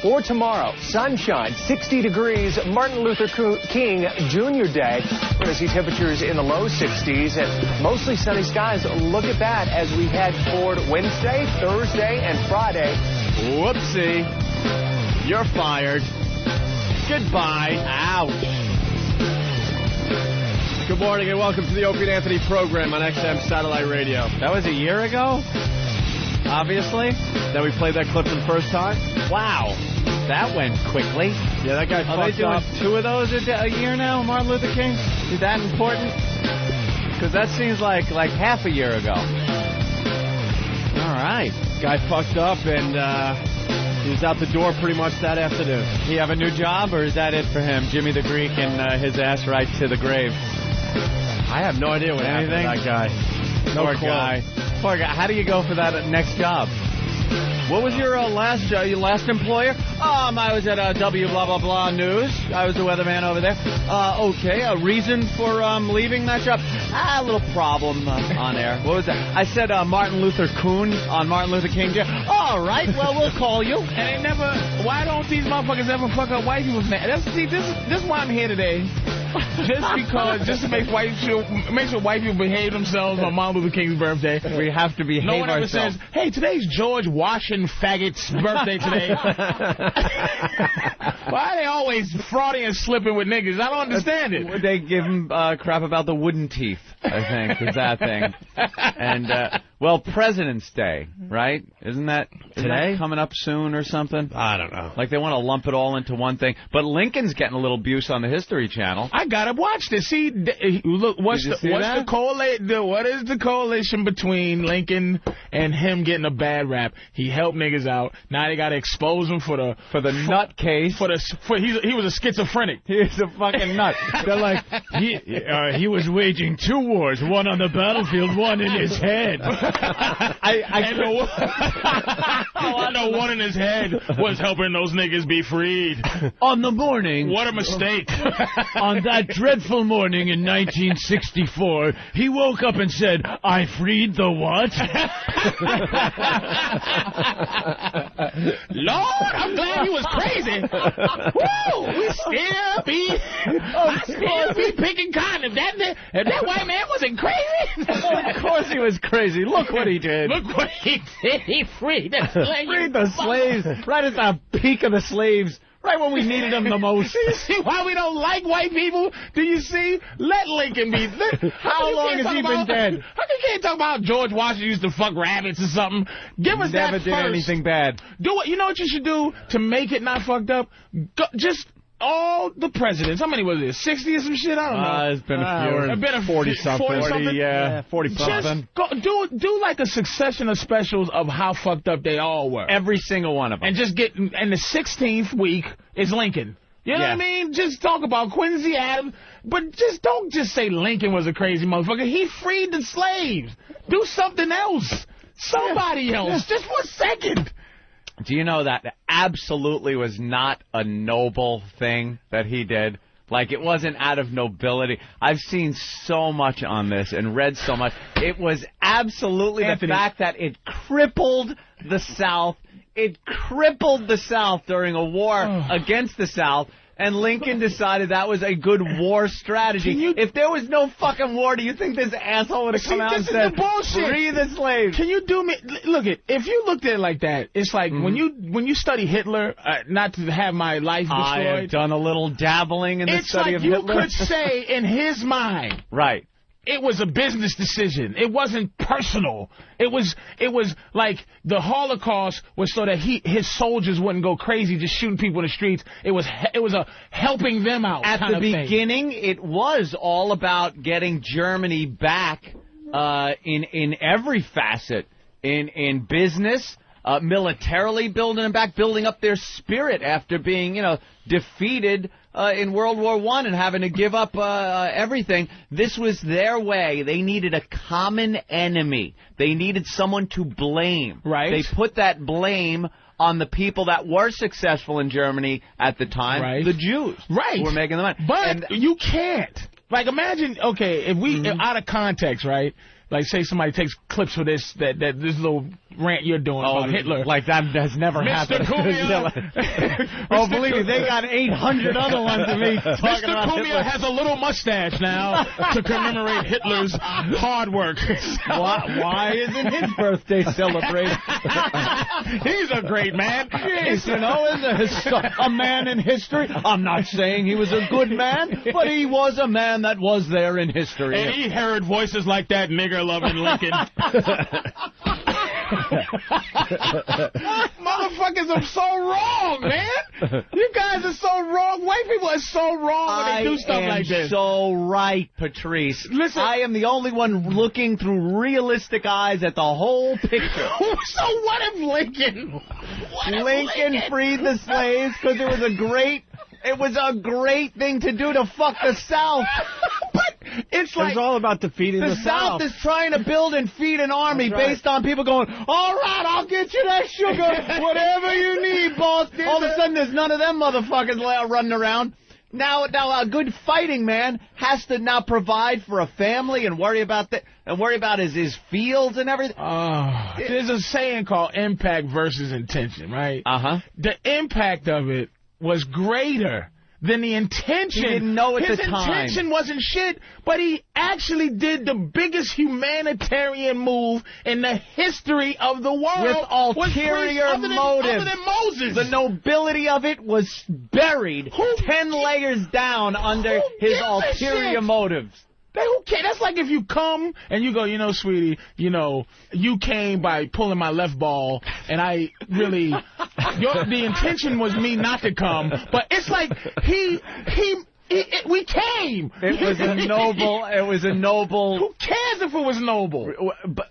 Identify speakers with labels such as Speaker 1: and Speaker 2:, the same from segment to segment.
Speaker 1: Or tomorrow, sunshine, 60 degrees, Martin Luther King Jr. Day. We're going to see temperatures in the low 60s and mostly sunny skies. Look at that as we head toward Wednesday, Thursday, and Friday.
Speaker 2: Whoopsie. You're fired. Goodbye. Ouch. Good morning and welcome to the Opie and Anthony program on XM Satellite Radio. That was a year ago, obviously, that we played that clip for the first time. Wow, that went quickly. Yeah, that guy fucked up. Are they doing 2 of those a year now, Martin Luther King? Is that important? Because that seems like half a year ago. All right. Guy fucked up and he was out the door pretty much that afternoon. He have a new job, or is that it for him? Jimmy the Greek and his ass right to the grave. I have no idea what happened to that guy. Poor guy. Poor guy. How do you go for that next job? What was your last employer? I was at W blah blah blah News. I was the weatherman over there. Okay, a reason for leaving that job? A little problem on air. What was that? I said Martin Luther Coon on Martin Luther King Day. All right, well we'll call you.
Speaker 3: And they never. Why don't these motherfuckers ever fuck up white people's names? See, this is why I'm here today. Just to make sure white people behave themselves on Martin Luther King's birthday.
Speaker 2: We have to behave ourselves.
Speaker 3: No one ever says, hey, today's George Washington Faggot's birthday today. Why are they always frauding and slipping with niggas? I don't understand it.
Speaker 2: They give him crap about the wooden teeth, I think, is that thing. And, well, President's Day, right? Isn't that coming up soon or something?
Speaker 3: I don't know.
Speaker 2: Like they want to lump it all into one thing. But Lincoln's getting a little abuse on the History Channel.
Speaker 3: I gotta watch this. See, look, what is the coalition between Lincoln and him getting a bad rap? He helped niggas out. Now they gotta expose him for the
Speaker 2: nut case.
Speaker 3: He was a schizophrenic.
Speaker 2: He's a fucking nut. They're like he was waging 2 wars, one on the battlefield, one in his head.
Speaker 3: I know one in his head was helping those niggas be freed.
Speaker 2: On the morning.
Speaker 3: What a mistake.
Speaker 2: On that dreadful morning in 1964, he woke up and said, I freed the what?
Speaker 3: Lord, I'm glad he was crazy. Woo! I still be picking cotton. If that white man wasn't crazy.
Speaker 2: Of course he was crazy. Look what he did.
Speaker 3: Look what he did. He freed the slaves.
Speaker 2: Freed the slaves. Right at the peak of the slaves. Right when we needed them the most.
Speaker 3: Do you see why we don't like white people? Do you see? Let Lincoln be.
Speaker 2: How long has he been dead?
Speaker 3: How come you can't talk about George Washington used to fuck rabbits or something? Give us that first.
Speaker 2: Never did anything bad.
Speaker 3: You know what you should do to make it not fucked up? Just all the presidents. How many was it? 60 or some shit? I don't know.
Speaker 2: It's been a few.
Speaker 3: It's been a
Speaker 2: 40-something.
Speaker 3: 40,
Speaker 2: yeah, 40-something.
Speaker 3: Just do like a succession of specials of how fucked up they all were.
Speaker 2: Every single one of them.
Speaker 3: And just and the 16th week is Lincoln. You know what I mean? Just talk about Quincy Adams, but don't just say Lincoln was a crazy motherfucker. He freed the slaves. Do something else. Somebody else. Just for a second.
Speaker 2: Do you know that absolutely was not a noble thing that he did? Like, it wasn't out of nobility. I've seen so much on this and read so much. It was absolutely the fact that it crippled the South. It crippled the South during a war against the South. And Lincoln decided that was a good war strategy. If there was no fucking war, do you think this asshole would have come out and said, free the slaves?
Speaker 3: Can you do me? Look, if you looked at it like that, it's like when you study Hitler, not to have my life destroyed.
Speaker 2: I have done a little dabbling in the study of Hitler.
Speaker 3: It's like you could say in his mind.
Speaker 2: Right.
Speaker 3: It was a business decision. It wasn't personal. It was like the Holocaust was so that his soldiers wouldn't go crazy just shooting people in the streets. It was a helping them out
Speaker 2: at the beginning. It was all about getting Germany back in every facet, in business, militarily building them back, building up their spirit after being defeated in World War I and having to give up everything. This was their way. They needed a common enemy. They needed someone to blame.
Speaker 3: Right.
Speaker 2: They put that blame on the people that were successful in Germany at the time, the Jews.
Speaker 3: Right.
Speaker 2: Who were making the money.
Speaker 3: But you can't. Like, imagine, okay, if we, out of context, right? Like, say somebody takes clips for this little rant you're doing about Hitler.
Speaker 2: Like, that has never happened. Oh, believe me, they got 800 other ones of me talking about
Speaker 3: Mr. Cumia has a little mustache now to commemorate Hitler's hard work.
Speaker 2: Why isn't his birthday celebrated?
Speaker 3: He's a great man.
Speaker 2: Yes, you know, is a man in history. I'm not saying he was a good man, but he was a man that was there in history.
Speaker 3: And he heard voices like that nigger-loving Lincoln. Motherfuckers are so wrong, man. You guys are so wrong. White people are so wrong when they do stuff like this.
Speaker 2: So right, Patrice.
Speaker 3: Listen,
Speaker 2: I am the only one looking through realistic eyes at the whole picture.
Speaker 3: So what if Lincoln?
Speaker 2: Lincoln freed the slaves because it was a great thing to do to fuck the South.
Speaker 3: But it's like
Speaker 2: it's all about defeating the South. The South is trying to build and feed an army based on people going, all right, I'll get you that sugar, whatever you need, boss. All of a sudden, there's none of them motherfuckers running around. Now, a good fighting man has to now provide for a family and worry about his fields and everything.
Speaker 3: There's a saying called impact versus intention, right? The impact of it was greater than the intention.
Speaker 2: He didn't know at the time.
Speaker 3: His intention wasn't shit, but he actually did the biggest humanitarian move in the history of the world.
Speaker 2: With ulterior motives.
Speaker 3: Other than Moses.
Speaker 2: The nobility of it was buried 10 layers down under his ulterior motives.
Speaker 3: Who cares? That's like if you come and you go, you know, sweetie, you know, you came by pulling my left ball, and I really, the intention was me not to come, but it's like we came.
Speaker 2: It was a noble.
Speaker 3: Who cares if it was noble?
Speaker 2: But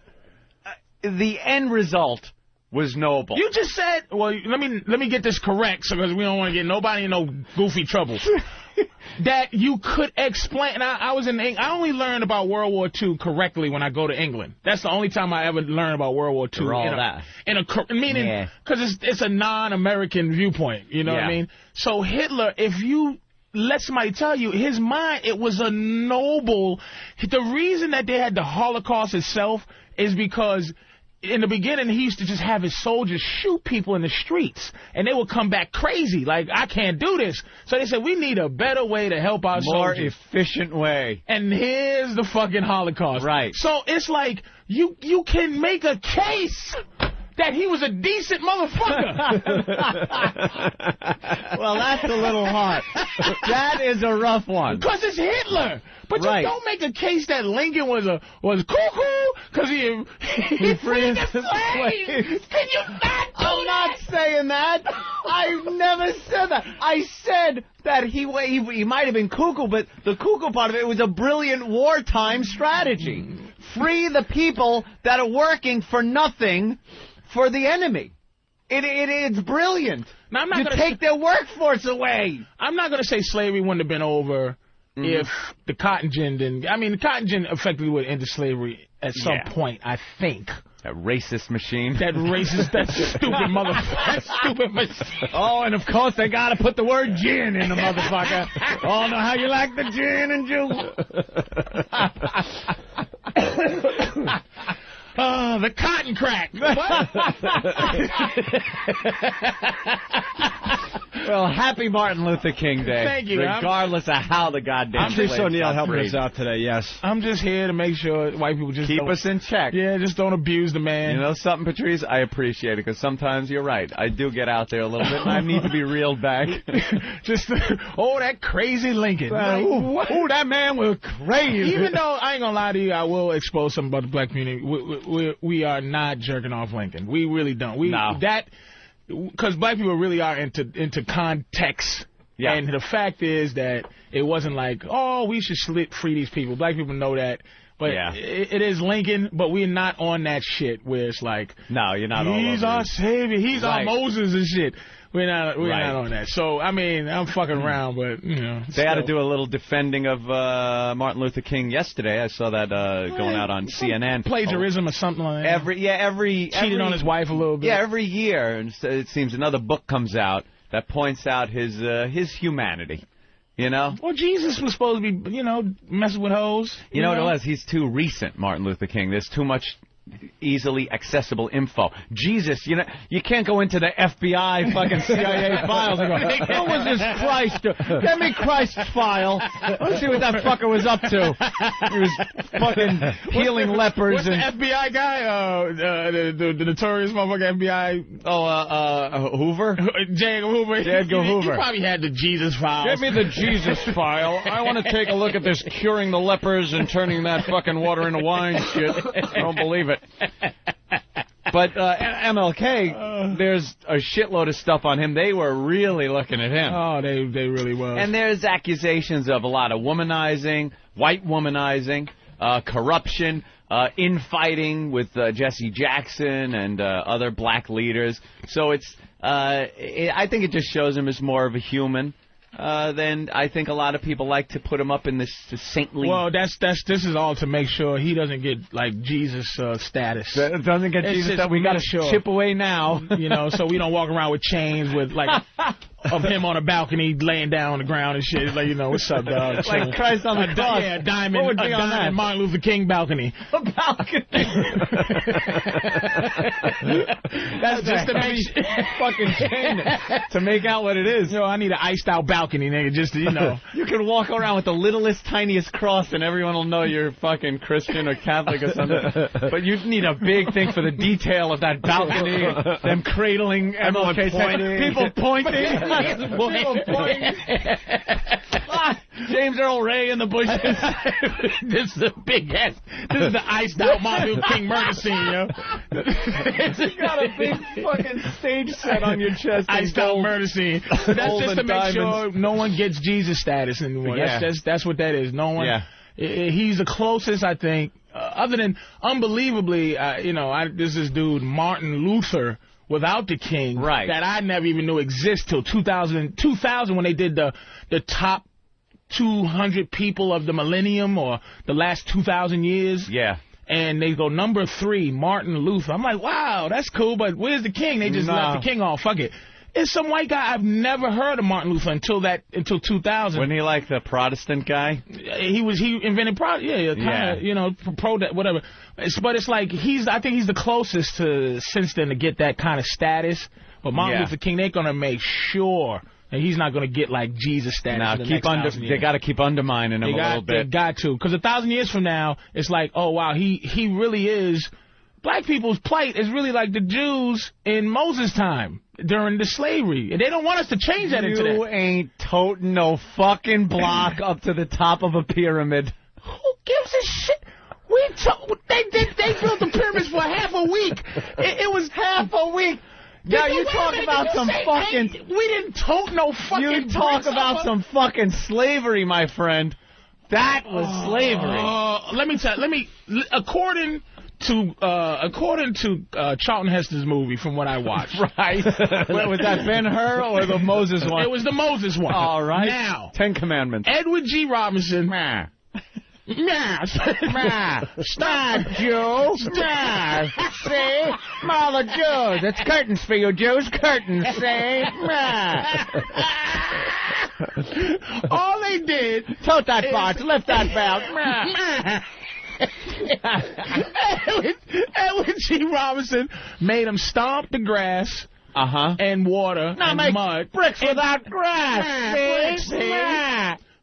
Speaker 2: the end result was noble.
Speaker 3: You just said, well, let me get this correct, because we don't want to get nobody in no goofy trouble. That you could explain. And I was in England. I only learned about World War II correctly when I go to England. That's the only time I ever learned about World War II. Meaning, because it's a non-American viewpoint. You know what I mean? So Hitler, if you let somebody tell you, his mind, it was a noble. The reason that they had the Holocaust itself is because in the beginning, he used to just have his soldiers shoot people in the streets, and they would come back crazy, like, I can't do this. So they said, we need a better way to help our soldiers.
Speaker 2: More efficient way.
Speaker 3: And here's the fucking Holocaust.
Speaker 2: Right.
Speaker 3: So it's like, you can make a case that he was a decent motherfucker.
Speaker 2: Well, that's a little hot. That is a rough one.
Speaker 3: Because it's Hitler. But you don't make a case that Lincoln was cuckoo because he freed the slaves. Can you not do
Speaker 2: I'm not saying that. I never said that. I said that he might have been cuckoo, but the cuckoo part of it was a brilliant wartime strategy. Free the people that are working for nothing for the enemy. It's brilliant.
Speaker 3: Now,
Speaker 2: you take their workforce away.
Speaker 3: I'm not going to say slavery wouldn't have been over if the cotton gin didn't. I mean, the cotton gin effectively would end slavery at some point, I think.
Speaker 2: That racist machine.
Speaker 3: That stupid motherfucker. That stupid machine.
Speaker 2: Oh, and of course they got to put the word gin in the motherfucker. Oh, know how you like the gin and juice.
Speaker 3: The cotton crack.
Speaker 2: Well, happy Martin Luther King Day.
Speaker 3: Thank you.
Speaker 2: Regardless of how the goddamn
Speaker 4: Patrice O'Neill helping us out today, yes.
Speaker 3: I'm just here to make sure white people just
Speaker 2: keep us in check.
Speaker 3: Yeah, just don't abuse the man.
Speaker 2: You know something, Patrice? I appreciate it, because sometimes you're right. I do get out there a little bit, and I need to be reeled back.
Speaker 3: Just, that crazy Lincoln.
Speaker 2: Ooh, that man was crazy.
Speaker 3: Even though, I ain't gonna lie to you, I will expose something about the black community. We are not jerking off Lincoln. We really don't. Because black people really are into context. Yeah. And the fact is that it wasn't like, oh, we should free these people. Black people know that. But it is Lincoln, but we're not on that shit where it's like,
Speaker 2: no, you're not.
Speaker 3: He's our savior. He's our Moses and shit. We're not on that. So, I mean, I'm fucking around, but, you know.
Speaker 2: They had to do a little defending of Martin Luther King yesterday. I saw that going out on CNN.
Speaker 3: Plagiarism or something like that.
Speaker 2: Cheated
Speaker 3: on his wife a little bit.
Speaker 2: Yeah, every year, it seems another book comes out that points out his humanity. You know?
Speaker 3: Well, Jesus was supposed to be, you know, messing with hoes.
Speaker 2: You know what it was? He's too recent, Martin Luther King. There's too much easily accessible info. Jesus, you know, you can't go into the FBI fucking CIA files and go, what was this Christ? Get me Christ's file. Let's see what that fucker was up to. He was fucking healing lepers.
Speaker 3: What's the FBI guy? The notorious motherfucker FBI.
Speaker 2: Hoover?
Speaker 3: J. Edgar Hoover.
Speaker 2: J. Edgar Hoover.
Speaker 3: He probably had the Jesus file.
Speaker 2: Give me the Jesus file. I want to take a look at this curing the lepers and turning that fucking water into wine shit. I don't believe it. But MLK, there's a shitload of stuff on him. They were really looking at him.
Speaker 3: Oh, they really was.
Speaker 2: And there's accusations of a lot of womanizing, white womanizing, corruption, infighting with Jesse Jackson and other black leaders. So it's, I think it just shows him as more of a human. Then I think a lot of people like to put him up in this saintly.
Speaker 3: Well, this is all to make sure he doesn't get like Jesus status.
Speaker 2: Doesn't get Jesus that we got to chip away now.
Speaker 3: You know, so we don't walk around with chains with like of him on a balcony laying down on the ground and shit. It's like, you know, what's up, dog?
Speaker 2: Like Christ on the cross.
Speaker 3: Yeah, a diamond Martin Luther King balcony.
Speaker 2: A balcony.
Speaker 3: That's just to make
Speaker 2: fucking chain to make out what it is.
Speaker 3: Yo, I need an iced out balcony, nigga, just to, you know.
Speaker 2: You can walk around with the littlest, tiniest cross and everyone will know you're fucking Christian or Catholic or something. But you need a big thing for the detail of that balcony, them cradling MLK, people pointing. James Earl Ray in the bushes.
Speaker 3: This is a big ass. This is the iced out Martin Luther King murder scene, yo.
Speaker 2: You got a big fucking stage set on your chest.
Speaker 3: Iced out murder scene. So that's just to make sure no one gets Jesus status anymore.
Speaker 2: Yeah.
Speaker 3: That's what that is. No one. Yeah. He's the closest, I think, other than unbelievably, you know, there's this dude Martin Luther. Without the King,
Speaker 2: right?
Speaker 3: That I never even knew existed till 2000 when they did the top 200 people of the millennium or the last 2,000 years.
Speaker 2: Yeah.
Speaker 3: And they go number 3, Martin Luther. I'm like, wow, that's cool, but where's the King? They just left the King off. Fuck it. It's some white guy. I've never heard of Martin Luther until 2000.
Speaker 2: Wasn't he like the Protestant guy?
Speaker 3: He invented you know, pro that whatever. But it's like I think he's the closest to since then to get that kind of status. But Martin Luther King, they're gonna make sure that he's not gonna get like Jesus status.
Speaker 2: Now they got to keep undermining him a little bit.
Speaker 3: They got to, because 1,000 years from now, it's like, oh wow, he really is. Black people's plight is really like the Jews in Moses' time during the slavery. And they don't want us to change that into that.
Speaker 2: You ain't toting no fucking block up to the top of a pyramid.
Speaker 3: Who gives a shit? They built the pyramids for half a week. It was half a week.
Speaker 2: Yeah, you talk about some fucking...
Speaker 3: We didn't tote no fucking...
Speaker 2: You talk about some fucking slavery, my friend. That was slavery.
Speaker 3: According to Charlton Heston's movie, from what I watched.
Speaker 2: Right. Was that Ben-Hur or the Moses one?
Speaker 3: It was the Moses one.
Speaker 2: All right.
Speaker 3: Now,
Speaker 2: 10 Commandments.
Speaker 3: Edward G. Robinson. Stop, Jew. Stop. See? Mother Jews. It's curtains for you, Jews. Curtains, see? All they did...
Speaker 2: Tote that box. Lift that belt.
Speaker 3: Edward G. Robinson made him stomp the grass and water and mud.
Speaker 2: Bricks without grass.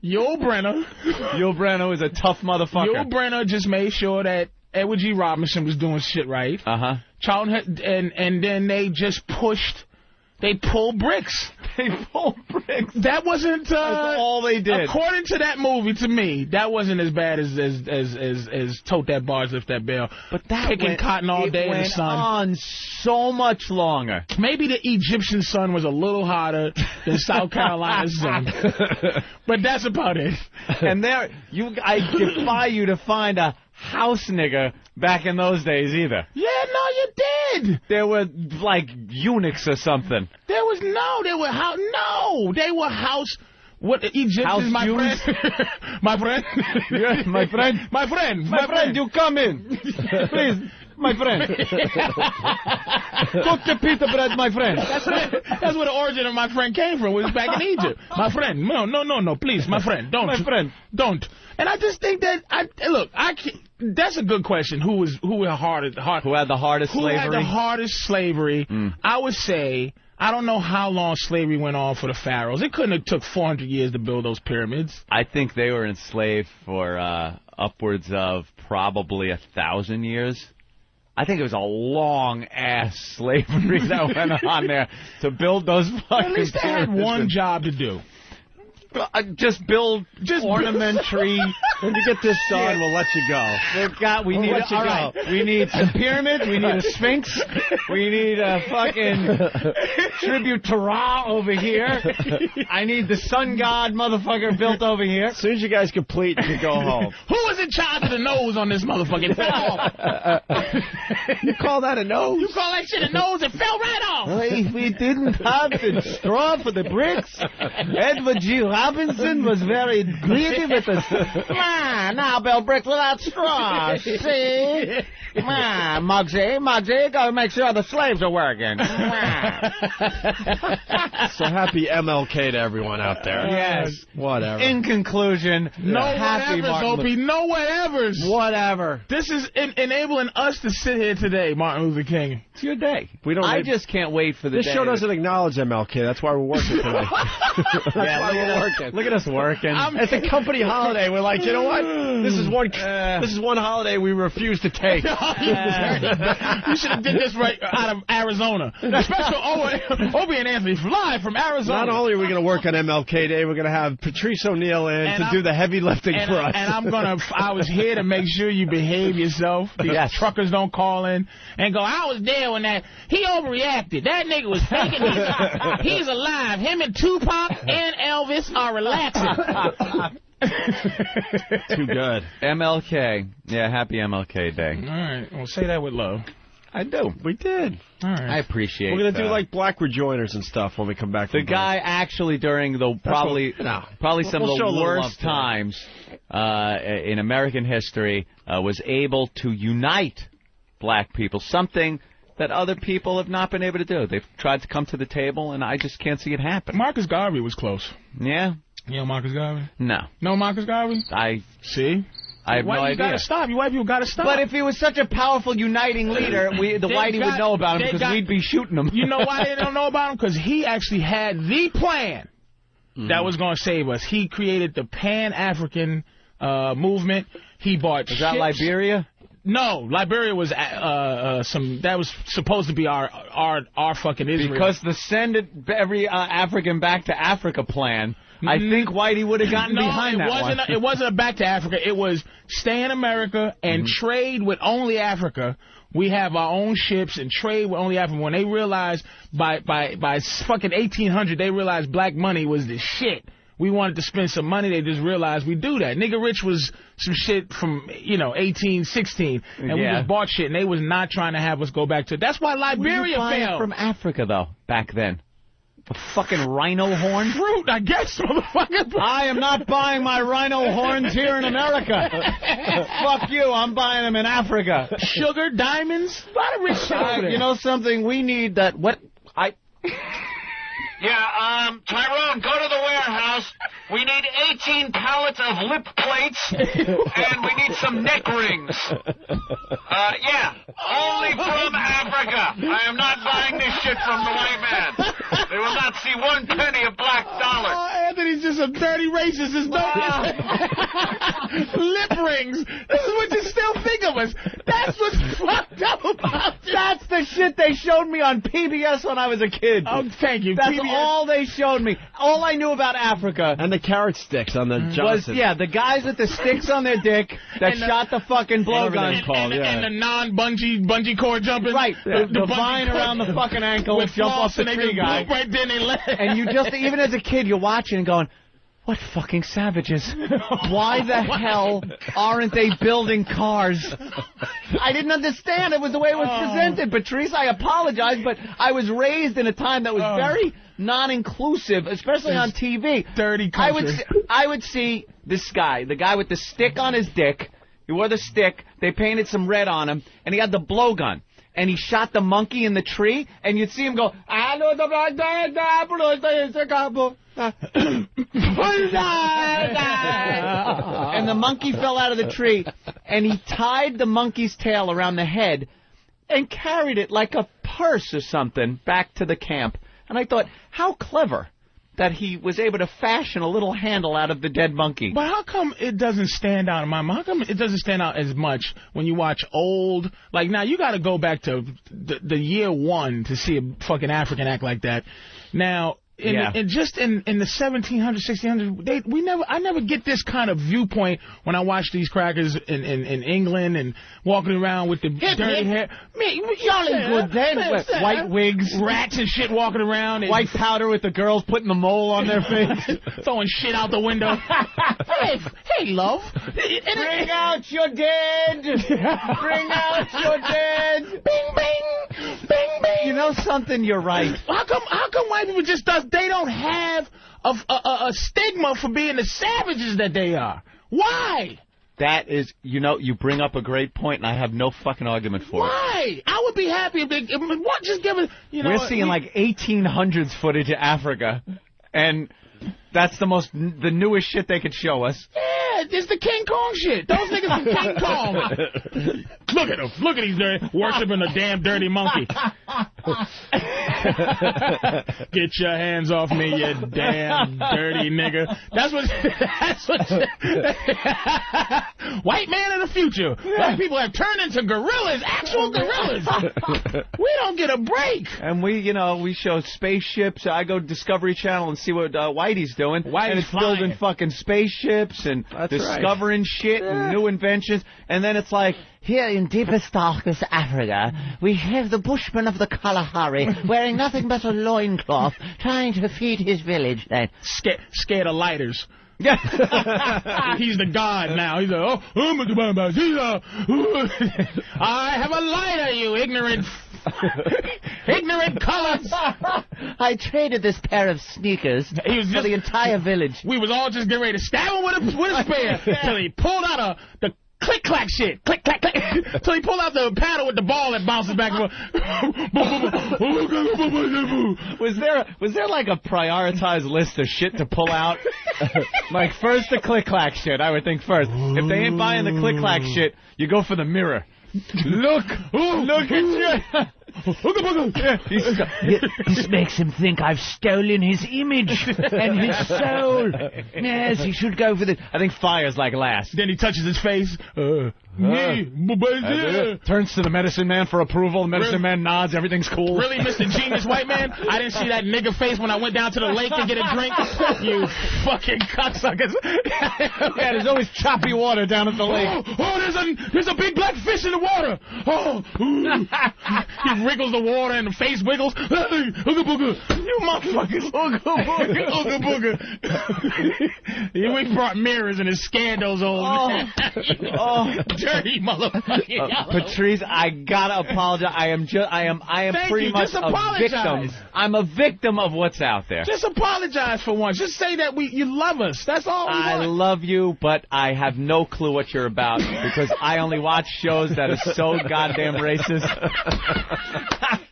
Speaker 3: Yul Brynner
Speaker 2: was a tough motherfucker.
Speaker 3: Yul Brynner just made sure that Edward G. Robinson was doing shit right. Charlton and then they just pushed. They pulled bricks. That wasn't
Speaker 2: that's all they did.
Speaker 3: According to that movie, to me, that wasn't as bad as tote that bars, lift that bell.
Speaker 2: But that
Speaker 3: picking cotton all day in the sun.
Speaker 2: On so much longer.
Speaker 3: Maybe the Egyptian sun was a little hotter than South Carolina's sun. But that's about it.
Speaker 2: And I defy you to find a house nigger back in those days either.
Speaker 3: Yeah, no, you did.
Speaker 2: There were like eunuchs or something.
Speaker 3: They were house. What Egyptians?
Speaker 2: House
Speaker 3: my friend. My friend.
Speaker 2: Yeah, my friend.
Speaker 3: My friend.
Speaker 2: My friend, you come in, please. my friend. Cook the pita bread, my friend.
Speaker 3: That's where the origin of my friend came from. Was back in Egypt. My friend, no, please, my friend, don't.
Speaker 2: My friend,
Speaker 3: don't. And I just think that that's a good question. Who had the hardest slavery? Who had the hardest slavery? I would say, I don't know how long slavery went on for the pharaohs. It couldn't have took 400 years to build those pyramids.
Speaker 5: I think they were enslaved for upwards of probably 1,000 years. I think it was a long-ass slavery that went on there to build those fucking
Speaker 3: At least they had one job to do.
Speaker 5: Just build
Speaker 2: ornamentary. When you get this done, we'll let you go.
Speaker 5: We need some pyramids. We need a sphinx. We need a fucking tribute to Ra over here. I need the sun god motherfucker built over here.
Speaker 2: As soon as you guys complete, you go home.
Speaker 3: Who was in charge of the nose on this motherfucking fell?
Speaker 2: You call that a nose?
Speaker 3: You call that shit a nose? It fell right off.
Speaker 2: We didn't have the straw for the bricks. Edward G. Robinson was very greedy with us. Now build bricks without straw. See? Muggsy, gotta make sure the slaves are working. So happy MLK to everyone out there.
Speaker 5: Yes.
Speaker 2: Whatever.
Speaker 5: In conclusion,
Speaker 3: no whatevers, Opie. No whatevers.
Speaker 2: Whatever.
Speaker 3: This is enabling us to sit here today, Martin Luther King.
Speaker 5: It's your day. I just can't wait for the day.
Speaker 2: This show doesn't acknowledge MLK. That's why we're working today. That's why we're working.
Speaker 5: Look at us working.
Speaker 2: It's a company holiday. We're like, you know what? This is one holiday we refuse to take.
Speaker 3: You should have did this right out of Arizona. Special Opie and Anthony live from Arizona.
Speaker 2: Not only are we going to work on MLK Day, we're going to have Patrice O'Neill in do the heavy lifting for us.
Speaker 3: And I was here to make sure you behave yourself. These truckers don't call in and go, I was there when he overreacted. That nigga was faking it. He's alive. Him and Tupac and Elvis are relaxing.
Speaker 2: Too good.
Speaker 5: MLK. Yeah, happy MLK Day.
Speaker 3: All right. Well, say that with love.
Speaker 5: I do.
Speaker 2: We did.
Speaker 3: All right.
Speaker 5: I appreciate it.
Speaker 2: We're going to do like black rejoiners and stuff when we come back.
Speaker 5: The guy actually during the probably some of the worst times in American history was able to unite black people, something that other people have not been able to do. They've tried to come to the table, and I just can't see it happen.
Speaker 3: Marcus Garvey was close.
Speaker 5: Yeah?
Speaker 3: You know Marcus Garvey?
Speaker 5: No.
Speaker 3: No Marcus Garvey?
Speaker 5: See? I have no idea.
Speaker 3: You got to stop. You white people got to stop.
Speaker 5: But if he was such a powerful, uniting leader, the whitey would know about him because we'd be shooting him.
Speaker 3: You know why they don't know about him? Because he actually had the plan that was going to save us. He created the Pan-African movement. He bought ships.
Speaker 5: Is that Liberia?
Speaker 3: No, Liberia was that was supposed to be our fucking Israel.
Speaker 5: Because the send every African back to Africa plan, I think Whitey would have gotten behind that one.
Speaker 3: It wasn't a back to Africa. It was stay in America and trade with only Africa. We have our own ships and trade with only Africa. When they realized by fucking 1800, they realized black money was the shit. We wanted to spend some money. They just realized we do that. Nigga Rich was some shit from, 1816. And we just bought shit. And they was not trying to have us go back to it. That's why Liberia failed.
Speaker 5: From Africa, though, back then. A fucking rhino horn?
Speaker 3: Fruit, I guess, motherfucker.
Speaker 5: I am not buying my rhino horns here in America. Fuck you. I'm buying them in Africa.
Speaker 3: Sugar, diamonds. A lot of rich shit over there.
Speaker 5: You know something? We need that.
Speaker 6: Yeah, Tyrone, go to the warehouse. We need 18 pallets of lip plates, and we need some neck rings. Only from Africa. I am not buying this shit from the white man. They will not see 1 penny of black dollar.
Speaker 3: Oh, Anthony's just a dirty racist. Lip rings. This is what you still think of us. That's what's fucked up about this.
Speaker 5: That's the shit they showed me on PBS when I was a kid.
Speaker 3: Oh, thank you.
Speaker 5: That's all they showed me. All I knew about Africa.
Speaker 2: And the carrot sticks on the Johnson.
Speaker 5: The guys with the sticks on their dick that shot the fucking blowguns.
Speaker 3: And the non-bungee cord jumping.
Speaker 5: Right. The vine around the fucking ankle and jump off the tree guy.
Speaker 3: Right then they left.
Speaker 5: And you just, even as a kid, you're watching and going, what fucking savages. Why the hell aren't they building cars? I didn't understand. It was the way it was presented. Patrice, I apologize, but I was raised in a time that was very non-inclusive, especially on TV.
Speaker 3: Dirty country.
Speaker 5: I would see this guy, the guy with the stick on his dick, He wore the stick. They painted some red on him, and he had the blowgun. And he shot the monkey in the tree, and you'd see him go, and the monkey fell out of the tree, and he tied the monkey's tail around the head and carried it like a purse or something back to the camp. And I thought, how clever that he was able to fashion a little handle out of the dead monkey.
Speaker 3: But how come it doesn't stand out in my mind? How come it doesn't stand out as much when you watch old... Like, now, you got to go back to the year 1 to see a fucking African act like that. Now... in the 1700s, 1600s, I never get this kind of viewpoint when I watch these crackers in England and walking around with the dirty hair.
Speaker 5: Y'all ain't good then. White wigs,
Speaker 3: rats and shit walking around.
Speaker 5: White powder with the girls putting the mole on their face.
Speaker 3: Throwing shit out the window. hey, love.
Speaker 5: Bring out your dead. Bring out your dead.
Speaker 3: Bing, bing. Bing, bing.
Speaker 5: You know something? You're right.
Speaker 3: How come white people just they don't have a stigma for being the savages that they are? Why?
Speaker 5: That is, you bring up a great point, and I have no fucking argument for it.
Speaker 3: Why? I would be happy if they, just give it,
Speaker 5: We're seeing like 1800s footage of Africa, and that's the newest shit they could show us.
Speaker 3: Yeah, it's the King Kong shit. Those niggas from King Kong. Look at them. Look at these worshiping a damn dirty monkey. Get your hands off me, you damn dirty nigga. That's what white man of the future. White people have turned into gorillas, actual gorillas. We don't get a break.
Speaker 5: And we show spaceships. I go to Discovery Channel and see what Whitey's doing.
Speaker 3: Whitey's
Speaker 5: and it's
Speaker 3: flying.
Speaker 5: building fucking spaceships and discovering shit and new inventions. And then it's like, here in deepest, darkest Africa, we have the bushman of the Kalahari wearing nothing but a loincloth, trying to feed his village.
Speaker 3: Scared of lighters. He's the god now. He's like, I have a lighter, you ignorant colors.
Speaker 5: I traded this pair of sneakers for the entire village.
Speaker 3: We was all just getting ready to stab him with a spear till he pulled out the click-clack shit. Click-clack, click. Till he pulled out the paddle with the ball that bounces back and forth.
Speaker 5: Was there like a prioritized list of shit to pull out? Like, first the click-clack shit, I would think first. If they ain't buying the click-clack shit, you go for the mirror. Look at you. This makes him think I've stolen his image and his soul. Yes, he should go for this. I think fire's like last.
Speaker 3: Then he touches his face.
Speaker 5: Turns to the medicine man for approval. The medicine man nods. Everything's cool.
Speaker 3: Really, Mr. Genius White Man? I didn't see that nigga face when I went down to the lake to get a drink. You fucking cocksuckers.
Speaker 5: Yeah, there's always choppy water down at the lake.
Speaker 3: There's a big black fish in the water. He wriggles the water and the face wiggles. Ooga booga. You motherfuckers. Ooga booga. Ooga booga. We brought mirrors and his scandals on. Dirty motherfucker.
Speaker 5: Patrice, I gotta apologize. I am pretty much a victim. I'm a victim of what's out there.
Speaker 3: Just apologize for once. Just say that you love us. That's all we want.
Speaker 5: I love you, but I have no clue what you're about because I only watch shows that are so goddamn racist.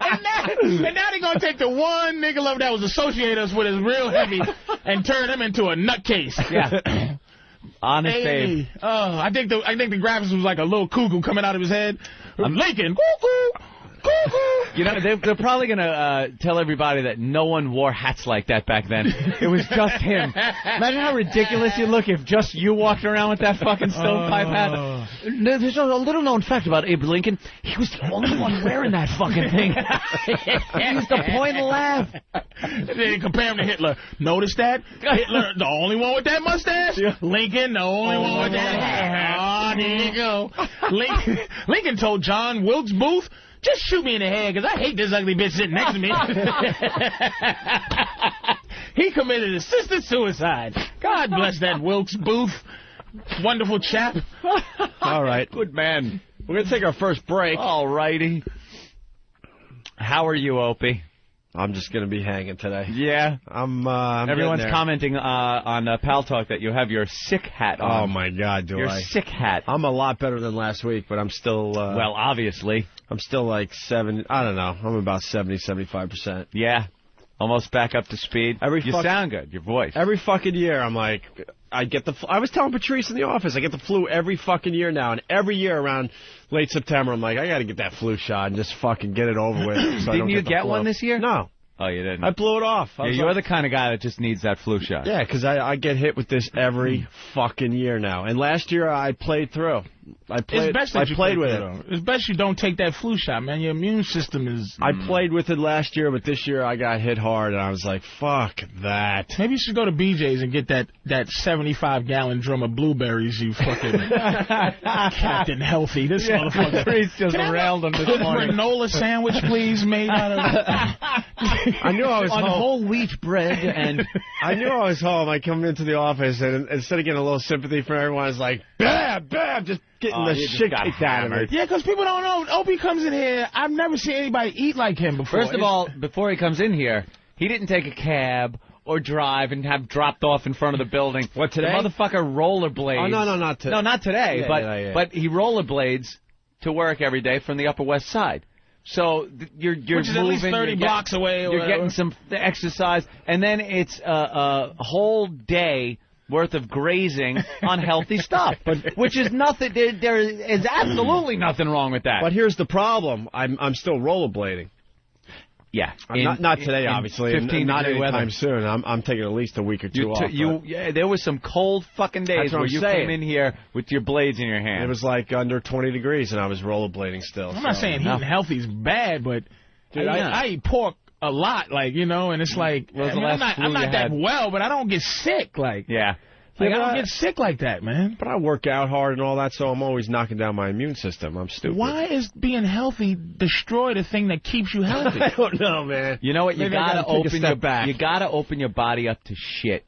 Speaker 3: And now they're going to take the one nigga love that was associated us with as real heavy and turn him into a nutcase.
Speaker 5: Yeah. Honest Dave.
Speaker 3: Oh, I think the graphics was like a little cuckoo coming out of his head. I'm Lincoln. Cuckoo.
Speaker 5: You know, they're probably going to tell everybody that no one wore hats like that back then. It was just him. Imagine how ridiculous you look if just you walked around with that fucking stovepipe hat. There's a little-known fact about Abe Lincoln. He was the only one wearing that fucking thing. He used to point and laugh.
Speaker 3: They compare him to Hitler. Notice that? Hitler, the only one with that mustache? Lincoln, the only one with that hair. Oh, there you go. Lincoln told John Wilkes Booth, just shoot me in the head, because I hate this ugly bitch sitting next to me. He committed assisted suicide. God bless that Wilkes Booth. Wonderful chap.
Speaker 5: All right.
Speaker 2: Good man. We're going to take our first break.
Speaker 5: All righty. How are you, Opie?
Speaker 4: I'm just going to be hanging today.
Speaker 5: Yeah.
Speaker 4: I'm
Speaker 5: Everyone's commenting on Pal Talk that you have your sick hat on.
Speaker 4: Oh, my God, do
Speaker 5: your
Speaker 4: I?
Speaker 5: Your sick hat.
Speaker 4: I'm a lot better than last week, but I'm still...
Speaker 5: well, obviously.
Speaker 4: I'm still like 7... I don't know. I'm about 70, 75%.
Speaker 5: Yeah. Almost back up to speed. You sound good, your voice.
Speaker 4: Every fucking year, I'm like... I was telling Patrice in the office, I get the flu every fucking year now, and every year around late September, I'm like, I got to get that flu shot and just fucking get it over with. So
Speaker 5: Didn't you get one this year?
Speaker 4: No.
Speaker 5: Oh, you didn't?
Speaker 4: I blew it off.
Speaker 5: Yeah, you're the kind of guy that just needs that flu shot.
Speaker 4: Yeah, because I get hit with this every fucking year now. And last year, I played through. I played with it.
Speaker 3: It's best you don't take that flu shot, man. Your immune system is...
Speaker 4: I played with it last year, but this year I got hit hard, and I was like, fuck that.
Speaker 3: Maybe you should go to BJ's and get that 75-gallon drum of blueberries, you fucking Captain Healthy. This motherfucker.
Speaker 5: Patrice just railed him this morning.
Speaker 3: Granola sandwich, please, made out of...
Speaker 4: I knew I was
Speaker 5: on
Speaker 4: home.
Speaker 5: whole wheat bread, and...
Speaker 4: I knew I was home. I come into the office, and instead of getting a little sympathy from everyone, I was like, bam, just getting the shit kicked out of me.
Speaker 3: Yeah, because people don't know. Opie comes in here. I've never seen anybody eat like him before.
Speaker 5: First of all, before he comes in here, he didn't take a cab or drive and have dropped off in front of the building.
Speaker 4: What, today?
Speaker 5: The motherfucker rollerblades.
Speaker 4: Oh, no, not today.
Speaker 5: No, not today,
Speaker 4: Yeah.
Speaker 5: but he rollerblades to work every day from the Upper West Side. So you're
Speaker 3: Which is
Speaker 5: moving,
Speaker 3: at least 30 blocks away.
Speaker 5: You're getting some exercise, and then it's a whole day worth of grazing on healthy stuff, which is nothing. There is absolutely nothing wrong with that.
Speaker 4: But here's the problem: I'm still rollerblading.
Speaker 5: Yeah,
Speaker 4: not today, obviously.
Speaker 5: 15
Speaker 4: not
Speaker 5: degree
Speaker 4: anytime
Speaker 5: weather.
Speaker 4: soon. I'm taking at least a week or two off.
Speaker 5: There was some cold fucking days where you came in here with your blades in your hand.
Speaker 4: It was like under 20 degrees, and I was rollerblading still.
Speaker 3: I'm not saying eating healthy is bad, but dude, I eat pork a lot, like, you know, and it's like, I'm not that well, but I don't get sick, like.
Speaker 5: Yeah.
Speaker 3: Like, I don't get sick like that, man.
Speaker 4: But I work out hard and all that, so I'm always knocking down my immune system. I'm stupid.
Speaker 3: Why is being healthy destroy the thing that keeps you healthy?
Speaker 4: I don't know, man.
Speaker 5: You know what? You gotta open
Speaker 4: your back.
Speaker 5: You gotta open your body up to shit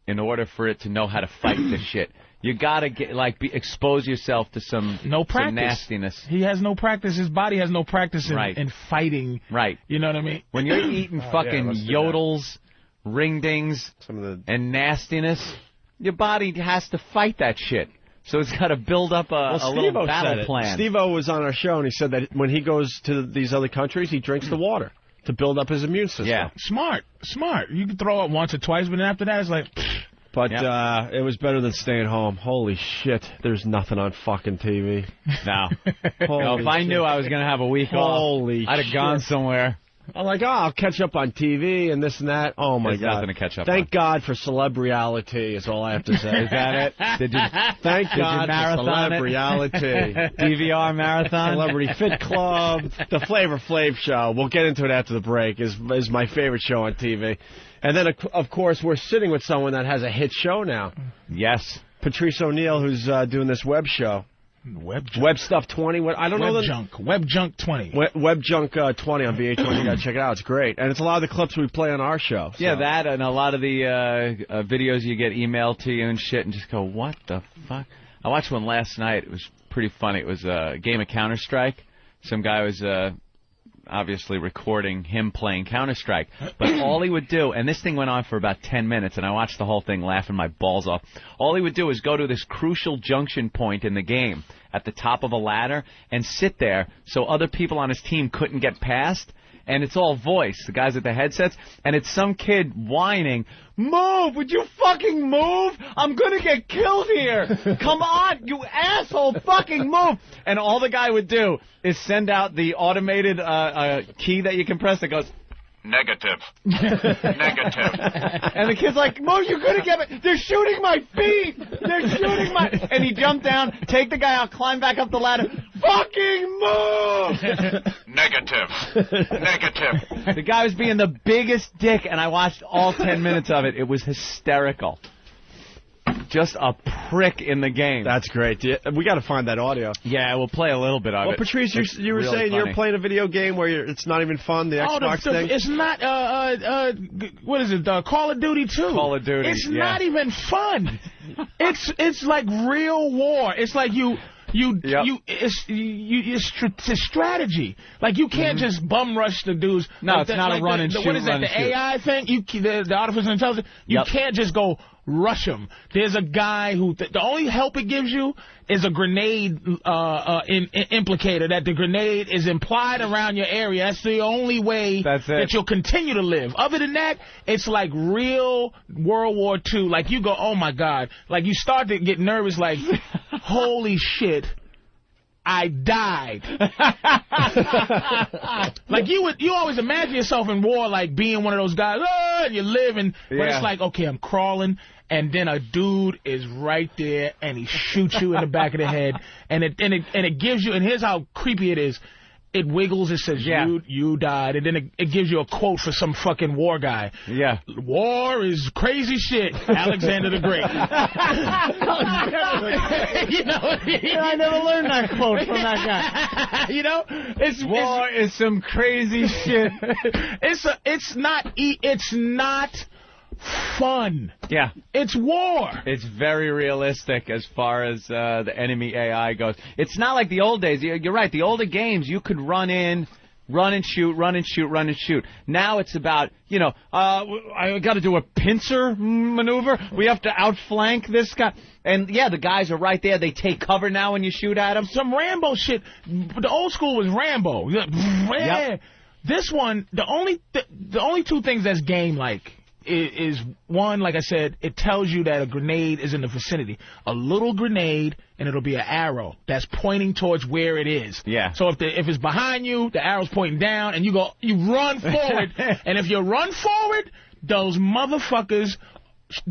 Speaker 5: in order for it to know how to fight the shit. You gotta get expose yourself to some nastiness.
Speaker 3: He has no practice. His body has no practice in fighting.
Speaker 5: Right.
Speaker 3: You know what I mean?
Speaker 5: When you're eating fucking yodels, ringdings, and nastiness, your body has to fight that shit. So it's got to build up a little battle plan.
Speaker 4: Steve-O was on our show, and he said that when he goes to these other countries, he drinks the water to build up his immune system.
Speaker 5: Yeah.
Speaker 3: Smart. You can throw up once or twice, but then after that, it's like...
Speaker 4: But it was better than staying home. Holy shit, there's nothing on fucking TV.
Speaker 5: No. If I knew I was going to have a week off, I'd have gone somewhere.
Speaker 4: I'm like, I'll catch up on TV and this and that. Oh, my God.
Speaker 5: There's nothing to catch up
Speaker 4: Thank God for celeb-reality is all I have to say.
Speaker 5: Is that it?
Speaker 4: Thank God for celeb-reality.
Speaker 5: DVR marathon?
Speaker 4: Celebrity Fit Club. The Flavor Flav show. We'll get into it after the break. Is my favorite show on TV. And then, of course, we're sitting with someone that has a hit show now.
Speaker 5: Yes.
Speaker 4: Patrice O'Neill, who's doing this web show. Web Stuff 20. I don't know.
Speaker 3: Web Junk 20.
Speaker 4: Web Junk 20 on VH1. You got to check it out. It's great. And it's a lot of the clips we play on our show. So.
Speaker 5: Yeah, that and a lot of the videos you get emailed to you and shit and just go, what the fuck? I watched one last night. It was pretty funny. It was a game of Counter-Strike. Some guy was obviously recording him playing Counter-Strike. But all he would do, and this thing went on for about 10 minutes, and I watched the whole thing laughing my balls off. All he would do is go to this crucial junction point in the game at the top of a ladder and sit there so other people on his team couldn't get past. And it's all voice, the guys at the headsets, and it's some kid whining, "Move! Would you fucking move? I'm gonna get killed here! Come on, you asshole! Fucking move!" And all the guy would do is send out the automated key that you can press that goes,
Speaker 6: Negative. Negative.
Speaker 5: And the kid's like, "Move, you're gonna get me! They're shooting my feet! They're shooting my..." And he jumped down, take the guy out, climb back up the ladder. Fucking move! Negative. The guy was being the biggest dick, and I watched all 10 minutes of it. It was hysterical. Just a prick in the game.
Speaker 4: That's great. We got to find that audio.
Speaker 5: Yeah, we'll play a little bit of it.
Speaker 4: Well, Patrice, you were saying you're playing a video game where it's not even fun, the Xbox thing?
Speaker 3: It's not, what is it, Call of Duty 2.
Speaker 5: Call of Duty,
Speaker 3: It's not even fun. It's like real war. It's like you It's strategy. Like, you can't just bum rush the dudes.
Speaker 5: No,
Speaker 3: like
Speaker 5: it's not a run and shoot.
Speaker 3: What is that? The AI thing? The artificial intelligence. You can't just go rush them. There's a guy who the only help it gives you is a grenade implicator. That the grenade is implied around your area. That's the only way that you'll continue to live. Other than that, it's like real World War II. Like, you go, oh my God. Like, you start to get nervous. Like, holy shit. I died. Like, you always imagine yourself in war, like being one of those guys, and you live, but it's like, okay, I'm crawling, and then a dude is right there, and he shoots you in the back of the head, and it gives you, and here's how creepy it is. It wiggles, it says, you died, and then it gives you a quote for some fucking war guy. Yeah. War is crazy shit, Alexander the Great. You know,
Speaker 5: I never learned that quote from that guy.
Speaker 3: You know?
Speaker 5: War is some crazy shit.
Speaker 3: It's not fun.
Speaker 5: Yeah.
Speaker 3: It's war.
Speaker 5: It's very realistic as far as the enemy AI goes. It's not like the old days. You're right. The older games, you could run in, run and shoot, run and shoot, run and shoot. Now it's about, I got to do a pincer maneuver. We have to outflank this guy. And, yeah, the guys are right there. They take cover now when you shoot at them.
Speaker 3: Some Rambo shit. The old school was Rambo. Yep. This one, the only two things that's game-like is one, like I said, it tells you that a grenade is in the vicinity. A little grenade, and it'll be an arrow that's pointing towards where it is. Yeah. So if it's behind you, the arrow's pointing down, and you run forward. And if you run forward, those motherfuckers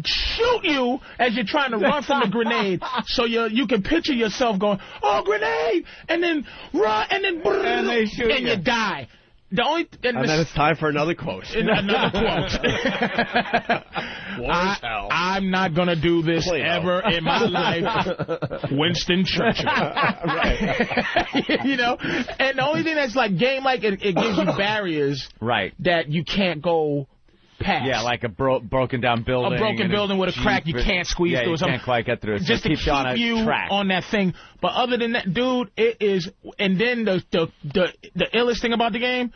Speaker 3: shoot you as you're trying to run from the grenade. So you can picture yourself going, oh, grenade, and then run, and then
Speaker 5: and they shoot
Speaker 3: and you die. And
Speaker 4: then it's time for another quote.
Speaker 3: Another quote. I'm not going to do this ever in my life. Winston Churchill. Right. You know? And the only thing that's like game-like, it gives you barriers that you can't go past.
Speaker 5: Yeah, like a broken down building.
Speaker 3: A broken building with a crack you can't squeeze through.
Speaker 5: You can't quite get through.
Speaker 3: Just to keep you on that thing. But other than that, dude, it is. And then the illest thing about the game,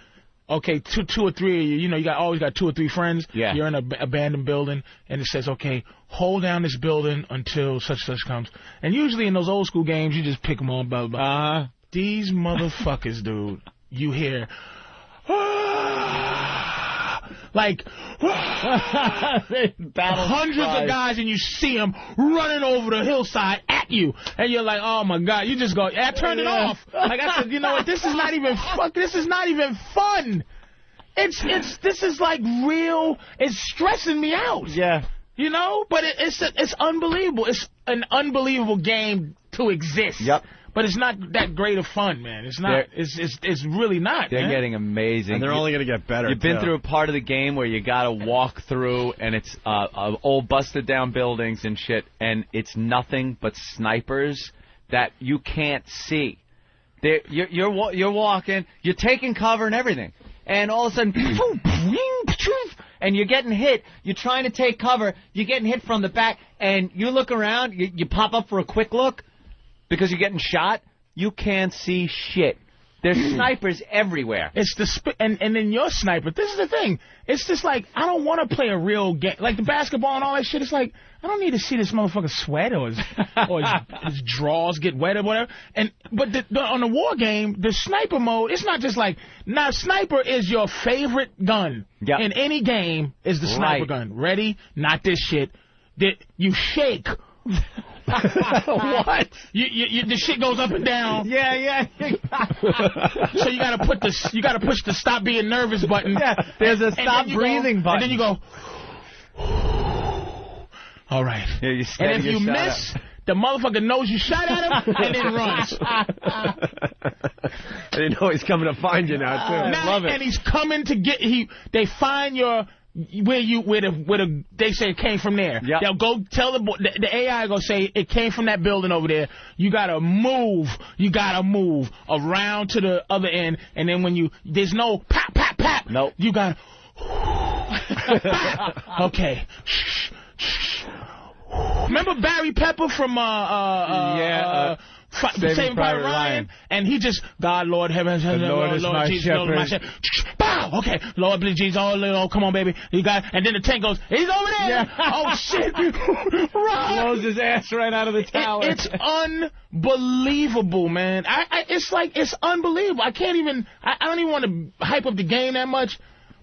Speaker 3: okay, two or three of you, you always got 2 or 3 friends. Yeah. You're in an abandoned building, and it says, okay, hold down this building until such comes. And usually in those old school games, you just pick them all, blah, blah. These motherfuckers, dude, you hear, like hundreds of guys, and you see them running over the hillside at you, and you're like, oh my God, you just go, I turned it off. Like I said, you know what, this is not even fun. This is like real, it's stressing me out. Yeah. You know, but it's unbelievable. It's an unbelievable game to exist. Yep. But it's not that great of fun, man. It's not. It's really not.
Speaker 5: They're getting amazing.
Speaker 4: And they're only going to get better.
Speaker 5: You've been through a part of the game where you got to walk through, and it's old busted down buildings and shit, and it's nothing but snipers that you can't see. You're walking, you're taking cover and everything, and all of a sudden, and you're getting hit. You're trying to take cover. You're getting hit from the back, and you look around. You pop up for a quick look. Because you're getting shot, you can't see shit. There's snipers everywhere.
Speaker 3: It's and then your sniper. This is the thing. It's just like, I don't want to play a real game. Like the basketball and all that shit. It's like, I don't need to see this motherfucker sweat or his drawers get wet or whatever. But on the war game, the sniper mode, it's not just like, sniper is your favorite gun. Yep. In any game is the sniper gun. Ready? Not this shit. You shake. What? The shit goes up and down.
Speaker 5: Yeah.
Speaker 3: So you gotta push the stop being nervous button.
Speaker 5: Yeah, there's a stop breathing button.
Speaker 3: And then you go, all right.
Speaker 5: Yeah,
Speaker 3: and if you miss, the motherfucker knows you shot at him and then runs.
Speaker 4: And you know he's coming to find you now too.
Speaker 3: I love it. And he's coming to get. They find your. They say it came from there. Yep. They'll go tell the AI go say it came from that building over there. You gotta move around to the other end, and then there's no pop. Nope. You gotta okay. Remember Barry Pepper from Saving Private Ryan, and he just, God, Lord, heaven,
Speaker 5: Lord is my
Speaker 3: Jesus,
Speaker 5: shepherd.
Speaker 3: Lord, my shepherd. Bow, okay, Lord, please, Jesus, oh, come on, baby, you got, and then the tank goes, he's over there.
Speaker 5: Yeah.
Speaker 3: Oh shit, Run.
Speaker 5: Blows his ass right out of the tower.
Speaker 3: It's unbelievable, man. It's unbelievable. I don't even want to hype up the game that much.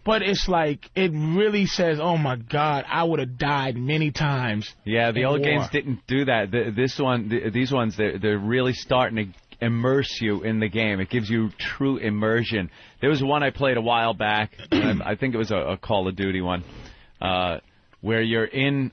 Speaker 3: But it's like, it really says, oh, my God, I would have died many times.
Speaker 5: Yeah, the old games didn't do that. These ones, they're really starting to immerse you in the game. It gives you true immersion. There was one I played a while back. I think it was a Call of Duty one, where you're in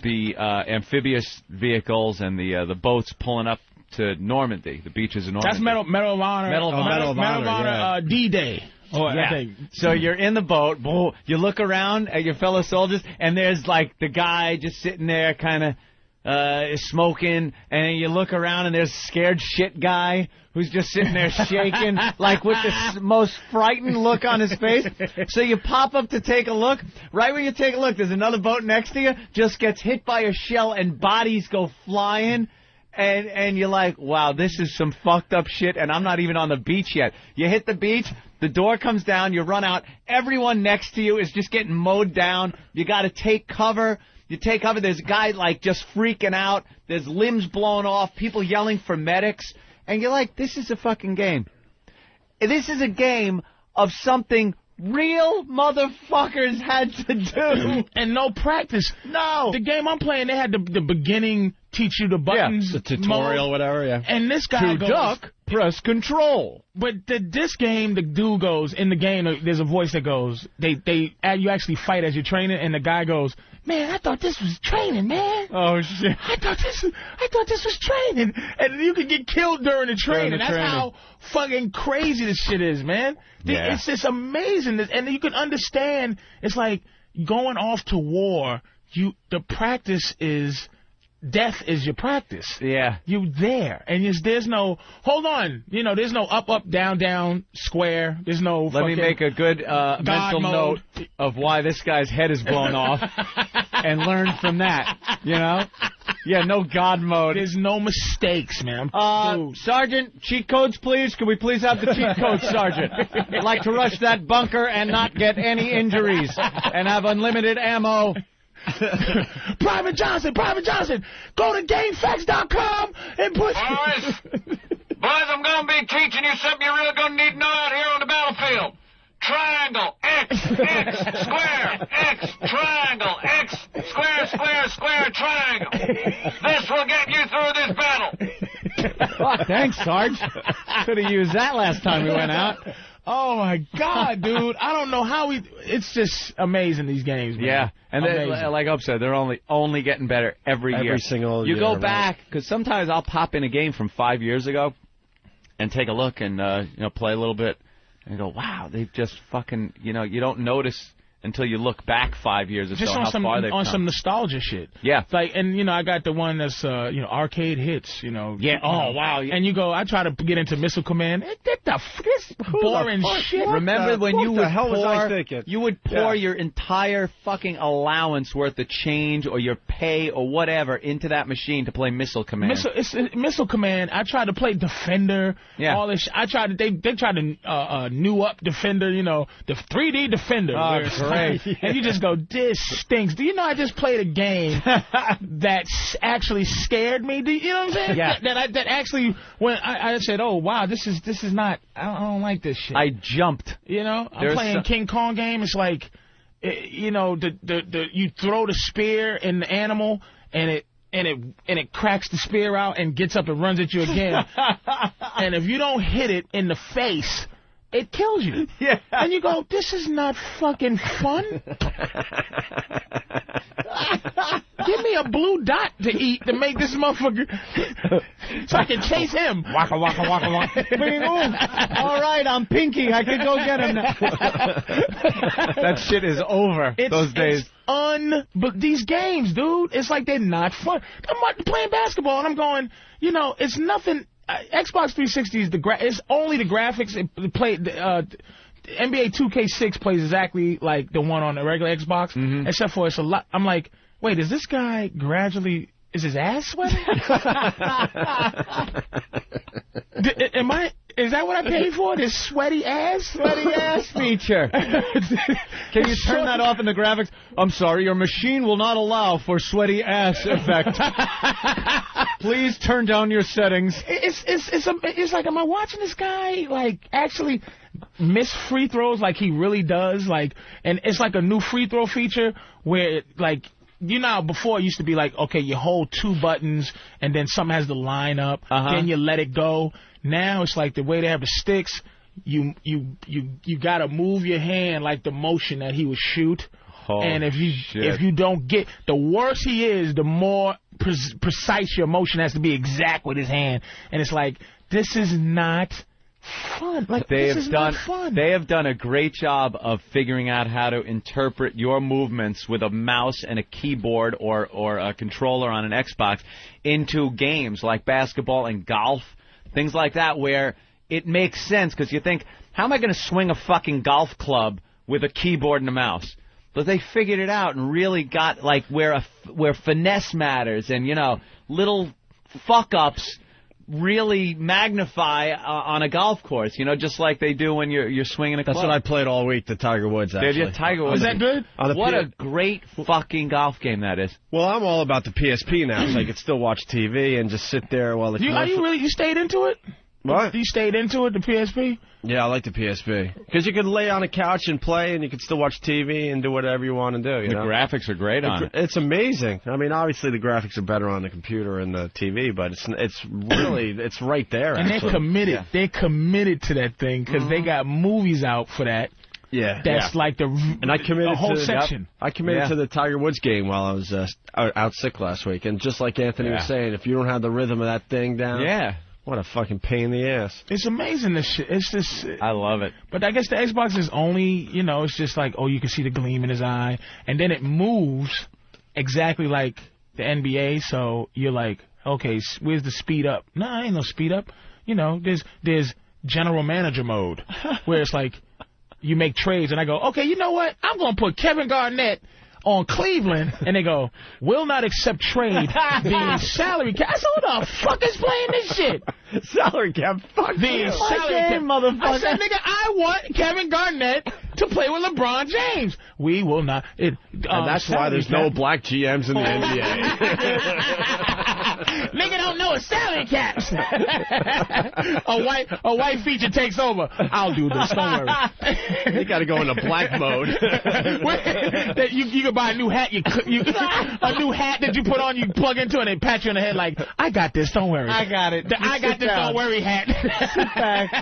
Speaker 5: the amphibious vehicles and the boats pulling up to Normandy, the beaches of Normandy.
Speaker 3: That's Medal of Honor.
Speaker 5: Medal of Honor,
Speaker 3: D-Day.
Speaker 5: Oh, yeah. So you're in the boat. You look around at your fellow soldiers, and there's like the guy just sitting there, kind of smoking, and you look around, and there's a scared shit guy who's just sitting there shaking, like with the most frightened look on his face. So you pop up to take a look. Right when you take a look, there's another boat next to you, just gets hit by a shell, and bodies go flying. And you're like, wow, this is some fucked up shit, and I'm not even on the beach yet. You hit the beach, the door comes down, you run out, everyone next to you is just getting mowed down. You got to take cover. You take cover. There's a guy, like, just freaking out. There's limbs blown off, people yelling for medics. And you're like, this is a fucking game. This is a game of something real motherfuckers had to do.
Speaker 3: And no practice.
Speaker 5: No.
Speaker 3: The game I'm playing, they had the beginning teach you the buttons.
Speaker 4: The tutorial, whatever, yeah.
Speaker 3: And this guy goes,
Speaker 5: duck, press control.
Speaker 3: But this game, the dude goes, in the game, there's a voice that goes, you actually fight as you're training, and the guy goes, man, I thought this was training, man.
Speaker 5: Oh, shit.
Speaker 3: I thought this was training. And you could get killed during the training. That's how fucking crazy this shit is, man. It's just amazing. And you can understand, it's like going off to war, the practice is... Death is your practice.
Speaker 5: Yeah.
Speaker 3: You there. And there's no, hold on, there's no up, down, square. There's no
Speaker 5: Let me make a good mental note of why this guy's head is blown off and learn from that, Yeah, no God mode.
Speaker 3: There's no mistakes, man.
Speaker 5: Sergeant, cheat codes, please. Can we please have the cheat codes, Sergeant? I'd like to rush that bunker and not get any injuries and have unlimited ammo.
Speaker 3: Private Johnson, go to GameFAQs.com and put...
Speaker 6: Boys, I'm going to be teaching you something you're really going to need to know out here on the battlefield. Triangle, X, square, X, triangle, X, square, triangle. This will get you through this battle.
Speaker 5: Oh, thanks, Sarge. Could have used that last time we went out.
Speaker 3: Oh, my God, dude. I don't know how it's just amazing, these games, man.
Speaker 5: Yeah. And like Up said, they're only getting better every year.
Speaker 4: Every single year.
Speaker 5: You go back, because sometimes I'll pop in a game from 5 years ago and take a look and, play a little bit and go, wow, they've just fucking, you don't notice until you look back 5 years or
Speaker 3: just
Speaker 5: so how far they've come.
Speaker 3: On some nostalgia shit.
Speaker 5: Yeah.
Speaker 3: Like, and, I got the one that's, arcade hits,
Speaker 5: Yeah. Oh, wow.
Speaker 3: And you go, I try to get into Missile Command. This boring shit.
Speaker 5: Remember when you would pour
Speaker 4: Yeah.
Speaker 5: your entire fucking allowance worth of change or your pay or whatever into that machine to play Missile Command?
Speaker 3: Missile Command. I tried to play Defender.
Speaker 5: Yeah.
Speaker 3: All this. I tried to. They tried to new up Defender. The 3D Defender.
Speaker 5: Oh,
Speaker 3: great. And you just go, this stinks. Do you know I just played a game that actually scared me? You know what I'm saying?
Speaker 5: Yeah.
Speaker 3: That actually, when I said, oh wow, this is not. I don't like this shit.
Speaker 5: I jumped.
Speaker 3: I'm playing King Kong game. It's like, you throw the spear in the animal and it cracks the spear out and gets up and runs at you again. And if you don't hit it in the face, it kills you.
Speaker 5: Yeah.
Speaker 3: And you go, this is not fucking fun. Give me a blue dot to eat to make this motherfucker so I can chase him.
Speaker 5: Waka, waka, waka, waka. All right, I'm Pinky. I can go get him now. That shit is over those days.
Speaker 3: But these games, dude, it's like they're not fun. I'm playing basketball, and I'm going, it's nothing. Xbox 360 is it's only the graphics. NBA 2K6 plays exactly like the one on the regular Xbox, except for it's a lot. I'm like, wait, is this guy gradually Is his ass sweating? Is that what I paid for? This sweaty ass?
Speaker 5: Sweaty ass feature. Can you turn that off in the graphics? I'm sorry, your machine will not allow for sweaty ass effect. Please turn down your settings.
Speaker 3: It's like, am I watching this guy like actually miss free throws like he really does? Like, and it's like a new free throw feature where like. You know, before it used to be like, okay, you hold 2 buttons and then something has to line up, then you let it go. Now it's like the way they have the sticks, you got to move your hand like the motion that he would shoot.
Speaker 5: Oh,
Speaker 3: and if you don't get, the worse he is, the more precise your motion has to be exact with his hand. And it's like, this is not fun. Like, this is not fun.
Speaker 5: They have done a great job of figuring out how to interpret your movements with a mouse and a keyboard or a controller on an Xbox into games like basketball and golf, things like that, where it makes sense because you think, how am I going to swing a fucking golf club with a keyboard and a mouse? But they figured it out and really got like where finesse matters and, you know, little fuck-ups really magnify on a golf course, you know, just like they do when you're swinging a club.
Speaker 4: That's what I played all week, the Tiger Woods, actually.
Speaker 5: Did you? Tiger Woods.
Speaker 3: Is that good?
Speaker 5: What a great fucking golf game that is.
Speaker 4: Well, I'm all about the PSP now, so I can still watch TV and just sit there while the
Speaker 3: You stayed into it?
Speaker 4: What?
Speaker 3: You stayed into it, the PSP?
Speaker 4: Yeah, I like the PSP. Because you could lay on a couch and play, and you could still watch TV and do whatever you want to do. You know?
Speaker 5: Graphics are great on it.
Speaker 4: It's amazing. I mean, obviously the graphics are better on the computer and the TV, but it's really, it's right there,
Speaker 3: and
Speaker 4: actually.
Speaker 3: they're committed. Yeah. They're committed to that thing because they got movies out for that.
Speaker 4: Yeah.
Speaker 3: That's like the whole section.
Speaker 4: I committed to the Tiger Woods game while I was out sick last week. And just like Anthony was saying, if you don't have the rhythm of that thing down... What a fucking pain in the ass.
Speaker 3: It's amazing, this shit. It's just...
Speaker 5: I love it.
Speaker 3: But I guess the Xbox is only, you know, it's just like, oh, you can see the gleam in his eye. And then it moves exactly like the NBA. So you're like, okay, where's the speed up? No, ain't no speed up. You know, there's general manager mode where it's like you make trades. And I go, okay, you know what? I'm going to put Kevin Garnett on Cleveland, and they go, will not accept trade the salary cap. I said, who the fuck is playing this shit?
Speaker 4: Salary cap, fuck
Speaker 3: the salary cap, motherfucker. I said, nigga, I want Kevin Garnett to play with LeBron James. We will not. And
Speaker 4: that's why there's no black GMs in the NBA.
Speaker 3: Nigga don't know a salary caps. a white feature takes over. I'll do this. Don't worry.
Speaker 4: You got to go into black mode.
Speaker 3: You can buy a new hat. A new hat that you put on. You plug into it and they pat you on the head like, I got this. Don't worry.
Speaker 5: I got it.
Speaker 3: I got this. Don't worry hat.
Speaker 5: Sit back.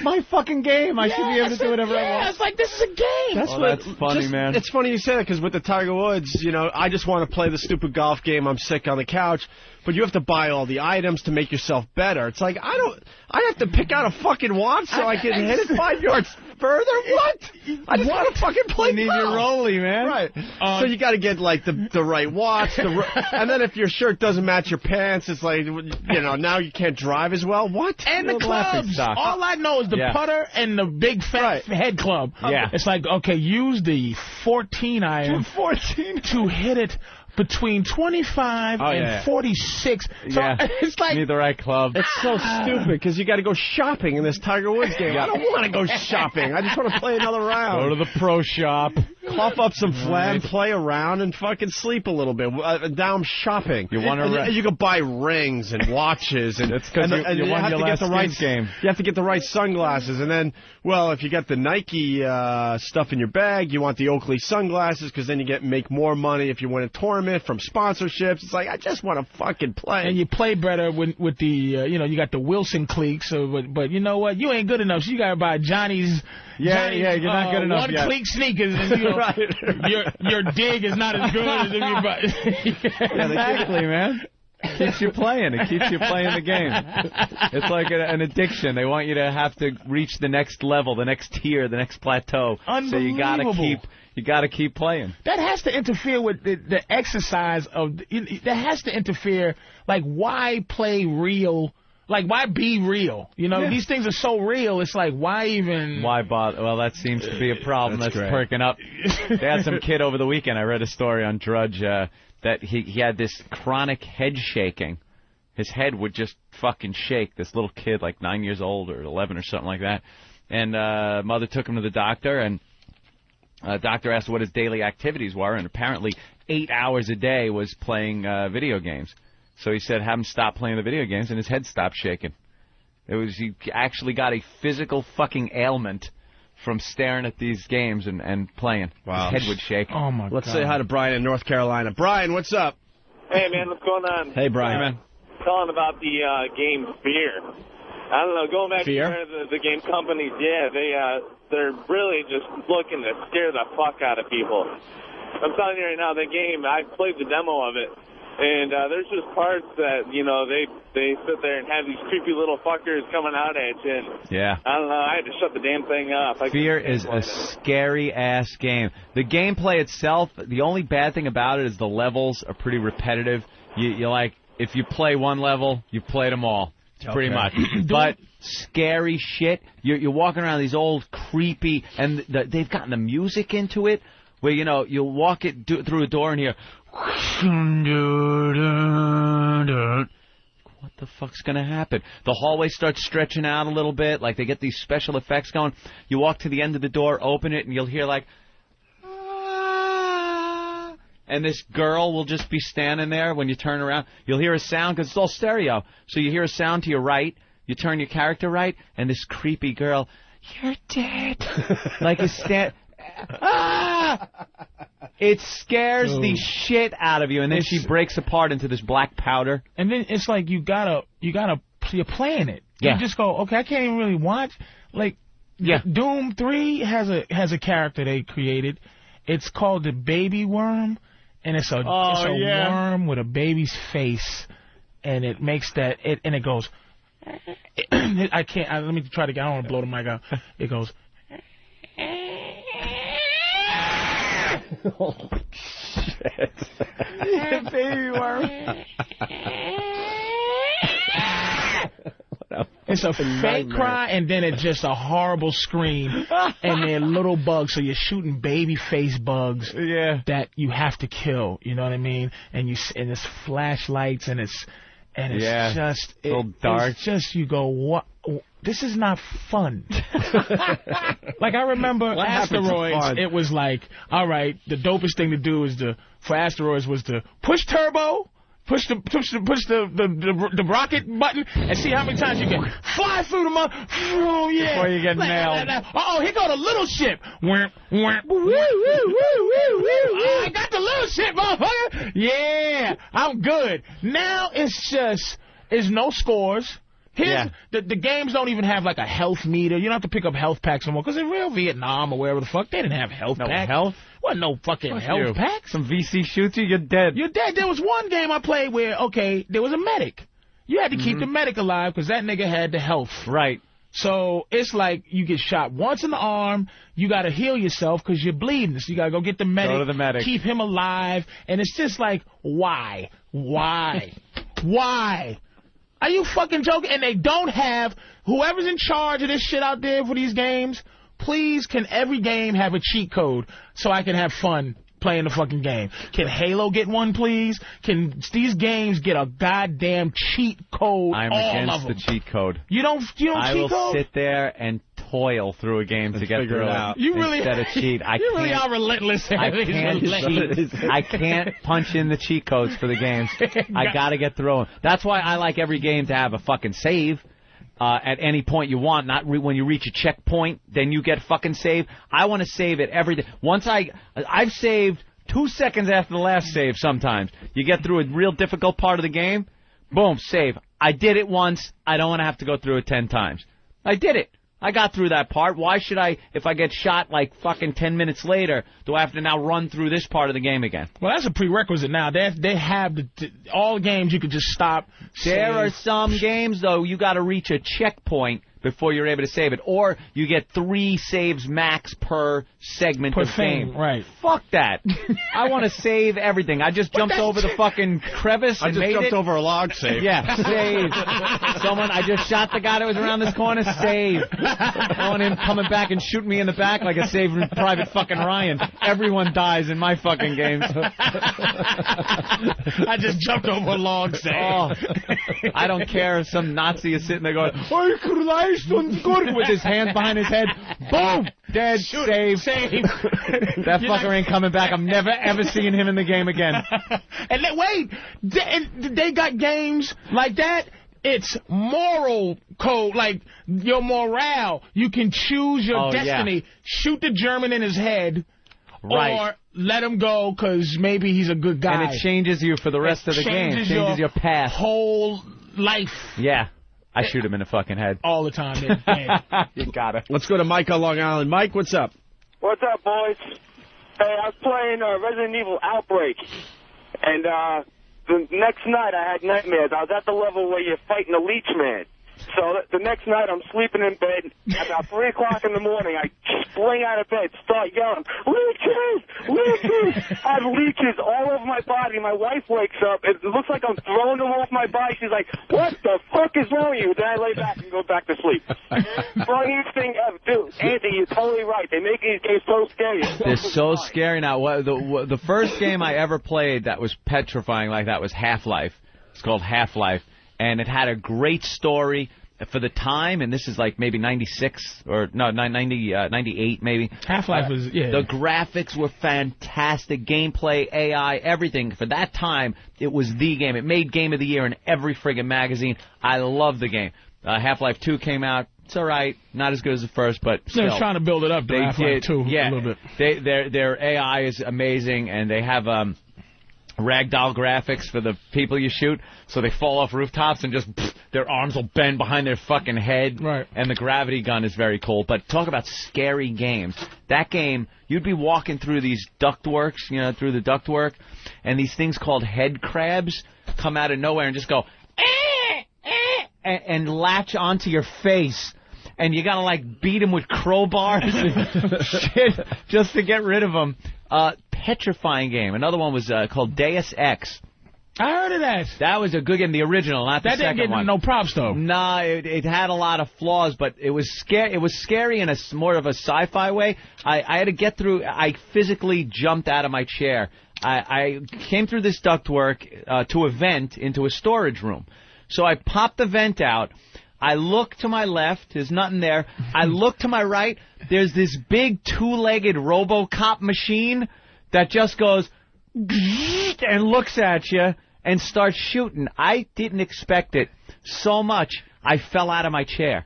Speaker 5: My fucking game. I should be able to do whatever I want.
Speaker 3: It's like, this is a game.
Speaker 5: That's funny, man.
Speaker 4: It's funny you say that because with the Tiger Woods, you know, I just want to play the stupid golf game. I'm sick on the couch. But you have to buy all the items to make yourself better. It's like, I have to pick out a fucking watch so I can hit it 5 yards further? What? I just want to fucking play
Speaker 5: You need your rollie, man.
Speaker 4: Right. So you got to get, like, the right watch. And then if your shirt doesn't match your pants, it's like, you know, now you can't drive as well. What?
Speaker 3: And the clubs. All I know is the putter and the big fat head club.
Speaker 5: Yeah.
Speaker 3: It's like, okay, use the 14 iron to hit it between 25 and 46. So it's like...
Speaker 5: You need the right club.
Speaker 4: It's so stupid because you got to go shopping in this Tiger Woods game. I don't want to go shopping. I just want to play another round.
Speaker 5: Go to the pro shop.
Speaker 4: Cough up some phlegm, play around, and fucking sleep a little bit. Now I'm shopping. You can buy rings and watches. And
Speaker 5: it's because you won your last game.
Speaker 4: You have to get the right sunglasses. And then, well, if you got the Nike stuff in your bag, you want the Oakley sunglasses because then you make more money if you win a tournament from sponsorships. It's like, I just want to fucking play.
Speaker 3: And you play better with the, you know, you got the Wilson cleats, but you know what? You ain't good enough, so you got to buy Johnny's
Speaker 5: you're not good enough
Speaker 3: one cleat sneakers, and you know, your dig is not as good as if you buy.
Speaker 5: Exactly, man. Keeps you playing. It keeps you playing the game. It's like an addiction. They want you to have to reach the next level, the next tier, the next plateau.
Speaker 3: Unbelievable.
Speaker 5: So you gotta keep playing.
Speaker 3: That has to interfere with the exercise of. That has to interfere. Like, why play real? Like, why be real? You know, these things are so real. It's like, why even?
Speaker 2: Why bother? Well, that seems to be a problem that's perking up. They had some kid over the weekend. I read a story on Drudge that he had this chronic head shaking. His head would just fucking shake. This little kid, like 9 years old or 11 or something like that. And mother took him to the doctor, and doctor asked what his daily activities were, and apparently 8 hours a day was playing video games. So he said, have him stop playing the video games, and his head stopped shaking. He actually got a physical fucking ailment from staring at these games and playing. Wow. His head would shake.
Speaker 3: Oh, my God.
Speaker 4: Let's say hi to Brian in North Carolina. Brian, what's up?
Speaker 7: Hey, man, what's going on?
Speaker 4: Hey, Brian.
Speaker 2: Hey, man.
Speaker 7: Calling about the game Fear. I don't know, going back
Speaker 4: Fear?
Speaker 7: to the game companies, they're really just looking to scare the fuck out of people. I'm telling you right now, the game, I played the demo of it, and there's just parts that, you know, they sit there and have these creepy little fuckers coming out at you. And
Speaker 2: yeah.
Speaker 7: I don't know, I had to shut the damn thing off.
Speaker 2: Fear is a scary-ass game. The gameplay itself, the only bad thing about it is the levels are pretty repetitive. You like, if you play one level, you've played them all. Pretty much. But scary shit. You're walking around these old creepy, and they've gotten the music into it, where, you know, you'll walk through a door and hear, what the fuck's going to happen? The hallway starts stretching out a little bit, like they get these special effects going. You walk to the end of the door, open it, and you'll hear like, and this girl will just be standing there when you turn around. You'll hear a sound, because it's all stereo. So you hear a sound to your right, you turn your character right, and this creepy girl, you're dead. Like a It scares the shit out of you, and then she breaks apart into this black powder.
Speaker 3: And then it's like you're playing it.
Speaker 2: Yeah.
Speaker 3: You just go, okay, I can't even really watch. Like, Doom 3 has a character they created. It's called the Baby Worm. And it's a worm with a baby's face, and it makes that and it goes. I can't. Let me try to get. I don't want to blow the mic out. It goes.
Speaker 2: Oh shit!
Speaker 3: Baby worm. It's a fake cry, and then it's just a horrible scream, and they're little bugs, so you're shooting baby face bugs that you have to kill, you know what I mean? And it's flashlights, and it's just
Speaker 2: a little dark.
Speaker 3: It's just, you go, what? This is not fun. Like, I remember Asteroids, it was like, all right, the dopest thing to do for Asteroids was to push turbo, push the rocket button and see how many times you can fly through the mud. Oh, yeah.
Speaker 2: Before you get nailed.
Speaker 3: Uh-oh, here go the little ship. I got the little ship, motherfucker. Yeah, I'm good. Now it's no scores. The games don't even have like a health meter. You don't have to pick up health packs anymore, because in real Vietnam or wherever the fuck, they didn't have health packs.
Speaker 2: No health?
Speaker 3: What, no fucking health packs?
Speaker 2: Some VC shoots you, you're dead.
Speaker 3: You're dead. There was one game I played where, there was a medic. You had to keep the medic alive because that nigga had the health.
Speaker 2: Right.
Speaker 3: So it's like you get shot once in the arm, you got to heal yourself because you're bleeding. So you got to go get the medic.
Speaker 2: Go to the medic.
Speaker 3: Keep him alive. And it's just like, why? Why? Why? Are you fucking joking? And they don't have, whoever's in charge of this shit out there for these games, please, can every game have a cheat code so I can have fun playing the fucking game? Can Halo get one, please? Can these games get a goddamn cheat code?
Speaker 2: I'm against the cheat code.
Speaker 3: You don't cheat code?
Speaker 2: I will sit there and toil through a game to get through it.
Speaker 3: You really,
Speaker 2: instead of cheat.
Speaker 3: You really are relentless.
Speaker 2: I can't cheat. I can't punch in the cheat codes for the games. I got to get through them. That's why I like every game to have a fucking save. At any point you want, not when you reach a checkpoint, then you get fucking save. I want to save it every day. Once I've saved 2 seconds after the last save sometimes. You get through a real difficult part of the game, boom, save. I did it once. I don't want to have to go through it 10 times. I did it. I got through that part. Why should I, if I get shot like fucking 10 minutes later, do I have to now run through this part of the game again?
Speaker 3: Well, that's a prerequisite now. They have all games you could just stop.
Speaker 2: There are some games, though, you got to reach a checkpoint
Speaker 5: before you're able to save it. Or you get 3 saves max per segment of game.
Speaker 3: Right.
Speaker 5: Fuck that. I want to save everything. I just jumped over the fucking crevice and made it.
Speaker 4: I just jumped over a log save.
Speaker 5: Yeah, save. I just shot the guy that was around this corner, save. I want him coming back and shooting me in the back like a Saving Private fucking Ryan. Everyone dies in my fucking games.
Speaker 3: I just jumped over a log save.
Speaker 5: Oh, I don't care if some Nazi is sitting there going, with his hands behind his head. Boom! Dead. Save. That fucker ain't coming back. I'm never, ever seeing him in the game again.
Speaker 3: And they got games like that. It's moral code, like your morale. You can choose your destiny. Yeah. Shoot the German in his head. Right. Or let him go because maybe he's a good guy.
Speaker 5: And it changes you for the rest of the game. It changes your path.
Speaker 3: Whole life.
Speaker 5: Yeah. I shoot him in the fucking head.
Speaker 3: All the time.
Speaker 5: You got it.
Speaker 4: Let's go to Mike on Long Island. Mike, what's up?
Speaker 8: What's up, boys? Hey, I was playing Resident Evil Outbreak, and the next night I had nightmares. I was at the level where you're fighting a leech man. So the next night I'm sleeping in bed. About 3 o'clock in the morning, I spring out of bed, start yelling, leeches! Leeches! I have leeches all over my body. My wife wakes up. It looks like I'm throwing them off my body. She's like, what the fuck is wrong with you? Then I lay back and go back to sleep. Funniest thing ever. Dude, Anthony, you're totally right. They make these games so scary.
Speaker 5: They're so scary now. The first game I ever played that was petrifying like that was Half-Life. It's called Half-Life. And it had a great story for the time, and this is like maybe 96 or no, 98 maybe.
Speaker 3: Half-Life was, yeah.
Speaker 5: The graphics were fantastic, gameplay, AI, everything. For that time, it was the game. It made Game of the Year in every friggin' magazine. I love the game. Half-Life 2 came out. It's all right, not as good as the first, but still.
Speaker 3: They're trying to build it up.
Speaker 5: They
Speaker 3: Half-Life 2
Speaker 5: yeah,
Speaker 3: a little bit.
Speaker 5: Their AI is amazing, and they have ragdoll graphics for the people you shoot, so they fall off rooftops and just their arms will bend behind their fucking head.
Speaker 3: Right.
Speaker 5: And the gravity gun is very cool. But talk about scary games. That game, you'd be walking through these ductworks, through the ductwork, and these things called head crabs come out of nowhere and just go and latch onto your face. And you gotta beat them with crowbars and shit just to get rid of them. Petrifying game. Another one was called Deus Ex.
Speaker 3: I heard of that.
Speaker 5: That was a good game, the original, not the second one.
Speaker 3: That didn't get no props, though.
Speaker 5: Nah, it had a lot of flaws, but it was scary. It was scary in a more of a sci-fi way. I had to get through. I physically jumped out of my chair. I came through this ductwork to a vent into a storage room. So I popped the vent out. I look to my left, there's nothing there. I look to my right, there's this big 2-legged RoboCop machine that just goes and looks at you and starts shooting. I didn't expect it so much, I fell out of my chair.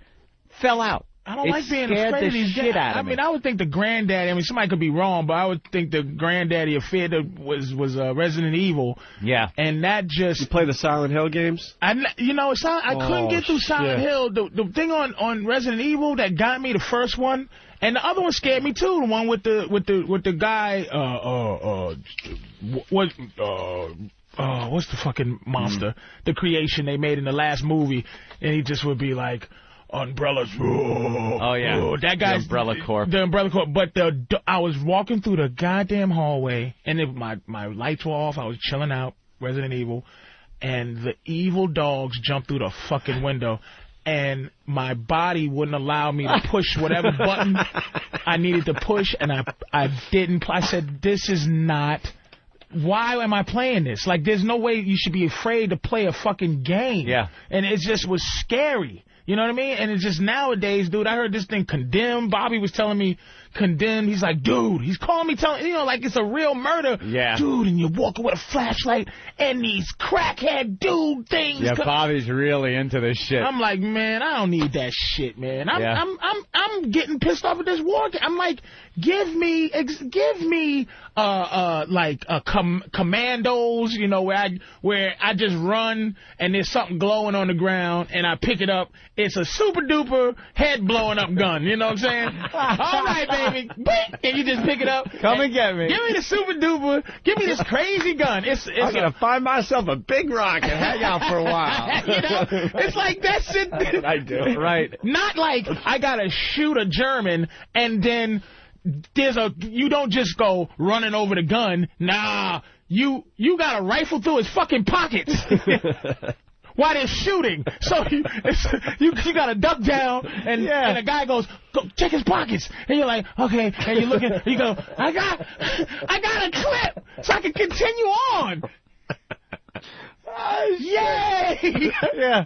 Speaker 5: Fell out.
Speaker 3: I don't like being afraid of these
Speaker 5: shit out of me.
Speaker 3: I mean, I would think the granddaddy, somebody could be wrong, but I would think the granddaddy of fear was Resident Evil.
Speaker 5: Yeah.
Speaker 3: And that just...
Speaker 4: You play the Silent Hill games?
Speaker 3: I couldn't get through Silent Hill. The thing on Resident Evil that got me, the first one, and the other one scared me too, the one with the guy, what's the fucking monster? The creation they made in the last movie, and he just would be like... Umbrellas.
Speaker 5: Oh, yeah.
Speaker 3: That guy's
Speaker 5: the Umbrella Corp.
Speaker 3: The Umbrella Corp. But I was walking through the goddamn hallway, and my lights were off. I was chilling out, Resident Evil, and the evil dogs jumped through the fucking window, and my body wouldn't allow me to push whatever button I needed to push, and I didn't. I said, this is not... Why am I playing this? There's no way you should be afraid to play a fucking game. Yeah. And it just was scary. You know what I mean? And it's just nowadays, dude, I heard this thing Condemned. Bobby was telling me Condemned. He's like, dude, he's calling me, like it's a real murder.
Speaker 5: Yeah.
Speaker 3: Dude, and you're walking with a flashlight and these crackhead dude things.
Speaker 5: Yeah, Bobby's really into this shit.
Speaker 3: I'm like, man, I don't need that shit, man. I'm getting pissed off at this war game. I'm like, give me commandos, where I just run and there's something glowing on the ground and I pick it up it's a super-duper head-blowing-up gun. You know what I'm saying? All right, baby. And you just pick it up.
Speaker 5: Come and get me.
Speaker 3: Give me the super-duper. Give me this crazy gun.
Speaker 4: I'm going to find myself a big rock and hang out for a while.
Speaker 3: You know? It's like that's it.
Speaker 4: I do.
Speaker 5: Right.
Speaker 3: Not like I got to shoot a German and then you don't just go running over the gun. Nah, you got to rifle through his fucking pockets. While they're shooting. So you got to duck down, and the guy goes, go check his pockets. And you're like, okay. And you're looking, you go, I got a clip, so I can continue on. Yay! Yeah.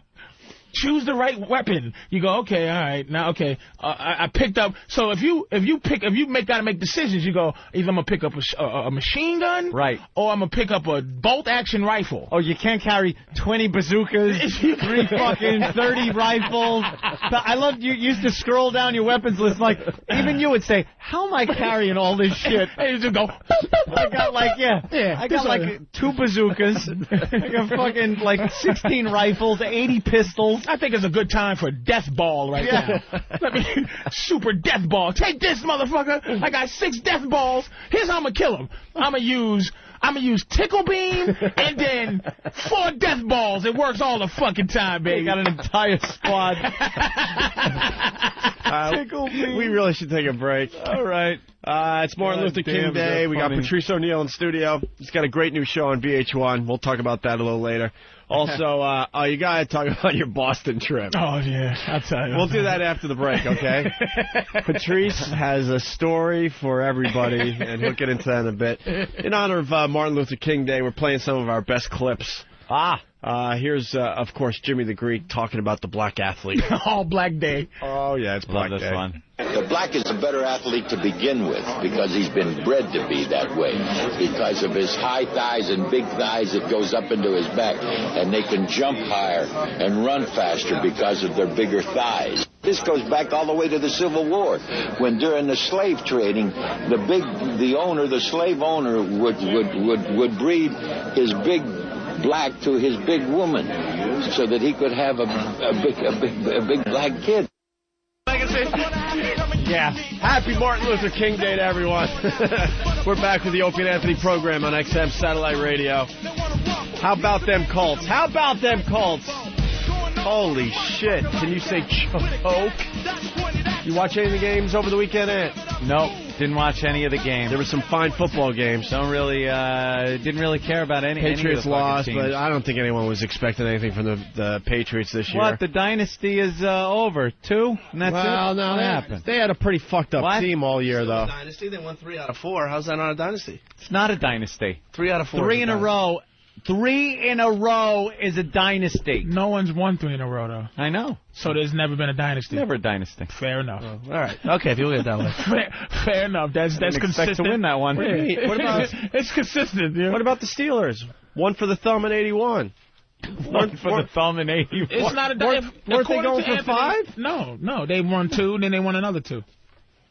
Speaker 3: Choose the right weapon. You go, okay, all right, now, okay. I picked up. So if you gotta make decisions, you go, either I'm gonna pick up a machine gun,
Speaker 5: right,
Speaker 3: or I'm gonna pick up a bolt action rifle.
Speaker 5: Oh, you can't carry 20 bazookas, 3 fucking 30 rifles. I loved you used to scroll down your weapons list. Like even you would say, how am I carrying all this shit?
Speaker 3: And you just go.
Speaker 5: I got I got like 2 bazookas. I got fucking like 16 rifles, 80 pistols.
Speaker 3: I think it's a good time for death ball right now. Let me super death ball. Take this, motherfucker. I got 6 death balls. Here's how I'm gonna kill him. I'm gonna use tickle beam and then 4 death balls. It works all the fucking time, baby.
Speaker 5: You got an entire squad.
Speaker 4: Tickle beam. We really should take a break.
Speaker 5: All right.
Speaker 4: It's Martin Luther King Day. We got Patrice O'Neill in studio. He's got a great new show on VH1. We'll talk about that a little later. Also, you got to talk about your Boston trip.
Speaker 3: Oh, yeah. I'll tell you.
Speaker 4: We'll do that after the break, okay? Patrice has a story for everybody, and he'll get into that in a bit. In honor of Martin Luther King Day, we're playing some of our best clips. Here's, of course, Jimmy the Greek talking about the black athlete.
Speaker 3: All Black Day.
Speaker 4: Oh, yeah, it's Black
Speaker 5: Love this
Speaker 4: Day.
Speaker 5: one.
Speaker 9: The black is a better athlete to begin with because he's been bred to be that way. Because of his high thighs and big thighs that goes up into his back. And they can jump higher and run faster because of their bigger thighs. This goes back all the way to the Civil War, when during the slave trading, the slave owner would breed his big black to his big woman, so that he could have a big black kid.
Speaker 4: Yeah. Happy Martin Luther King Day to everyone. We're back with the Opie and Anthony program on XM Satellite Radio. How about them Colts? How about them Colts? Holy shit. Can you say choke? You watch any of the games over the weekend, Ant?
Speaker 5: Nope. Didn't watch any of the games.
Speaker 4: There were some fine football games.
Speaker 5: Didn't really care about any.
Speaker 4: Patriots
Speaker 5: any of the
Speaker 4: lost,
Speaker 5: teams.
Speaker 4: but I don't think anyone was expecting anything from the Patriots this year.
Speaker 5: What? The dynasty is over. 2? And that's
Speaker 4: well,
Speaker 5: it?
Speaker 4: no,
Speaker 5: what happened?
Speaker 4: They had a pretty fucked up team all year, though.
Speaker 10: Dynasty. They won 3 out of 4. How's that not a dynasty?
Speaker 5: It's not a dynasty.
Speaker 10: 3 out of 4.
Speaker 5: 3 in a row. 3 in a row is a dynasty.
Speaker 3: No one's won 3 in a row, though.
Speaker 5: I know.
Speaker 3: So there's never been a dynasty.
Speaker 5: Never a dynasty.
Speaker 3: Fair enough.
Speaker 10: All right. Okay, if you look at it that way.
Speaker 3: Fair enough. That's consistent.
Speaker 5: Expect to win that one.
Speaker 4: What about
Speaker 3: it's consistent. Yeah.
Speaker 4: What about the Steelers? 1 for the thumb in 81.
Speaker 5: 1 for the thumb in 81.
Speaker 3: It's not a
Speaker 4: Weren't they going for 5?
Speaker 3: No. They won 2, then they won another 2.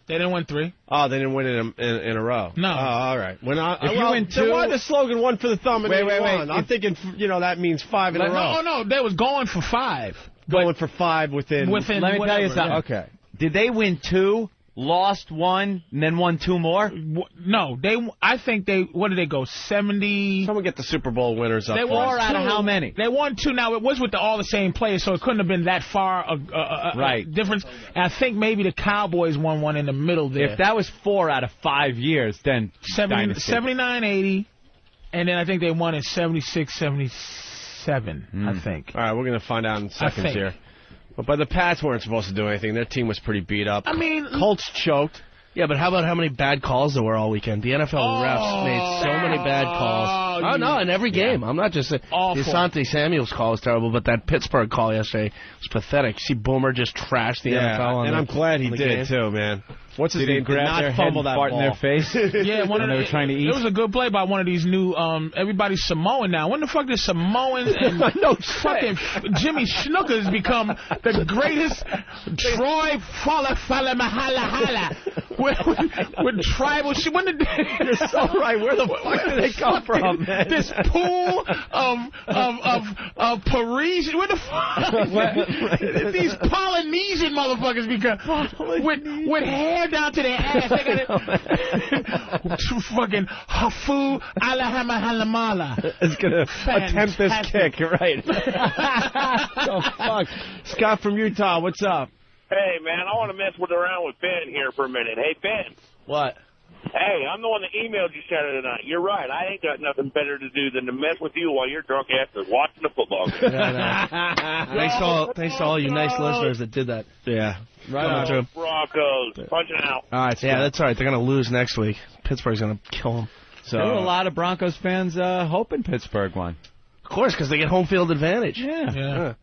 Speaker 3: They didn't win 3.
Speaker 4: Oh, they didn't win in a row.
Speaker 3: No.
Speaker 4: Oh, all right.
Speaker 5: If you win 2,
Speaker 4: then why the slogan 1 for the thumb in 81?
Speaker 5: Wait.
Speaker 4: I'm thinking, that means 5 in a row.
Speaker 3: No. They was going for 5.
Speaker 4: Going for 5 within.
Speaker 3: Let me
Speaker 5: tell you something.
Speaker 3: Yeah.
Speaker 4: Okay.
Speaker 5: Did they win 2, lost 1, and then won 2 more?
Speaker 3: No, I think they. What did they go? 70.
Speaker 4: Someone get the Super Bowl winners up.
Speaker 3: They
Speaker 4: there.
Speaker 3: won
Speaker 5: 4 out of how many?
Speaker 3: They won 2. Now it was with all the same players, so it couldn't have been that far
Speaker 5: right
Speaker 3: difference. And I think maybe the Cowboys won 1 in the middle there.
Speaker 5: If that was 4 out of 5 years, then
Speaker 3: 79, 80, and then I think they won in 76, 77. I think.
Speaker 4: All right, we're gonna find out in seconds here. But the Pats weren't supposed to do anything. Their team was pretty beat up.
Speaker 3: I mean,
Speaker 4: Colts choked.
Speaker 10: Yeah, but how about how many bad calls there were all weekend? The NFL refs made so many bad calls. Oh, no, in every game. I'm not just saying. The Asante Samuels call was terrible, but that Pittsburgh call yesterday was pathetic. See Boomer just trashed the NFL.
Speaker 4: And I'm glad he did, too, man. What's his name?
Speaker 5: Did he grab their head and fart in their face?
Speaker 3: Yeah,
Speaker 5: when they were trying to eat.
Speaker 3: It was a good play by one of these new, everybody's Samoan now. When the fuck did Samoans and fucking Jimmy Snookers become the greatest Troy Fala Mahala Hala? with tribal shit.
Speaker 4: You're so right. Where the fuck did they come from, man?
Speaker 3: This pool of Parisian. Where the fuck? These Polynesian motherfuckers because with hair down to their ass. They got it. Fucking hafu alahama halamala.
Speaker 4: It's gonna attempt this kick, right? Oh fuck, Scott from Utah, what's up?
Speaker 11: Hey man, I want to mess around with Ben here for a minute. Hey Ben.
Speaker 10: What?
Speaker 11: Hey, I'm the one that emailed you Saturday night. You're right. I ain't got nothing better to do than to mess with you while you're drunk after watching the football game.
Speaker 10: Thanks to all you nice listeners that did that.
Speaker 4: Yeah. Right on.
Speaker 11: Broncos, punching out.
Speaker 4: All right,
Speaker 10: yeah, that's all right. They're going to lose next week. Pittsburgh's going to kill them.
Speaker 5: So there were a lot of Broncos fans hoping Pittsburgh won.
Speaker 10: Of course, because they get home field advantage.
Speaker 5: Yeah.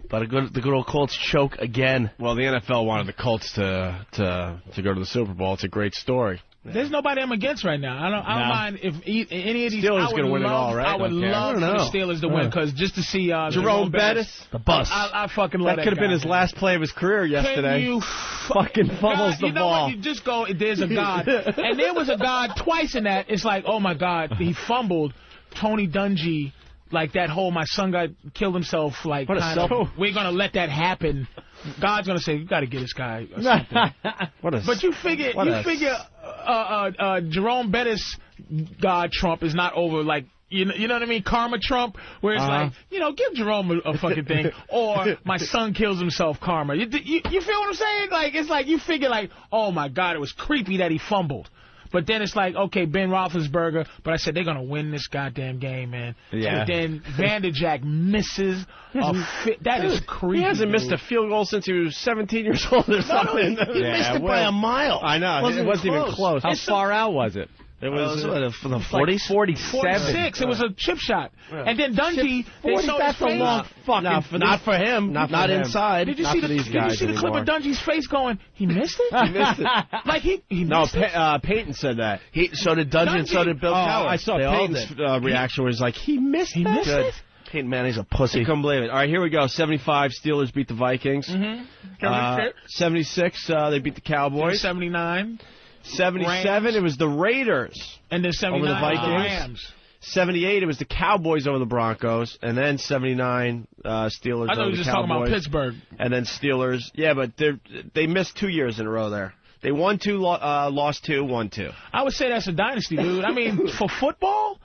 Speaker 10: But the good old Colts choke again.
Speaker 4: Well, the NFL wanted the Colts to go to the Super Bowl. It's a great story.
Speaker 3: There's nobody I'm against right now. I don't mind if any of these
Speaker 4: Steelers going to win it all, right?
Speaker 3: I would love for the Steelers to win because just to see
Speaker 4: Jerome Bettis,
Speaker 10: the bus.
Speaker 3: I fucking love that.
Speaker 4: That could have been his last play of his career yesterday.
Speaker 3: Can you
Speaker 4: fucking fumbles the
Speaker 3: you know
Speaker 4: ball?
Speaker 3: What? You just go. There's a God, and there was a God twice in that. It's like, oh my God, he fumbled Tony Dungy. Like that whole my son killed himself. Like kind of, we're gonna let that happen. God's gonna say you got to get this guy. But you figure Jerome Bettis God Trump is not over. Like you know what I mean? Karma Trump, where it's like give Jerome a fucking thing, or my son kills himself. Karma. You feel what I'm saying? Like it's like you figure like oh my God, it was creepy that he fumbled. But then it's like, okay, Ben Roethlisberger, but I said they're going to win this goddamn game, man.
Speaker 4: Yeah.
Speaker 3: And then Vanderjagt misses a fit. That is creepy.
Speaker 4: He hasn't missed a field goal since he was 17 years old or something.
Speaker 3: He missed it by a mile.
Speaker 4: I know. It wasn't even close.
Speaker 5: How far out was it?
Speaker 10: It was from the 40s?
Speaker 5: 47.
Speaker 3: 46. It was a chip shot. Yeah. And then Dungy,
Speaker 5: that's a long fucking...
Speaker 10: Not for him. Not inside.
Speaker 3: Did you see the clip of Dungy's face going, he missed it?
Speaker 4: He missed it.
Speaker 3: Like he
Speaker 4: missed it? Peyton said that.
Speaker 10: So did Dungy and so did Bill Cowher.
Speaker 4: I saw Peyton's reaction was like, he missed
Speaker 3: it?
Speaker 4: Good.
Speaker 10: Peyton Manning's a pussy.
Speaker 4: I couldn't believe it. All right, here we go. 75, Steelers beat the Vikings. 76, they beat the Cowboys.
Speaker 3: 79.
Speaker 4: 77, Rams. It was the Raiders.
Speaker 3: And then 79,
Speaker 4: over the Vikings.
Speaker 3: Rams.
Speaker 4: 78, it was the Cowboys over the Broncos. And then 79, Steelers over the Cowboys.
Speaker 3: I thought you were just talking about Pittsburgh.
Speaker 4: And then Steelers. Yeah, but they missed 2 years in a row there. They won 2, lost 2, won 2.
Speaker 3: I would say that's a dynasty, dude. I mean, for football...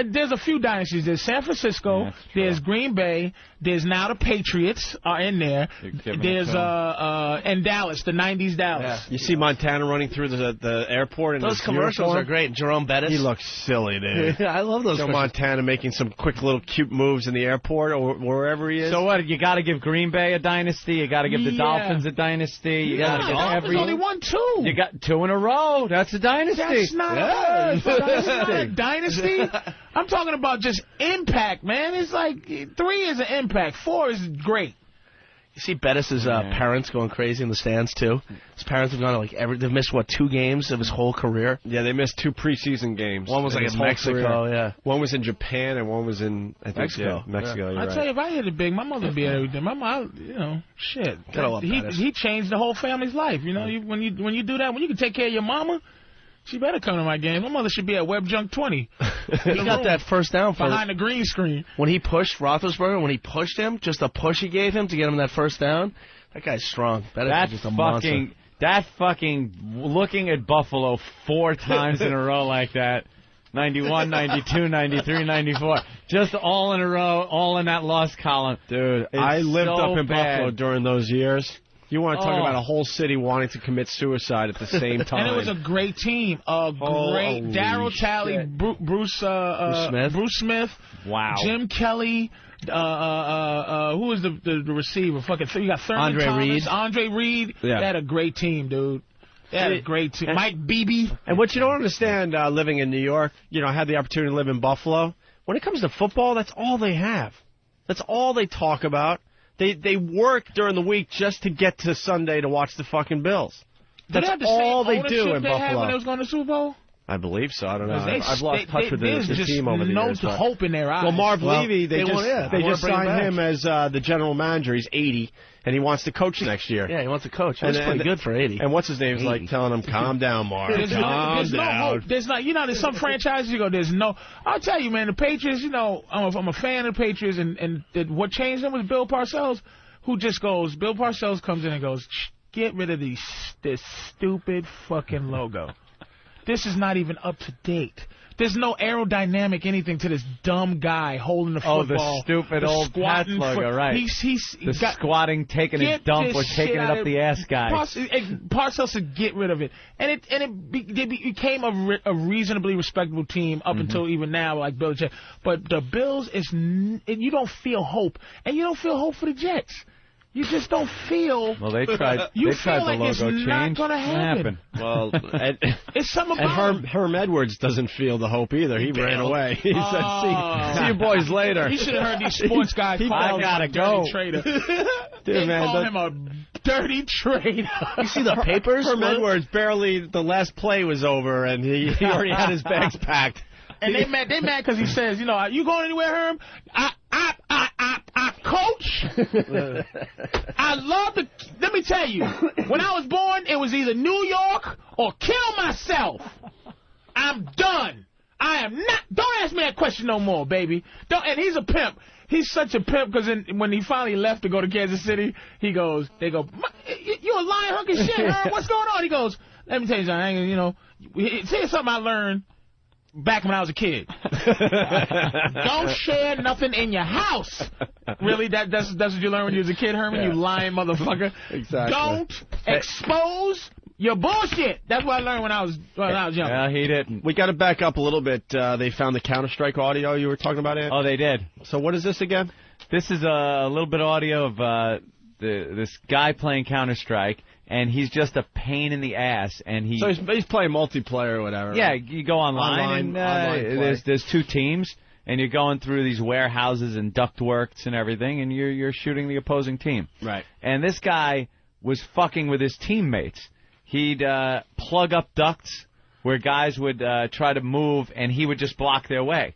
Speaker 3: there's a few dynasties. There's San Francisco, there's Green Bay, there's now the Patriots are in there. There's and Dallas, the 90s Dallas.
Speaker 4: Yeah. You see Montana running through the airport in
Speaker 10: those commercials are great. Jerome Bettis.
Speaker 4: He looks silly, dude.
Speaker 10: I love those.
Speaker 4: Montana making some quick little cute moves in the airport or wherever he is.
Speaker 5: So what? You got to give Green Bay a dynasty. You got to give the Dolphins a dynasty. You got to give
Speaker 3: Dolphins only won 2.
Speaker 5: You got 2 in a row. That's a dynasty.
Speaker 3: That's not a dynasty. I'm talking about just impact, man. It's like 3 is an impact. 4 is great.
Speaker 10: You see Bettis' parents going crazy in the stands, too? His parents have gone to they've missed, 2 games of his whole career?
Speaker 4: Yeah, they missed 2 preseason games.
Speaker 10: One was in Mexico, yeah.
Speaker 4: One was in Japan, and one was in, I think,
Speaker 10: Mexico.
Speaker 4: Mexico,
Speaker 3: I tell you, if I hit it big, my mother would be everything. My mom, shit. He changed the whole family's life, when you do that, when you can take care of your mama, she better come to my game. My mother should be at Web Junk 20.
Speaker 10: He got that first down
Speaker 3: behind the green screen.
Speaker 10: When he pushed Roethlisberger, when he pushed him, just the push he gave him to get him that first down, that guy's strong. That's just a monster.
Speaker 5: That fucking looking at Buffalo 4 times in a row like that. 91, 92, 93, 94. Just all in a row, all in that loss column.
Speaker 4: Dude, I lived up in Buffalo during those years. You want to talk about a whole city wanting to commit suicide at the same time.
Speaker 3: And it was a great team. Great. Daryl Talley, Bruce Smith.
Speaker 5: Wow.
Speaker 3: Jim Kelly. Who was the receiver? You got Thurman Thomas, Andre Reed.
Speaker 4: Yeah.
Speaker 3: They had a great team, dude. They had a great team. Mike Beebe.
Speaker 4: And what you don't understand, living in New York, I had the opportunity to live in Buffalo. When it comes to football, that's all they have. That's all they talk about. They work during the week just to get to Sunday to watch the fucking Bills. That's all they do in Buffalo.
Speaker 3: When they was going to the Super Bowl?
Speaker 4: I believe so. I don't know.
Speaker 3: I've lost touch with the team over the years. There's no hope in their eyes.
Speaker 4: Well, Marv Levy, they just signed him as the general manager. He's 80, and he wants to coach next year.
Speaker 10: Yeah, he wants to coach. That's pretty good for 80.
Speaker 4: And what's his name? He's like telling him, calm down, Marv. There's no hope.
Speaker 3: There's not. There's some franchises you go, there's no. I'll tell you, man, the Patriots, I'm a fan of the Patriots, and what changed them was Bill Parcells, who just goes, Bill Parcells comes in and goes, get rid of this stupid fucking logo. This is not even up to date. There's no aerodynamic anything to this dumb guy holding the football.
Speaker 5: Oh, the stupid old Pats logo, right. He's squatting, taking a dump, or taking it up the ass guy.
Speaker 3: Parcells said get rid of it. And it became a reasonably respectable team up until even now, like Bill Jets. But the Bills, you don't feel hope. And you don't feel hope for the Jets. You just don't feel.
Speaker 5: Well, they tried.
Speaker 3: You
Speaker 5: they
Speaker 3: feel
Speaker 5: tried
Speaker 3: like
Speaker 5: the logo
Speaker 3: it's not
Speaker 5: change.
Speaker 3: going to happen.
Speaker 4: Well,
Speaker 3: it's something about
Speaker 4: and Herm Edwards doesn't feel the hope either. He ran away. He said, "See you boys later."
Speaker 3: He should have heard these sports guys call him a dirty traitor. They call him a dirty traitor.
Speaker 10: You see the papers?
Speaker 4: Herm Edwards barely. The last play was over, and he already had his bags packed.
Speaker 3: And they mad because he says, you going anywhere, Herm? I coach. I love the. Let me tell you, when I was born, it was either New York or kill myself. I'm done. I am not. Don't ask me that question no more, baby. Don't. And he's a pimp. He's such a pimp because when he finally left to go to Kansas City, they go, you a lying hunk of shit, Herm. What's going on? He goes, let me tell you something. Here's something I learned back when I was a kid. Don't share nothing in your house. Really? That's what you learned when you was a kid, Herman? Yeah. You lying motherfucker.
Speaker 4: Exactly.
Speaker 3: Don't expose your bullshit. That's what I learned when I was young.
Speaker 5: Yeah, he didn't.
Speaker 4: We got to back up a little bit. They found the Counter-Strike audio you were talking about, Ant?
Speaker 5: Oh, they did.
Speaker 4: So what is this again?
Speaker 5: This is a little bit of audio of this guy playing Counter-Strike. And he's just a pain in the ass. And
Speaker 4: so he's playing multiplayer or whatever.
Speaker 5: Yeah,
Speaker 4: right?
Speaker 5: You go online and there's two teams, and you're going through these warehouses and ductworks and everything, and you're shooting the opposing team.
Speaker 4: Right.
Speaker 5: And this guy was fucking with his teammates. He'd plug up ducts where guys would try to move, and he would just block their way.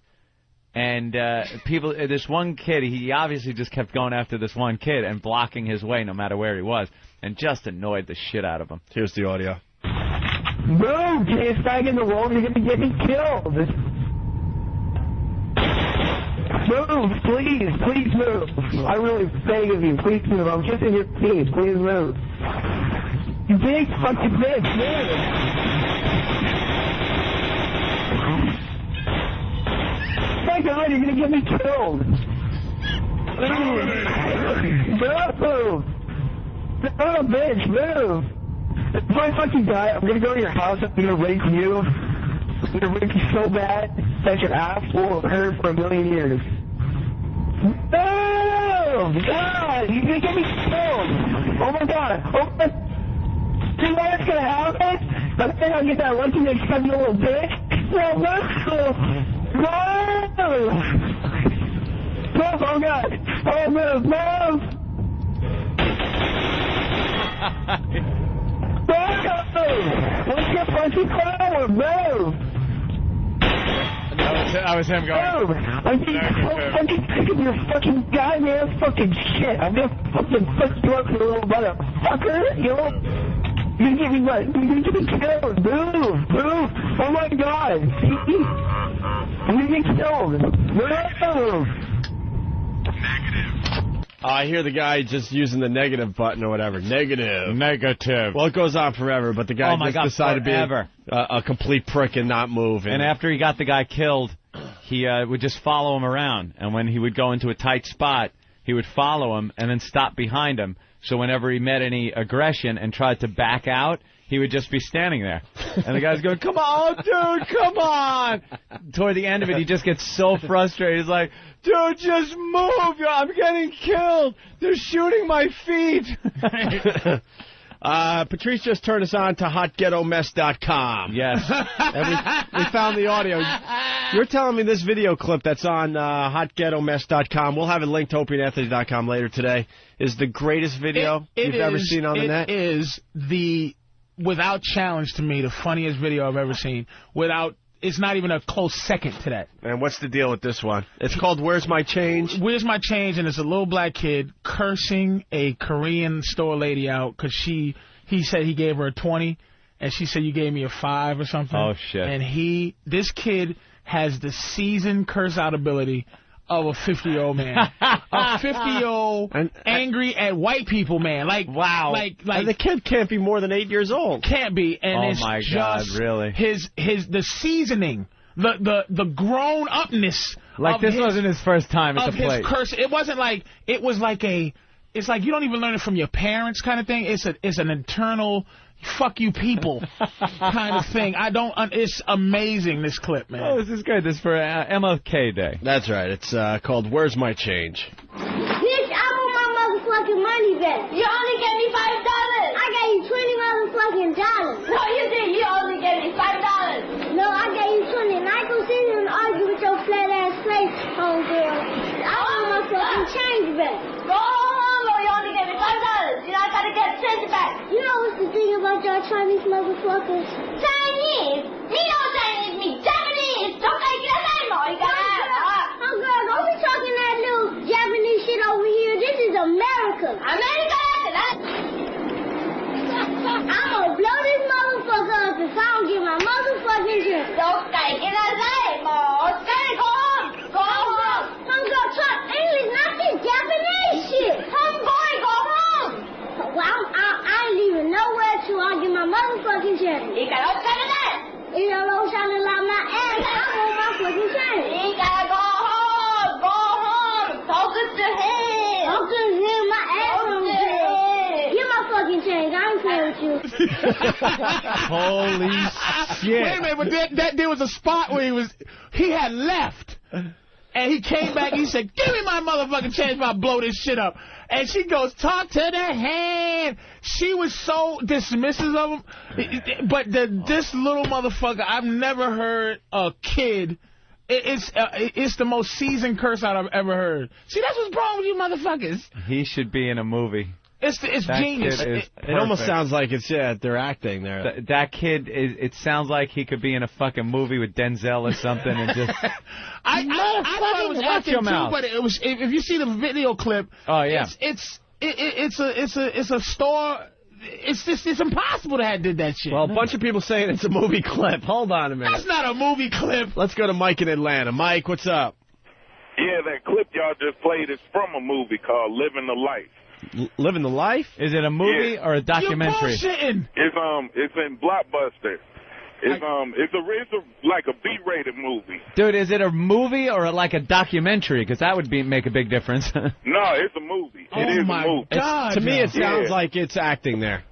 Speaker 5: And this one kid, he obviously just kept going after this one kid and blocking his way no matter where he was. And just annoyed the shit out of him.
Speaker 4: Here's the audio.
Speaker 12: Move! Can't stand in the wall. You're going to get me killed. Move, please. Please move. I really beg of you. Please move. I'm just in your team. Please move. You big fucking bitch. Move. My God, you're going to get me killed. Move. Oh, bitch, move! If I fucking die, I'm gonna go to your house, I'm gonna rape you. I'm gonna rape you so bad that your ass will hurt for 1,000,000 years. No! God, you're gonna get me killed! Oh my God! Oh my... Do you know what's gonna happen? I'm gonna get that lucky next time, you little bitch! No, move! Oh God! Oh, move! What's your fucking problem? Move!
Speaker 5: That was him going.
Speaker 12: Move! I'm so fucking sick of your fucking goddamn fucking shit. I'm gonna fucking fuck you up, you little motherfucker. You're gonna get me what? You're gonna get me killed. Move! Move! Oh my God! I'm gonna get killed. Move!
Speaker 4: I hear the guy just using the negative button or whatever. Negative. Well, it goes on forever, but the guy decided to be a complete prick and not move.
Speaker 5: And after he got the guy killed, he would just follow him around. And when he would go into a tight spot, he would follow him and then stop behind him. So whenever he met any aggression and tried to back out, he would just be standing there. And the guy's going, come on, dude, come on. Toward the end of it, he just gets so frustrated. He's like, dude, just move. I'm getting killed. They're shooting my feet.
Speaker 4: Patrice just turned us on to hotghettomess.com.
Speaker 5: Yes.
Speaker 4: And we found the audio. You're telling me this video clip that's on hotghettomess.com, we'll have it linked to opieandanthony.com later today, is the greatest video you've ever seen on the net?
Speaker 3: It is the without challenge to me, the funniest video I've ever seen. It's not even a close second to that.
Speaker 4: And what's the deal with this one? It's called Where's My Change?
Speaker 3: Where's My Change? And it's a little black kid cursing a Korean store lady out because he said he gave her a 20, and she said you gave me a 5 or something.
Speaker 13: Oh, shit.
Speaker 3: And this kid has the seasoned curse out ability of a 50-year-old man. A 50-year-old angry at white people man. Like, wow. Like
Speaker 4: and the kid can't be more than 8 years old.
Speaker 3: Can't be. And it's
Speaker 13: my
Speaker 3: just
Speaker 13: God, really?
Speaker 3: the seasoning, the grown upness.
Speaker 13: Like this wasn't his first time at the plate.
Speaker 3: His curse. It wasn't like it's like you don't even learn it from your parents kind of thing. It's an internal fuck you people kind of thing. It's amazing, this clip, man.
Speaker 13: Oh, this is good. This is for MLK Day.
Speaker 4: That's right. It's called Where's My Change?
Speaker 14: Bitch, I want my motherfucking money back. You only gave me $5. I gave you $20 motherfucking dollars. No, you didn't. You only gave me $5. No, I gave you 20. And I ain't gonna sit here and argue with your flat ass face, homegirl. I want my fucking change back. Go home, or you only gave me $5. You know, I gotta get change back. You know what's the thing about y'all Chinese motherfuckers? Chinese? Me no Chinese, me Japanese. Don't take your name on you guys. Oh, girl, don't be talking that little Japanese shit over here. This is America. America, I'm gonna blow this motherfucker up if I don't get my motherfucking shit. Don't take your name, okay? Go home. Go home. I'm gonna talk English, not this Japanese shit. Homeboy, go home. Well, I ain't leaving nowhere till I get my motherfucking shit. You gotta tell me that. You don't sound like my ass. I want my fucking shit. You gotta go home. Go home. Talk to him. Talk to him. My ass on him. Get my fucking change. I ain't playing with you.
Speaker 4: Holy shit.
Speaker 3: Wait a minute, but there was a spot where he had left. And he came back and he said, give me my motherfucking change if I blow this shit up. And she goes, talk to the hand. She was so dismissive of him. But this little motherfucker, I've never heard a kid. It's the most seasoned curse out I've ever heard. See, that's what's wrong with you motherfuckers.
Speaker 13: He should be in a movie.
Speaker 3: It's genius.
Speaker 4: It almost sounds like they're acting there.
Speaker 13: That kid, it sounds like he could be in a fucking movie with Denzel or something and just...
Speaker 3: I thought it was acting too, but it was. If you see the video clip,
Speaker 13: oh yeah,
Speaker 3: it's a store. It's impossible to have did that shit.
Speaker 4: Well, a bunch of people saying it's a movie clip. Hold on a minute.
Speaker 3: That's not a movie clip.
Speaker 4: Let's go to Mike in Atlanta. Mike, what's up?
Speaker 11: Yeah, that clip y'all just played is from a movie called Living the Life.
Speaker 4: Living the Life?
Speaker 13: Is it a movie or a documentary?
Speaker 3: You're bullshitting.
Speaker 11: It's in Blockbuster. It's like a B-rated movie.
Speaker 13: Dude, is it a movie or like a documentary? Because that would make a big difference.
Speaker 11: No, it's a movie. It is a movie.
Speaker 3: God,
Speaker 4: to me, it sounds like it's acting there.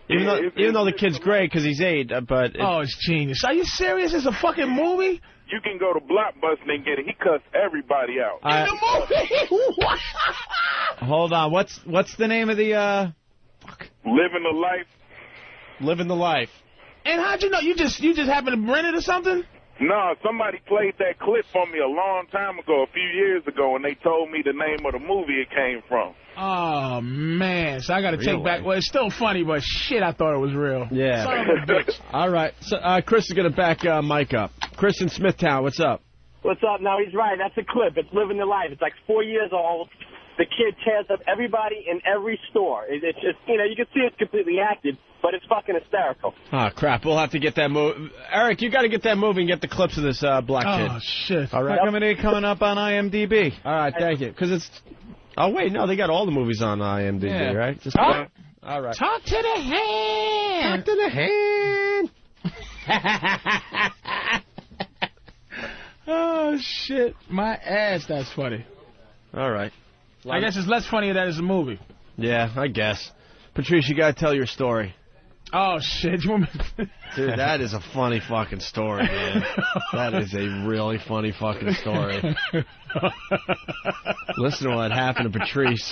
Speaker 4: Even though the kid's great because he's 8, but...
Speaker 3: it's genius. Are you serious? It's a fucking movie?
Speaker 11: You can go to Blockbuster and get it. He cussed everybody out.
Speaker 3: In the movie?
Speaker 13: Hold on. What's the name of the...
Speaker 11: Living the Life.
Speaker 4: Living the Life.
Speaker 3: And how'd you know? You just happened to rent it or something?
Speaker 11: No, somebody played that clip for me a long time ago, a few years ago, and they told me the name of the movie it came from.
Speaker 3: Oh, man. So I got to take back... Well, it's still funny, but shit, I thought it was real.
Speaker 4: Yeah.
Speaker 3: Son of a bitch.
Speaker 4: All right. So, Chris is going to back Mike up. Chris in Smithtown, what's up?
Speaker 15: What's up? No, he's right. That's a clip. It's Living the Life. It's like 4 years old. The kid tears up everybody in every store. It's just, you can see it's completely acted, but it's fucking hysterical.
Speaker 4: Oh, crap. We'll have to get that movie. Eric, you got to get that movie and get the clips of this black kid.
Speaker 3: Oh, shit.
Speaker 4: All right.
Speaker 13: How come it ain't coming up on IMDb?
Speaker 4: All right, thank you. Because it's... Oh, wait, no, they got all the movies on IMDb, right? Just all right.
Speaker 3: Talk to the hand.
Speaker 4: Talk to the hand.
Speaker 3: Oh, shit. My ass, that's funny.
Speaker 4: All right.
Speaker 3: I guess it's less funny that it's a movie.
Speaker 4: Yeah, I guess. Patrice, you got to tell your story.
Speaker 3: Oh, shit. You want me
Speaker 4: Dude, that is a funny fucking story, man. That is a really funny fucking story. Listen to what happened to Patrice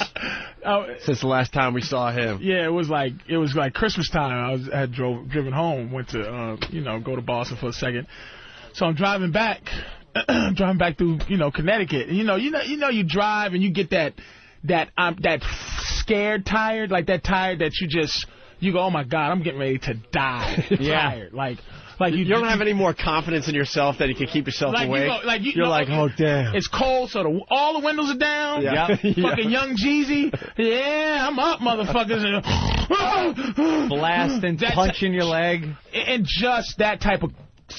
Speaker 4: since the last time we saw him.
Speaker 3: Yeah, it was like Christmas time. I had driven home, went to go to Boston for a second. So I'm driving back through Connecticut. You drive and you get that scared tired, like that tired that you go, oh my God, I'm getting ready to die. Tired. Like
Speaker 4: you don't have any more confidence in yourself that you can keep yourself awake. You're like, oh damn.
Speaker 3: It's cold, so all the windows are down.
Speaker 4: Yeah.
Speaker 3: Fucking Young Jeezy. Yeah, I'm up, motherfuckers.
Speaker 13: Blasting, punching your leg.
Speaker 3: And just that type of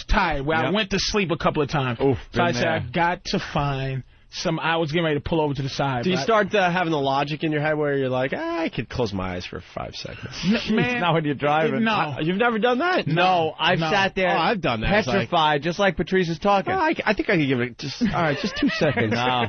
Speaker 3: tired where I went to sleep a couple of times.
Speaker 13: Oof,
Speaker 3: so I said, I got to find I was getting ready to pull over to the side.
Speaker 4: Do you start having the logic in your head where you're like, I could close my eyes for 5 seconds?
Speaker 3: Man,
Speaker 13: not when you're driving.
Speaker 3: No.
Speaker 4: You've never done that?
Speaker 13: No, I've sat there.
Speaker 4: Oh, I've done that.
Speaker 13: Petrified, just like Patrice is talking.
Speaker 4: I think I could give it just 2 seconds.
Speaker 13: No.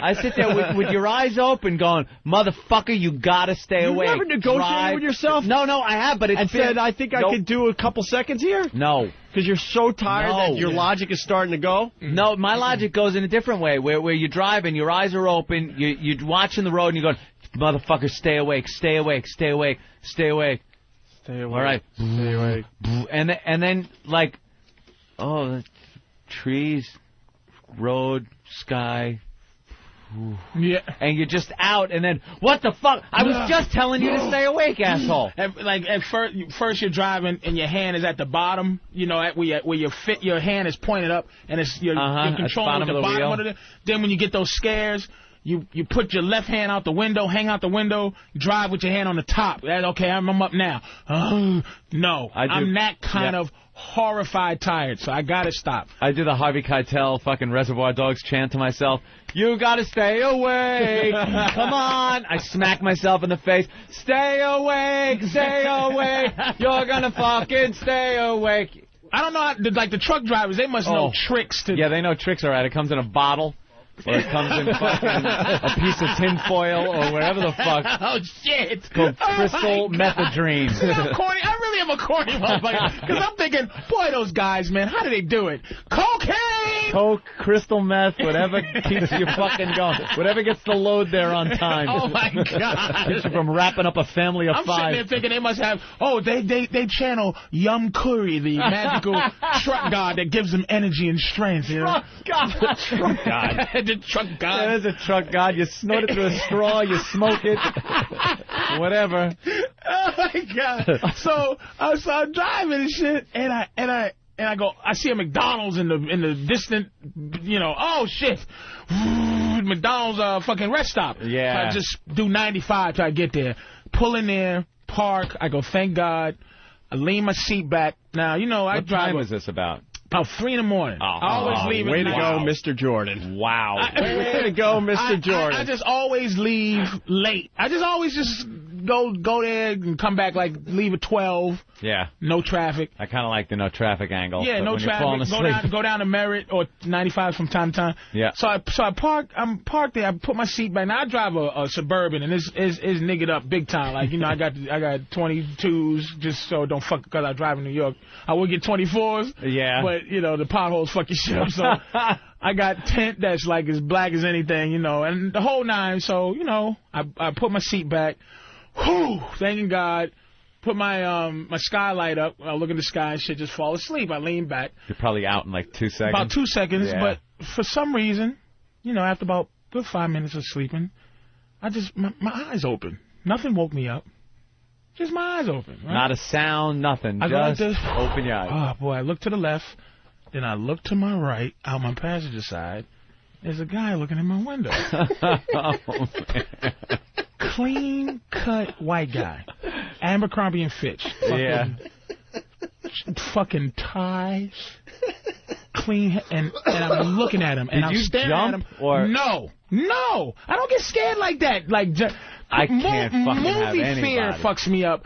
Speaker 13: I sit there with your eyes open going, motherfucker, you gotta stay awake.
Speaker 4: You never negotiated with yourself?
Speaker 13: No, I have, but it's
Speaker 4: said, I think I could do a couple seconds here?
Speaker 13: No.
Speaker 4: Because you're so tired that your logic is starting to go?
Speaker 13: No, my logic goes in a different way, where you're driving, your eyes are open, you're watching the road, and you're going, motherfucker, stay awake, stay awake, stay awake, stay awake.
Speaker 4: Stay awake.
Speaker 13: All right.
Speaker 4: Stay awake.
Speaker 13: And then, like, the trees, road, sky.
Speaker 3: Yeah.
Speaker 13: And you're just out, and then, what the fuck? I was just telling you to stay awake, asshole.
Speaker 3: At first you're driving, and your hand is at the bottom, where your hand is pointed up, and you're controlling the bottom of it. Then when you get those scares, you put your left hand out the window, hang out the window, drive with your hand on the top. Okay, I'm up now. No, I'm that kind of horrified tired, so I gotta stop.
Speaker 13: I do the Harvey Keitel fucking Reservoir Dogs chant to myself. You gotta stay awake. Come on. I smack myself in the face. Stay awake. Stay awake. You're gonna fucking stay awake.
Speaker 3: I don't know. Like the truck drivers, they must know tricks to.
Speaker 13: Yeah, they know tricks. All right. It comes in a bottle. Or it comes in fucking a piece of tin foil or whatever the fuck.
Speaker 3: Oh, shit.
Speaker 13: It's called crystal methadrine.
Speaker 3: I really am a corny motherfucker. Because I'm thinking, boy, those guys, man, how do they do it? Cocaine!
Speaker 13: Coke, crystal meth, whatever keeps you fucking going. Whatever gets the load there on time.
Speaker 3: Oh, my God.
Speaker 13: Keeps you from wrapping up a family of 5.
Speaker 3: I'm sitting there thinking they must have, they channel Yum Curry, the magical truck god that gives them energy and strength. You know?
Speaker 13: Truck god.
Speaker 3: The truck god.
Speaker 13: Yeah, there's a truck god. You snort it through a straw, you smoke it, whatever.
Speaker 3: Oh my God! So I'm driving and shit, and I go. I see a McDonald's in the distant, oh shit, McDonald's fucking rest stop.
Speaker 13: Yeah.
Speaker 3: So I just do 95 till I get there. Pull in there, park. I go. Thank God. I lean my seat back. Now I
Speaker 13: what
Speaker 3: drive.
Speaker 13: time is this about?
Speaker 3: About 3 in the morning. I always leave.
Speaker 4: Way to go, Mr. Jordan.
Speaker 13: Wow.
Speaker 4: Way to go, Mr. Jordan.
Speaker 3: I just always leave late. I just always go there and come back, leave at 12.
Speaker 13: Yeah.
Speaker 3: No traffic.
Speaker 13: I kind of like the no traffic angle.
Speaker 3: Yeah, no traffic. Go down to Merritt or 95 from time to time.
Speaker 13: Yeah.
Speaker 3: So I park. I'm parked there. I put my seat back. Now I drive a Suburban, and it's niggered up big time. I got 22s just so don't fuck because I drive in New York. I would get 24s.
Speaker 13: Yeah.
Speaker 3: But the potholes fuck your shit up. So I got tint that's as black as anything, and the whole 9. So I put my seat back. Whew, thanking God. Put my my skylight up. I look at the sky and shit, just fall asleep. I lean back.
Speaker 13: You're probably out in 2 seconds.
Speaker 3: About 2 seconds,
Speaker 13: yeah.
Speaker 3: But for some reason, after about good 5 minutes of sleeping, I just my eyes open. Nothing woke me up. Just my eyes open. Right?
Speaker 13: Not a sound, nothing. Just open your eyes.
Speaker 3: Oh boy, I look to the left, then I look to my right, out my passenger side. There's a guy looking in my window.
Speaker 13: Oh, man.
Speaker 3: Clean cut white guy. Abercrombie & Fitch. Fucking ties. Clean, and I'm looking at him, and I'm staring at him.
Speaker 13: Or?
Speaker 3: No. I don't get scared like that.
Speaker 13: I can't fucking have
Speaker 3: movie
Speaker 13: anybody.
Speaker 3: fear fucks me up.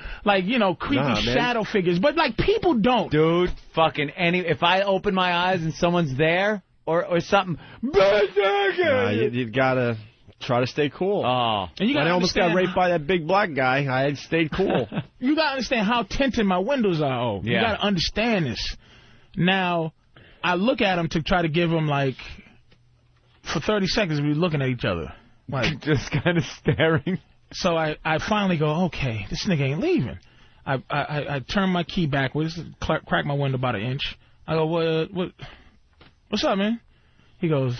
Speaker 3: Creepy shadow figures. But, people don't.
Speaker 13: Dude, fucking if I open my eyes and someone's there or something.
Speaker 4: You gotta try to stay cool.
Speaker 13: Oh.
Speaker 3: And
Speaker 4: I almost got raped by that big black guy. I had stayed cool.
Speaker 3: You gotta understand how tinted my windows are. Oh.
Speaker 13: Yeah.
Speaker 3: You gotta understand this. Now, I look at him to try to give him, for 30 seconds, we're looking at each other.
Speaker 13: Just kind of staring.
Speaker 3: So I finally go, okay, this nigga ain't leaving. I turn my key backwards, crack my window about 1 inch. I go, what's up, man? He goes,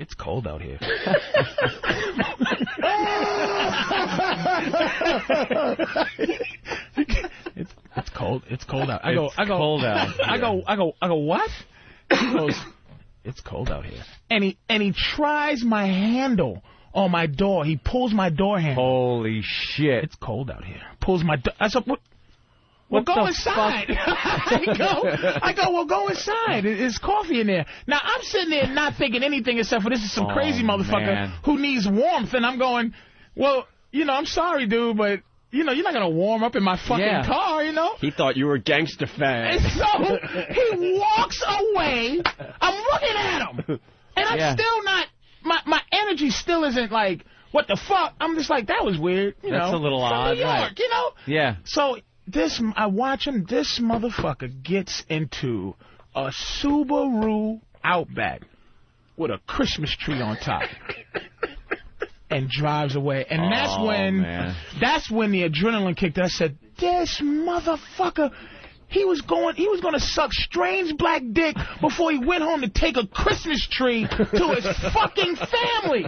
Speaker 3: It's cold out here. It's cold. It's cold out. I go.
Speaker 13: Cold out.
Speaker 3: I go. What? He goes. It's cold out here. And he tries my handle on my door. He pulls my door handle.
Speaker 13: Holy shit!
Speaker 3: It's cold out here. Pulls my. I said, what? Well, go inside. I go, well, go inside. There's coffee in there. Now, I'm sitting there not thinking anything except for this is some crazy motherfucker who needs warmth. And I'm going, well, you know, I'm sorry, dude, but, you know, you're not going to warm up in my fucking car, you know?
Speaker 4: He thought you were a gangster fan.
Speaker 3: And so he walks away. I'm looking at him. And I'm still not, my energy still isn't like, what the fuck? I'm just like, that was weird. You
Speaker 13: That's
Speaker 3: know,
Speaker 13: a little odd.
Speaker 3: New York,
Speaker 13: right.
Speaker 3: you know?
Speaker 13: Yeah.
Speaker 3: So I watch him. This motherfucker gets into a Subaru Outback with a Christmas tree on top and drives away. And that's when the adrenaline kicked in. I said, this motherfucker. He was going to suck strange black dick before he went home to take a Christmas tree to his fucking family.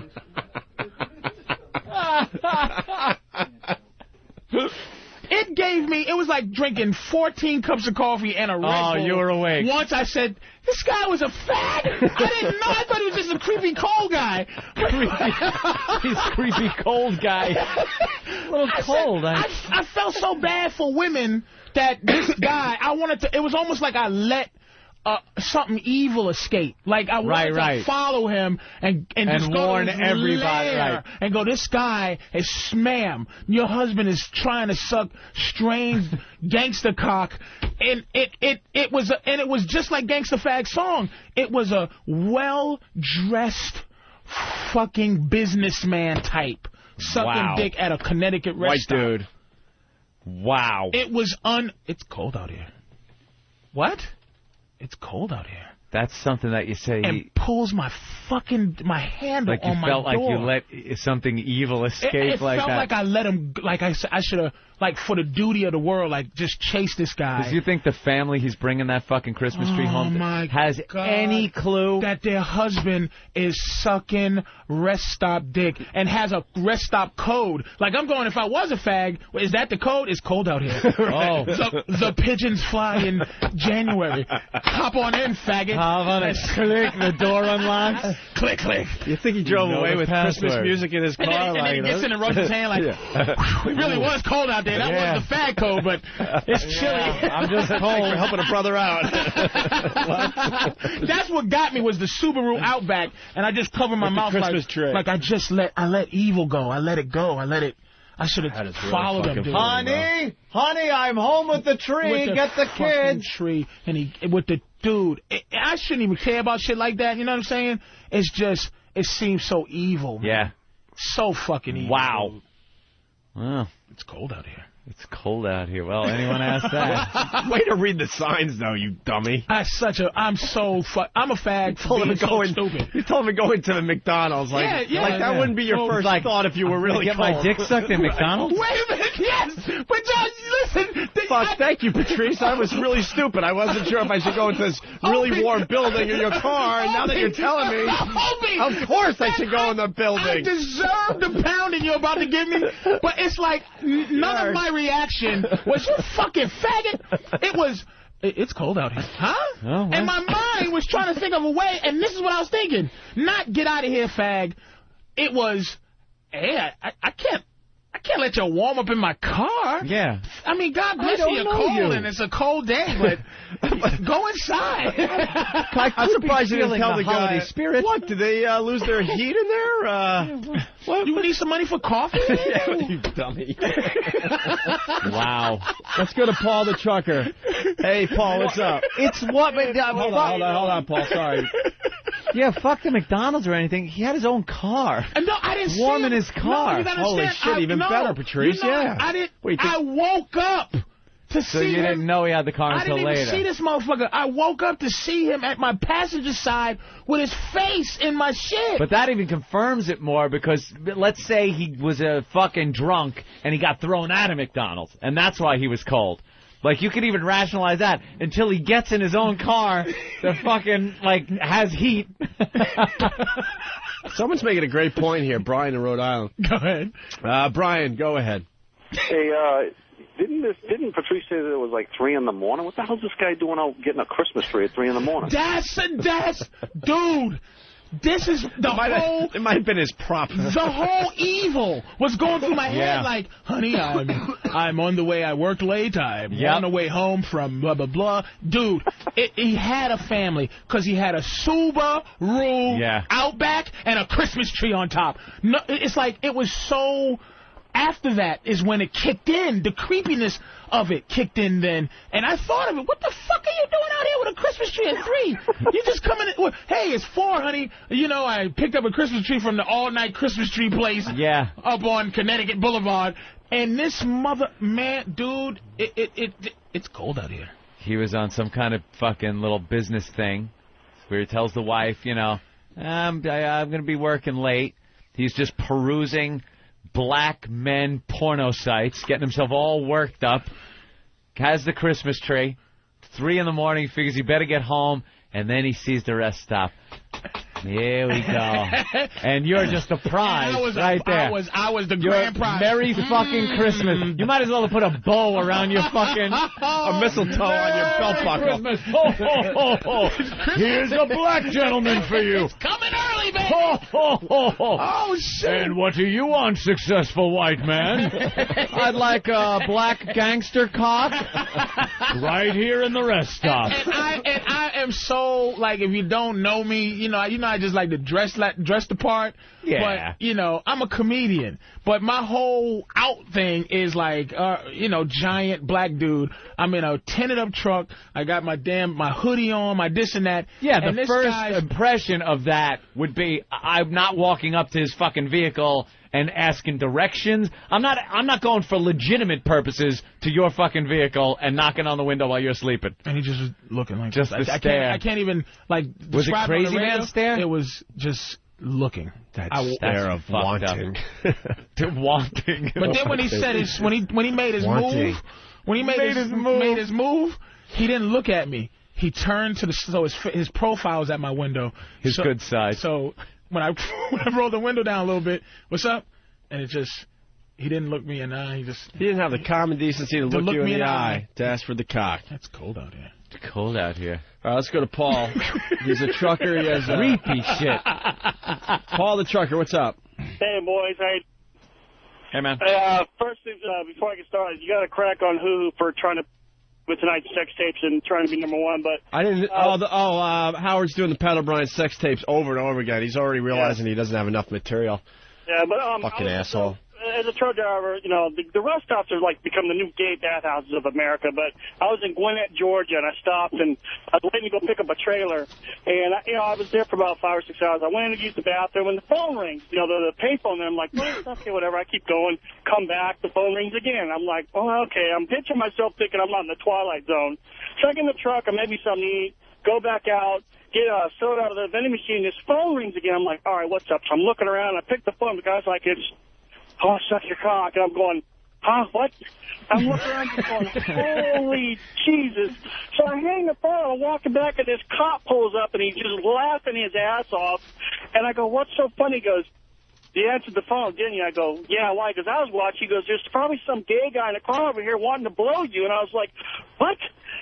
Speaker 3: It was like drinking 14 cups of coffee and a Red Bull.
Speaker 13: Oh, you were awake.
Speaker 3: Once I said, this guy was a fag. I didn't know. I thought he was just a creepy cold guy.
Speaker 13: He's creepy cold guy. A little cold.
Speaker 3: I felt so bad for women that this guy, it was almost like I let something evil escape. Like I wanted to follow him and just
Speaker 13: warn
Speaker 3: go to
Speaker 13: everybody.
Speaker 3: And go, this guy is ma'am. Your husband is trying to suck strange gangster cock. And it was just like Gangsta Fag's song. It was a well-dressed fucking businessman type sucking dick at a Connecticut rest stop.
Speaker 13: White dude. Wow.
Speaker 3: It was It's cold out here. What? It's cold out here.
Speaker 13: That's something that you say.
Speaker 3: And pulls my handle on my door.
Speaker 13: Like you felt like you let something evil escape
Speaker 3: it
Speaker 13: like that.
Speaker 3: It felt like I let him, like I should have, like for the duty of the world, like just chase this guy.
Speaker 13: Does you think the family he's bringing that fucking Christmas tree home has any clue
Speaker 3: that their husband is sucking rest stop dick and has a rest stop code? Like I'm going, if I was a fag, is that the code? It's cold out here.
Speaker 13: Oh.
Speaker 3: The pigeons fly in January. Hop on in, faggot.
Speaker 13: Hop on it. Click, the door unlocks.
Speaker 3: Click, click.
Speaker 4: You think he drove away with Christmas music in his car?
Speaker 3: And then he gets in and rubs his hand like, it really was cold out there. That was the fag code, but it's chilly.
Speaker 13: I'm just cold.
Speaker 4: Thanks for helping a brother out.
Speaker 3: That's what got me was the Subaru Outback, and I just covered my mouth like I let evil go. I let it go. I should have followed him.
Speaker 13: Honey, I'm home with the tree. Get the kids.
Speaker 3: Tree and with the dude. I shouldn't even care about shit like that. You know what I'm saying? It's just it seems so evil. Man.
Speaker 13: Yeah.
Speaker 3: So fucking evil.
Speaker 13: Wow. Well,
Speaker 3: it's cold out here.
Speaker 13: It's cold out here. Well, anyone asked that?
Speaker 4: Way to read the signs, though, you dummy.
Speaker 3: I'm a fag. Stupid.
Speaker 4: You told him to go into the McDonald's. Like that wouldn't be your first thought if you were really
Speaker 13: get my dick sucked in McDonald's?
Speaker 3: Wait a minute, yes. But John, listen.
Speaker 4: Fuck, thank you, Patrice. I was really stupid. I wasn't sure if I should go into this really warm building in your car. And now that you're telling me, of course I should go in the building.
Speaker 3: I deserve the pounding you're about to give me. But it's like none of my reaction was, you fucking faggot. It was, it's cold out here. Huh?
Speaker 13: Oh, well.
Speaker 3: And my mind was trying to think of a way, and this is what I was thinking. Not get out of here, fag. It was, hey, I can't let you warm up in my car.
Speaker 13: Yeah.
Speaker 3: I mean, God bless you, you're cold, and it's a cold day, but go inside.
Speaker 4: I'm surprised you didn't tell the guy.
Speaker 13: Spirit.
Speaker 4: What, did they lose their heat in there?
Speaker 3: What? You need some money for coffee?
Speaker 4: Yeah, you dummy.
Speaker 13: Wow.
Speaker 4: Let's go to Paul the trucker. Hey, Paul, what's up?
Speaker 13: It's what?
Speaker 4: Hold on, Paul, sorry.
Speaker 5: Yeah, fuck the McDonald's or anything. He had his own car.
Speaker 3: No, I didn't see
Speaker 5: warm in his car.
Speaker 3: No,
Speaker 4: holy shit, even better, Patrice. Yeah.
Speaker 3: I woke up to see him.
Speaker 13: So you didn't know he had the car until later.
Speaker 3: I didn't even see this motherfucker. I woke up to see him at my passenger side with his face in my shit.
Speaker 13: But that even confirms it more because let's say he was a fucking drunk and he got thrown out of McDonald's and that's why he was cold. Like, you can even rationalize that until he gets in his own car that fucking, like, has heat.
Speaker 4: Someone's making a great point here, Brian in Rhode Island.
Speaker 3: Go ahead.
Speaker 4: Brian, go ahead.
Speaker 16: Hey, didn't Patrice say that it was like 3 in the morning? What the hell's this guy doing out getting a Christmas tree at 3 in the morning?
Speaker 3: Dude, this is the whole...
Speaker 4: It might have been his prop.
Speaker 3: The whole evil was going through my head like, honey, I'm on the way. I worked late. I'm on the way home from blah, blah, blah. Dude, he had a family because he had a Subaru Outback and a Christmas tree on top. No, it's like it was so... After that is when it kicked in. The creepiness of it kicked in then. And I thought of it. What the fuck are you doing out here with a Christmas tree at 3? You just coming in. Well, hey, it's 4, honey. You know, I picked up a Christmas tree from the all-night Christmas tree place up on Connecticut Boulevard. And this dude, it's cold out here.
Speaker 13: He was on some kind of fucking little business thing where he tells the wife, you know, I'm going to be working late. He's just perusing black men porno sites, getting himself all worked up, has the Christmas tree, 3 in the morning, figures he better get home, and then he sees the rest stop. Here we go. And you're just a prize right there.
Speaker 3: I was the grand prize.
Speaker 13: Merry fucking Christmas. You might as well have put a bow around your fucking...
Speaker 4: a mistletoe on your belt buckle.
Speaker 13: Christmas. Ho, ho, ho, ho. Here's a black gentleman for you.
Speaker 3: It's coming early, baby.
Speaker 13: Ho, ho, ho, ho.
Speaker 3: Oh, shit.
Speaker 13: And what do you want, successful white man? I'd like a black gangster cock right here in the rest stop.
Speaker 3: And I am so, like, if you don't know me, you know, I just like to dress the part.
Speaker 13: Yeah.
Speaker 3: But, you know, I'm a comedian. But my whole out thing is like, you know, giant black dude. I'm in a tinted up truck. I got my hoodie on, my this and that.
Speaker 13: Yeah,
Speaker 3: and
Speaker 13: the first impression of that would be I'm not walking up to his fucking vehicle and asking directions. I'm not going for legitimate purposes to your fucking vehicle and knocking on the window while you're sleeping.
Speaker 3: And he just was looking like
Speaker 13: just
Speaker 3: this.
Speaker 13: The stare.
Speaker 3: I can't even, like,
Speaker 13: was it crazy man stare?
Speaker 3: It was just looking.
Speaker 4: That stare of wanting.
Speaker 13: Wanting.
Speaker 3: But then when he said when he made his move, he didn't look at me. He turned to his profile was at my window.
Speaker 13: His good side.
Speaker 3: So when I rolled the window down a little bit, what's up? And he didn't look me in the eye. He didn't have the common decency to look you in the eye to ask for the cock. That's cold out here.
Speaker 13: It's cold out here.
Speaker 4: All right, let's go to Paul. He's a trucker. He has
Speaker 13: creepy shit.
Speaker 4: Paul the trucker, what's up?
Speaker 15: Hey, boys.
Speaker 13: Hey, man.
Speaker 15: First, before I get started, you got to crack on Hoo for trying to with tonight's sex tapes and trying to be #1, but...
Speaker 4: I didn't... Howard's doing the Pat O'Brien sex tapes over and over again. He's already realizing he doesn't have enough material.
Speaker 15: Yeah, but...
Speaker 4: Fucking asshole.
Speaker 15: As a truck driver, you know, the rest stops are like become the new gay bathhouses of America, but I was in Gwinnett, Georgia, and I stopped, and I was waiting to go pick up a trailer, and, I was there for about 5 or 6 hours. I went in to use the bathroom, and the phone rings, you know, the payphone, and I'm like, well, okay, whatever. I keep going, come back, the phone rings again. I'm like, oh, okay. I'm picturing myself thinking I'm not in the Twilight Zone. Check in the truck, or maybe something to eat, go back out, get a soda out of the vending machine. This phone rings again. I'm like, all right, what's up? So I'm looking around, I pick the phone, the guy's like, oh, suck your cock. And I'm going, huh, what? I'm looking around and going, holy Jesus. So I hang the phone, I'm walking back, and this cop pulls up, and he's just laughing his ass off. And I go, what's so funny? He goes, you answered the phone, didn't you? I go, yeah, why? Because I was watching. He goes, there's probably some gay guy in the car over here wanting to blow you. And I was like, what?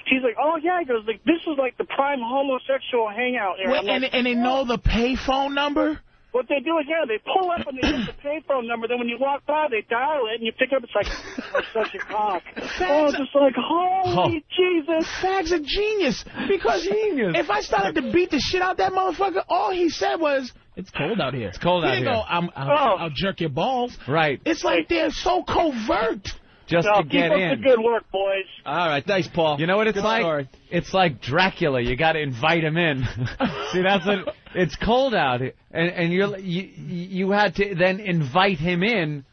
Speaker 15: He's like, oh, yeah. He goes, like, this is like the prime homosexual hangout area.
Speaker 3: Wait, and they know the pay phone number?
Speaker 15: What they do is, they pull up and they get the payphone number. Then when you walk by, they dial it, and you pick it up. It's like, oh, such a cock. It's just like, holy Jesus.
Speaker 3: Fag's a genius. Because if I started to beat the shit out that motherfucker, all he said was, it's cold out here.
Speaker 13: It's cold out here.
Speaker 3: He didn't go, I'll jerk your balls.
Speaker 13: Right.
Speaker 3: It's like they're so covert.
Speaker 13: Just to get in.
Speaker 15: Keep up the good work, boys.
Speaker 4: All right, thanks, Paul.
Speaker 13: You know what it's
Speaker 4: good
Speaker 13: like?
Speaker 4: Story.
Speaker 13: It's like Dracula. You got to invite him in. See, that's what. It's cold out, and you had to then invite him in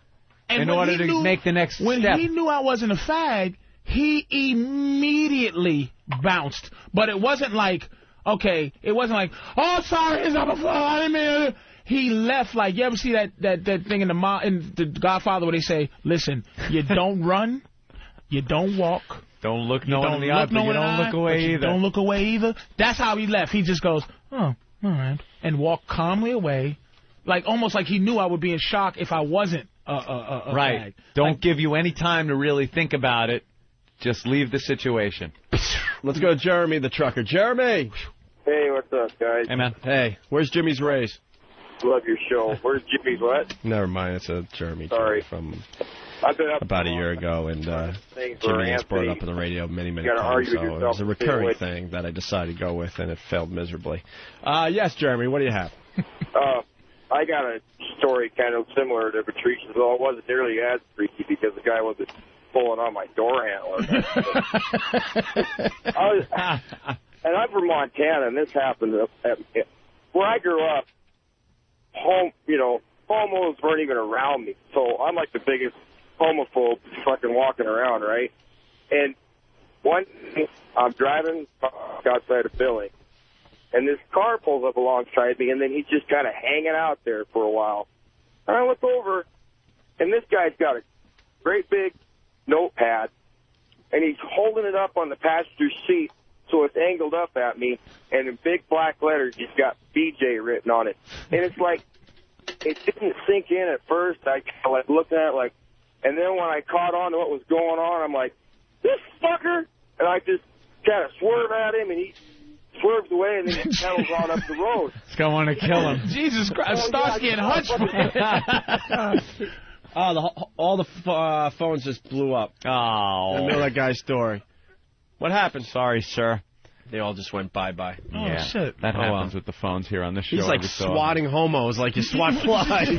Speaker 13: order to make the next step.
Speaker 3: When he knew I wasn't a fag, he immediately bounced. But it wasn't like, okay, it wasn't like, oh, sorry, I didn't mean it. He left like, you ever see that thing in the Godfather where they say, listen, you don't run, you don't walk,
Speaker 13: Don't look no one in the eye, but you don't look away either.
Speaker 3: Don't look away either. That's how he left. He just goes, oh, all right, and walked calmly away, like almost like he knew I would be in shock if I wasn't a
Speaker 13: right.
Speaker 3: fag.
Speaker 13: Don't give you any time to really think about it. Just leave the situation.
Speaker 4: Let's go to Jeremy the trucker. Jeremy!
Speaker 17: Hey, what's up, guys?
Speaker 13: Hey, man.
Speaker 4: Hey, where's Jimmy's raise?
Speaker 17: Love your show. Where's Jimmy's what?
Speaker 4: Never mind, it's a Jeremy
Speaker 17: Sorry.
Speaker 4: from
Speaker 17: I've been up
Speaker 4: about a year ago, and
Speaker 17: things for
Speaker 4: Jimmy has brought it
Speaker 17: Anthony.
Speaker 4: up on the radio many
Speaker 17: You gotta
Speaker 4: times,
Speaker 17: argue
Speaker 4: so
Speaker 17: with
Speaker 4: it
Speaker 17: yourself
Speaker 4: was a
Speaker 17: to stay
Speaker 4: recurring
Speaker 17: away.
Speaker 4: thing that I decided to go with, and it failed miserably. Yes, Jeremy, what do you have?
Speaker 17: I got a story kind of similar to Patrice's, though it wasn't nearly as freaky because the guy wasn't pulling on my door handler. And I'm from Montana, and this happened where I grew up. Homos weren't even around me, so I'm like the biggest homophobe fucking walking around, right? And one day, I'm driving outside of Billing, and this car pulls up alongside me, and then he's just kind of hanging out there for a while. And I look over, and this guy's got a great big notepad, and he's holding it up on the passenger seat so it's angled up at me, and in big black letters, he's got BJ written on it. And it's like, it didn't sink in at first. I kind of like looked at it like, and then when I caught on to what was going on, I'm like, this fucker! And I just kind of swerve at him, and he swerves away, and then he pedals on up the road.
Speaker 13: It's going to want to kill him.
Speaker 3: Jesus Christ, starts getting hunched.
Speaker 4: All the phones just blew up.
Speaker 13: Oh.
Speaker 4: In the middle of that guy's story. What happened?
Speaker 13: Sorry, sir.
Speaker 4: They all just went bye-bye.
Speaker 3: Oh,
Speaker 13: yeah,
Speaker 3: shit.
Speaker 13: That happens with the phones here on the show.
Speaker 4: He's like swatting homos like you swat flies. All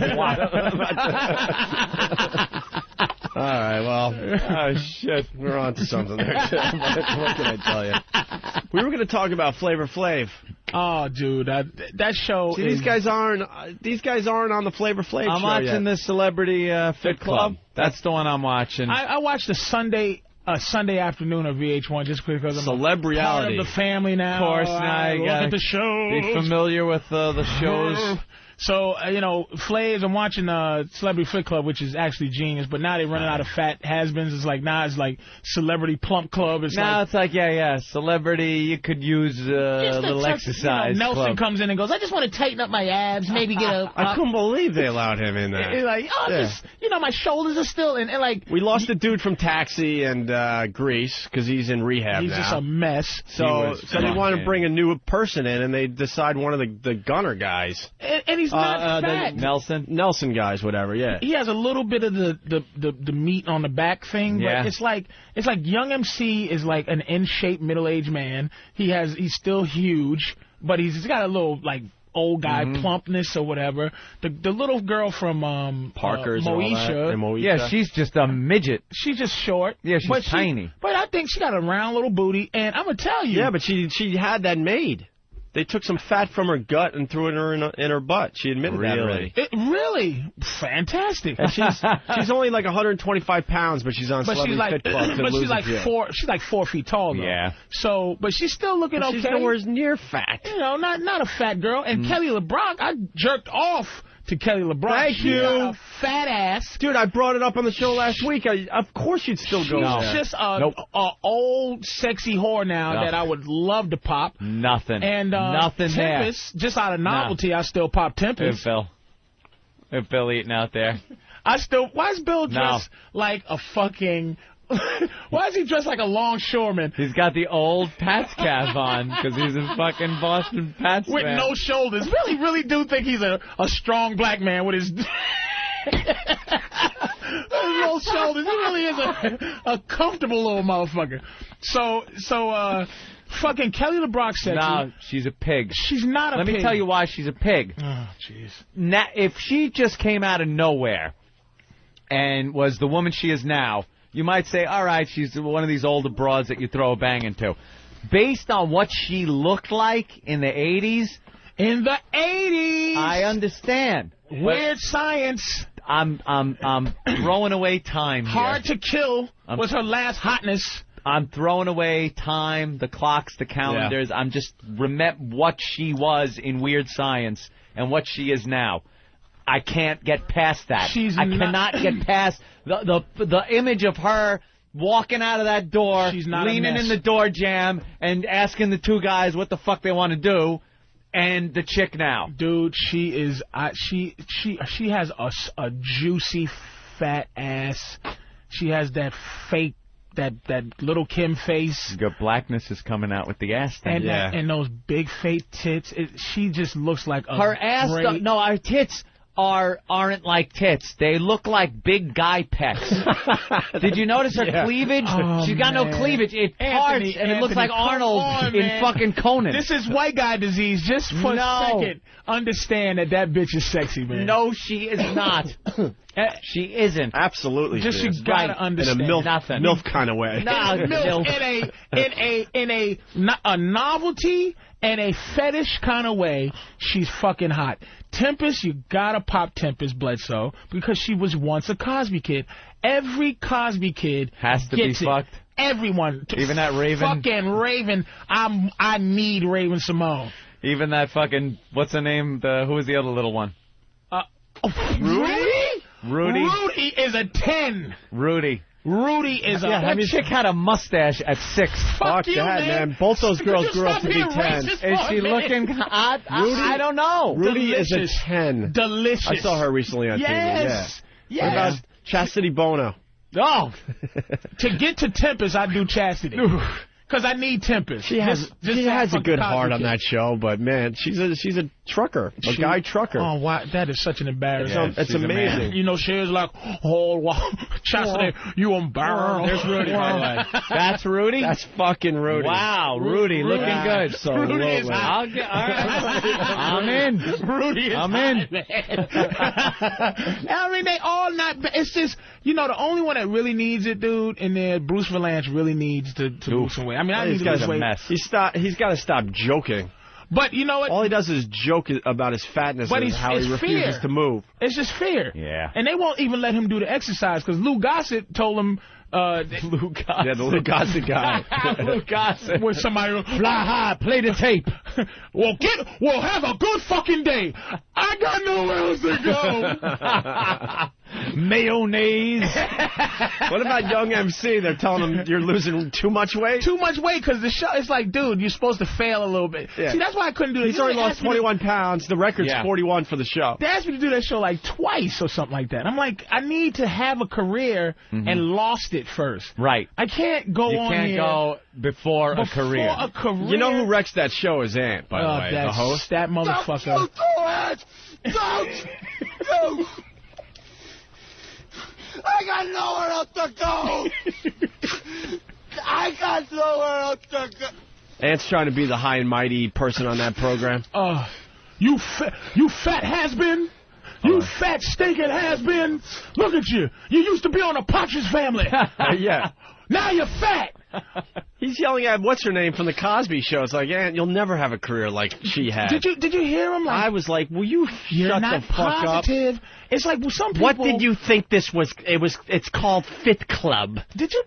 Speaker 4: right, well.
Speaker 13: Oh, shit.
Speaker 4: We're on to something there. What can I tell you? We were going to talk about Flavor Flav.
Speaker 3: Oh, dude, that show.
Speaker 4: See, these guys aren't on the Flavor Flav show
Speaker 13: I'm watching
Speaker 4: yet.
Speaker 13: the Celebrity Fit Club. That's the one I'm watching.
Speaker 3: I watched the Sunday afternoon of VH1 just because I'm
Speaker 4: Celebrity.
Speaker 3: part of the family now.
Speaker 13: Of course, now you got
Speaker 3: at the shows.
Speaker 13: Be familiar with the shows.
Speaker 3: So, Flavs, I'm watching Celebrity Fit Club, which is actually genius, but now they're running out of fat has-beens. It's like, it's like Celebrity Plump Club.
Speaker 13: It's like, Celebrity, you could use a little exercise.
Speaker 3: Nelson
Speaker 13: club.
Speaker 3: comes in and goes, I just want to tighten up my abs, maybe get a...
Speaker 4: I couldn't believe they allowed him in there.
Speaker 3: It's like, my shoulders are still... And like,
Speaker 4: we lost a dude from Taxi and Grease because he's in rehab
Speaker 3: he's
Speaker 4: now.
Speaker 3: Just a mess.
Speaker 4: So they want to bring a new person in, and they decide one of the gunner guys.
Speaker 3: And he's not fat.
Speaker 4: Nelson guys, whatever. Yeah.
Speaker 3: He has a little bit of the meat on the back thing, but it's like Young MC is like an in-shape middle-aged man. He's still huge, but he's got a little like old guy plumpness or whatever. The little girl from
Speaker 4: Parker's
Speaker 3: Moesha,
Speaker 13: yeah, she's just a midget.
Speaker 3: She's just short.
Speaker 13: Yeah, she's tiny.
Speaker 3: But I think she got a round little booty, and I'm gonna tell you.
Speaker 4: Yeah, but she had that made. They took some fat from her gut and threw it in her butt. She admitted that already.
Speaker 3: Really? Fantastic.
Speaker 4: And she's only like 125 pounds, but she's on Celebrity Fit Club to lose a few.
Speaker 3: She's like 4 feet tall, though.
Speaker 13: Yeah.
Speaker 3: So, but she's still looking okay.
Speaker 4: She's nowhere near fat.
Speaker 3: Not a fat girl. And Kelly LeBrock, I jerked off to Kelly LeBrock.
Speaker 4: Thank you.
Speaker 3: Got a fat ass.
Speaker 4: Dude, I brought it up on the show last week. Of course you'd still go there.
Speaker 3: She's just a old, sexy whore now that I would love to pop.
Speaker 13: Nothing.
Speaker 3: And
Speaker 13: nothing
Speaker 3: Tempest, just out of novelty, I still pop Tempest.
Speaker 13: Hey, Bill eating out there.
Speaker 3: Why is Bill dressed like a fucking... Why is he dressed like a longshoreman?
Speaker 13: He's got the old Pats cap on because he's a fucking Boston Pats
Speaker 3: with
Speaker 13: fan.
Speaker 3: No shoulders. Really do think he's a strong black man with his no shoulders. He really is a comfortable little motherfucker. So fucking Kelly LeBrock said,
Speaker 13: no, she's a pig.
Speaker 3: She's not a pig.
Speaker 13: Let me tell you why she's a pig.
Speaker 3: Oh, jeez.
Speaker 13: Now, if she just came out of nowhere and was the woman she is now, you might say, all right, she's one of these older broads that you throw a bang into. Based on what she looked like in the 80s.
Speaker 3: In the 80s!
Speaker 13: I understand.
Speaker 3: Weird science.
Speaker 13: I'm throwing away time here.
Speaker 3: Hard to Kill was her last hotness.
Speaker 13: I'm throwing away time, the clocks, the calendars. Yeah. I'm just what she was in Weird Science and what she is now. I can't get past that. I cannot get past the image of her walking out of that door,
Speaker 3: She's not a
Speaker 13: leaning
Speaker 3: mess.
Speaker 13: in the door jamb, and asking the two guys what the fuck they want to do, and the chick now.
Speaker 3: Dude, she is. She has a juicy fat ass. She has that fake. That little Kim face.
Speaker 13: Your blackness is coming out with the ass thing.
Speaker 3: And those big fake tits. She just looks like a
Speaker 13: her ass.
Speaker 3: great...
Speaker 13: No, our tits aren't like tits. They look like big guy pecs. Did you notice her cleavage?
Speaker 3: Oh,
Speaker 13: She's got no cleavage. It parts and it looks like Arnold in fucking Conan.
Speaker 3: This is white guy disease. Just for a second, understand that bitch is sexy, man.
Speaker 13: No, she is not. She isn't.
Speaker 4: Absolutely.
Speaker 3: Just
Speaker 4: she
Speaker 3: you
Speaker 4: is.
Speaker 3: gotta understand.
Speaker 4: In a
Speaker 13: nothing.
Speaker 4: MILF kind of way.
Speaker 3: No, in a novelty and a fetish kind of way, she's fucking hot. Tempest, you gotta pop Tempest Bledsoe because she was once a Cosby kid. Every Cosby kid
Speaker 13: has to
Speaker 3: gets
Speaker 13: be
Speaker 3: it.
Speaker 13: fucked.
Speaker 3: Everyone.
Speaker 13: Even that Raven.
Speaker 3: Fucking Raven. I need Raven Simone.
Speaker 13: Even that fucking, what's her name? Who was the other little one?
Speaker 3: Rudy?
Speaker 13: Rudy.
Speaker 3: Rudy is a 10.
Speaker 13: Rudy is
Speaker 3: a...
Speaker 13: That chick had a mustache at 6.
Speaker 4: Fuck
Speaker 3: you,
Speaker 4: that, man.
Speaker 3: man.
Speaker 4: Both those girls
Speaker 3: Could you
Speaker 4: grew up
Speaker 3: stop
Speaker 4: to be
Speaker 3: being
Speaker 4: 10.
Speaker 3: racist?
Speaker 13: Is she looking hot? I don't know.
Speaker 4: Rudy is
Speaker 3: Delicious.
Speaker 4: a 10.
Speaker 3: Delicious.
Speaker 4: I saw her recently on TV.
Speaker 3: Yes.
Speaker 4: Yeah. What about Chastity Bono?
Speaker 3: Oh. To get to Tempest, I do Chastity. Because I need Tempest.
Speaker 4: She has a good heart on that show, but man, she's a trucker, a guy trucker.
Speaker 3: Oh, wow, that is such an embarrassment.
Speaker 4: It's amazing.
Speaker 3: You know, Cher's like, oh, wow, Chastity, you embarrassed.
Speaker 13: There's Rudy, by the way. That's Rudy?
Speaker 4: That's fucking Rudy.
Speaker 13: Wow, Rudy looking good.
Speaker 4: So
Speaker 3: Rudy is hot.
Speaker 13: All right. I'm in.
Speaker 3: Rudy is
Speaker 13: I'm
Speaker 3: hot,
Speaker 13: in.
Speaker 3: man. I mean, they all not. It's just, you know, the only one that really needs it, dude, and then Bruce Valanche really needs to lose some weight. I mean, I need to lose weight.
Speaker 4: He's got to stop joking.
Speaker 3: But you know what?
Speaker 4: All he does is joke about his fatness and how he refuses to move.
Speaker 3: It's just fear.
Speaker 13: Yeah.
Speaker 3: And they won't even let him do the exercise because Lou Gossett told him.
Speaker 13: Lou Gossett.
Speaker 4: Yeah, the Lou Gossett guy.
Speaker 13: Lou Gossett.
Speaker 3: When somebody
Speaker 13: fly high, play the tape.
Speaker 3: Well, have a good fucking day. I got nowhere else to go.
Speaker 13: Mayonnaise.
Speaker 4: What about Young MC? They're telling him you're losing too much weight?
Speaker 3: Too much weight because the show, it's like, dude, you're supposed to fail a little bit. Yeah. See, that's why I couldn't do it.
Speaker 4: He's already lost 21 pounds. The record's 41 for the show.
Speaker 3: They asked me to do that show like twice or something like that. I'm like, I need to have a career and lost it first.
Speaker 13: Right.
Speaker 3: I can't go on here.
Speaker 13: You can't go before a career.
Speaker 4: You know who wrecks that show is Ant, by the way, the host?
Speaker 3: That motherfucker.
Speaker 12: Don't! I got nowhere else to go! I got nowhere else to go!
Speaker 4: Ant's trying to be the high and mighty person on that program.
Speaker 3: You fat has-been? You fat stinking has-been? Look at you. You used to be on a Patrice family.
Speaker 4: Yeah.
Speaker 3: Now you're fat.
Speaker 4: He's yelling at what's-her-name from the Cosby Show. It's like, Aunt, you'll never have a career like she had.
Speaker 3: Did you hear him? Like,
Speaker 4: I was like, will you shut the fuck
Speaker 3: positive.
Speaker 4: up?
Speaker 3: It's like, well, some people...
Speaker 4: What did you think this was? It's called Fit Club.
Speaker 3: Did you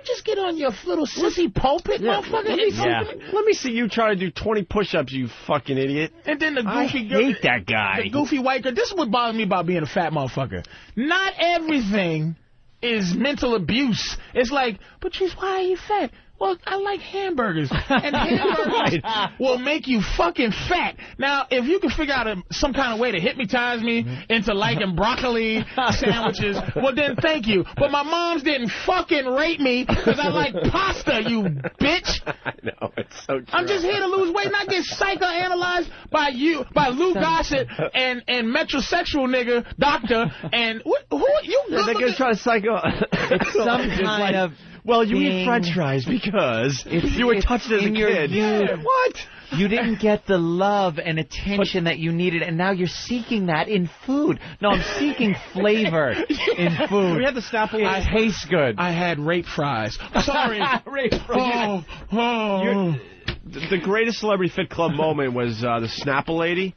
Speaker 3: just get on your little sissy pulpit, motherfucker?
Speaker 4: Let me see you try to do 20 push-ups, you fucking idiot.
Speaker 3: And then the goofy
Speaker 4: I hate that guy.
Speaker 3: The goofy white girl. This is what bothers me about being a fat motherfucker. Not everything is mental abuse. It's like, Patrice, why are you fat? Well, I like hamburgers. And hamburgers will make you fucking fat. Now, if you can figure out some kind of way to hypnotize me into liking broccoli sandwiches, well, then thank you. But my moms didn't fucking rape me because I like pasta, you bitch.
Speaker 4: I know, it's so true.
Speaker 3: I'm just here to lose weight, not get psychoanalyzed by Lou Gossett and metrosexual nigga, doctor, and who you good
Speaker 4: they're going to try to psycho...
Speaker 13: It's some kind of...
Speaker 4: Well, you eat French fries because you were touched as a kid. What?
Speaker 13: You didn't get the love and attention that you needed, and now you're seeking that in food. No, I'm seeking flavor in food.
Speaker 4: We had the Snapple.
Speaker 13: It tastes good.
Speaker 3: I had rape fries. Sorry.
Speaker 13: Rape fries.
Speaker 4: The greatest Celebrity Fit Club moment was the Snapple lady.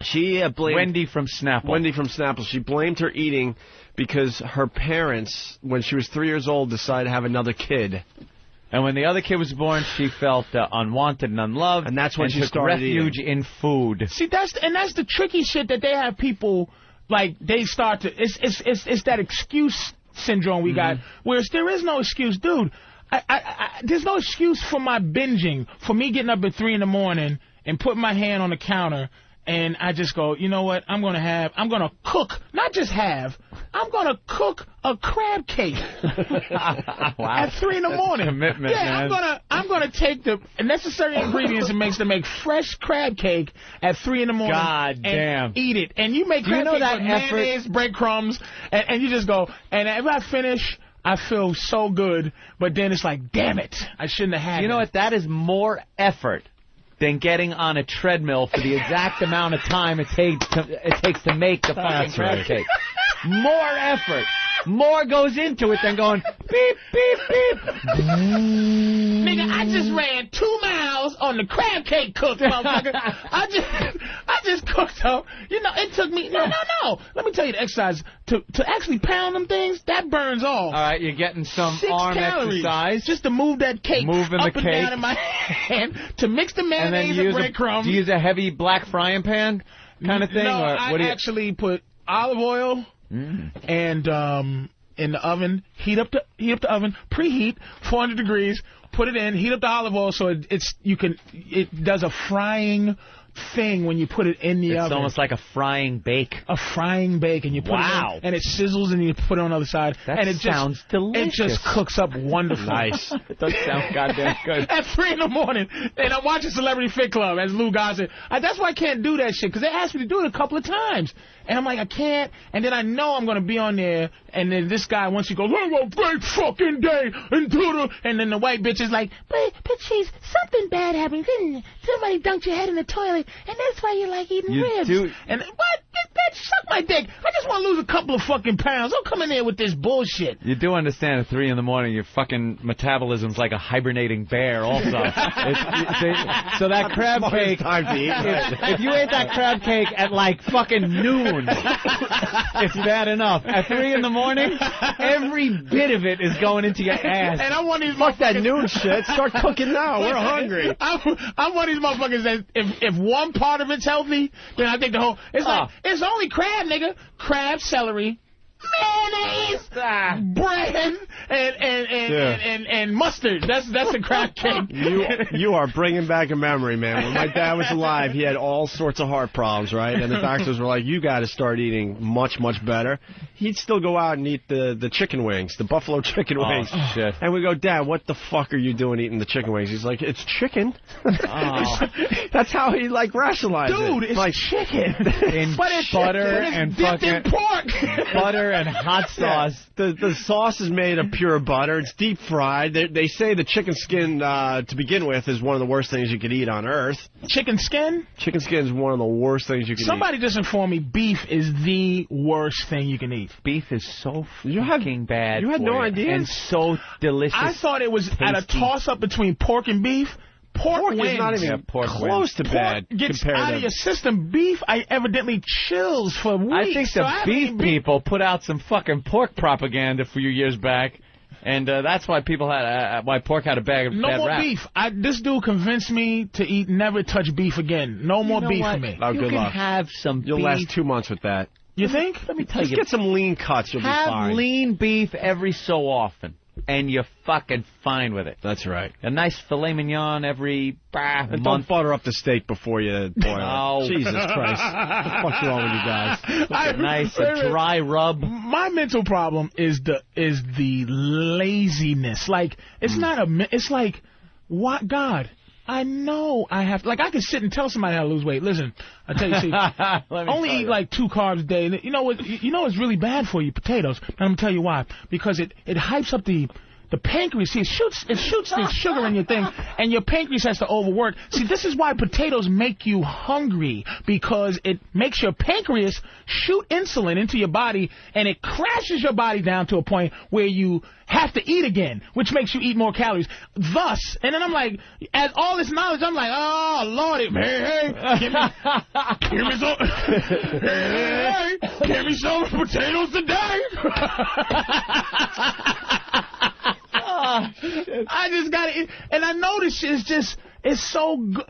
Speaker 4: She blamed...
Speaker 13: Wendy from Snapple.
Speaker 4: Wendy from Snapple. She blamed her eating because her parents, when she was 3 years old, decided to have another kid.
Speaker 13: And when the other kid was born, she felt unwanted and unloved.
Speaker 4: And that's when she
Speaker 13: took
Speaker 4: started
Speaker 13: refuge in food.
Speaker 3: See, that's the tricky shit that they have people, like, they start to... It's that excuse syndrome we got, whereas there is no excuse, dude. There's no excuse for my binging, for me getting up at 3 in the morning and putting my hand on the counter, and I just go, you know what, I'm going to cook, not just I'm going to cook a crab cake at 3 in the morning.
Speaker 13: Commitment,
Speaker 3: yeah,
Speaker 13: man.
Speaker 3: I'm gonna take the necessary ingredients it makes to make fresh crab cake at 3 in the morning.
Speaker 13: God damn.
Speaker 3: And eat it. And you make crab cake with mayonnaise, breadcrumbs, and you just go, and if I finish, I feel so good, but then it's like, damn it, I shouldn't have had it.
Speaker 13: You know what? That is more effort than getting on a treadmill for the exact amount of time it takes to make the fucking crab cake. More effort. More goes into it than going beep, beep, beep.
Speaker 3: Nigga, I just ran 2 miles on the crab cake cook, motherfucker. I just cooked up. You know, it took me, no. Let me tell you the exercise. To actually pound them things, that burns off.
Speaker 13: All right, you're getting some
Speaker 3: 6
Speaker 13: arm
Speaker 3: calories
Speaker 13: exercise.
Speaker 3: Just to move that cake
Speaker 13: Moving
Speaker 3: up
Speaker 13: the
Speaker 3: and
Speaker 13: cake.
Speaker 3: down in my hand, to mix the mayonnaise and breadcrumbs.
Speaker 13: Do you use a heavy black frying pan kind of thing?
Speaker 3: No,
Speaker 13: or
Speaker 3: I
Speaker 13: what do you...
Speaker 3: actually put olive oil and in the oven, heat up the oven, preheat 400 degrees, put it in, heat up the olive oil so it does a frying thing when you put it in the oven.
Speaker 13: It's almost like a frying bake.
Speaker 3: A frying bake, and you put it in, and it sizzles, and you put it on the other side.
Speaker 13: That
Speaker 3: and it
Speaker 13: sounds delicious.
Speaker 3: It just cooks up wonderful.
Speaker 13: Nice. It does sound goddamn good.
Speaker 3: At 3 in the morning, and I'm watching Celebrity Fit Club, as Lou Gossett said. That's why I can't do that shit, because they asked me to do it a couple of times. And I'm like, I can't. And then I know I'm going to be on there. And then this guy, once he goes, have a great fucking day. And then the white bitch is like, but Patrice, something bad happened. Somebody dunked your head in the toilet. And that's why you like eating ribs. And what? Bitch, suck my dick. I just want to lose a couple of fucking pounds. Don't come in there with this bullshit.
Speaker 13: You do understand at 3 in the morning your fucking metabolism's like a hibernating bear also. So that crab cake, if you ate that crab cake at like fucking noon, it's bad enough. At 3 in the morning, every bit of it is going into your ass.
Speaker 3: And I want these
Speaker 4: Fuck that noon shit. Start cooking now. We're hungry.
Speaker 3: I want these motherfuckers that if one part of it's healthy, then I think the whole... It's like, it's only crab, nigga. Crab, celery, mayonnaise, bread, and mustard. That's the crab cake.
Speaker 4: You are bringing back a memory, man. When my dad was alive, he had all sorts of heart problems, right? And the doctors were like, you got to start eating much, much better. He'd still go out and eat the chicken wings, the buffalo chicken wings.
Speaker 13: Shit.
Speaker 4: And we go, Dad, what the fuck are you doing eating the chicken wings? He's like, it's chicken. That's how he rationalized it.
Speaker 3: Dude, it's
Speaker 4: like
Speaker 3: chicken.
Speaker 13: In butter and fucking
Speaker 3: pork.
Speaker 13: Butter and hot sauce.
Speaker 4: Yeah. The sauce is made of pure butter. It's deep fried. They say the chicken skin, to begin with, is one of the worst things you could eat on earth.
Speaker 3: Chicken skin?
Speaker 4: Chicken skin is one of the worst things you can eat.
Speaker 3: Somebody just informed me beef is the worst thing you can eat.
Speaker 13: Beef is so fucking bad.
Speaker 4: You had no idea?
Speaker 13: And so delicious.
Speaker 3: I thought it was at a toss-up between pork and beef. Pork wins.
Speaker 4: Is not even close to bad.
Speaker 3: Pork gets out of your system. Beef, I evidently chills for weeks.
Speaker 13: I think the beef people put out some fucking pork propaganda a few years back, and that's why people had why pork had a bad rap.
Speaker 3: No more beef. This dude convinced me to never touch beef again. No more beef for me.
Speaker 4: Oh, good luck.
Speaker 13: Have some
Speaker 4: You'll
Speaker 13: beef.
Speaker 4: last 2 months with that.
Speaker 3: You think?
Speaker 13: Let me tell you.
Speaker 4: Just get some lean cuts. You'll be fine.
Speaker 13: Have lean beef every so often, and you're fucking fine with it.
Speaker 4: That's right.
Speaker 13: A nice filet mignon every
Speaker 4: and
Speaker 13: month.
Speaker 4: Don't butter up the steak before you boil
Speaker 13: Oh.
Speaker 4: it. Jesus Christ. What the fuck's wrong with you guys?
Speaker 13: A dry rub.
Speaker 3: My mental problem is the laziness. Like, it's not it's like, what, God? I know I have, I could sit and tell somebody how to lose weight. Listen, I tell you, see, only eat 2 carbs a day. You know what's really bad for you? Potatoes. And I'm gonna tell you why. Because it hypes up the pancreas. See, it shoots the sugar in your thing, and your pancreas has to overwork. See, this is why potatoes make you hungry, because it makes your pancreas shoot insulin into your body, and it crashes your body down to a point where you have to eat again, which makes you eat more calories. Thus, and then I'm like, as all this knowledge, I'm like, oh, Lordy, hey, give me some potatoes today. I just got it, and I noticed it's It's so good.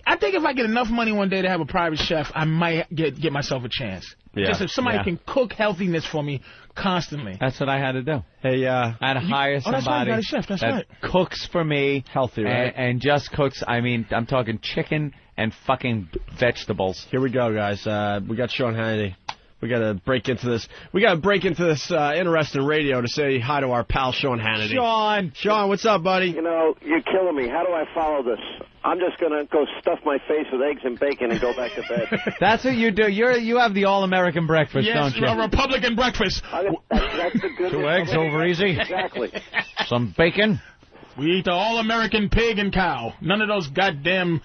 Speaker 3: I think if I get enough money one day to have a private chef, I might get myself a chance.
Speaker 2: Yeah.
Speaker 3: Just if somebody can cook healthiness for me constantly.
Speaker 13: That's what I had to do.
Speaker 4: Hey,
Speaker 13: I had to hire somebody
Speaker 3: that's right, you got a chef, that's
Speaker 13: that
Speaker 3: right.
Speaker 13: cooks for me.
Speaker 4: Healthy, right?
Speaker 13: And just cooks. I mean, I'm talking chicken and fucking vegetables.
Speaker 4: Here we go, guys. We got Sean Hannity. We got to break into this. We got to break into this interesting radio to say hi to our pal Sean Hannity. Sean, what's up, buddy?
Speaker 18: You know, you're killing me. How do I follow this? I'm just going to go stuff my face with eggs and bacon and go back to bed.
Speaker 13: That's what you do. You have the all-American breakfast, don't you?
Speaker 3: Yes, a Republican breakfast.
Speaker 18: That's the good.
Speaker 13: 2 eggs over easy.
Speaker 18: Exactly.
Speaker 13: Some bacon.
Speaker 3: We eat the all-American pig and cow. None of those goddamn...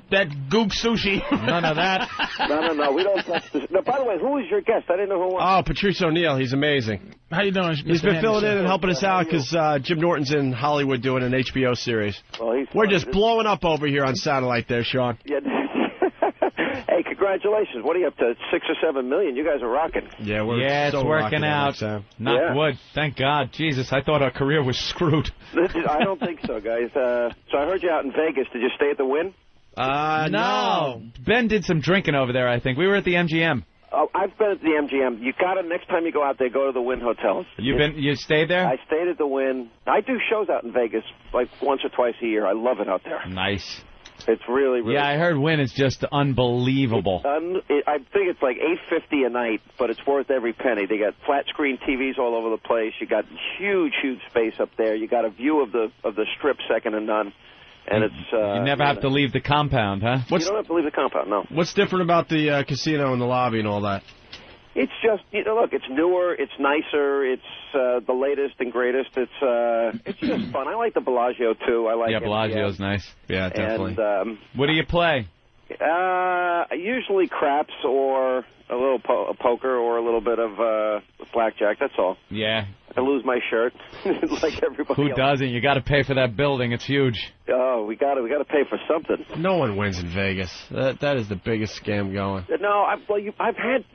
Speaker 3: that goop sushi.
Speaker 13: None of that.
Speaker 18: No, we don't touch this. No, by the way, who is your guest? I didn't know who it was.
Speaker 4: Oh, Patrice O'Neill. He's amazing.
Speaker 3: How you doing,
Speaker 4: He's been filling in and helping us out because Jim Norton's in Hollywood doing an HBO series.
Speaker 18: Well,
Speaker 4: We're just blowing up over here on satellite there, Sean.
Speaker 18: Yeah. Hey, congratulations. What are you up to, 6 or 7 million? You guys are rocking.
Speaker 4: Yeah,
Speaker 13: it's working out. Knock wood. Thank God. Jesus, I thought our career was screwed.
Speaker 18: I don't think so, guys. So I heard you out in Vegas. Did you stay at the Wynn?
Speaker 13: No. Ben did some drinking over there, I think. We were at the MGM.
Speaker 18: Oh, I've been at the MGM. You got to, next time you go out there, go to the Wynn Hotel.
Speaker 13: You stayed there?
Speaker 18: I stayed at the Wynn. I do shows out in Vegas like once or twice a year. I love it out there.
Speaker 13: Nice.
Speaker 18: It's really, really.
Speaker 13: Yeah, I heard Wynn is just unbelievable.
Speaker 18: I think it's like $8.50 a night, but it's worth every penny. They got flat screen TVs all over the place. You got huge space up there. You got a view of the Strip, second to none. And it's
Speaker 13: you never have to leave the compound, huh?
Speaker 18: You don't have to leave the compound, no.
Speaker 4: What's different about the casino and the lobby and all that?
Speaker 18: It's just, look, it's newer, it's nicer, it's the latest and greatest. It's just fun. I like the Bellagio too.
Speaker 13: Bellagio's nice.
Speaker 4: Yeah, definitely.
Speaker 18: And,
Speaker 13: what do you play?
Speaker 18: Usually craps or a little poker or a little bit of blackjack. That's all.
Speaker 13: Yeah.
Speaker 18: I lose my shirt like everybody else.
Speaker 13: Who doesn't? You got to pay for that building. It's huge.
Speaker 18: Oh, we got to pay for something.
Speaker 4: No one wins in Vegas. That is the biggest scam going.
Speaker 18: No, I've had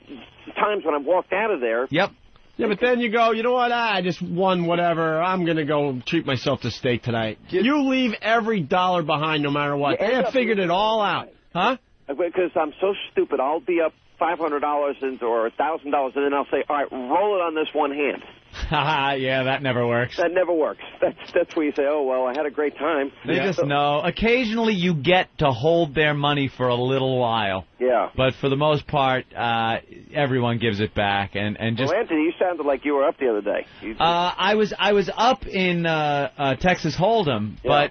Speaker 18: times when I've walked out of there.
Speaker 13: Yep.
Speaker 4: Yeah, but then you go, you know what? I just won whatever. I'm going to go treat myself to steak tonight. You leave every dollar behind no matter what. They have figured it all out. Huh?
Speaker 18: Because I'm so stupid. I'll be up $500 or $1,000, and then I'll say, all right, roll it on this one hand.
Speaker 13: Yeah, that never works.
Speaker 18: That never works. That's where you say, oh, well, I had a great time.
Speaker 13: They just know. Occasionally you get to hold their money for a little while.
Speaker 18: Yeah.
Speaker 13: But for the most part, everyone gives it back. And just.
Speaker 18: Well, Anthony, you sounded like you were up the other day.
Speaker 13: I was up in Texas Hold'em, but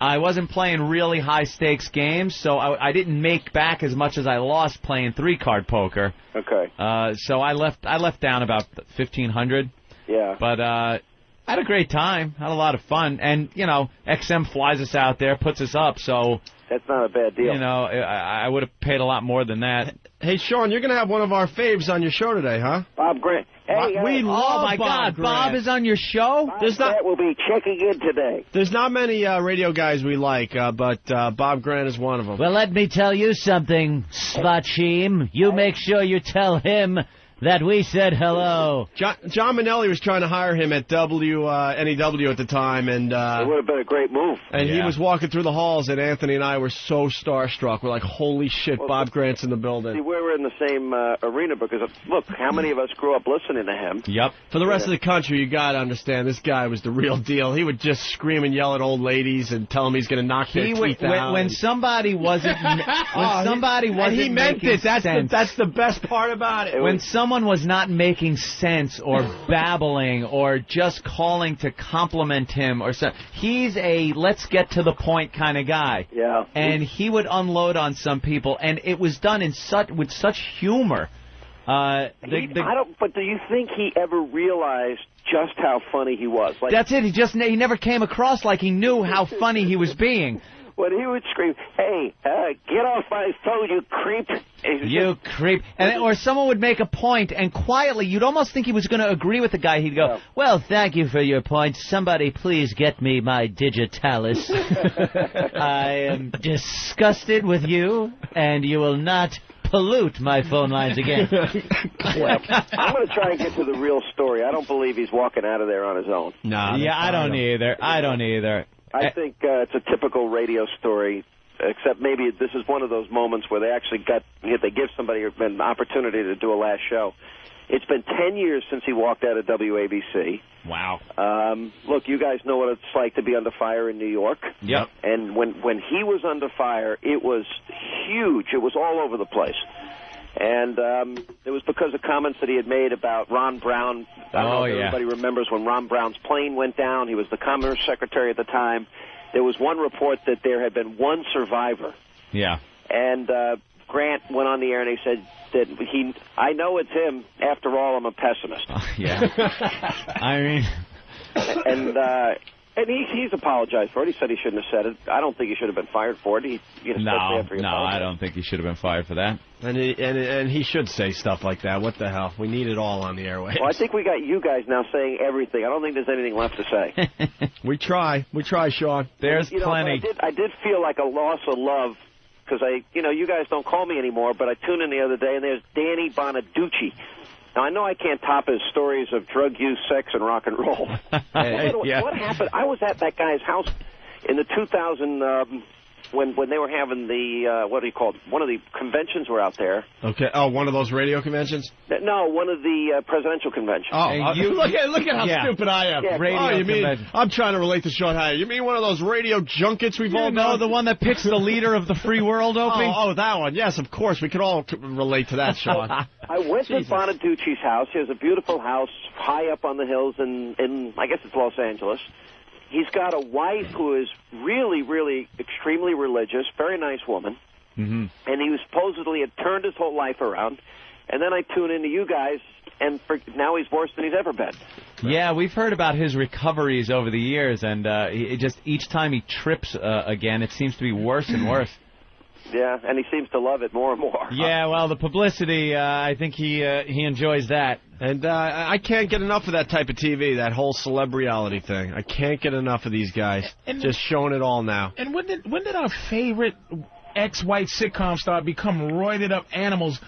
Speaker 13: I wasn't playing really high-stakes games, so I didn't make back as much as I lost playing 3-card poker.
Speaker 18: Okay.
Speaker 13: So I left down about $1,500.
Speaker 18: Yeah.
Speaker 13: But I had a great time. Had a lot of fun. And, XM flies us out there, puts us up, so...
Speaker 18: That's not a bad deal.
Speaker 13: I would have paid a lot more than that.
Speaker 4: Hey, Sean, you're going to have one of our faves on your show today, huh?
Speaker 18: Bob Grant. Hey,
Speaker 4: we love
Speaker 13: my
Speaker 4: Bob
Speaker 13: God,
Speaker 4: Grant.
Speaker 13: Bob is on your show?
Speaker 18: Bob Grant will be checking in today.
Speaker 4: There's not many radio guys we like, but Bob Grant is one of them.
Speaker 5: Well, let me tell you something, Svachim. You make sure you tell him that we said hello.
Speaker 4: John Manelli was trying to hire him at WNEW at the time, and
Speaker 18: it would have been a great move.
Speaker 4: And he was walking through the halls, and Anthony and I were so starstruck. We're like, holy shit, Bob Grant's in the building.
Speaker 18: See, we were in the same arena because, look, how many of us grew up listening to him?
Speaker 13: Yep.
Speaker 4: For the rest of the country, you got to understand, this guy was the real deal. He would just scream and yell at old ladies and tell them he's going to knock their teeth out.
Speaker 13: When somebody wasn't...
Speaker 4: he meant it. That's the best part about it.
Speaker 13: When someone was not making sense or babbling or just calling to compliment him or so, he's a let's get to the point kind of guy.
Speaker 18: Yeah.
Speaker 13: And he would unload on some people, and it was done with such humor.
Speaker 18: But do you think he ever realized just how funny he was? Like,
Speaker 13: that's it. He never came across like he knew how funny he was being.
Speaker 18: When he would scream, hey, get off my phone, you creep.
Speaker 13: You creep. Or someone would make a point, and quietly, you'd almost think he was going to agree with the guy. He'd go, well, thank you for your point. Somebody please get me my digitalis. I am disgusted with you, and you will not pollute my phone lines again.
Speaker 18: Well, I'm going to try and get to the real story. I don't believe he's walking out of there on his own.
Speaker 13: I don't either.
Speaker 18: I think it's a typical radio story, except maybe this is one of those moments where they actually they give somebody an opportunity to do a last show. It's been 10 years since he walked out of WABC.
Speaker 13: Wow.
Speaker 18: Look, you guys know what it's like to be under fire in New York.
Speaker 13: Yep.
Speaker 18: And when he was under fire, it was huge. It was all over the place. And it was because of comments that he had made about Ron Brown. I don't know if everybody remembers when Ron Brown's plane went down. He was the Commerce Secretary at the time. There was one report that there had been one survivor.
Speaker 13: Yeah.
Speaker 18: And Grant went on the air and he said that I know it's him. After all, I'm a pessimist.
Speaker 13: Yeah. I mean...
Speaker 18: And he's apologized for it. He said he shouldn't have said it. I don't think he should have been fired for it.
Speaker 13: No, I don't think he should have been fired for that.
Speaker 4: And he should say stuff like that. What the hell? We need it all on the airwaves.
Speaker 18: Well, I think we got you guys now saying everything. I don't think there's anything left to say.
Speaker 4: We try, Sean.
Speaker 13: There's plenty.
Speaker 18: I did feel like a loss of love because you guys don't call me anymore, but I tuned in the other day and there's Danny Bonaducci. Now, I know I can't top his stories of drug use, sex, and rock and roll. What happened? I was at that guy's house in the 2000 when they were having the what do you call it? One of the conventions were out there.
Speaker 4: Okay. Oh, one of those radio conventions?
Speaker 18: No, one of the presidential conventions.
Speaker 4: Oh, look at how stupid I am.
Speaker 18: Yeah,
Speaker 4: radio convention. I'm trying to relate to Sean Hannity. You mean one of those radio junkets we've all done?
Speaker 13: The one that picks the leader of the free world, Opie?
Speaker 4: Oh, that one. Yes, of course. We could all relate to that, Sean.
Speaker 18: I went to Bonaducci's house. He has a beautiful house high up on the hills in I guess it's Los Angeles. He's got a wife who is really, really extremely religious, very nice woman.
Speaker 13: Mm-hmm.
Speaker 18: And he supposedly had turned his whole life around. And then I tune into you guys, and now he's worse than he's ever been.
Speaker 13: Yeah, we've heard about his recoveries over the years, and each time he trips again, it seems to be worse and worse.
Speaker 18: Yeah, and he seems to love it more and more.
Speaker 13: Yeah, well, the publicity, I think he enjoys that.
Speaker 4: And I can't get enough of that type of TV, that whole celebrity thing. I can't get enough of these guys just showing it all now.
Speaker 3: And when did our favorite ex-white sitcom star become roided up animals?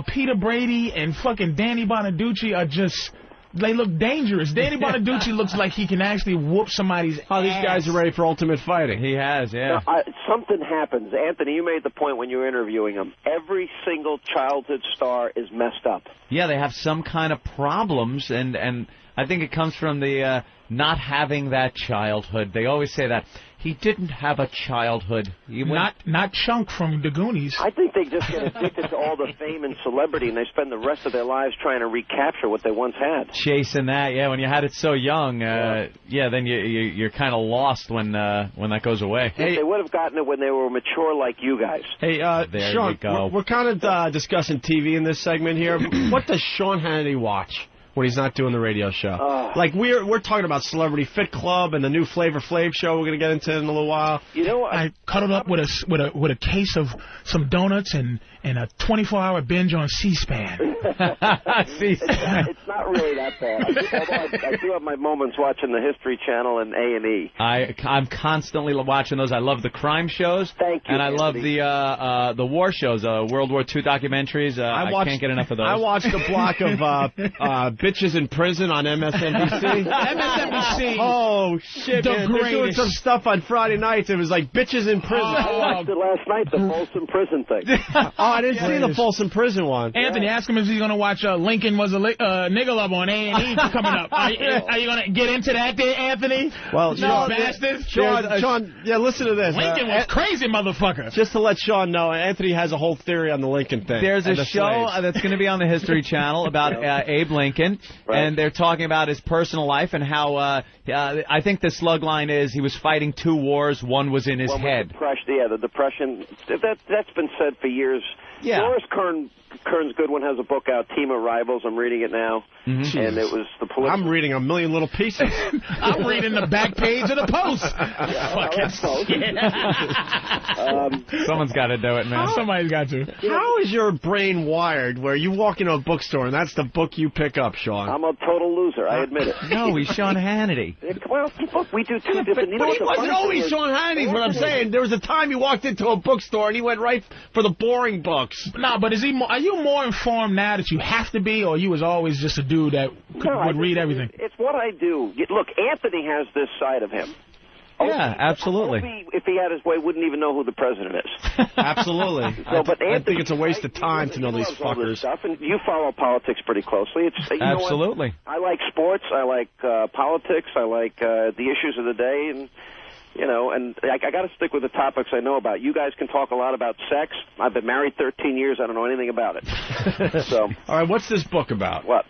Speaker 3: Peter Brady and fucking Danny Bonaducci are just... They look dangerous. Danny Bonaducci looks like he can actually whoop somebody's ass.
Speaker 4: Oh, these guys are ready for ultimate fighting.
Speaker 13: He has, yeah.
Speaker 18: Now, something happens. Anthony, you made the point when you were interviewing him. Every single childhood star is messed up.
Speaker 13: Yeah, they have some kind of problems, and I think it comes from the not having that childhood. They always say that. He didn't have a childhood.
Speaker 3: Not Chunk from the Goonies.
Speaker 18: I think they just get addicted to all the fame and celebrity, and they spend the rest of their lives trying to recapture what they once had.
Speaker 13: Chasing that, yeah. When you had it so young, then you're kind of lost when that goes away.
Speaker 18: Hey, they would have gotten it when they were mature like you guys.
Speaker 4: Hey,
Speaker 13: there
Speaker 4: Sean,
Speaker 13: you go.
Speaker 4: We're kind of discussing TV in this segment here. What does Sean Hannity watch when he's not doing the radio show? Like we're talking about Celebrity Fit Club and the new Flavor Flav show we're going to get into in a little while.
Speaker 18: You know,
Speaker 3: I cuddled up with a case of some donuts and a 24-hour binge on C-SPAN.
Speaker 18: It's not really that bad. Although I do have my moments watching the History Channel and A&E.
Speaker 13: I'm constantly watching those. I love the crime shows.
Speaker 18: Thank you,
Speaker 13: and I love the war shows, World War II documentaries. I can't get enough of those.
Speaker 4: I watched a block of Bitches in Prison on MSNBC.
Speaker 3: MSNBC.
Speaker 4: Oh, shit, man. They're doing some stuff on Friday nights. It was like Bitches in Prison.
Speaker 18: I watched it last night, the Folsom Prison thing.
Speaker 4: I didn't see the Folsom Prison one.
Speaker 3: Anthony, ask him if he's going to watch Lincoln Was a Nigga Love on A&E coming up. Are you going to get into that there, Anthony?
Speaker 4: Well,
Speaker 3: Sean,
Speaker 4: yeah, listen to this.
Speaker 3: Lincoln was crazy, motherfucker.
Speaker 4: Just to let Sean know, Anthony has a whole theory on the Lincoln thing.
Speaker 13: There's a show that's going to be on the History Channel about Abe Lincoln, and they're talking about his personal life and how I think the slug line is he was fighting two wars. One was in his head.
Speaker 18: The Depression. That's been said for years.
Speaker 13: Yeah.
Speaker 18: Doris Kearns Goodwin has a book out, Team of Rivals. I'm reading it now.
Speaker 13: Mm-hmm.
Speaker 18: And it was the political...
Speaker 4: I'm reading a million little pieces.
Speaker 3: I'm reading the back page of the Post.
Speaker 13: Someone's got to do it, man.
Speaker 3: Somebody's got to.
Speaker 4: How is your brain wired where you walk into a bookstore and that's the book you pick up, Sean?
Speaker 18: I'm a total loser. I admit it.
Speaker 13: No, he's Sean Hannity.
Speaker 18: Well, look, we do two different...
Speaker 4: But he wasn't always Sean Hannity, what I'm saying. There was a time he walked into a bookstore and he went right for the boring books.
Speaker 3: No, but are you more informed now that you have to be, or you was always just a dude that would read everything?
Speaker 18: It's what I do. Look, Anthony has this side of him.
Speaker 13: Yeah, absolutely.
Speaker 18: Opie, if he had his way, wouldn't even know who the president is.
Speaker 4: Absolutely.
Speaker 18: So, but
Speaker 4: I think it's a waste of time to know these fuckers.
Speaker 18: Stuff, and you follow politics pretty closely. It's
Speaker 13: Absolutely.
Speaker 18: I like sports. I like politics. I like the issues of the day, and and I got to stick with the topics I know about. You guys can talk a lot about sex. I've been married 13 years. I don't know anything about it. So,
Speaker 4: all right, what's this book about?
Speaker 18: What?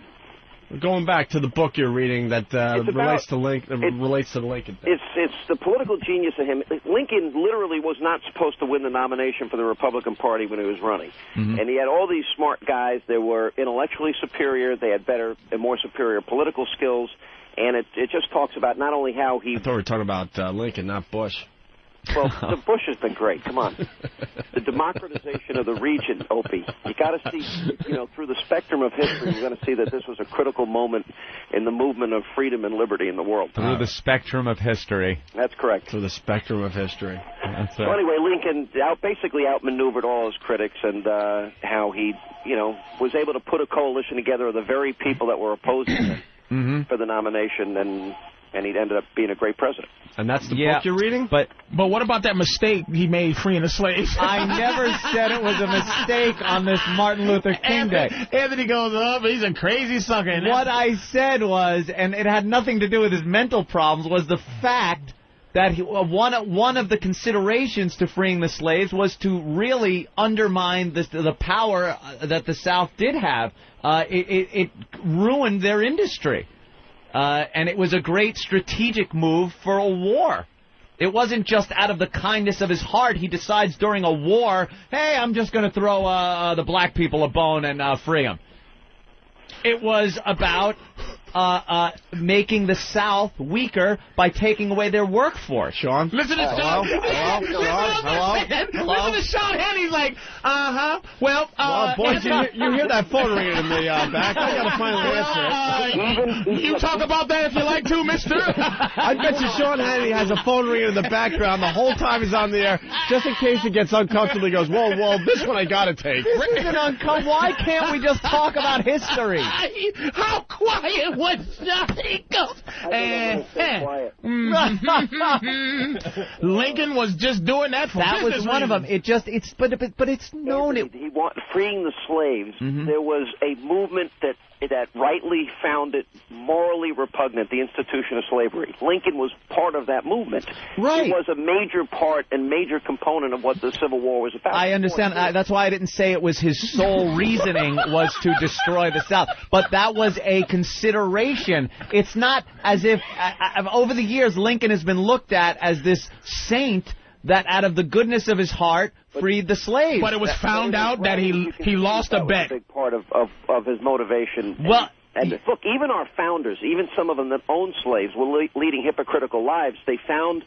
Speaker 4: Going back to the book you're reading that relates to the Lincoln thing.
Speaker 18: It's the political genius of him. Lincoln literally was not supposed to win the nomination for the Republican Party when he was running.
Speaker 13: Mm-hmm.
Speaker 18: And he had all these smart guys. They were intellectually superior. They had better and more superior political skills. And it just talks about not only how he...
Speaker 4: I thought we were talking about Lincoln, not Bush.
Speaker 18: Well, the Bush has been great. Come on. The democratization of the region, Opie. You got to see, through the spectrum of history, you're going to see that this was a critical moment in the movement of freedom and liberty in the world.
Speaker 13: Through the spectrum of history.
Speaker 18: That's correct.
Speaker 4: Through the spectrum of history.
Speaker 13: That's
Speaker 18: so anyway, Lincoln basically outmaneuvered all his critics, and how he, was able to put a coalition together of the very people that were opposing him for the nomination, and he ended up being a great president.
Speaker 4: And that's the book you're reading?
Speaker 3: But what about that mistake he made freeing the slaves?
Speaker 13: I never said it was a mistake on this Martin Luther King Day.
Speaker 3: Anthony goes up, he's a crazy sucker.
Speaker 13: What I said was, and it had nothing to do with his mental problems, was the fact that one of the considerations to freeing the slaves was to really undermine the power that the South did have. It ruined their industry. And it was a great strategic move for a war. It wasn't just out of the kindness of his heart. He decides during a war, hey, I'm just going to throw the black people a bone and free them. It was about making the South weaker by taking away their workforce.
Speaker 4: Sean?
Speaker 3: Listen to Sean.
Speaker 13: Hello?
Speaker 3: Listen to Sean Hannity's like, well,
Speaker 4: boys, you hear that phone ringing in the back. I got to finally answer it.
Speaker 3: You talk about that if you like to, mister.
Speaker 4: I bet you Sean Hannity has a phone ringing in the background the whole time he's on the air, just in case it gets uncomfortable. He goes, whoa, this one I got to take.
Speaker 13: This isn't uncomfortable. Why can't we just talk about history?
Speaker 3: How quiet was that? He goes, Lincoln was just doing that for
Speaker 13: that was one
Speaker 3: reasons.
Speaker 13: Of them. But it's known.
Speaker 18: He wanted freeing the slaves. There was a movement that rightly found it morally repugnant, the institution of slavery. Lincoln was part of that movement.
Speaker 13: Right.
Speaker 18: He was a major part and major component of what the Civil War was about.
Speaker 13: I understand. That's why I didn't say it was his sole reasoning was to destroy the South. But that was a consideration. It's not as if, over the years, Lincoln has been looked at as this saint that out of the goodness of his heart freed the slaves.
Speaker 3: But it was found out that he lost a bet.
Speaker 18: That was a big part of his motivation.
Speaker 13: Well,
Speaker 18: and look, even our founders, even some of them that owned slaves, were leading hypocritical lives. They found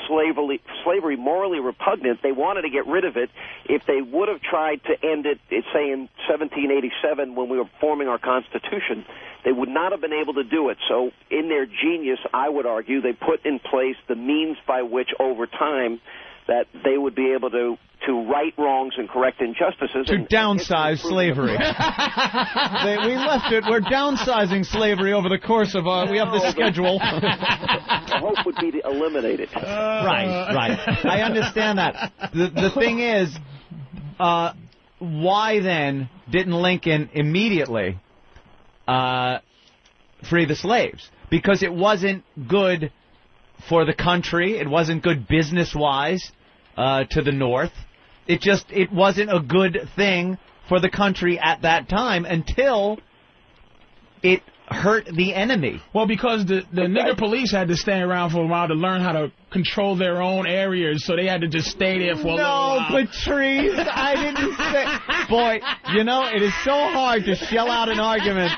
Speaker 18: slavery morally repugnant. They wanted to get rid of it. If they would have tried to end it, say in 1787 when we were forming our Constitution, they would not have been able to do it. So in their genius, I would argue, they put in place the means by which over time that they would be able to right wrongs and correct injustices.
Speaker 13: To downsize slavery. We left it. We're downsizing slavery over the course of we have the schedule.
Speaker 18: The hope would be to eliminate it.
Speaker 13: Right. I understand that. The thing is, why then didn't Lincoln immediately free the slaves? Because it wasn't good for the country. It wasn't good business-wise to the North. It wasn't a good thing for the country at that time until it hurt the enemy.
Speaker 3: Well, because the nigger police had to stay around for a while to learn how to control their own areas, so they had to just stay there for a little while.
Speaker 13: No, Patrice, I didn't say... Boy, it is so hard to shell out an argument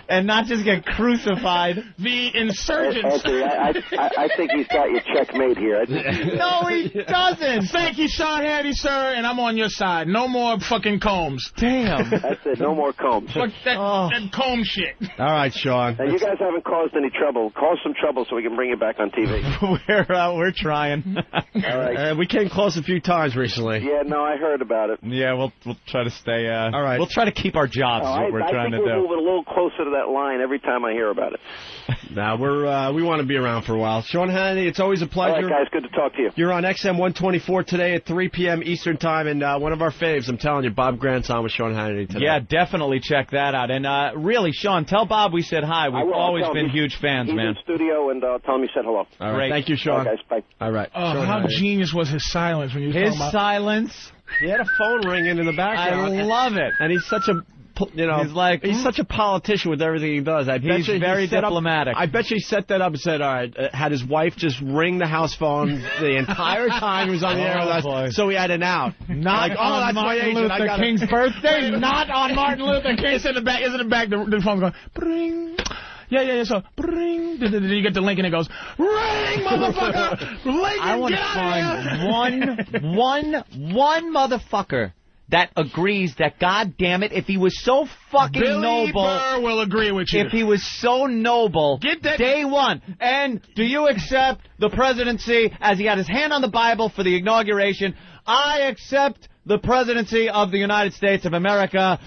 Speaker 13: and not just get crucified.
Speaker 3: The insurgents.
Speaker 18: Anthony, I think he's got you checkmate here.
Speaker 13: No, he doesn't.
Speaker 3: Thank you, Sean Hannity, sir, and I'm on your side. No more fucking combs.
Speaker 13: Damn.
Speaker 18: That's it. No more combs.
Speaker 3: Fuck that comb shit.
Speaker 4: All right, Sean.
Speaker 18: Now, you guys haven't caused any trouble. Cause some trouble so we can bring you back on TV.
Speaker 13: We're trying.
Speaker 18: All right.
Speaker 4: We came close a few times recently.
Speaker 18: Yeah, no, I heard about it.
Speaker 13: Yeah, we'll try to stay.
Speaker 4: All right.
Speaker 13: We'll try to keep our jobs. Is what we're trying to do.
Speaker 18: I think we're moving a little closer to that line every time I hear about it.
Speaker 4: Now we want to be around for a while. Sean Hannity, it's always a pleasure.
Speaker 18: All right, guys, good to talk to you.
Speaker 4: You're on XM 124 today at 3 p.m. Eastern Time, and one of our faves, I'm telling you, Bob Grant's on with Sean Hannity today.
Speaker 13: Yeah, definitely check that out. And really, Sean, tell Bob we said hi. We've always been huge fans, man.
Speaker 18: He's in studio, and tell him you said hello.
Speaker 4: All right, thank you, Sean.
Speaker 18: All right, guys, bye.
Speaker 4: All right.
Speaker 3: Oh,
Speaker 4: Sean
Speaker 3: how
Speaker 4: Hannity.
Speaker 3: genius was his silence when you was
Speaker 13: His
Speaker 3: talking about...
Speaker 13: silence.
Speaker 4: He had a phone ringing in the background.
Speaker 13: I love it.
Speaker 4: And he's such a... he's such a politician with everything he does.
Speaker 13: He's very diplomatic.
Speaker 4: I bet you he set that up and said, all right, had his wife just ring the house phone the entire time he was on the air with us,
Speaker 3: boy.
Speaker 4: so he had an out.
Speaker 3: Not on
Speaker 4: that's
Speaker 3: Martin Luther King's birthday. Not on Martin Luther King. It's in the back. The phone's going, bring. Yeah. So, bring. Then you get the link and it goes, ring, motherfucker. Lincoln,
Speaker 13: I want to find one motherfucker that agrees that, God damn it, if he was so fucking
Speaker 3: Billy
Speaker 13: noble...
Speaker 3: Burr will agree with you.
Speaker 13: If he was so noble,
Speaker 3: Get that
Speaker 13: day one, and do you accept the presidency, as he had his hand on the Bible for the inauguration, I accept the presidency of the United States of America,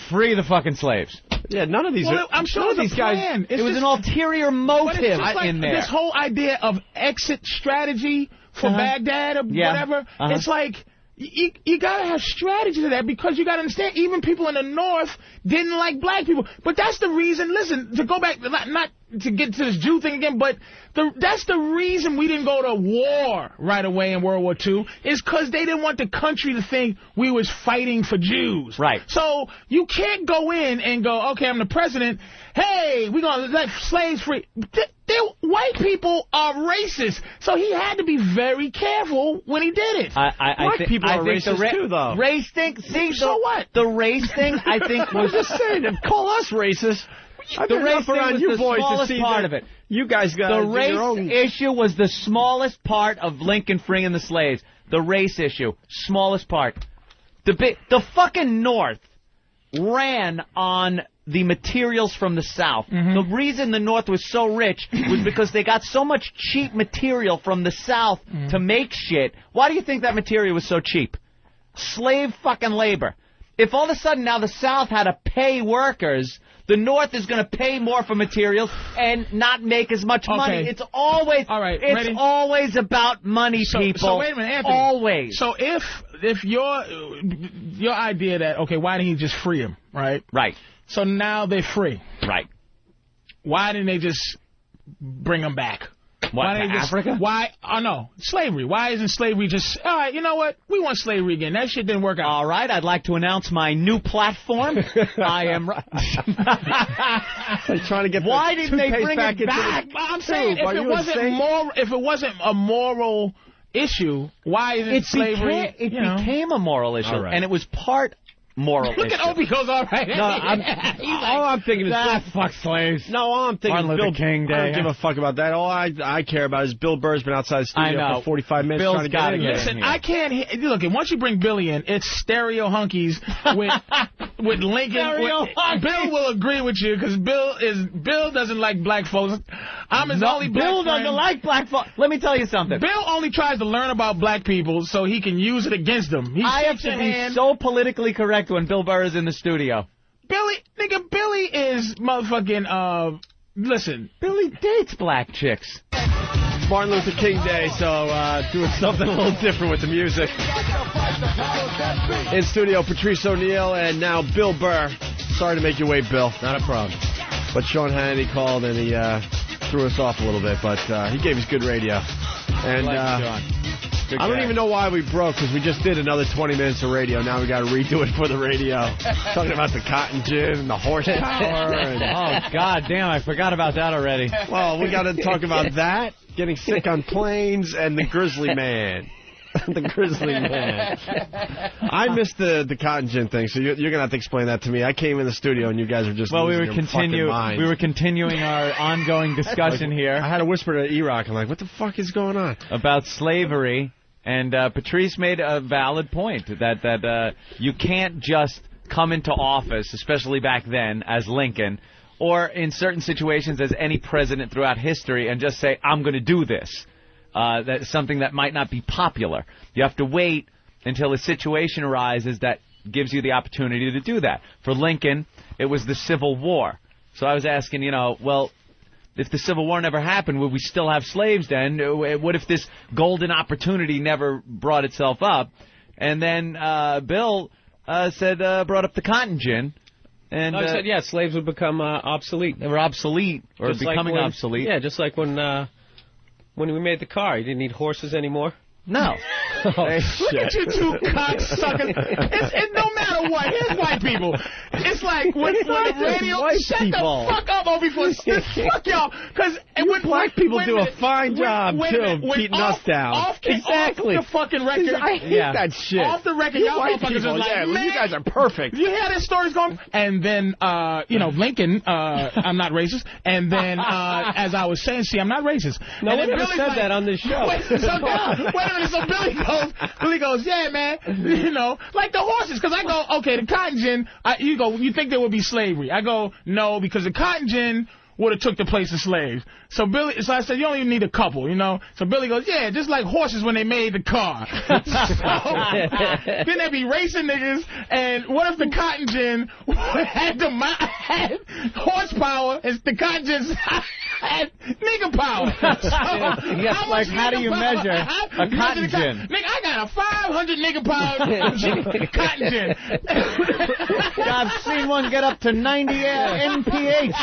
Speaker 13: free the fucking slaves.
Speaker 4: Yeah, none of these
Speaker 3: I'm sure
Speaker 4: these guys...
Speaker 3: It
Speaker 13: was an ulterior motive in there.
Speaker 3: This whole idea of exit strategy for Baghdad or whatever, it's like... You gotta have strategy to that, because you gotta understand, even people in the North didn't like black people. But that's the reason, listen, to go back, not to get to this Jew thing again, but that's the reason we didn't go to war right away in World War II, is because they didn't want the country to think we was fighting for Jews.
Speaker 13: Right.
Speaker 3: So you can't go in and go, okay, I'm the president, hey, we're gonna let slaves free. White people are racist, so he had to be very careful when he did it.
Speaker 4: White people are racist too, though.
Speaker 13: Race thing,
Speaker 3: so what?
Speaker 13: The race thing, I think, was...
Speaker 4: I'm just saying, call us racist.
Speaker 13: The race thing was the smallest part of it.
Speaker 4: You guys got
Speaker 13: the race issue was the smallest part of Lincoln freeing the slaves. The race issue, smallest part. The fucking North ran on the materials from the South. The reason the North was so rich was because they got so much cheap material from the South to make shit. Why do you think that material was so cheap? Slave fucking labor. If all of a sudden now the South had to pay workers, the North is going to pay more for materials and not make as much money. It's always always about money, people.
Speaker 3: So wait a minute, Anthony.
Speaker 13: Always.
Speaker 3: So if your idea that, okay, why didn't he just free him, right?
Speaker 13: Right.
Speaker 3: So now they're free.
Speaker 13: Right.
Speaker 3: Why didn't they just bring them back?
Speaker 13: What,
Speaker 3: why
Speaker 13: to Africa?
Speaker 3: Why? Oh, no. Slavery. Why isn't slavery just... All right, you know what? We want slavery again. That shit didn't work out.
Speaker 13: All right, I'd like to announce my new platform. I am...
Speaker 4: trying to get
Speaker 13: Why didn't they bring
Speaker 4: back
Speaker 13: it back?
Speaker 3: I'm saying, if it wasn't a moral issue, why isn't slavery...
Speaker 13: It became a moral issue, and it was part... moral
Speaker 3: Look
Speaker 13: issue.
Speaker 3: at Opie goes all right.
Speaker 4: No, all I'm thinking is
Speaker 13: fuck slaves.
Speaker 4: No, all I'm thinking
Speaker 13: Martin
Speaker 4: is
Speaker 13: Luther King Day.
Speaker 4: I don't give a fuck about that. All I care about is Bill Burr's been outside the studio for 45 minutes trying to get in here.
Speaker 3: Listen, I can't look. Once you bring Billy in, it's stereo hunkies with Lincoln. Bill will agree with you because Bill doesn't like black folks. I'm his only black
Speaker 13: Bill
Speaker 3: friend.
Speaker 13: doesn't like black folks. Let me tell you something.
Speaker 3: Bill only tries to learn about black people so he can use it against them.
Speaker 13: I have to be so politically correct when Bill Burr is in the studio.
Speaker 3: Billy is motherfucking, listen.
Speaker 13: Billy dates black chicks.
Speaker 4: It's Martin Luther King Day, so doing something a little different with the music. In studio, Patrice O'Neill and now Bill Burr. Sorry to make you wait, Bill. Not a problem. But Sean Hannity called and he threw us off a little bit, but he gave us good radio. And I don't even know why we broke, because we just did another 20 minutes of radio. Now we got to redo it for the radio. Talking about the cotton gin and the horsepower.
Speaker 13: Oh, God damn, I forgot about that already.
Speaker 4: Well, we got to talk about that, getting sick on planes, and the Grizzly Man. The Grizzly Man. I missed the cotton gin thing, so you're going to have to explain that to me. I came in the studio and you guys were just losing your fucking minds.
Speaker 13: We were continuing our ongoing discussion here.
Speaker 4: I had to whisper to E-Rock. I'm like, what the fuck is going on?
Speaker 13: About slavery. And Patrice made a valid point that you can't just come into office, especially back then, as Lincoln, or in certain situations as any president throughout history, and just say, I'm going to do this. That's something that might not be popular. You have to wait until a situation arises that gives you the opportunity to do that. For Lincoln, it was the Civil War. So I was asking, well, if the Civil War never happened, would we still have slaves then? What if this golden opportunity never brought itself up? And then Bill brought up the cotton gin. And
Speaker 19: he said, yeah, slaves would become obsolete.
Speaker 13: They were obsolete, or just becoming obsolete.
Speaker 19: Yeah, just like when we made the car. You didn't need horses anymore.
Speaker 13: No.
Speaker 3: Look at you two cocksuckers. It no matter what. Here's white people. It's like when the radio... Shut the fuck up, Opie, fuck y'all. Because
Speaker 4: black people do a fine job, too, of beating us down.
Speaker 3: Exactly. Off the fucking record.
Speaker 4: I hate that shit.
Speaker 3: Off the record, y'all motherfuckers are like, man,
Speaker 4: you guys are perfect.
Speaker 3: You hear this story's going? And then, Lincoln, I'm not racist. And then, as I was saying, see, I'm not racist.
Speaker 19: No one ever said that on this show.
Speaker 3: So Billy goes, yeah, man, like the horses, because I go, okay, the cotton gin, you think there would be slavery? I go, no, because the cotton gin would have took the place of slaves. So I said, you don't even need a couple, So Billy goes, yeah, just like horses when they made the car. Then they'd be racing niggas, and what if the cotton gin had horsepower, and the cotton gin had nigga power? So,
Speaker 13: yes, how do you measure a cotton gin?
Speaker 3: Nigga, I got a 500 nigga power cotton gin.
Speaker 5: I've seen one get up to 90 NPH.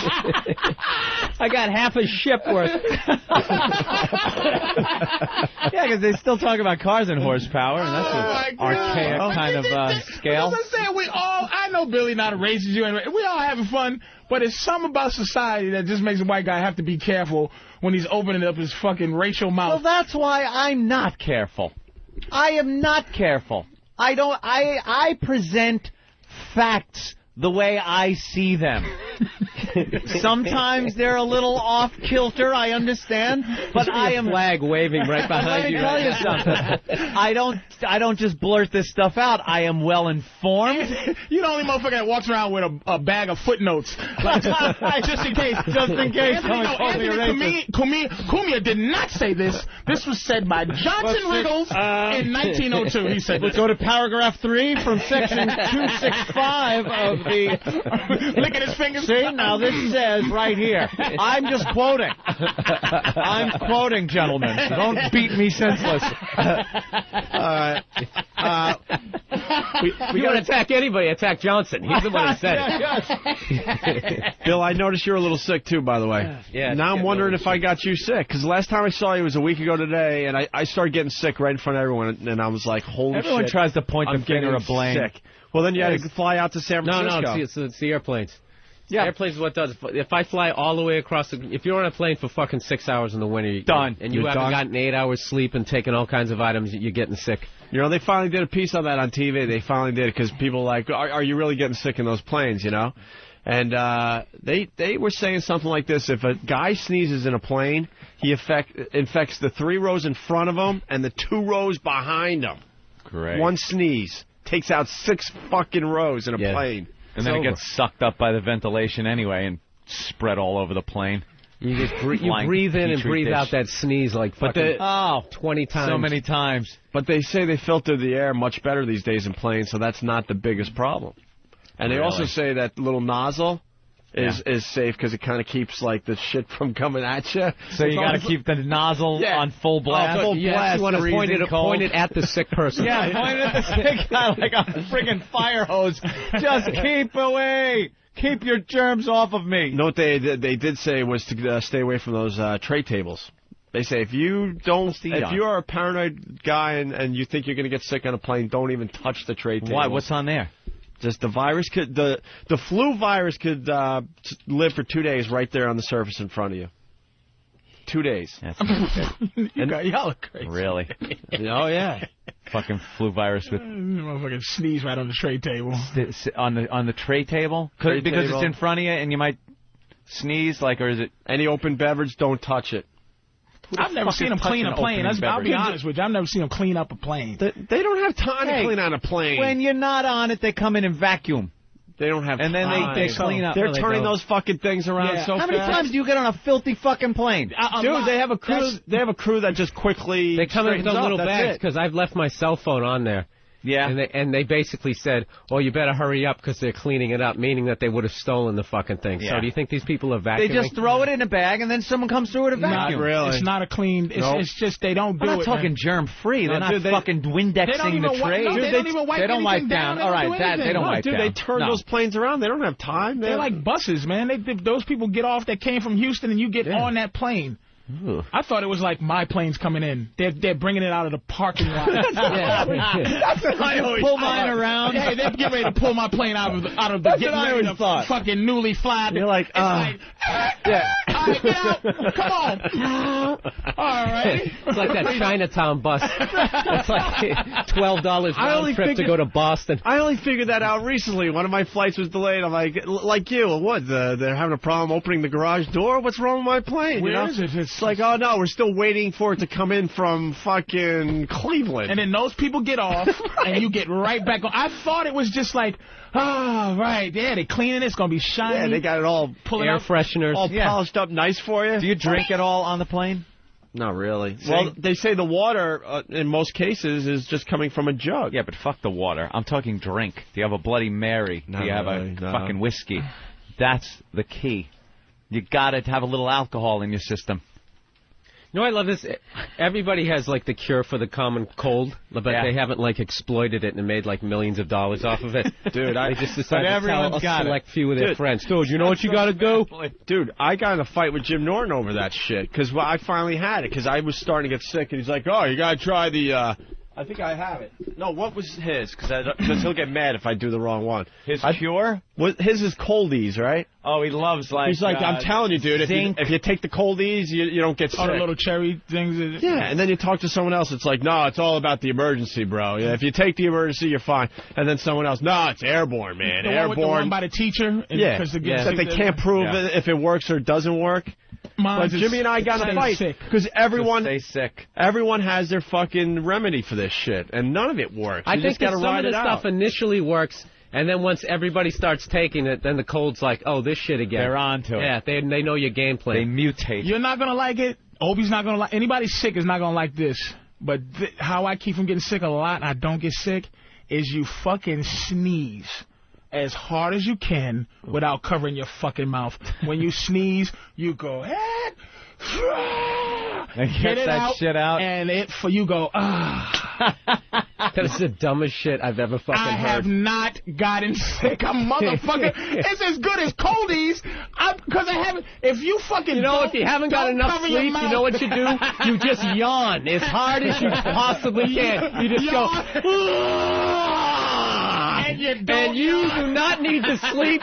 Speaker 19: I got half a ship worth.
Speaker 13: Yeah, because they still talk about cars and horsepower, and that's an archaic kind of scale.
Speaker 3: As I said, I know Billy not a racist, we all having fun, but it's something about society that just makes a white guy have to be careful when he's opening up his fucking racial mouth.
Speaker 5: Well, that's why I'm not careful. I am not careful. I present facts the way I see them. Sometimes they're a little off kilter, I understand, but I am
Speaker 19: flag waving right behind you.
Speaker 5: Let me tell you something. I don't just blurt this stuff out. I am well informed.
Speaker 3: You're the only motherfucker that walks around with a bag of footnotes, just in case.
Speaker 5: Just in case.
Speaker 3: Cumia did not say this. This was said by Johnson Riggles in 1902. He said,
Speaker 5: let's go to paragraph 3 from section 265 of the...
Speaker 3: Licking his fingers.
Speaker 5: See, now this says right here. I'm just quoting. I'm quoting, gentlemen. Don't beat me senseless.
Speaker 19: All right. We don't attack anybody. Attack Johnson. He's the one who said it.
Speaker 4: Bill, I noticed you're a little sick, too, by the way.
Speaker 19: Yeah.
Speaker 4: Now I'm wondering if I got you sick. Because last time I saw you was a week ago today, and I started getting sick right in front of everyone, and I was like, holy shit.
Speaker 13: Everyone tries to point the finger of blame.
Speaker 4: Sick. Well, then you had to fly out to San Francisco.
Speaker 19: No, it's the airplanes. Yeah. Airplanes is what does. If I fly all the way across if you're on a plane for fucking 6 hours in the winter,
Speaker 13: done.
Speaker 19: And you haven't gotten 8 hours sleep and taken all kinds of items, you're getting sick.
Speaker 4: They finally did a piece on that on TV. They finally did it because people are like, are you really getting sick in those planes, And they were saying something like this. If a guy sneezes in a plane, he infects the 3 rows in front of him and the 2 rows behind him.
Speaker 13: Great.
Speaker 4: One sneeze takes out 6 fucking rows in a plane.
Speaker 13: And then it gets sucked up by the ventilation anyway and spread all over the plane.
Speaker 19: You just breathe in and breathe out that sneeze like fucking 20 times.
Speaker 13: So many times.
Speaker 4: But they say they filter the air much better these days in planes, so that's not the biggest problem. And they also say that little nozzle is safe because it kind of keeps like the shit from coming at you.
Speaker 13: So you got to keep the nozzle on full blast.
Speaker 19: Full blast. You want to point it at the sick person.
Speaker 13: Yeah, point it at the sick guy like a friggin' fire hose. Just keep away. Keep your germs off of me.
Speaker 4: No, what they did say was to stay away from those tray tables. They say if you are a paranoid guy and you think you're going to get sick on a plane, don't even touch the tray table.
Speaker 13: Why? What's on there?
Speaker 4: Just the virus the flu virus could live for 2 days right there on the surface in front of you. 2 days.
Speaker 13: That's
Speaker 3: y'all are crazy.
Speaker 13: Really?
Speaker 4: Oh yeah.
Speaker 13: Fucking flu virus with
Speaker 3: motherfucking sneeze right on the tray table.
Speaker 13: On the tray table? Because it's in front of you and you might sneeze, or is it
Speaker 4: any open beverage? Don't touch it.
Speaker 3: I've never seen them clean a plane. I'll be honest with you. I've never seen them clean up a plane.
Speaker 4: They don't have time to clean on a plane.
Speaker 5: When you're not on it, they come in and vacuum.
Speaker 4: They don't have
Speaker 5: and
Speaker 4: time.
Speaker 5: And then they clean up.
Speaker 4: They're turning those fucking things around so fast.
Speaker 5: How many times do you get on a filthy fucking plane?
Speaker 4: Dude, they have a crew. They have a crew that just quickly.
Speaker 19: They come in with those little bags because I've left my cell phone on there.
Speaker 13: Yeah.
Speaker 19: And they basically said, well, you better hurry up because they're cleaning it up, meaning that they would have stolen the fucking thing.
Speaker 13: Yeah.
Speaker 19: So do you think these people are
Speaker 5: They
Speaker 19: vacuuming?
Speaker 5: just throw it in a bag, and then someone comes through with a vacuum.
Speaker 3: Not really. It's not a clean. It's just they don't do
Speaker 5: We're
Speaker 3: it.
Speaker 5: not talking germ-free. They're not fucking
Speaker 3: They don't
Speaker 5: Windexing
Speaker 3: even
Speaker 5: the
Speaker 3: wipe-
Speaker 5: tray.
Speaker 3: no, they don't even wipe
Speaker 5: They don't wipe
Speaker 3: anything
Speaker 5: down.
Speaker 3: down.
Speaker 5: All
Speaker 3: They
Speaker 5: right,
Speaker 3: don't do anything.
Speaker 5: they don't
Speaker 3: No,
Speaker 5: wipe
Speaker 4: dude,
Speaker 5: down.
Speaker 4: they turn those planes around. They don't have time.
Speaker 3: They're like buses, man. Those people get off that came from Houston, and you get on that plane. I thought it was like my plane's coming in. They're bringing it out of the parking lot.
Speaker 5: That's what I always pull mine around.
Speaker 3: Hey, they're getting ready to pull my plane out of the
Speaker 5: That's what I always thought.
Speaker 3: Fucking newly fly.
Speaker 4: You're like,
Speaker 3: yeah. All right, get out. Come on. All right.
Speaker 19: It's like that Chinatown bus. It's like $12 round trip to go to Boston.
Speaker 4: I only figured that out recently. One of my flights was delayed. I'm like you. What? They're having a problem opening the garage door? What's wrong with my plane?
Speaker 3: Where
Speaker 4: you know?
Speaker 3: is it?
Speaker 4: It's like, oh no, we're still waiting for it to come in from fucking Cleveland.
Speaker 3: And then those people get off, and you get right back on. I thought it was just like, right, yeah, they're cleaning it. It's going to be shiny.
Speaker 4: Yeah, they got it all
Speaker 19: Air fresheners.
Speaker 4: all polished up nice for you.
Speaker 5: Do you drink at all on the plane?
Speaker 4: Not really. Well, they say the water, in most cases, is just coming from a jug.
Speaker 13: Yeah, but fuck the water. I'm talking drink. Do you have a Bloody Mary? Do you have a fucking whiskey? That's the key. You got to have a little alcohol in your system.
Speaker 19: You know, I love this. Everybody has, like, the cure for the common cold, but they haven't, like, exploited it and made, like, millions of dollars off of it.
Speaker 4: Dude,
Speaker 19: they just decided to tell a select few of their
Speaker 4: Dude,
Speaker 19: friends. Dude, you know what you got to do?
Speaker 4: Dude, I got in a fight with Jim Norton over that shit, because I finally had it, because I was starting to get sick, and he's like, oh, you got to try the, I think I have it. No, what was his? Because he'll get mad if I do the wrong one.
Speaker 13: His cure?
Speaker 4: His is Coldies, right?
Speaker 13: Oh, he loves, like...
Speaker 4: He's like, I'm telling you, dude, if you take the Coldies, you don't get sick.
Speaker 3: Oh, the little cherry things.
Speaker 4: Yeah, and then you talk to someone else, it's like, no, it's all about the emergency, bro. Yeah, if you take the emergency, you're fine. And then someone else, no, it's airborne, man.
Speaker 3: The one by the teacher?
Speaker 4: That they can't prove if it works or doesn't work. But Jimmy and I got in a fight because everyone has their fucking remedy for this shit, and none of it works.
Speaker 19: I think that some of the
Speaker 4: stuff
Speaker 19: stuff initially works, and then once everybody starts taking it, then the cold's like, oh, this shit again.
Speaker 13: They're on to it.
Speaker 19: Yeah, they know your game plan.
Speaker 13: They mutate.
Speaker 3: You're not going to like it. Opie's not going to like anybody sick is not going to like this. But how I keep from getting sick a lot and I don't get sick is you fucking sneeze as hard as you can without covering your fucking mouth. When you sneeze, you go, and
Speaker 13: get that shit out.
Speaker 3: And you go,
Speaker 19: That is the dumbest shit I've ever fucking heard.
Speaker 3: I have not gotten sick, a motherfucker. It's as good as Coldies, because I haven't. If you fucking
Speaker 19: if you haven't got enough sleep, you know what you do? You just yawn as hard as you possibly can. You just go. And you do not need to sleep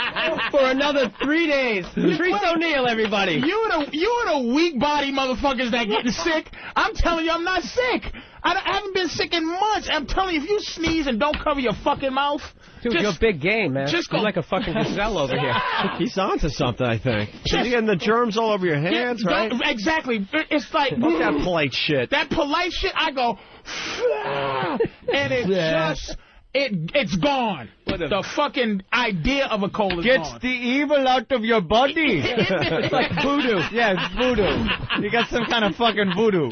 Speaker 19: for another 3 days. Patrice O'Neal, everybody.
Speaker 3: You and the weak body motherfuckers that getting sick. I'm telling you, I'm not sick. I haven't been sick in months. I'm telling you, if you sneeze and don't cover your fucking mouth.
Speaker 19: Dude, you're big game, man.
Speaker 3: Just
Speaker 19: you're like a fucking gazelle over here.
Speaker 4: He's onto something, I think. You're getting the germs all over your hands, right?
Speaker 3: Exactly. It's like...
Speaker 4: Fuck that polite shit.
Speaker 3: That polite shit, I go... And it just... It's gone. The fucking idea of a cold is gone.
Speaker 5: Gets the evil out of your body.
Speaker 3: It's like voodoo.
Speaker 5: Yeah, it's voodoo. You got some kind of fucking voodoo.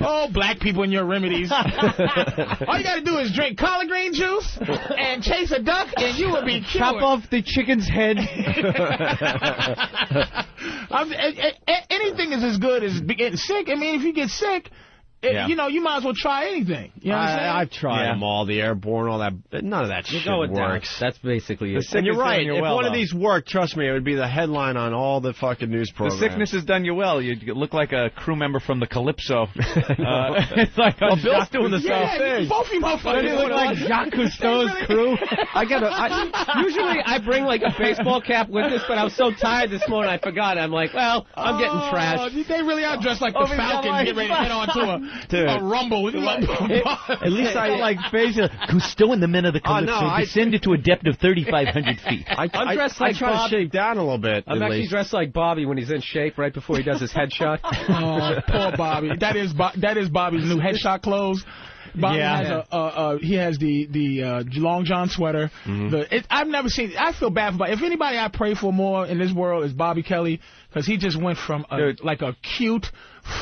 Speaker 3: Oh, black people and your remedies. All you got to do is drink collard green juice and chase a duck, and you will be cured.
Speaker 5: Chop off the chicken's head.
Speaker 3: Anything is as good as getting sick. I mean, if you get sick... You know, you might as well try anything. You know what I'm saying?
Speaker 4: I've tried them all, the airborne, all that. None of that shit works.
Speaker 19: That's basically it.
Speaker 4: And you're right. If one of these worked, trust me, it would be the headline on all the fucking news programs.
Speaker 13: The sickness has done you well. You look like a crew member from the Calypso. It's like
Speaker 4: Bill's doing the same thing.
Speaker 3: Both of you motherfuckers.
Speaker 5: You look like Jacques Cousteau's crew.
Speaker 19: Usually I bring like a baseball cap with this, but I was so tired this morning I forgot. I'm like, well, I'm getting trashed.
Speaker 3: They really are dressed like the Falcon, get ready to head on to a rumble.
Speaker 5: At least I like facial. Cousteau and the men of the Calypso descended to a depth of 3,500 feet.
Speaker 19: I'm dressed like
Speaker 4: I try
Speaker 19: Bob.
Speaker 4: to shave down a little bit.
Speaker 19: I'm actually dressed like Bobby when he's in shape right before he does his headshot.
Speaker 3: Oh, poor Bobby. That is Bobby's new headshot clothes. Bobby has the long john sweater. I've never seen. I feel bad for Bobby. If anybody I pray for more in this world is Bobby Kelly, because he just went from like a cute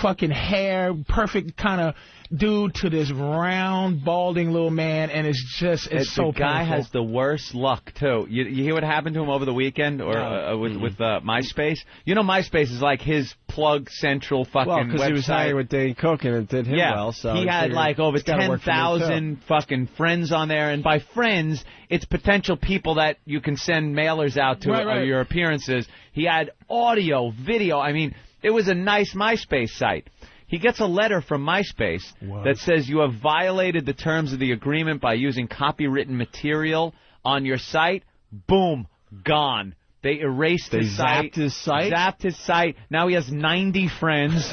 Speaker 3: fucking hair, perfect kind of dude to this round, balding little man, and it's so
Speaker 13: The guy
Speaker 3: painful.
Speaker 13: has the worst luck, too. You hear what happened to him over the weekend or with MySpace? You know MySpace is like his plug central fucking website.
Speaker 4: because he was hanging with Dane Cook and it did him well. So
Speaker 13: he had like over 10,000 fucking friends on there. And by friends, it's potential people that you can send mailers out to your appearances. He had audio, video. I mean, it was a nice MySpace site. He gets a letter from MySpace that says you have violated the terms of the agreement by using copywritten material on your site. Boom, gone. They erased his site. Zapped his site. Now he has 90 friends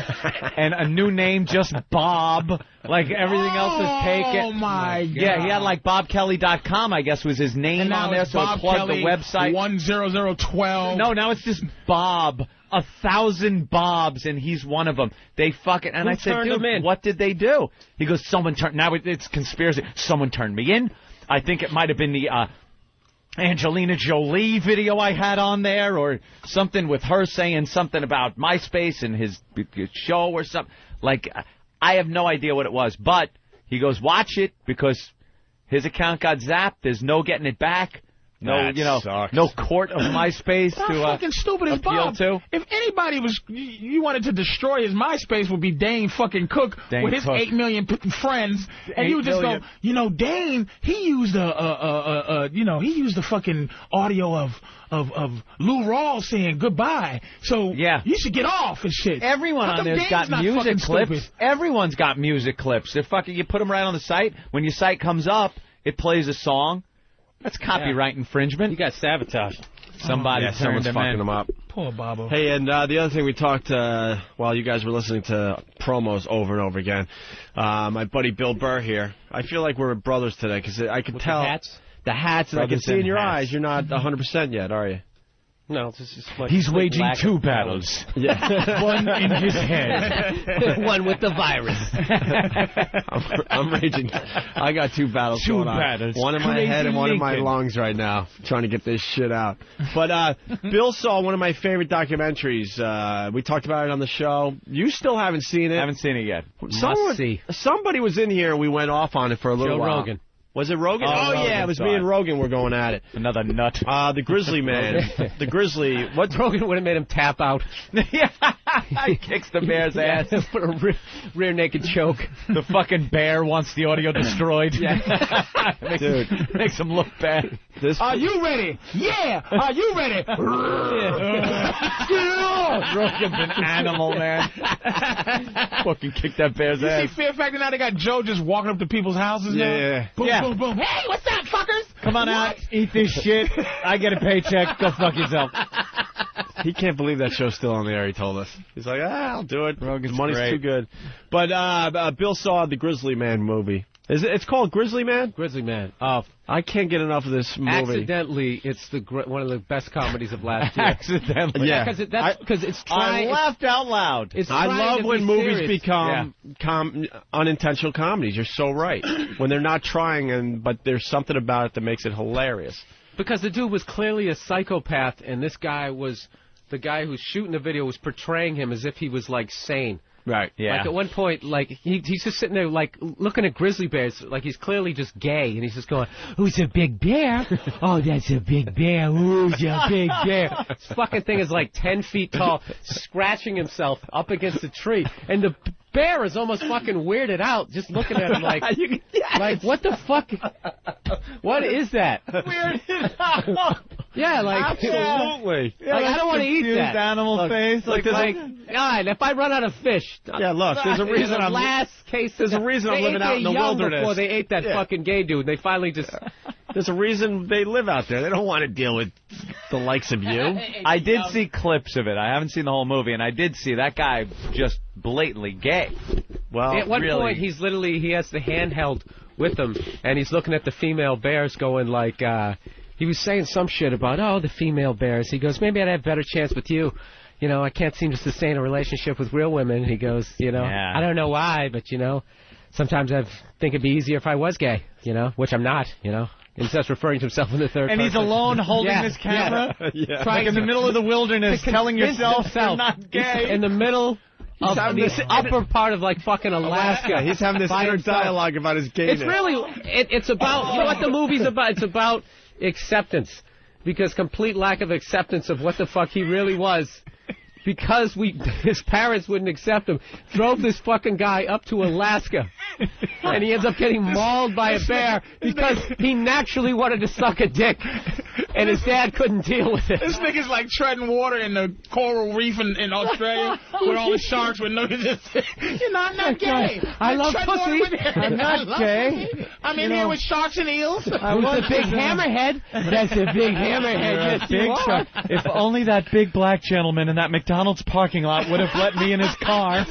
Speaker 13: and a new name, just Bob. Like everything else is taken.
Speaker 3: Oh my God!
Speaker 13: Yeah, he had like BobKelly.com, I guess, was his name on there, so it plugged the website.
Speaker 3: 10012.
Speaker 13: No, now it's just Bob. 1,000 Bobs, and he's one of them. They fucking and I said, dude, what did they do? He goes, someone turned. Now it's conspiracy. Someone turned me in. I think it might have been the Angelina Jolie video I had on there, or something with her saying something about MySpace and his show or something. Like, I have no idea what it was, but he goes, watch it, because his account got zapped. There's no getting it back. No,
Speaker 4: sucks.
Speaker 13: No court of MySpace
Speaker 3: How
Speaker 13: to
Speaker 3: fucking stupid is
Speaker 13: appeal
Speaker 3: Bob?
Speaker 13: to.
Speaker 3: If anybody you wanted to destroy his MySpace, would be Dane fucking Cook with his 8 million friends, and you would just go, Dane, he used the fucking audio of Lou Rawls saying goodbye, so you should get off and shit.
Speaker 13: Everyone on there's got music clips.
Speaker 3: Stupid?
Speaker 13: Everyone's got music clips. They're fucking. You put them right on the site. When your site comes up, it plays a song. That's copyright infringement.
Speaker 19: You got sabotaged.
Speaker 13: Somebody turned
Speaker 4: someone's fucking him up.
Speaker 3: Poor Bobo.
Speaker 4: Hey, and the other thing we talked while you guys were listening to promos over and over again, my buddy Bill Burr here. I feel like we're brothers today because I can tell the hats, and I can see in your eyes you're not 100% yet, are you?
Speaker 19: No, this is my
Speaker 13: He's waging
Speaker 19: lack
Speaker 13: two
Speaker 19: of
Speaker 13: battles.
Speaker 4: Yeah.
Speaker 13: One in his head.
Speaker 19: One with the virus.
Speaker 4: I'm raging. I got two battles going on. One in my head and one in my lungs right now, trying to get this shit out. But Bill saw one of my favorite documentaries. We talked about it on the show. You still haven't seen it.
Speaker 13: I haven't seen it yet.
Speaker 4: Somebody was in here. We went off on it for a little while.
Speaker 19: Joe Rogan.
Speaker 4: Was it Rogan?
Speaker 13: Oh,
Speaker 4: yeah, it was me and Rogan were going at it.
Speaker 13: Another nut.
Speaker 4: The Grizzly Man. The Grizzly. What?
Speaker 19: Rogan would have made him tap out.
Speaker 13: He kicks the bear's ass.
Speaker 19: Put a rear naked choke.
Speaker 13: The fucking bear wants the audio destroyed. Makes him look bad.
Speaker 3: Are you ready? Yeah. Are you ready? Get off!
Speaker 13: Rogan's an animal, man. Fucking kick that bear's ass.
Speaker 3: You see Fear Factor now? They got Joe just walking up to people's houses now.
Speaker 4: Yeah.
Speaker 3: Boom, boom, boom. Hey, what's up, fuckers?
Speaker 13: Come on out, eat this shit. I get a paycheck. Go fuck yourself.
Speaker 4: He can't believe that show's still on the air, he told us. He's like, I'll do it.
Speaker 13: Rogan's
Speaker 4: the money's
Speaker 13: great.
Speaker 4: too good. But Bill saw the Grizzly Man movie. It's called Grizzly Man?
Speaker 19: Grizzly Man.
Speaker 4: I can't get enough of this movie.
Speaker 19: Accidentally, it's one of the best comedies of last year.
Speaker 13: Accidentally.
Speaker 4: Yeah.
Speaker 19: Because it's trying.
Speaker 13: I laughed out loud.
Speaker 4: I love when movies become unintentional comedies. You're so right. When they're not trying, but there's something about it that makes it hilarious.
Speaker 19: Because the dude was clearly a psychopath, and this guy was... The guy who's shooting the video was portraying him as if he was, like, sane.
Speaker 4: Right.
Speaker 19: Yeah. Like, at one point, like, he's just sitting there, like, looking at grizzly bears, like he's clearly just gay, and he's just going, who's a big bear? Oh, that's a big bear. Who's a big bear? This fucking thing is, like, 10 feet tall, scratching himself up against a tree, and the bear is almost fucking weirded out, just looking at him like, like, what the fuck? What is that?
Speaker 3: Weirded out.
Speaker 19: Yeah, like...
Speaker 4: Absolutely.
Speaker 19: Like, I don't want to eat that.
Speaker 13: Animal face.
Speaker 19: Like, God, if I run out of fish...
Speaker 4: Yeah, look, there's a reason I'm... There's a reason I'm living out in the wilderness.
Speaker 19: Before they ate that fucking gay dude. They finally just...
Speaker 4: There's a reason they live out there. They don't want to deal with the likes of you.
Speaker 13: I did see clips of it. I haven't seen the whole movie, and I did see that guy just blatantly gay.
Speaker 4: Well,
Speaker 19: at one point, he has the handheld with him, and he's looking at the female bears going like... he was saying some shit about, the female bears. He goes, maybe I'd have a better chance with you. You know, I can't seem to sustain a relationship with real women. He goes, I don't know why, but, sometimes I think it'd be easier if I was gay, which I'm not, And that's referring to himself in the third person.
Speaker 13: And he's alone holding his camera, like in the middle of the wilderness, telling yourself you're not gay.
Speaker 19: In the middle of the upper part of like fucking Alaska.
Speaker 4: He's having this inner dialogue about his gayness.
Speaker 19: It's really, it's about, you know what the movie's about? It's about acceptance. Because complete lack of acceptance of what the fuck he really was. Because his parents wouldn't accept him, drove this fucking guy up to Alaska, and he ends up getting mauled by a bear because he naturally wanted to suck a dick, and his dad couldn't deal with it.
Speaker 3: This nigga's like treading water in the coral reef in Australia with all the sharks with no... You know, I'm not gay.
Speaker 19: I love pussy.
Speaker 3: I'm not gay. I'm in here with sharks and eels.
Speaker 19: Who's the big hammerhead? That's a big hammerhead. Yes,
Speaker 13: big shark. If only that big black gentleman in that McDonald's parking lot would have let me in his car.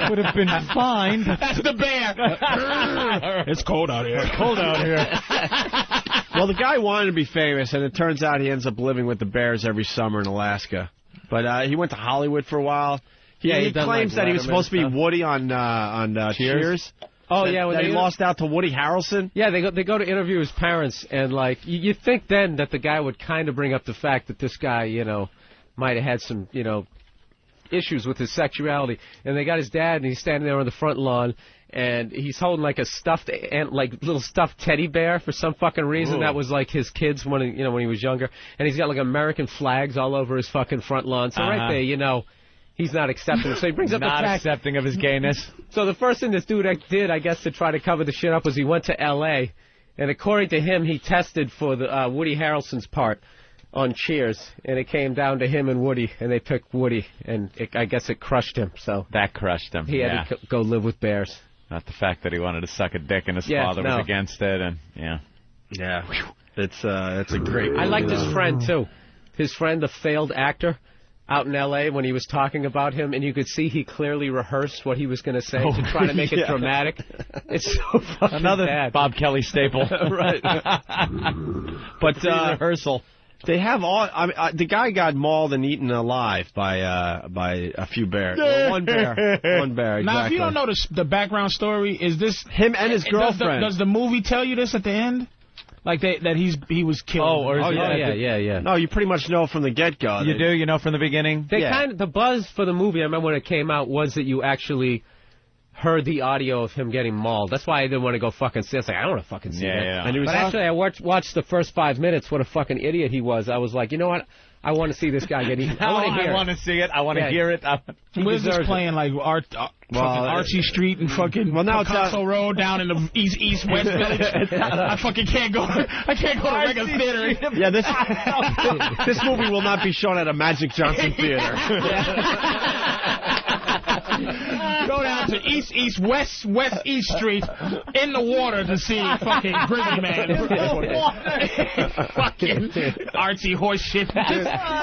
Speaker 13: Would have been fine.
Speaker 3: That's the bear.
Speaker 4: It's cold out here.
Speaker 13: It's cold out here.
Speaker 4: Well, the guy wanted to be famous, and it turns out he ends up living with the bears every summer in Alaska. But he went to Hollywood for a while. He claims that he was supposed to be Woody on Cheers.
Speaker 19: Oh, yeah. When
Speaker 4: that he lost out to Woody Harrelson?
Speaker 19: Yeah, they go to interview his parents, and, like, you think then that the guy would kind of bring up the fact that this guy, you know, might have had some, you know, issues with his sexuality. And they got his dad, and he's standing there on the front lawn, and he's holding, like, a stuffed, like, little stuffed teddy bear for some fucking reason. Ooh. That was, like, his kid's when he was younger. And he's got, like, American flags all over his fucking front lawn. So right there, you know, he's not accepting. So he brings up the fact.
Speaker 13: Not accepting of his gayness.
Speaker 19: So the first thing this dude did, I guess, to try to cover the shit up was he went to L.A., and according to him, he tested for the Woody Harrelson's part on Cheers, and it came down to him and Woody, and they picked Woody, and I guess it crushed him. So
Speaker 13: that crushed him.
Speaker 19: He had to go live with bears.
Speaker 13: Not the fact that he wanted to suck a dick and his father was against it, and
Speaker 4: it's a great movie.
Speaker 19: I liked his friend too. His friend, the failed actor, out in L.A. when he was talking about him, and you could see he clearly rehearsed what he was going to say to try to make it dramatic. It's so fucking
Speaker 13: another
Speaker 19: bad.
Speaker 13: Bob Kelly staple,
Speaker 4: right? But
Speaker 13: rehearsal.
Speaker 4: They have all. The guy got mauled and eaten alive by a few bears. Well, one bear. Exactly.
Speaker 3: Now, if you don't know the background story, is this
Speaker 4: him and his girlfriend?
Speaker 3: Does the movie tell you this at the end? Like that he was killed?
Speaker 19: Yeah.
Speaker 4: No, you pretty much know from the get-go.
Speaker 13: You do? You know from the beginning?
Speaker 19: The buzz for the movie, I remember when it came out, was that you actually heard the audio of him getting mauled. That's why I didn't want to go fucking see it. I was like, I don't want to fucking see that.
Speaker 13: Yeah.
Speaker 19: But actually, I watched the first 5 minutes, what a fucking idiot he was. I was like, you know what? I want to see this guy get eaten.
Speaker 13: I want to see it. I want to hear it.
Speaker 3: Where's this playing? Like fucking Archie Street and fucking Picasso Road down in the East-West Village? I fucking can't go. I can't go to regular theater.
Speaker 4: Yeah, this movie will not be shown at a Magic Johnson theater.
Speaker 3: Go down to West East Street in the water to see fucking Grizzly Man. Fucking artsy horse shit.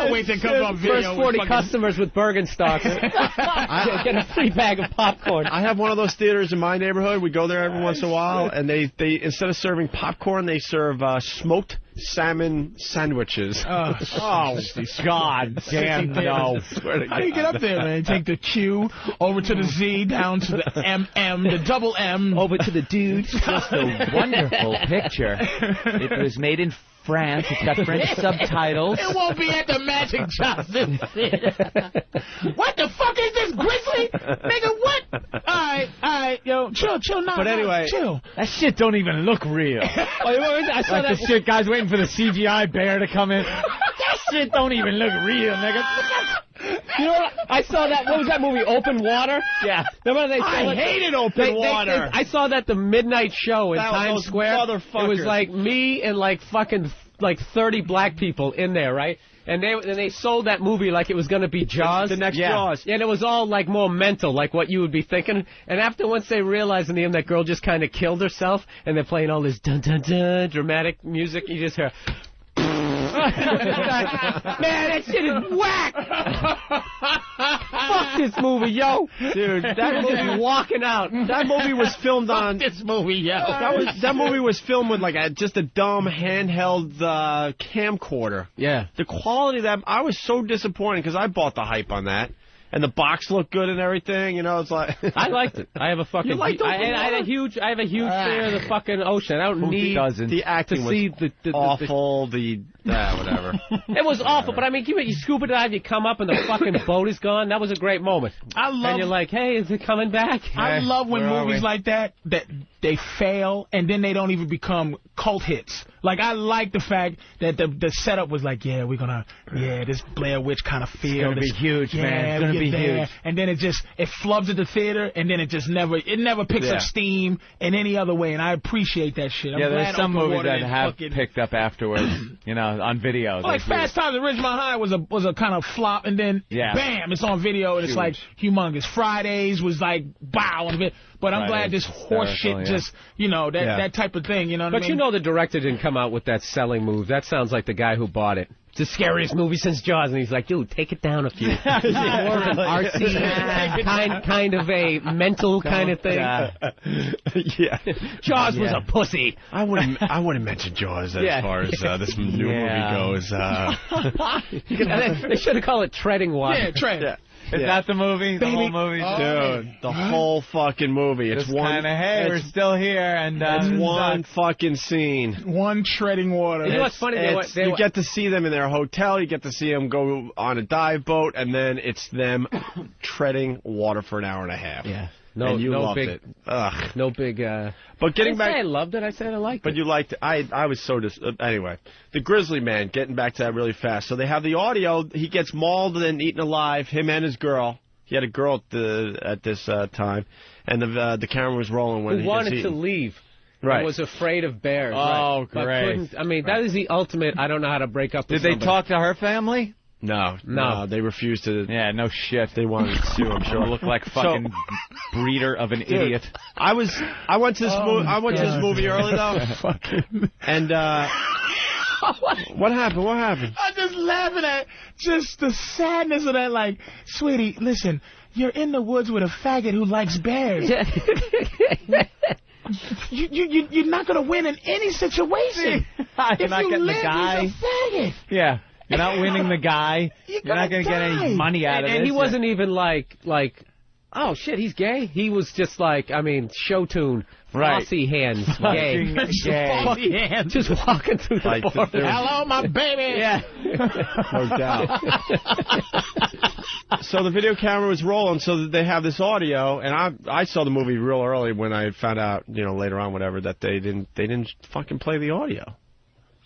Speaker 3: Wait till it comes on video.
Speaker 19: First 40 customers with Bergenstocks get a free bag of popcorn.
Speaker 4: I have one of those theaters in my neighborhood. We go there every once in a while, and they instead of serving popcorn, they serve smoked salmon sandwiches.
Speaker 3: Oh,
Speaker 13: God damn no.
Speaker 3: How do you get up there, man? Take the Q over to the Z, down to the MM, the double M.
Speaker 19: Over to the dude.
Speaker 13: Just a wonderful picture. It was made in France. It's got French subtitles.
Speaker 3: It won't be at the Magic Johnson Theater. What the fuck is this, Grizzly? Nigga, what? All right, yo, chill now.
Speaker 4: But anyway,
Speaker 3: chill.
Speaker 13: That shit don't even look real. I saw that shit, guys waiting for the CGI bear to come in. That shit don't even look real, nigga.
Speaker 19: You know what? I saw that. What was that movie? Open Water?
Speaker 13: Yeah.
Speaker 19: Remember
Speaker 4: I hated Open Water.
Speaker 19: I saw that the midnight show in Times Square.
Speaker 4: Motherfuckers.
Speaker 19: It was like me and like fucking 30 black people in there, right? And they sold that movie like it was going to be Jaws.
Speaker 4: The next Jaws.
Speaker 19: And it was all like more mental, like what you would be thinking. And after once they realized in the end that girl just kind of killed herself, and they're playing all this dun dun dun dramatic music, you just hear. Man, that shit is whack! Fuck this movie, yo!
Speaker 4: Dude, that movie
Speaker 19: walking out.
Speaker 4: That movie was filmed on.
Speaker 3: Fuck this movie, yo!
Speaker 4: That movie was filmed with like just a dumb handheld camcorder.
Speaker 19: Yeah.
Speaker 4: The quality of that, I was so disappointed because I bought the hype on that. and the box looked good and everything. You know, it's like
Speaker 19: I liked it. I have a fucking.
Speaker 4: You liked
Speaker 19: I had a huge fear of the fucking ocean. I don't need
Speaker 4: the acting
Speaker 19: to see
Speaker 4: was awful. Whatever.
Speaker 19: It was awful, but I mean, you scuba dive, you come up and the fucking boat is gone. That was a great moment. And you're like, hey, is it coming back?
Speaker 3: I love when movies like that they fail and then they don't even become cult hits. Like, I like the fact that the setup was like, this Blair Witch kind of feel.
Speaker 13: It's going to be huge, man. It's going to be huge.
Speaker 3: And then it flubs at the theater, and then it never picks up steam in any other way, and I appreciate that shit.
Speaker 13: There's some movies that have picked up afterwards, on video.
Speaker 3: Like Fast Times at Ridgemont High was a kind of flop, and then bam, it's on video, and it's like humongous. Fridays was like, wow. But I'm glad this horse shit just, that type of thing, you know what I mean?
Speaker 19: But the director didn't come out with that selling move. That sounds like the guy who bought it. It's the scariest movie since Jaws, and he's like, dude, take it down a few. More of an artsy, kind of a mental kind of thing. Jaws was a pussy.
Speaker 4: I wouldn't mention Jaws as far as this new movie goes.
Speaker 19: They should have called it Treading Water.
Speaker 3: Yeah, Tread.
Speaker 4: Yeah.
Speaker 13: Is that the movie? The whole movie?
Speaker 4: Dude, the whole fucking movie. It's
Speaker 13: one kind of, hey, we're still here. And
Speaker 4: it's one fucking scene.
Speaker 3: One treading water.
Speaker 19: You know what's funny?
Speaker 4: You get to see them in their hotel. You get to see them go on a dive boat. And then it's them treading water for an hour and a half.
Speaker 19: Yeah.
Speaker 4: And you loved
Speaker 19: big,
Speaker 4: it. Ugh.
Speaker 19: No big...
Speaker 4: But getting back...
Speaker 19: I loved it. I said I liked it.
Speaker 4: But you liked it. I was so... Anyway, the Grizzly Man, getting back to that really fast. So they have the audio. He gets mauled and eaten alive, him and his girl. He had a girl at this time. And the camera was rolling when he
Speaker 19: wanted to leave.
Speaker 4: Right.
Speaker 19: Was afraid of bears.
Speaker 13: Oh,
Speaker 19: right.
Speaker 13: Great.
Speaker 19: That is the ultimate, I don't know how to break up with
Speaker 13: Did they talk to her family?
Speaker 4: No, they refused to.
Speaker 13: Yeah, no shit.
Speaker 4: They wanted to sue. I'm sure.
Speaker 13: Look like fucking breeder of an idiot.
Speaker 4: I went to this movie early though, and what happened? What happened?
Speaker 3: I'm just laughing at just the sadness of that. Like, sweetie, listen, you're in the woods with a faggot who likes bears. You're not gonna win in any situation.
Speaker 13: You're not getting the guy.
Speaker 3: He's a faggot.
Speaker 13: Yeah. You're not winning the guy. You're not going to get any money out of it.
Speaker 19: And he wasn't even like, oh, shit, he's gay? He was just like, show tune, flossy hands, gay.
Speaker 3: Flossy hands.
Speaker 19: Just walking through the bar.
Speaker 3: Hello, my baby.
Speaker 19: Yeah.
Speaker 4: No doubt. So the video camera was rolling, so that they have this audio, and I saw the movie real early when I found out, later on, whatever, that they didn't fucking play the audio.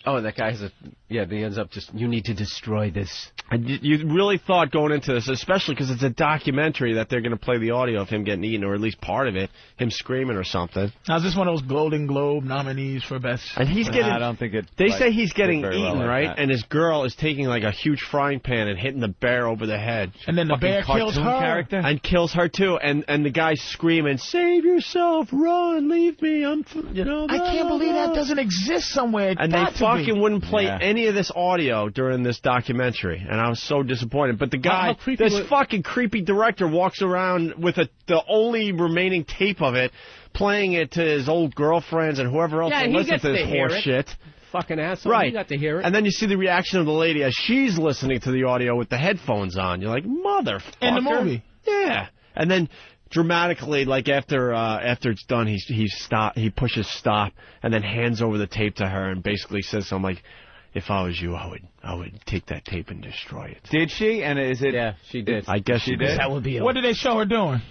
Speaker 19: Oh, and that guy has he ends up just, you need to destroy this.
Speaker 4: And you really thought going into this, especially because it's a documentary, that they're going to play the audio of him getting eaten, or at least part of it, him screaming or something.
Speaker 3: Now, is this one of those Golden Globe nominees for best?
Speaker 4: And he's getting.
Speaker 13: I don't think it.
Speaker 4: They say he's getting eaten, right?
Speaker 13: That.
Speaker 4: And his girl is taking like a huge frying pan and hitting the bear over the head.
Speaker 3: And then the bear kills her.
Speaker 13: Character?
Speaker 4: And kills her too. And the guy's screaming, "Save yourself! Run! Leave me! I
Speaker 3: can't believe that doesn't exist somewhere.
Speaker 4: And they fucking wouldn't play any of this audio during this documentary, and I was so disappointed. But the guy, this fucking creepy director, walks around with the only remaining tape of it, playing it to his old girlfriends and whoever else listens to this horse shit.
Speaker 19: Fucking asshole.
Speaker 4: Right.
Speaker 19: You got to hear it.
Speaker 4: And then you see the reaction of the lady as she's listening to the audio with the headphones on. You're like, motherfucker.
Speaker 3: In the movie.
Speaker 4: Yeah. And then dramatically, like after it's done, he pushes stop and then hands over the tape to her and basically says something like, "If I was you, I would take that tape and destroy it."
Speaker 13: Did she? And is it?
Speaker 19: Yeah, she did.
Speaker 4: I guess she did.
Speaker 19: That would be.
Speaker 3: What did they show her doing?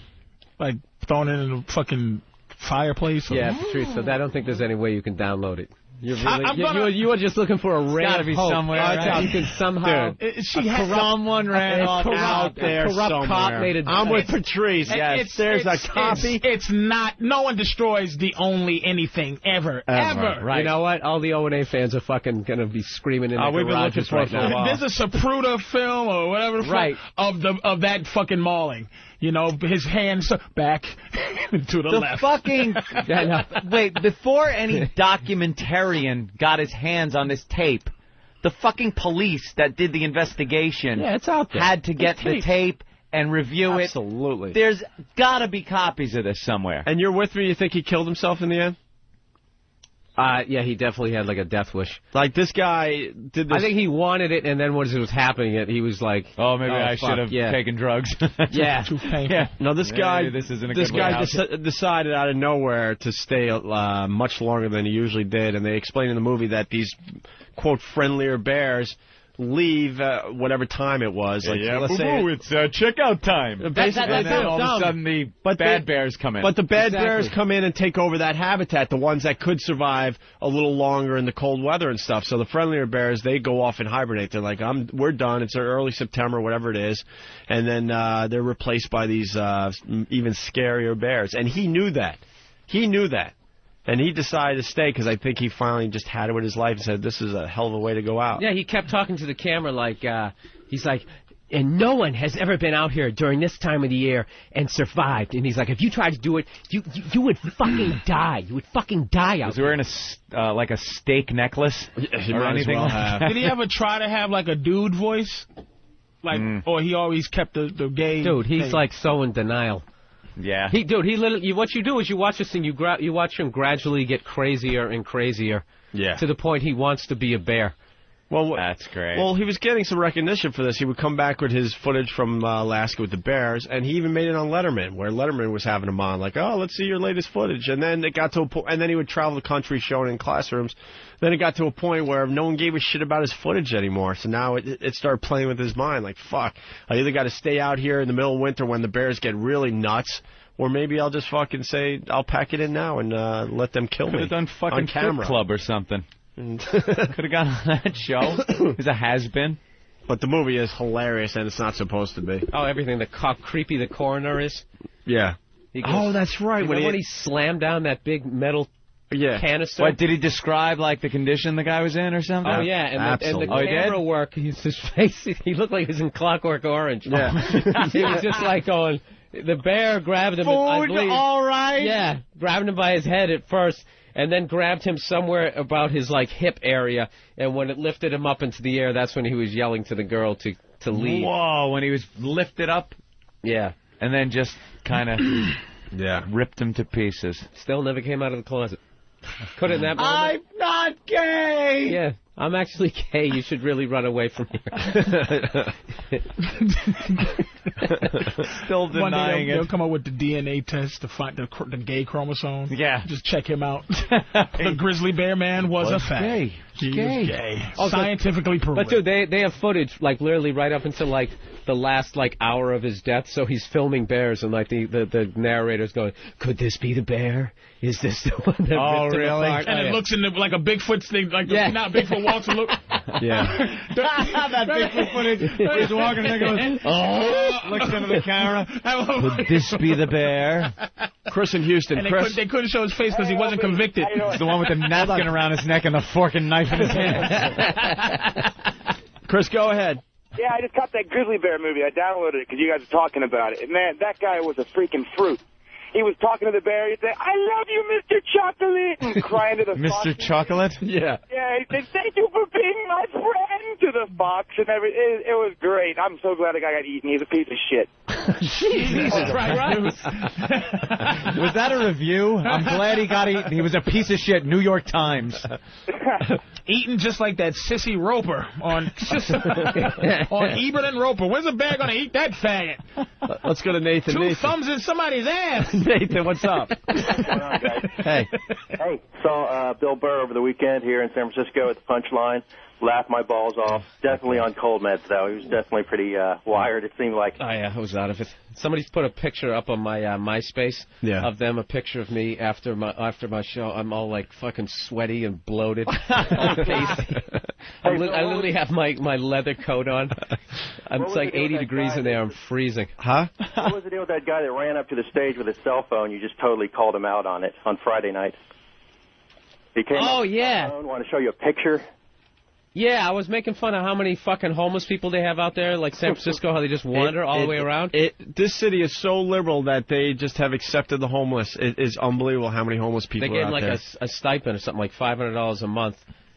Speaker 3: Like throwing it in the fucking fireplace?
Speaker 19: Yeah, Patrice. So I don't think there's any way you can download it. You're really, you were just looking for a ray
Speaker 13: of hope.
Speaker 19: Somewhere,
Speaker 13: right?
Speaker 19: You could somehow.
Speaker 13: Someone ran off
Speaker 4: out there
Speaker 19: corrupt cop made
Speaker 4: I'm with Patrice. Yes, there's a copy.
Speaker 3: It's not. No one destroys the only anything ever.
Speaker 19: Right. You know what? All the O&A fans are fucking gonna be screaming in the garages right now.
Speaker 3: There's a Zapruder film or whatever of that fucking mauling. His hands back to the left.
Speaker 13: Fucking wait, before any documentarian got his hands on this tape, the fucking police that did the investigation
Speaker 19: it's out there.
Speaker 13: Had to get the tape and review
Speaker 4: it.
Speaker 13: Absolutely. There's got to be copies of this somewhere.
Speaker 4: And you're with me? You think he killed himself in the end?
Speaker 19: Yeah, he definitely had like a death wish.
Speaker 4: Like this guy did this.
Speaker 19: I think he wanted it, and then when it was happening, he was like,
Speaker 13: "Oh, maybe I should have taken drugs."
Speaker 19: Yeah,
Speaker 3: too painful.
Speaker 13: Yeah.
Speaker 4: No, this guy.
Speaker 13: This isn't a
Speaker 4: this
Speaker 13: good
Speaker 4: guy
Speaker 13: way out.
Speaker 4: decided out of nowhere to stay much longer than he usually did, and they explain in the movie that these quote friendlier bears leave whatever time it was. Like, let's say
Speaker 13: it's checkout time.
Speaker 4: Basically,
Speaker 13: and then all of a sudden the bad bears come in.
Speaker 4: But the bad bears come in and take over that habitat, the ones that could survive a little longer in the cold weather and stuff. So the friendlier bears, they go off and hibernate. They're like, we're done. It's early September, whatever it is. And then they're replaced by these even scarier bears. And he knew that. And he decided to stay because I think he finally just had it with his life and said, this is a hell of a way to go out.
Speaker 19: Yeah, he kept talking to the camera like, he's like, and no one has ever been out here during this time of the year and survived. And he's like, if you tried to do it, you would fucking die. You would fucking die out
Speaker 13: Was he wearing like a steak necklace or anything like that?
Speaker 3: Did he ever try to have like a dude voice? Like, or he always kept the gay...
Speaker 19: Dude, he's like so in denial.
Speaker 13: Yeah.
Speaker 19: He literally, what you do is you watch this thing, you watch him gradually get crazier and crazier.
Speaker 4: Yeah.
Speaker 19: To the point he wants to be a bear.
Speaker 4: Well,
Speaker 13: that's great.
Speaker 4: Well, he was getting some recognition for this. He would come back with his footage from Alaska with the bears, and he even made it on Letterman, where Letterman was having him on, like, oh, let's see your latest footage. And then it got to a point, and then he would travel the country showing in classrooms. Then it got to a point where no one gave a shit about his footage anymore. So now it started playing with his mind, like, fuck, I either got to stay out here in the middle of winter when the bears get really nuts, or maybe I'll just fucking say I'll pack it in now and let them kill me.
Speaker 13: Could have done fucking
Speaker 4: on camera.
Speaker 13: Foot Club or something. Could have gone on that show. He's a has-been.
Speaker 4: But the movie is hilarious, and it's not supposed to be.
Speaker 19: Oh, everything. How creepy the coroner is.
Speaker 4: Yeah.
Speaker 19: Goes,
Speaker 4: that's right.
Speaker 19: When he slammed down that big metal canister.
Speaker 13: What, did he describe, like, the condition the guy was in or something?
Speaker 19: Oh, yeah. And the camera work, his face, he looked like he was in Clockwork Orange.
Speaker 4: Yeah.
Speaker 19: He was just like going... The bear grabbed him.
Speaker 13: Food,
Speaker 19: I believe,
Speaker 13: all right.
Speaker 19: Yeah, grabbed him by his head at first, and then grabbed him somewhere about his like hip area. And when it lifted him up into the air, that's when he was yelling to the girl to leave.
Speaker 13: Whoa! When he was lifted up.
Speaker 19: Yeah.
Speaker 13: And then just kind of ripped him to pieces.
Speaker 19: Still never came out of the closet. Could in that moment.
Speaker 3: I'm not gay.
Speaker 19: Yeah. I'm actually gay. You should really run away from here.
Speaker 3: Still denying it. They'll come up with the DNA test to find the gay chromosome.
Speaker 13: Yeah.
Speaker 3: Just check him out. The grizzly bear man was a fact.
Speaker 13: Gay.
Speaker 3: He was gay. Scientifically proven.
Speaker 19: But dude, they have footage like literally right up until like the last like hour of his death. So he's filming bears and like the narrator's going, could this be the bear? Is this the one that ripped him apart?
Speaker 3: And it looks like a Bigfoot thing, like not Bigfoot walks and look.
Speaker 4: Yeah.
Speaker 13: That Bigfoot footage. He's walking and goes, looks into the camera. Could this be the bear?
Speaker 4: Chris in Houston.
Speaker 3: And
Speaker 4: Chris.
Speaker 3: they couldn't show his face because he wasn't convicted.
Speaker 13: It's the one with the napkin around his neck and the fork and knife in his hand.
Speaker 4: Chris, go ahead.
Speaker 8: Yeah, I just caught that grizzly bear movie. I downloaded it because you guys are talking about it. And, man, that guy was a freaking fruit. He was talking to the bear. He'd say, I love you, Mr. Chocolate, and crying to the fox.
Speaker 13: Mr. Chocolate?
Speaker 4: Yeah.
Speaker 8: Yeah, he'd say, thank you for being my friend to the fox. And it was great. I'm so glad the guy got eaten. He's a piece of shit.
Speaker 19: Jesus Christ.
Speaker 13: Was that a review? I'm glad he got eaten. He was a piece of shit. New York Times.
Speaker 3: Eaten just like that sissy Roper on Ebert and Roper. When's the bear going to eat that faggot?
Speaker 4: Let's go to Nathan.
Speaker 3: Two thumbs in somebody's ass.
Speaker 4: Nathan, what's up? Hey.
Speaker 20: Hey, saw Bill Burr over the weekend here in San Francisco at the Punchline. Laughed my balls off. Definitely on cold meds, though. He was definitely pretty wired, it seemed like.
Speaker 19: Oh, yeah, I was out of it. Somebody's put a picture up on my MySpace of them, a picture of me after my show. I'm all, like, fucking sweaty and bloated. All pasty. I literally have my leather coat on. It's like 80 degrees in there. I'm freezing.
Speaker 4: Huh?
Speaker 20: What was the deal with that guy that ran up to the stage with his cell phone? You just totally called him out on it on Friday night. He came up with his cell phone, wanted to show you a picture.
Speaker 19: Yeah, I was making fun of how many fucking homeless people they have out there, like San Francisco, how they just wander all the way around.
Speaker 4: This city is so liberal that they just have accepted the homeless. It is unbelievable how many homeless people are out there.
Speaker 19: They get like a stipend or something, like $500 a month.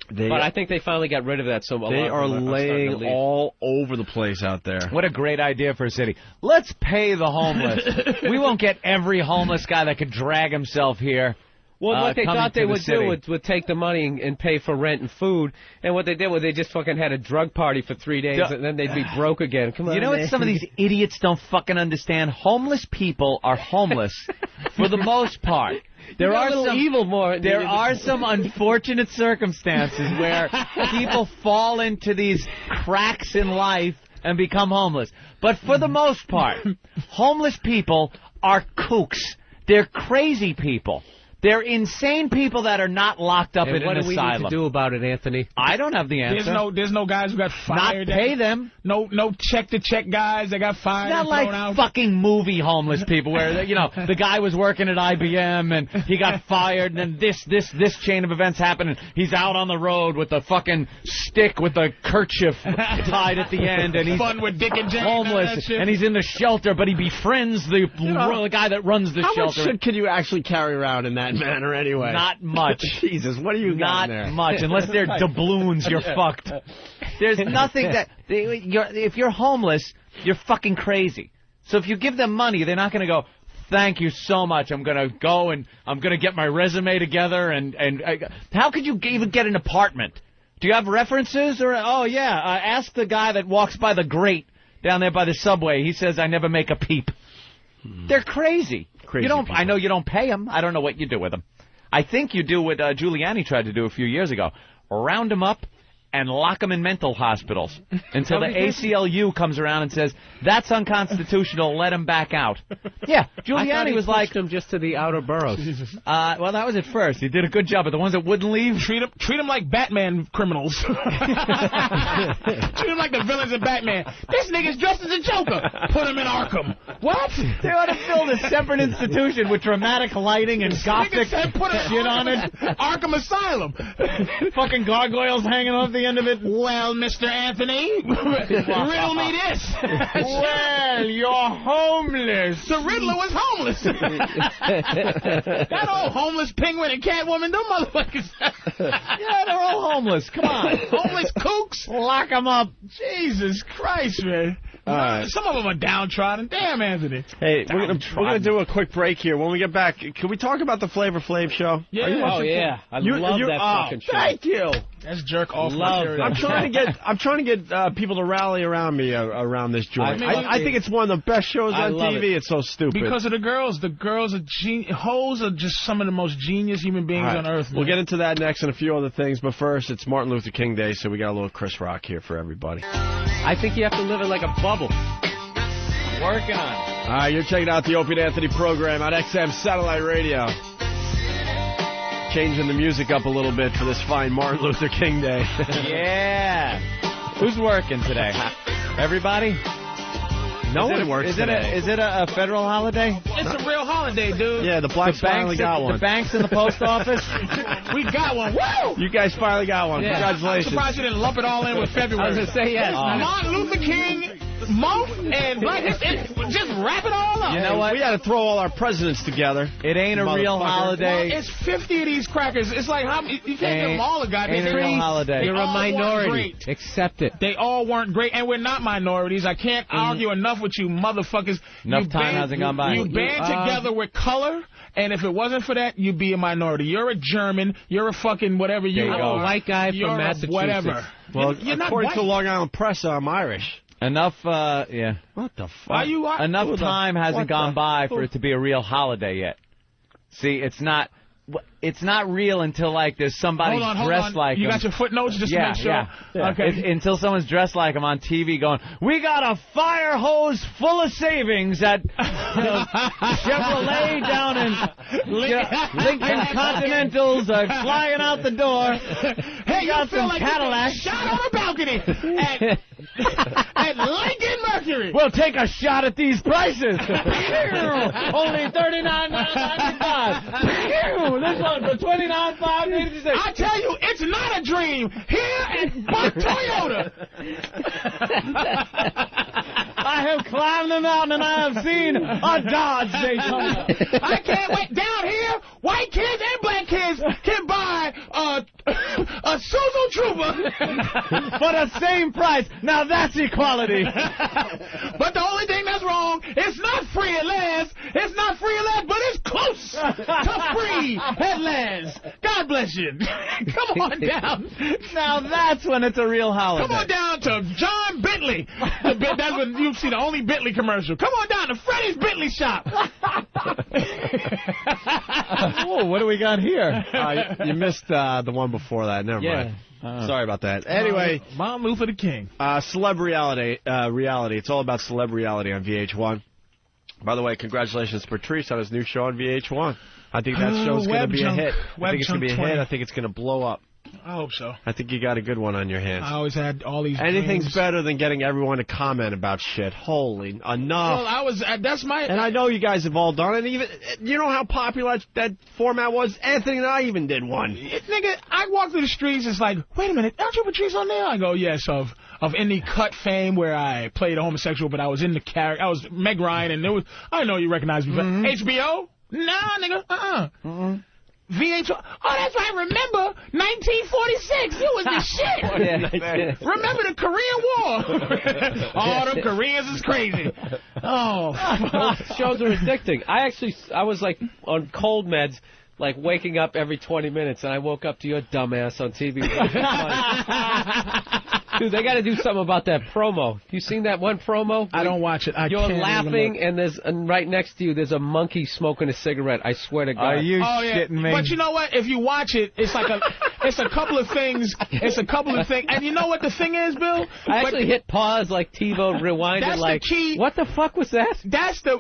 Speaker 19: But I think they finally got rid of that. So
Speaker 4: they are laying all over the place out there.
Speaker 13: What a great idea for a city. Let's pay the homeless. We won't get every homeless guy that could drag himself here.
Speaker 19: Well, what they
Speaker 13: coming
Speaker 19: thought
Speaker 13: to
Speaker 19: they
Speaker 13: the
Speaker 19: would
Speaker 13: city.
Speaker 19: do would take the money and pay for rent and food, and what they did was they just fucking had a drug party for 3 days, and then they'd be broke again. Come on,
Speaker 13: You know what
Speaker 19: man.
Speaker 13: some of these idiots don't fucking understand? Homeless people are homeless for the most part. There are some
Speaker 19: evil more.
Speaker 13: There are some unfortunate circumstances where people fall into these cracks in life and become homeless. But for the most part, homeless people are kooks. They're crazy people. They're insane people that are not locked up in an asylum.
Speaker 19: What do we need to do about it, Anthony?
Speaker 13: I don't have the answer.
Speaker 3: There's no guys who got fired.
Speaker 13: Not pay them.
Speaker 3: No check-to-check guys that got fired.
Speaker 13: It's not
Speaker 3: and
Speaker 13: like
Speaker 3: thrown out.
Speaker 13: fucking movie homeless people where, you know, the guy was working at IBM and he got fired and then this chain of events happened and he's out on the road with a fucking stick with a kerchief tied at the end and he's
Speaker 3: fun with Dick and Jane
Speaker 13: homeless and he's in the shelter but he befriends the guy that runs the
Speaker 4: How
Speaker 13: shelter.
Speaker 4: much shit can you actually carry around in that manner anyway?
Speaker 13: Not much.
Speaker 4: Jesus, what are you got
Speaker 13: Not
Speaker 4: there?
Speaker 13: much. Unless they're doubloons, you're fucked. There's nothing that... if you're homeless, you're fucking crazy. So if you give them money, they're not going to go, thank you so much. I'm going to go and I'm going to get my resume together. And how could you even get an apartment? Do you have references? Or ask the guy that walks by the grate down there by the subway. He says, I never make a peep. They're crazy. I know you don't pay them. I don't know what you do with them. I think you do what Giuliani tried to do a few years ago. Round them up and lock them in mental hospitals until the ACLU comes around and says, that's unconstitutional, let them back out. Yeah, Giuliani was like...
Speaker 19: them just to the outer boroughs.
Speaker 13: Well, that was at first. He did a good job, but the ones that wouldn't leave...
Speaker 3: Treat them like Batman criminals. Treat them like the villains in Batman. This nigga's dressed as a Joker. Put him in Arkham. What?
Speaker 13: They ought to build a separate institution with dramatic lighting and gothic
Speaker 3: put
Speaker 13: shit on it.
Speaker 3: Arkham Asylum.
Speaker 13: Fucking gargoyles hanging off the end of it.
Speaker 3: Well, Mr. Anthony, riddle me this.
Speaker 13: Well, you're homeless.
Speaker 3: The Riddler was homeless. That old homeless penguin and Catwoman, them motherfuckers.
Speaker 13: Yeah, they're all homeless. Come on.
Speaker 3: Homeless kooks.
Speaker 13: Lock them up.
Speaker 3: Jesus Christ, man. Some of them are downtrodden. Damn, Anthony.
Speaker 4: Hey, we're gonna do a quick break here. When we get back, can we talk about the Flavor Flav show?
Speaker 3: Yeah.
Speaker 19: I love that fucking show.
Speaker 4: Thank you.
Speaker 3: That's jerk off.
Speaker 4: I'm trying to get people to rally around me around this joint. I think it's one of the best shows on TV. It's so stupid
Speaker 3: because of the girls. The girls are hoes are just some of the most genius human beings on earth. Man.
Speaker 4: We'll get into that next and a few other things, but first it's Martin Luther King Day, so we got a little Chris Rock here for everybody.
Speaker 19: I think you have to live in like a bubble.
Speaker 13: Working on it.
Speaker 4: All right, you're checking out the Opie and Anthony program on XM Satellite Radio. Changing the music up a little bit for this fine Martin Luther King Day.
Speaker 13: Yeah. Who's working today? Everybody?
Speaker 4: No one works today.
Speaker 13: Is it a federal holiday?
Speaker 3: It's a real holiday, dude.
Speaker 4: Yeah, the blacks finally got one.
Speaker 13: The banks in the post office?
Speaker 3: We got one. Woo!
Speaker 4: You guys finally got one.
Speaker 3: Yeah.
Speaker 4: Congratulations.
Speaker 3: I'm surprised you didn't lump it all in with February.
Speaker 19: I was going to say, yes.
Speaker 3: Martin Luther King month and Black History. Just wrap it all up.
Speaker 13: You know what?
Speaker 4: We got to throw all our presidents together.
Speaker 13: It ain't a real holiday.
Speaker 3: Well, it's 50 of these crackers. It's like, you can't give them all a goddamn
Speaker 13: ain't a real holiday.
Speaker 19: You're a minority. Accept it.
Speaker 3: They all weren't great, and we're not minorities. I can't argue enough with you motherfuckers.
Speaker 13: Enough time hasn't gone by.
Speaker 3: You band together with color, and if it wasn't for that, you'd be a minority. You're a German. You're a fucking whatever you are.
Speaker 19: I'm a white guy from Massachusetts.
Speaker 3: Whatever.
Speaker 4: Well,
Speaker 3: you're not
Speaker 4: according
Speaker 3: white.
Speaker 4: to the Long Island Press, I'm Irish.
Speaker 13: Enough, yeah.
Speaker 4: What the fuck?
Speaker 3: Are you
Speaker 13: Enough time hasn't gone by for it to be a real holiday yet. See, it's not real until, like, there's somebody dressed like him.
Speaker 3: You got your footnotes just to make sure?
Speaker 13: Yeah. Okay. Until someone's dressed like him on TV going, we got a fire hose full of savings at Chevrolet down in Lincoln Continentals flying out the door.
Speaker 3: Hey,
Speaker 13: got
Speaker 3: you feel
Speaker 13: some
Speaker 3: like
Speaker 13: Cadillacs.
Speaker 3: Shot on a balcony at Lincoln Mercury.
Speaker 13: We'll take a shot at these prices. Only $39.95. This one for $29,586.
Speaker 3: I tell you, it's not a dream. Here at Buck Toyota.
Speaker 13: I have climbed the mountain and I have seen a Dodge Daytona.
Speaker 3: I can't wait. Down here, white kids and black kids can buy a Suzu Trooper
Speaker 5: for the same price. Now that's equality.
Speaker 3: But the only thing that's wrong, it's not free at last. It's not free at last, but it's close to free at last. God bless you. Come on down.
Speaker 5: Now that's when it's a real holiday.
Speaker 3: Come on down to John Bentley. That's when you see the only Bentley commercial. Come on down to Freddie's Bentley shop.
Speaker 5: Oh, what do we got here?
Speaker 4: You missed the one before that. Never mind. Sorry about that. Anyway,
Speaker 3: Martin Luther the King.
Speaker 4: Celeb reality. It's all about celeb reality on VH1. By the way, congratulations to Patrice on his new show on VH1. I think that show's going to be a hit. I think it's going to be a hit. I think it's going to blow up.
Speaker 3: I hope so.
Speaker 4: I think you got a good one on your hands.
Speaker 3: I always had all these
Speaker 4: Anything's
Speaker 3: dreams.
Speaker 4: better than getting everyone to comment about shit. Holy, enough.
Speaker 3: Well, that's my...
Speaker 4: And I know you guys have all done it. Even, you know how popular that format was? Anthony and I even did one.
Speaker 3: Nigga, I walk through the streets, it's like, wait a minute, aren't you Patrice on there? I go, yes, of Indie Cut fame where I played a homosexual, but I was in the character. I was Meg Ryan, and I know you recognize me.
Speaker 4: Mm-hmm.
Speaker 3: HBO? Nah, nigga, VH1. Oh, that's right. Remember 1946? You was the shit. Remember the Korean War? Oh, them Koreans is crazy. Oh,
Speaker 19: shows are addicting. I was like on cold meds, like waking up every 20 minutes, and I woke up to your dumbass on TV. Dude, they got to do something about that promo. You seen that one promo?
Speaker 3: I don't watch it.
Speaker 19: You're laughing, and right next to you, there's a monkey smoking a cigarette. I swear to God.
Speaker 5: Are you shitting me?
Speaker 3: But you know what? If you watch it, it's like it's a couple of things. It's a couple of things. And you know what the thing is, Bill?
Speaker 19: I actually hit pause like TiVo, rewind it like,
Speaker 3: the key.
Speaker 19: What the fuck was that?
Speaker 3: That's the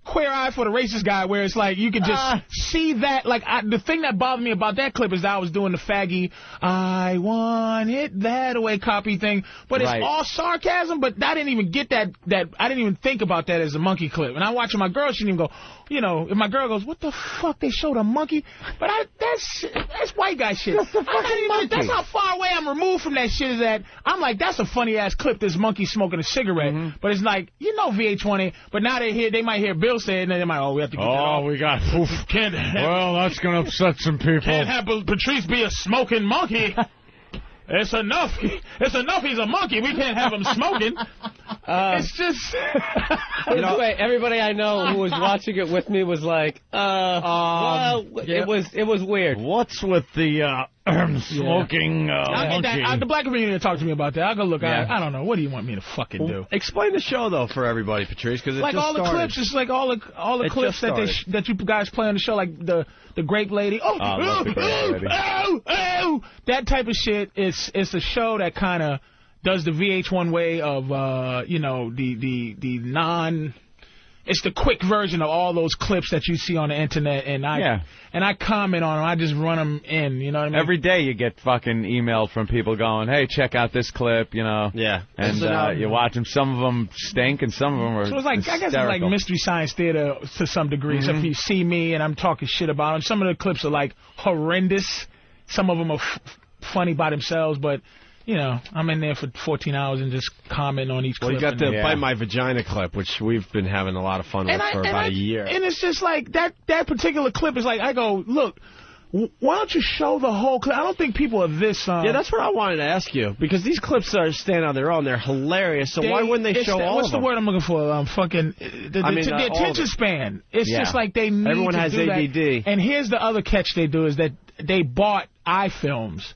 Speaker 3: queer eye for the racist guy, where it's like you can just see that. Like the thing that bothered me about that clip is that I was doing the faggy, I want it that way copy thing, but it's all sarcasm. But I didn't even get that I didn't even think about that as a monkey clip. And I watching my girl, she didn't even go, you know, if my girl goes, what the fuck, they showed a monkey? But that's white guy shit.
Speaker 5: That's a fucking monkey.
Speaker 3: That's how far away I'm removed from that shit is that I'm like, that's a funny ass clip, this monkey smoking a cigarette. But it's like, you know, VH1, but now they might hear Bill say it, and they might, we have to get that off.
Speaker 2: We got,
Speaker 3: well,
Speaker 2: that's going to upset some people.
Speaker 3: Can't have Patrice be a smoking monkey. It's enough. It's enough he's a monkey. We can't have him smoking. It's just...
Speaker 19: everybody I know who was watching it with me was like, it was weird.
Speaker 2: What's with the smoking monkey?
Speaker 3: The black community talk to me about that. I'll go look. I don't know. What do you want me to fucking do?
Speaker 4: Explain the show, though, for everybody, Patrice, because
Speaker 3: like all the clips. It's like all the clips that you guys play on the show, like the grape lady. That type of shit. It's a show that kind of does the VH1 way of the non. It's the quick version of all those clips that you see on the internet, and I comment on them. I just run them in, you know what I mean?
Speaker 13: Every day you get fucking emailed from people going, hey, check out this clip, you know.
Speaker 4: Yeah.
Speaker 13: And you watch them. Some of them stink, and some of them are
Speaker 3: So it's like, I guess it's like Mystery Science Theater to some degree. So if you see me and I'm talking shit about them, some of the clips are like horrendous. Some of them are funny by themselves, but... You know, I'm in there for 14 hours and just comment on each clip.
Speaker 4: Well, you got the Bite My Vagina clip, which we've been having a lot of fun with for about a year.
Speaker 3: And it's just like, that particular clip is like, I go, look, why don't you show the whole clip? I don't think people are this...
Speaker 4: yeah, that's what I wanted to ask you, because these clips stand on their own. They're hilarious, so why wouldn't they show all of them?
Speaker 3: What's the word I'm looking for? The attention span. It's just like they need
Speaker 4: Everyone
Speaker 3: to
Speaker 4: has
Speaker 3: do
Speaker 4: ADD.
Speaker 3: that. And here's the other catch they do is that they bought iFilms.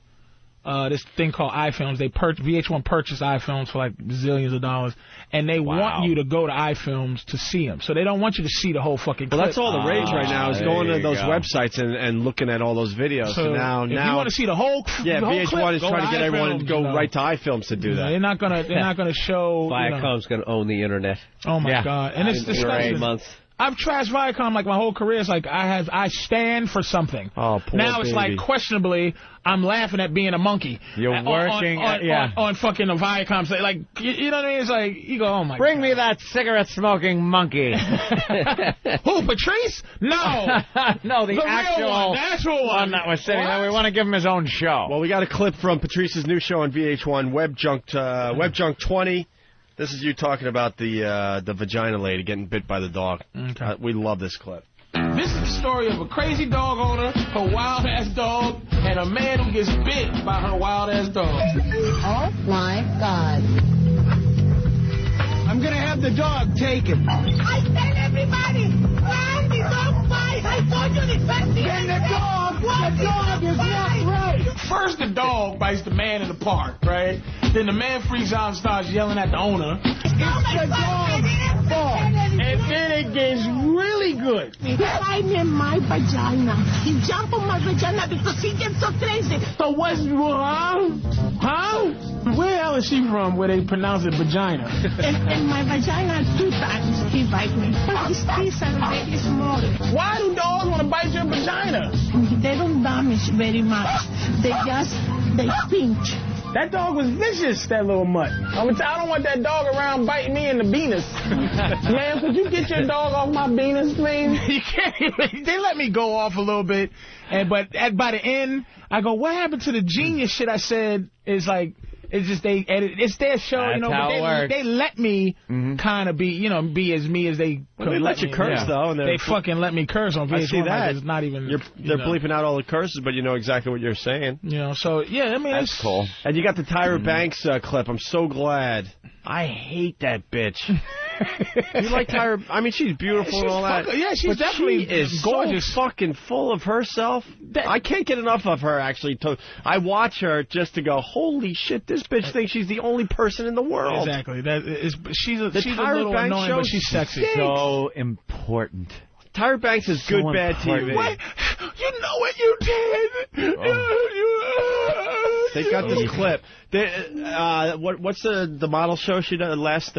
Speaker 3: This thing called iFilms. VH1 purchased iFilms for like zillions of dollars, and they want you to go to iFilms to see them. So they don't want you to see the whole fucking clip.
Speaker 4: Well, that's all the rage right now is going to those websites and looking at all those videos.
Speaker 3: So
Speaker 4: now,
Speaker 3: if you want to see the whole
Speaker 4: VH1
Speaker 3: clip,
Speaker 4: is trying to get everyone to go right to iFilms to do that.
Speaker 3: They're not gonna show.
Speaker 19: Viacom's going to own the internet.
Speaker 3: Oh my God! And it's disgusting. I've trashed Viacom like my whole career. It's like I stand for something.
Speaker 4: Oh, poor
Speaker 3: now it's like questionably I'm laughing at being a monkey.
Speaker 13: You're working
Speaker 3: on fucking a Viacom. Like you know what I mean? It's like you go, oh my.
Speaker 13: Bring me that cigarette smoking monkey.
Speaker 3: Who, Patrice? No,
Speaker 13: no, the actual
Speaker 3: one
Speaker 13: that was sitting there. We want to give him his own show.
Speaker 4: Well, we got a clip from Patrice's new show on VH1, Web Junk 20. This is you talking about the vagina lady getting bit by the dog.
Speaker 3: Okay.
Speaker 4: We love this clip.
Speaker 3: This is story of a crazy dog owner, her wild-ass dog, and a man who gets bit by her wild-ass dog.
Speaker 12: Oh, my God.
Speaker 3: I'm going to have the dog taken.
Speaker 12: I tell everybody, run the dog fight. I told you the first thing.
Speaker 3: And the dog is not right. First, the dog bites the man in the park, right? Then the man freaks out and starts yelling at the owner. It's the dog's fault. And then it gets really good.
Speaker 12: He bite me in my vagina. He jumped on my vagina because he gets so crazy.
Speaker 3: So what's wrong? Huh? Where the hell is she from where they pronounce it vagina?
Speaker 12: In my vagina 2 times he bite me. But his teeth are very small.
Speaker 3: Why do dogs want to bite your vagina?
Speaker 12: They don't damage very much. They pinch.
Speaker 3: That dog was vicious, that little mutt. I don't want that dog around biting me in the penis. Man, could you get your dog off my penis, please? You can't even. They let me go off a little bit, but by the end, I go, what happened to the genius shit I said? Is like, it's just it's their show,
Speaker 13: That's
Speaker 3: you know,
Speaker 13: how
Speaker 3: but
Speaker 13: it works.
Speaker 3: they let me kind of be as me as they could.
Speaker 4: They let you curse, though. And
Speaker 3: they fucking let me curse on VH1.
Speaker 4: I see that.
Speaker 3: Like it's not even...
Speaker 4: They're bleeping out all the curses, but you know exactly what you're saying.
Speaker 3: You know, so, yeah, I mean...
Speaker 13: That's cool.
Speaker 4: And you got the Tyra Banks clip. I'm so glad. I hate that bitch. You like Tyra? I mean, she's beautiful and all that.
Speaker 3: Yeah, she's
Speaker 4: but
Speaker 3: definitely
Speaker 4: she is
Speaker 3: gorgeous.
Speaker 4: So fucking full of herself. I can't get enough of her, actually. I watch her just to go, holy shit, this bitch thinks she's the only person in the world.
Speaker 3: Exactly. She's a
Speaker 4: Tyra
Speaker 3: little
Speaker 4: Banks
Speaker 3: annoying,
Speaker 4: show
Speaker 3: but she's sexy.
Speaker 13: So important.
Speaker 4: Tyra Banks is good bad TV.
Speaker 3: What? You know what you did?
Speaker 4: They got this clip. What's the model show she did last?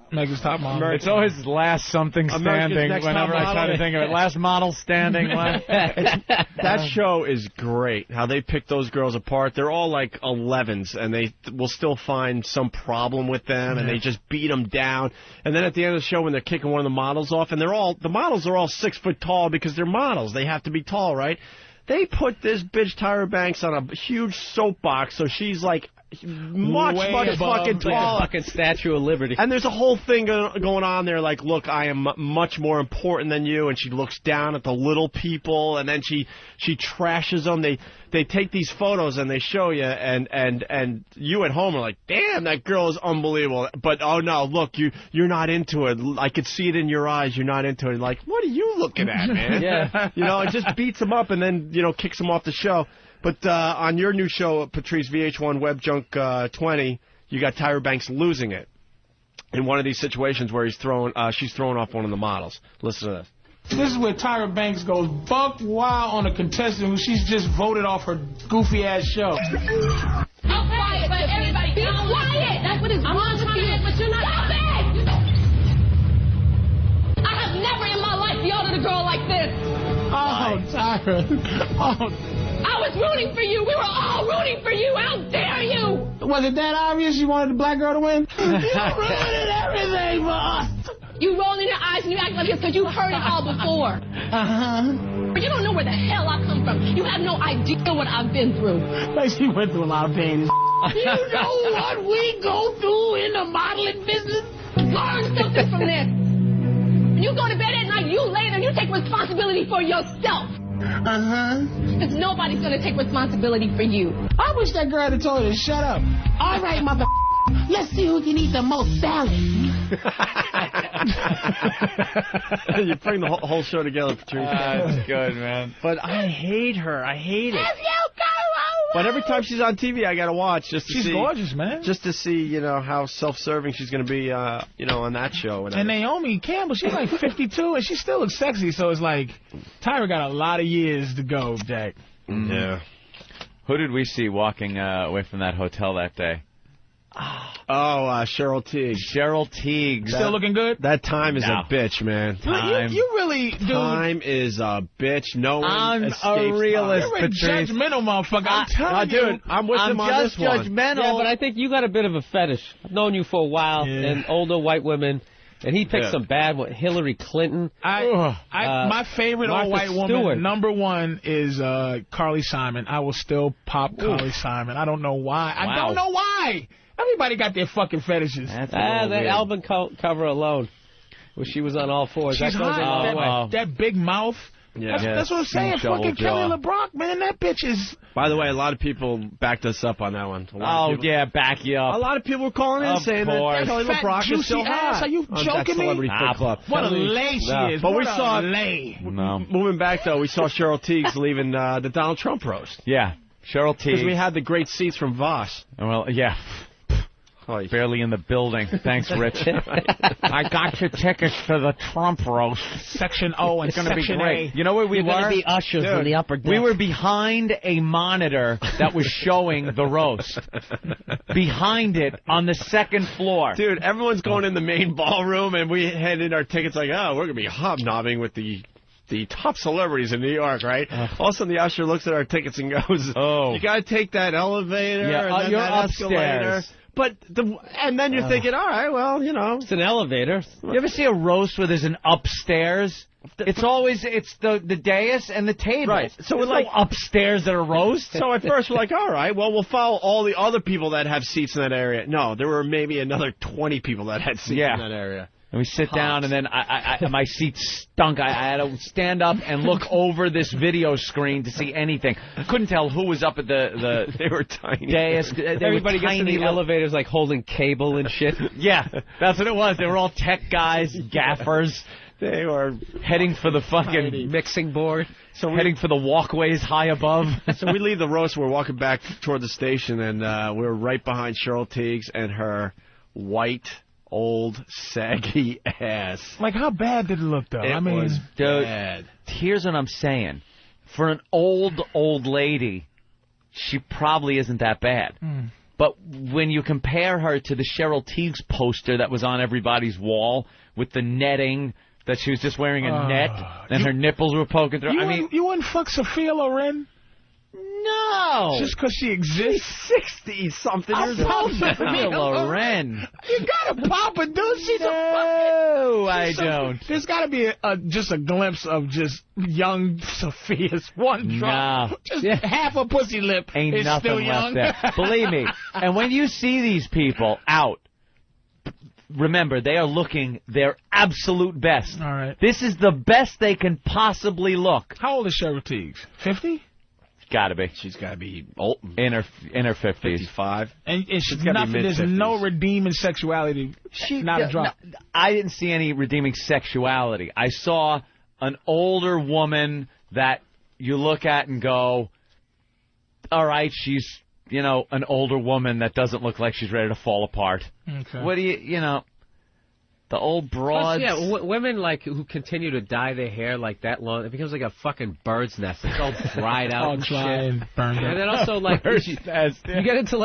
Speaker 3: America's Top Model.
Speaker 13: It's always last something standing whenever I try to think of it. Last model standing.
Speaker 4: That show is great. How they pick those girls apart. They're all like 11s, and they will still find some problem with them, and they just beat them down. And then at the end of the show, when they're kicking one of the models off, and the models are all 6 foot tall because they're models. They have to be tall, right? They put this bitch Tyra Banks on a huge soapbox, so she's like much fucking taller.
Speaker 19: Fucking Statue of Liberty.
Speaker 4: And there's a whole thing going on there, like, look, I am much more important than you, and she looks down at the little people, and then she trashes them. They take these photos and they show you, and you at home are like, damn, that girl is unbelievable. But oh no, look, you're not into it. I could see it in your eyes. You're not into it. Like, what are you looking at, man?
Speaker 19: Yeah.
Speaker 4: You know, it just beats them up and then kicks them off the show. But on your new show, Patrice, VH1 Web Junk 20, you got Tyra Banks losing it in one of these situations where she's throwing off one of the models. Listen to this.
Speaker 3: This is where Tyra Banks goes buck wild on a contestant who she's just voted off her goofy-ass show.
Speaker 14: I'm quiet, but everybody be quiet. That's what it's wrong with you. But you're not. Stop it! I have never in my life yelled at a girl like this.
Speaker 3: Oh, Tyra.
Speaker 14: I was rooting for you. We were all rooting for you. How dare you?
Speaker 3: Was it that obvious you wanted the black girl to win? You ruined everything for us.
Speaker 14: You roll in your eyes and you act like this because you heard it all before. But you don't know where the hell I come from. You have no idea what I've been through.
Speaker 3: Like she went through a lot of pain. You know what we go through in the modeling business?
Speaker 14: Learn something from this. When you go to bed at night, you lay there and you take responsibility for yourself. Because nobody's going to take responsibility for you.
Speaker 3: I wish that girl had told her to shut up.
Speaker 12: All right, mother. Let's see who can eat the most salad.
Speaker 4: You bring the whole show together, Patrice.
Speaker 13: That's good, man.
Speaker 4: But I hate her. I hate it. But every time she's on TV, I gotta watch just to see.
Speaker 3: She's gorgeous, man.
Speaker 4: Just to see, how self-serving she's gonna be, on that show.
Speaker 3: And Naomi Campbell, she's like 52, and she still looks sexy. So it's like Tyra got a lot of years to go, Jack.
Speaker 13: Mm-hmm. Yeah. Who did we see walking away from that hotel that day?
Speaker 4: Cheryl Teague.
Speaker 13: Cheryl Teague.
Speaker 3: Still looking good?
Speaker 4: That time is a bitch, man.
Speaker 3: You really, dude.
Speaker 4: Time is a bitch. No one
Speaker 3: I'm
Speaker 4: escapes
Speaker 3: a realist,
Speaker 4: time.
Speaker 3: You're a judgmental motherfucker. I'm telling you.
Speaker 4: Dude, I'm with him on this one.
Speaker 19: Judgmental. Yeah, but I think you got a bit of a fetish. I've known you for a while, and older white women. And he picked some bad one. Hillary Clinton.
Speaker 3: My favorite
Speaker 19: Martha
Speaker 3: old white
Speaker 19: Stewart.
Speaker 3: woman, number one, is Carly Simon. I will still pop Carly Simon. I don't know why. I don't know why. Everybody got their fucking fetishes.
Speaker 19: That album cover alone. Well, she was on all fours.
Speaker 3: She's
Speaker 19: that goes a long way.
Speaker 3: hot. That big mouth.
Speaker 4: Yeah.
Speaker 3: That's what I'm saying. Fucking Kelly LeBrock, man. That bitch is...
Speaker 4: By the way, a lot of people backed us up on that one.
Speaker 13: Yeah, back you up.
Speaker 4: A lot of people were calling in saying that Kelly LeBrock is still hot.
Speaker 3: Are you joking me? What a lay she is.
Speaker 4: But
Speaker 3: what
Speaker 4: we saw
Speaker 3: lay.
Speaker 4: Moving back though, we saw Cheryl Teagues leaving the Donald Trump roast.
Speaker 13: Yeah, Cheryl Teagues.
Speaker 4: Because we had the great seats from Voss.
Speaker 13: Well, yeah. Barely in the building. Thanks, Rich. I got your tickets for the Trump roast.
Speaker 3: Section O and
Speaker 13: it's gonna
Speaker 3: Section
Speaker 13: be great.
Speaker 3: A.
Speaker 13: You know where we
Speaker 19: You're
Speaker 13: were?
Speaker 19: going to be ushers in the upper deck.
Speaker 13: We were behind a monitor that was showing the roast. Behind it on the second floor.
Speaker 4: Dude, everyone's going in the main ballroom, and we handed our tickets like, oh, we're going to be hobnobbing with the top celebrities in New York, right? All of a sudden, the usher looks at our tickets and goes,
Speaker 13: "Oh,
Speaker 4: you got to take that elevator and then
Speaker 13: you're
Speaker 4: that escalator."
Speaker 13: upstairs.
Speaker 4: But and then you're thinking, all right, well, you know,
Speaker 19: it's an elevator.
Speaker 13: You ever see a roast where there's an upstairs? It's always the dais and the table.
Speaker 4: Right. So
Speaker 13: there's
Speaker 4: we're like
Speaker 13: no upstairs at a roast.
Speaker 4: So at first we're like, all right, well, we'll follow all the other people that have seats in that area. No, there were maybe another 20 people that had seats in that area.
Speaker 13: And we sit down, and then my seat stunk. I had to stand up and look over this video screen to see anything. Couldn't tell who was up at the
Speaker 4: they were tiny.
Speaker 13: dais.
Speaker 19: Everybody gets in the elevators like holding cable and shit.
Speaker 13: Yeah, that's what it was. They were all tech guys, gaffers.
Speaker 4: They were
Speaker 13: heading for the fucking
Speaker 19: mixing board.
Speaker 13: So heading for the walkways high above.
Speaker 4: So we leave the roast. We're walking back toward the station, and we're right behind Cheryl Teagues and her white, old, saggy ass.
Speaker 3: Like, how bad did it look, though?
Speaker 4: It was bad.
Speaker 13: Here's what I'm saying. For an old lady, she probably isn't that bad. But when you compare her to the Cheryl Teagues poster that was on everybody's wall with the netting, that she was just wearing a net and her nipples were poking through.
Speaker 3: You wouldn't fuck Sophia Loren?
Speaker 13: No.
Speaker 3: Just because she exists?
Speaker 4: She's 60-something years old.
Speaker 13: Sophia Loren.
Speaker 3: You gotta pop her, dude. She's a fucking...
Speaker 13: No, I don't.
Speaker 3: There's gotta be just a glimpse of just young Sophia's one drop.
Speaker 13: No.
Speaker 3: Just half a pussy lip
Speaker 13: Ain't
Speaker 3: is
Speaker 13: nothing
Speaker 3: still young.
Speaker 13: left there. Believe me. And when you see these people out, remember, they are looking their absolute best.
Speaker 3: All right.
Speaker 13: This is the best they can possibly look.
Speaker 3: How old is Cheryl Teagues? 50?
Speaker 13: Got to be.
Speaker 4: She's got to be old.
Speaker 13: In her 50s.
Speaker 4: 55.
Speaker 3: And she's nothing. There's no redeeming sexuality. Not a drop.
Speaker 13: No, I didn't see any redeeming sexuality. I saw an older woman that you look at and go, all right, she's, an older woman that doesn't look like she's ready to fall apart.
Speaker 3: Okay.
Speaker 13: What do you, the old broads.
Speaker 19: Plus, women who continue to dye their hair like that long, it becomes like a fucking bird's nest. It's all dried out and shit.
Speaker 3: And burned
Speaker 19: And then also you get into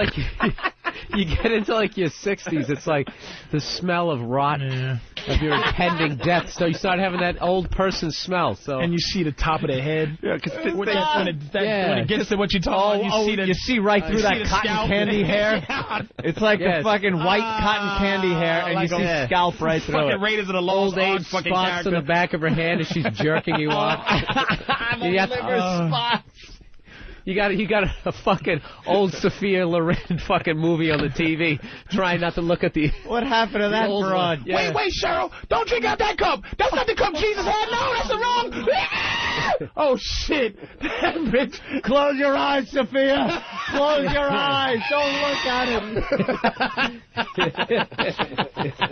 Speaker 19: your 60s. It's like the smell of rot of your impending death. So you start having that old person smell. So
Speaker 3: and you see the top of their head.
Speaker 4: Yeah, because
Speaker 3: when it gets to what you're talking about,
Speaker 13: you see right through that cotton
Speaker 3: scalp.
Speaker 13: candy hair. It's like the fucking white cotton candy hair, and
Speaker 3: like
Speaker 13: you see scalp right through
Speaker 3: fucking
Speaker 13: it.
Speaker 3: Raiders of the
Speaker 19: old
Speaker 3: Lost
Speaker 19: age
Speaker 3: Ark fucking
Speaker 19: spots
Speaker 3: character.
Speaker 19: on the back of her hand as she's jerking you off.
Speaker 3: Spots.
Speaker 19: You got a fucking old Sophia Loren fucking movie on the TV, trying not to look at the...
Speaker 13: What happened to that broad?
Speaker 19: Yeah.
Speaker 3: Wait, Cheryl, don't drink out that cup. That's not the cup Jesus had. No, that's the wrong... Oh, shit. That bitch.
Speaker 13: Close your eyes, Sophia. Close your eyes. Don't look at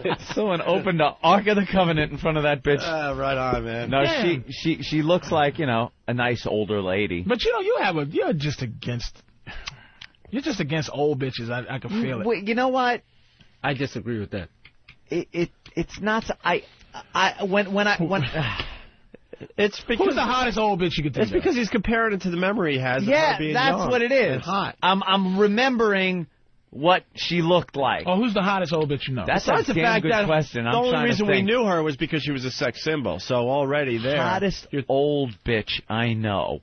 Speaker 13: it. Someone opened the Ark of the Covenant in front of that bitch.
Speaker 4: Right on, man.
Speaker 13: No, she looks like, a nice older lady.
Speaker 3: But you're just against old bitches. I can feel it.
Speaker 13: Wait, you know what?
Speaker 19: I disagree with that.
Speaker 13: It's not.
Speaker 4: It's because
Speaker 3: Who's the hottest old bitch you could think
Speaker 4: It's because he's comparing it to the memory he has.
Speaker 13: Yeah,
Speaker 4: of her being
Speaker 13: that's
Speaker 4: young
Speaker 13: what it is.
Speaker 4: and hot.
Speaker 13: I'm remembering what she looked like.
Speaker 3: Oh, who's the hottest old bitch you know?
Speaker 13: That's
Speaker 4: Besides
Speaker 13: a
Speaker 4: the
Speaker 13: damn
Speaker 4: fact
Speaker 13: good
Speaker 4: that
Speaker 13: question.
Speaker 4: The only reason we knew her was because she was a sex symbol. So already there,
Speaker 13: hottest old bitch I know.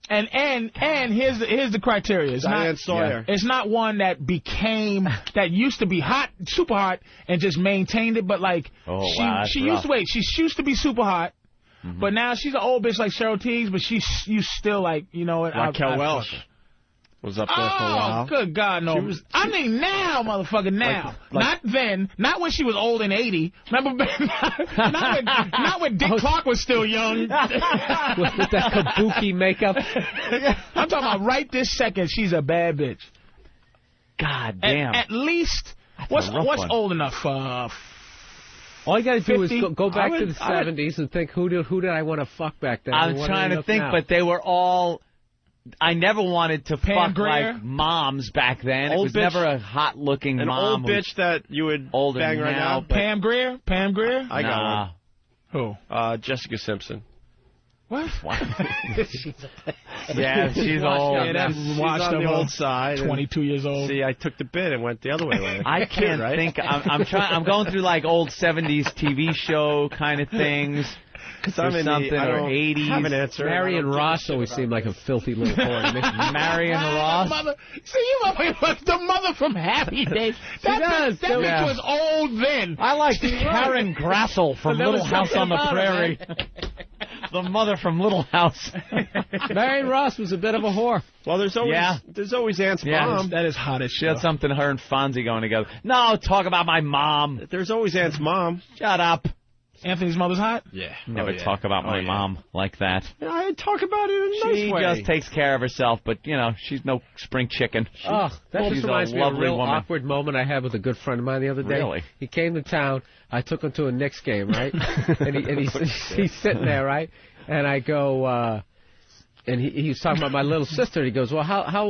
Speaker 3: And here's the criteria. It's
Speaker 4: Diane
Speaker 3: not
Speaker 4: Sawyer.
Speaker 3: It's not one that that used to be hot, super hot, and just maintained it. But she used to be super hot, but now she's an old bitch like Cheryl Teagues. But you still like,
Speaker 4: Raquel Welch. was up there for a while.
Speaker 3: Oh, good God, no. I mean now, motherfucker, now. Not then. Not when she was old and 80. Remember, not when Dick Clark was still young.
Speaker 19: with that kabuki makeup.
Speaker 3: I'm talking about right this second, she's a bad bitch.
Speaker 13: God damn.
Speaker 3: At least, what's old enough?
Speaker 19: All you got to do is go back to the 70s and think, who did I want to fuck back then?
Speaker 13: I'm trying to think, but they were all... I never wanted to fuck
Speaker 3: Greer?
Speaker 13: like moms back then.
Speaker 4: Old
Speaker 13: it was
Speaker 4: bitch,
Speaker 13: never a hot-looking mom.
Speaker 4: An old bitch that you would bang right now.
Speaker 3: Pam Grier? Pam Grier?
Speaker 4: I got
Speaker 3: one.
Speaker 4: Who? Jessica Simpson.
Speaker 3: What?
Speaker 13: Yeah, she's old.
Speaker 3: Yeah,
Speaker 4: she's on the old side.
Speaker 3: 22 years old.
Speaker 4: See, I took the bid and went the other way.
Speaker 13: I can't think. I'm going through like old 70s TV show kind of things.
Speaker 4: Because I'm in
Speaker 13: something or 80s.
Speaker 4: Have an answer.
Speaker 19: Marion Ross always seemed like a filthy little whore to me.
Speaker 13: Marion Ross?
Speaker 3: See, you the mother from Happy Days. That bitch was old then.
Speaker 13: I liked Karen Grassel from Little House on the Prairie. The mother from Little House.
Speaker 19: Marion Ross was a bit of a whore.
Speaker 4: Well, there's always Aunt's mom.
Speaker 3: That is hot as shit.
Speaker 13: She had something, her and Fonzie going together. No, talk about my mom.
Speaker 4: There's always Aunt's mom.
Speaker 13: Shut up.
Speaker 3: Anthony's mother's hot?
Speaker 4: Yeah.
Speaker 13: Never talk about my mom like that.
Speaker 4: I talk about it in a nice way.
Speaker 13: She just takes care of herself, but, she's no spring chicken.
Speaker 19: That just reminds me of a real
Speaker 13: woman.
Speaker 19: awkward moment I had with a good friend of mine the other day.
Speaker 13: Really?
Speaker 19: He came to town. I took him to a Knicks game, right? and he's sitting there, right? And I go... And he was talking about my little sister. He goes, well, how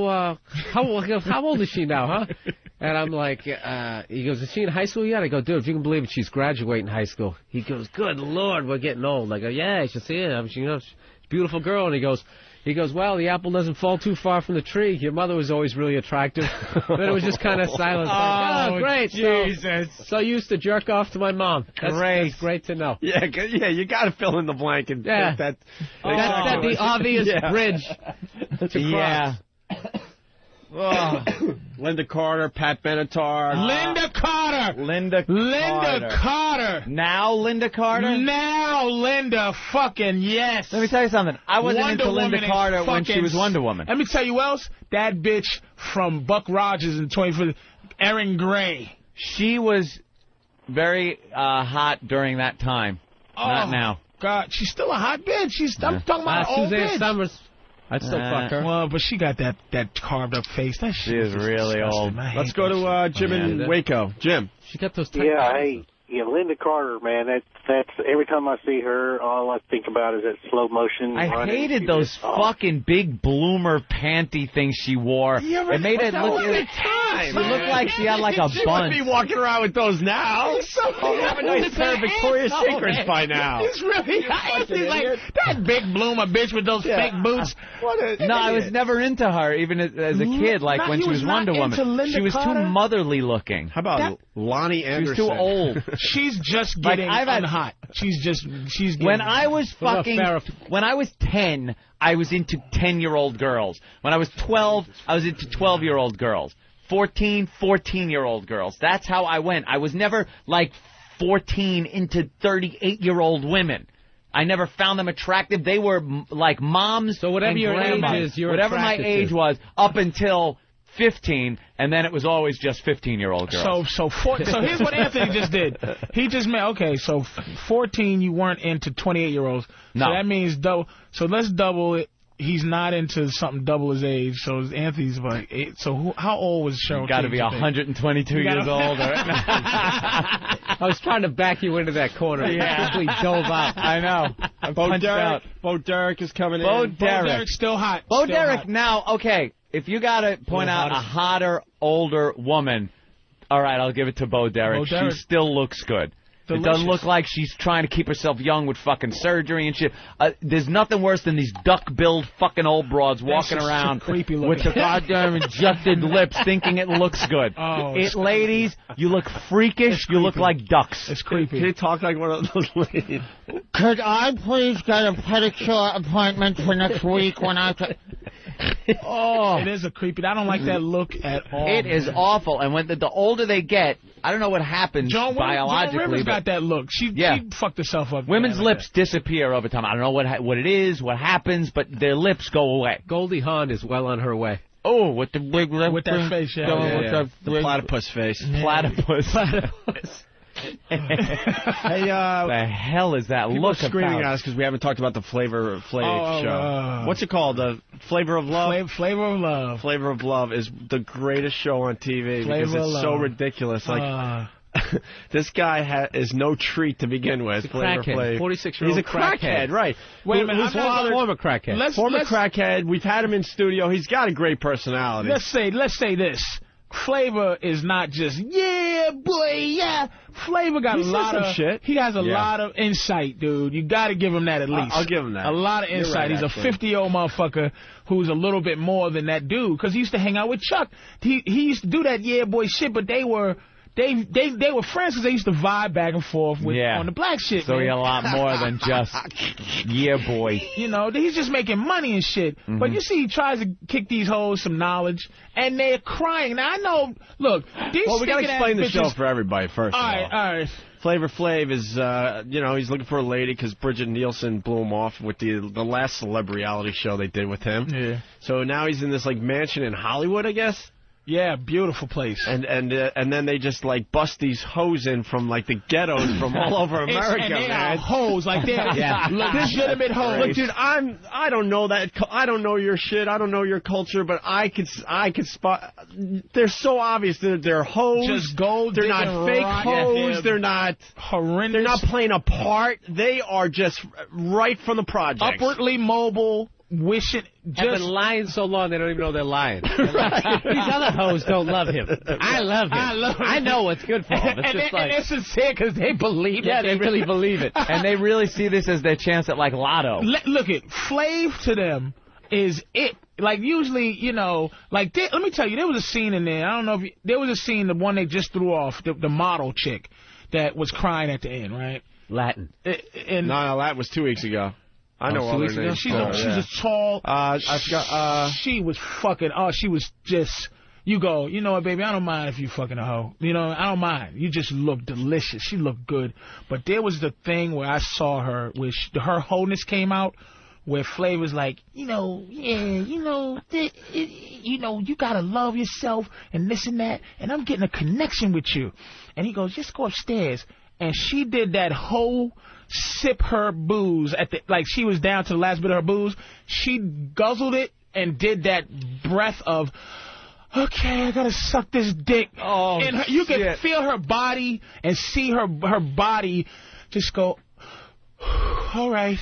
Speaker 19: old is she now, huh? And I'm like, he goes, is she in high school yet? I go, dude, if you can believe it, she's graduating high school. He goes, good Lord, we're getting old. I go, yeah, you should see it. She's a beautiful girl. And he goes, well, the apple doesn't fall too far from the tree. Your mother was always really attractive. But it was just kind of silent.
Speaker 3: Oh,
Speaker 19: great.
Speaker 3: Jesus.
Speaker 19: So you used to jerk off to my mom. That's great to know.
Speaker 4: Yeah, you got to fill in the blank and
Speaker 19: that's the obvious bridge to cross.
Speaker 13: Yeah.
Speaker 4: Linda Carter, Pat Benatar.
Speaker 3: Linda Carter.
Speaker 13: Now Linda Carter?
Speaker 3: Now Linda fucking yes.
Speaker 13: Let me tell you something. I wasn't into Linda Carter when she was Wonder Woman.
Speaker 3: Let me tell you what else. That bitch from Buck Rogers in 25th, Erin Gray.
Speaker 13: She was very hot during that time. Not now.
Speaker 3: God, she's still a hot bitch. I'm talking about an old
Speaker 19: Suzanne
Speaker 3: bitch.
Speaker 19: Summers. I'd still fuck her.
Speaker 3: Well, but she got that carved up face. That
Speaker 13: she is really old.
Speaker 4: Let's go to Jim in Waco. Jim.
Speaker 19: She got those.
Speaker 21: Linda Carter, man. That's every time I see her, all I think about is that slow motion.
Speaker 13: I hated those fucking big bloomer panty things she wore.
Speaker 4: Yeah,
Speaker 13: it made it look.
Speaker 4: She
Speaker 13: looked like she had like a
Speaker 4: She
Speaker 13: bun.
Speaker 4: wouldn't be walking around with those now. You have a nice pair of Victoria's Secrets by now.
Speaker 3: It's really nice. He's like that big bloomer bitch with those fake boots.
Speaker 13: No, I was never into her, even as a kid. Like when she was Wonder Woman, she was too motherly looking.
Speaker 4: How about Lonnie Anderson?
Speaker 13: She was too old.
Speaker 3: She's just getting hot. She's getting.
Speaker 13: When I was 10, I was into 10-year-old girls. When I was 12, I was into 12-year-old girls. 14-year-old girls. That's how I went. I was never like 14 into 38-year-old women. I never found them attractive. They were like moms.
Speaker 19: So whatever
Speaker 13: and
Speaker 19: your age is, you're
Speaker 13: whatever my
Speaker 19: attracted
Speaker 13: age
Speaker 19: to.
Speaker 13: was up until 15, and then it was always just 15-year-old girls.
Speaker 3: So here's what Anthony just did. He just made, so 14 you weren't into 28-year-olds.
Speaker 13: No.
Speaker 3: So that means double. So let's double it. He's not into something double his age. So Anthony's like 8. So how old was Cheryl?
Speaker 13: Got to be 122 years old.
Speaker 19: I was trying to back you into that corner.
Speaker 13: Yeah.
Speaker 19: Quickly dove out.
Speaker 13: I know.
Speaker 4: Bo Derek is coming in.
Speaker 3: Bo Derek's still hot.
Speaker 13: Bo Derek now, okay, if you got to point out a hotter, older woman, all right, I'll give it to Bo Derek. She still looks good. Delicious. It doesn't look like she's trying to keep herself young with fucking surgery and shit. There's nothing worse than these duck-billed fucking old broads walking around with the goddamn injected lips thinking it looks good. Ladies, you look freakish. You look like ducks.
Speaker 3: It's creepy.
Speaker 4: Can you talk like one of those ladies?
Speaker 22: Could I please get a pedicure appointment for next week when I...
Speaker 3: It is a creepy. I don't like that look at all.
Speaker 13: It is awful. And when the older they get, I don't know what happens biologically.
Speaker 3: John Rivers got that look. She fucked herself up.
Speaker 13: Women's lips disappear over time. I don't know what it is, what happens, but their lips go away.
Speaker 19: Goldie Hawn is well on her way.
Speaker 13: Oh, with the big lip.
Speaker 3: With that face, yeah.
Speaker 4: The platypus face.
Speaker 13: Platypus.
Speaker 4: Hey,
Speaker 13: the hell is that
Speaker 4: people
Speaker 13: look
Speaker 4: are screaming
Speaker 13: about?
Speaker 4: at us because we haven't talked about the Flavor Flav show. What's it called? The Flavor of Love?
Speaker 3: Flavor of Love.
Speaker 4: Flavor of Love is the greatest show on TV because it's so ridiculous. Like, this guy is no treat to begin with.
Speaker 19: He's a crackhead. 46-year-old
Speaker 4: He's a crackhead, right.
Speaker 19: Wait a minute, former crackhead.
Speaker 4: Former crackhead. We've had him in studio. He's got a great personality.
Speaker 3: Let's say this. Flavor is not just, yeah, boy, yeah. Flavor got a lot of
Speaker 4: shit.
Speaker 3: He has a lot of insight, dude. You got to give him that at least.
Speaker 4: I'll give him that.
Speaker 3: A lot of insight.
Speaker 4: Right,
Speaker 3: he's a 50-year-old motherfucker who's a little bit more than that dude because he used to hang out with Chuck. He used to do that yeah boy shit, but they were friends because they used to vibe back and forth with on the black shit.
Speaker 13: So
Speaker 3: man.
Speaker 13: he a lot more than just yeah boy.
Speaker 3: You know, he's just making money and shit. But you see, he tries to kick these hoes some knowledge, and they're crying. Now I know. Look, these
Speaker 4: we gotta explain the
Speaker 3: bitches,
Speaker 4: show for everybody first.
Speaker 3: All right.
Speaker 4: Flavor Flav is, he's looking for a lady because Bridget Nielsen blew him off with the last celebrity reality show they did with him.
Speaker 3: Yeah.
Speaker 4: So now he's in this like mansion in Hollywood, I guess.
Speaker 3: Yeah, beautiful place.
Speaker 4: And then they just like bust these hoes in from like the ghettos from all over America,
Speaker 3: and they
Speaker 4: man.
Speaker 3: are hoes, like they're legitimate hoes.
Speaker 4: Look, dude, I don't know that. I don't know your shit. I don't know your culture, but I could spot. They're so obvious that they're hoes.
Speaker 3: Just gold.
Speaker 4: They're not fake hoes.
Speaker 3: Yeah,
Speaker 4: they're not
Speaker 3: horrendous.
Speaker 4: They're not playing a part. They are just right from the project.
Speaker 3: Upwardly mobile. Wishing
Speaker 19: have been lying so long they don't even know they're lying. These other hoes don't love him. I love him. I know what's good for him.
Speaker 3: And they're sincere because they believe it.
Speaker 19: Yeah, they really believe it.
Speaker 13: And they really see this as their chance at like Lotto.
Speaker 3: Look it, Flav to them is it. Like usually, you know, like let me tell you, there was a scene in there. I don't know if there was a scene, the one they just threw off, the model chick that was crying at the end, right?
Speaker 19: Latin.
Speaker 4: No, that was 2 weeks ago. I know all her names.
Speaker 3: She's a tall.
Speaker 4: I forgot.
Speaker 3: She was fucking. Oh, she was just. You go. You know what, baby? I don't mind if you fucking a hoe. You know, I don't mind. You just look delicious. She looked good. But there was the thing where I saw her, where her wholeness came out, where Flav was like, you gotta love yourself and this and that, and I'm getting a connection with you. And he goes, just go upstairs. And she did that whole sip her booze like she was down to the last bit of her booze. She guzzled it and did that breath of, okay, I gotta suck this dick.
Speaker 4: Oh,
Speaker 3: and you can feel her body and see her body just go, all right.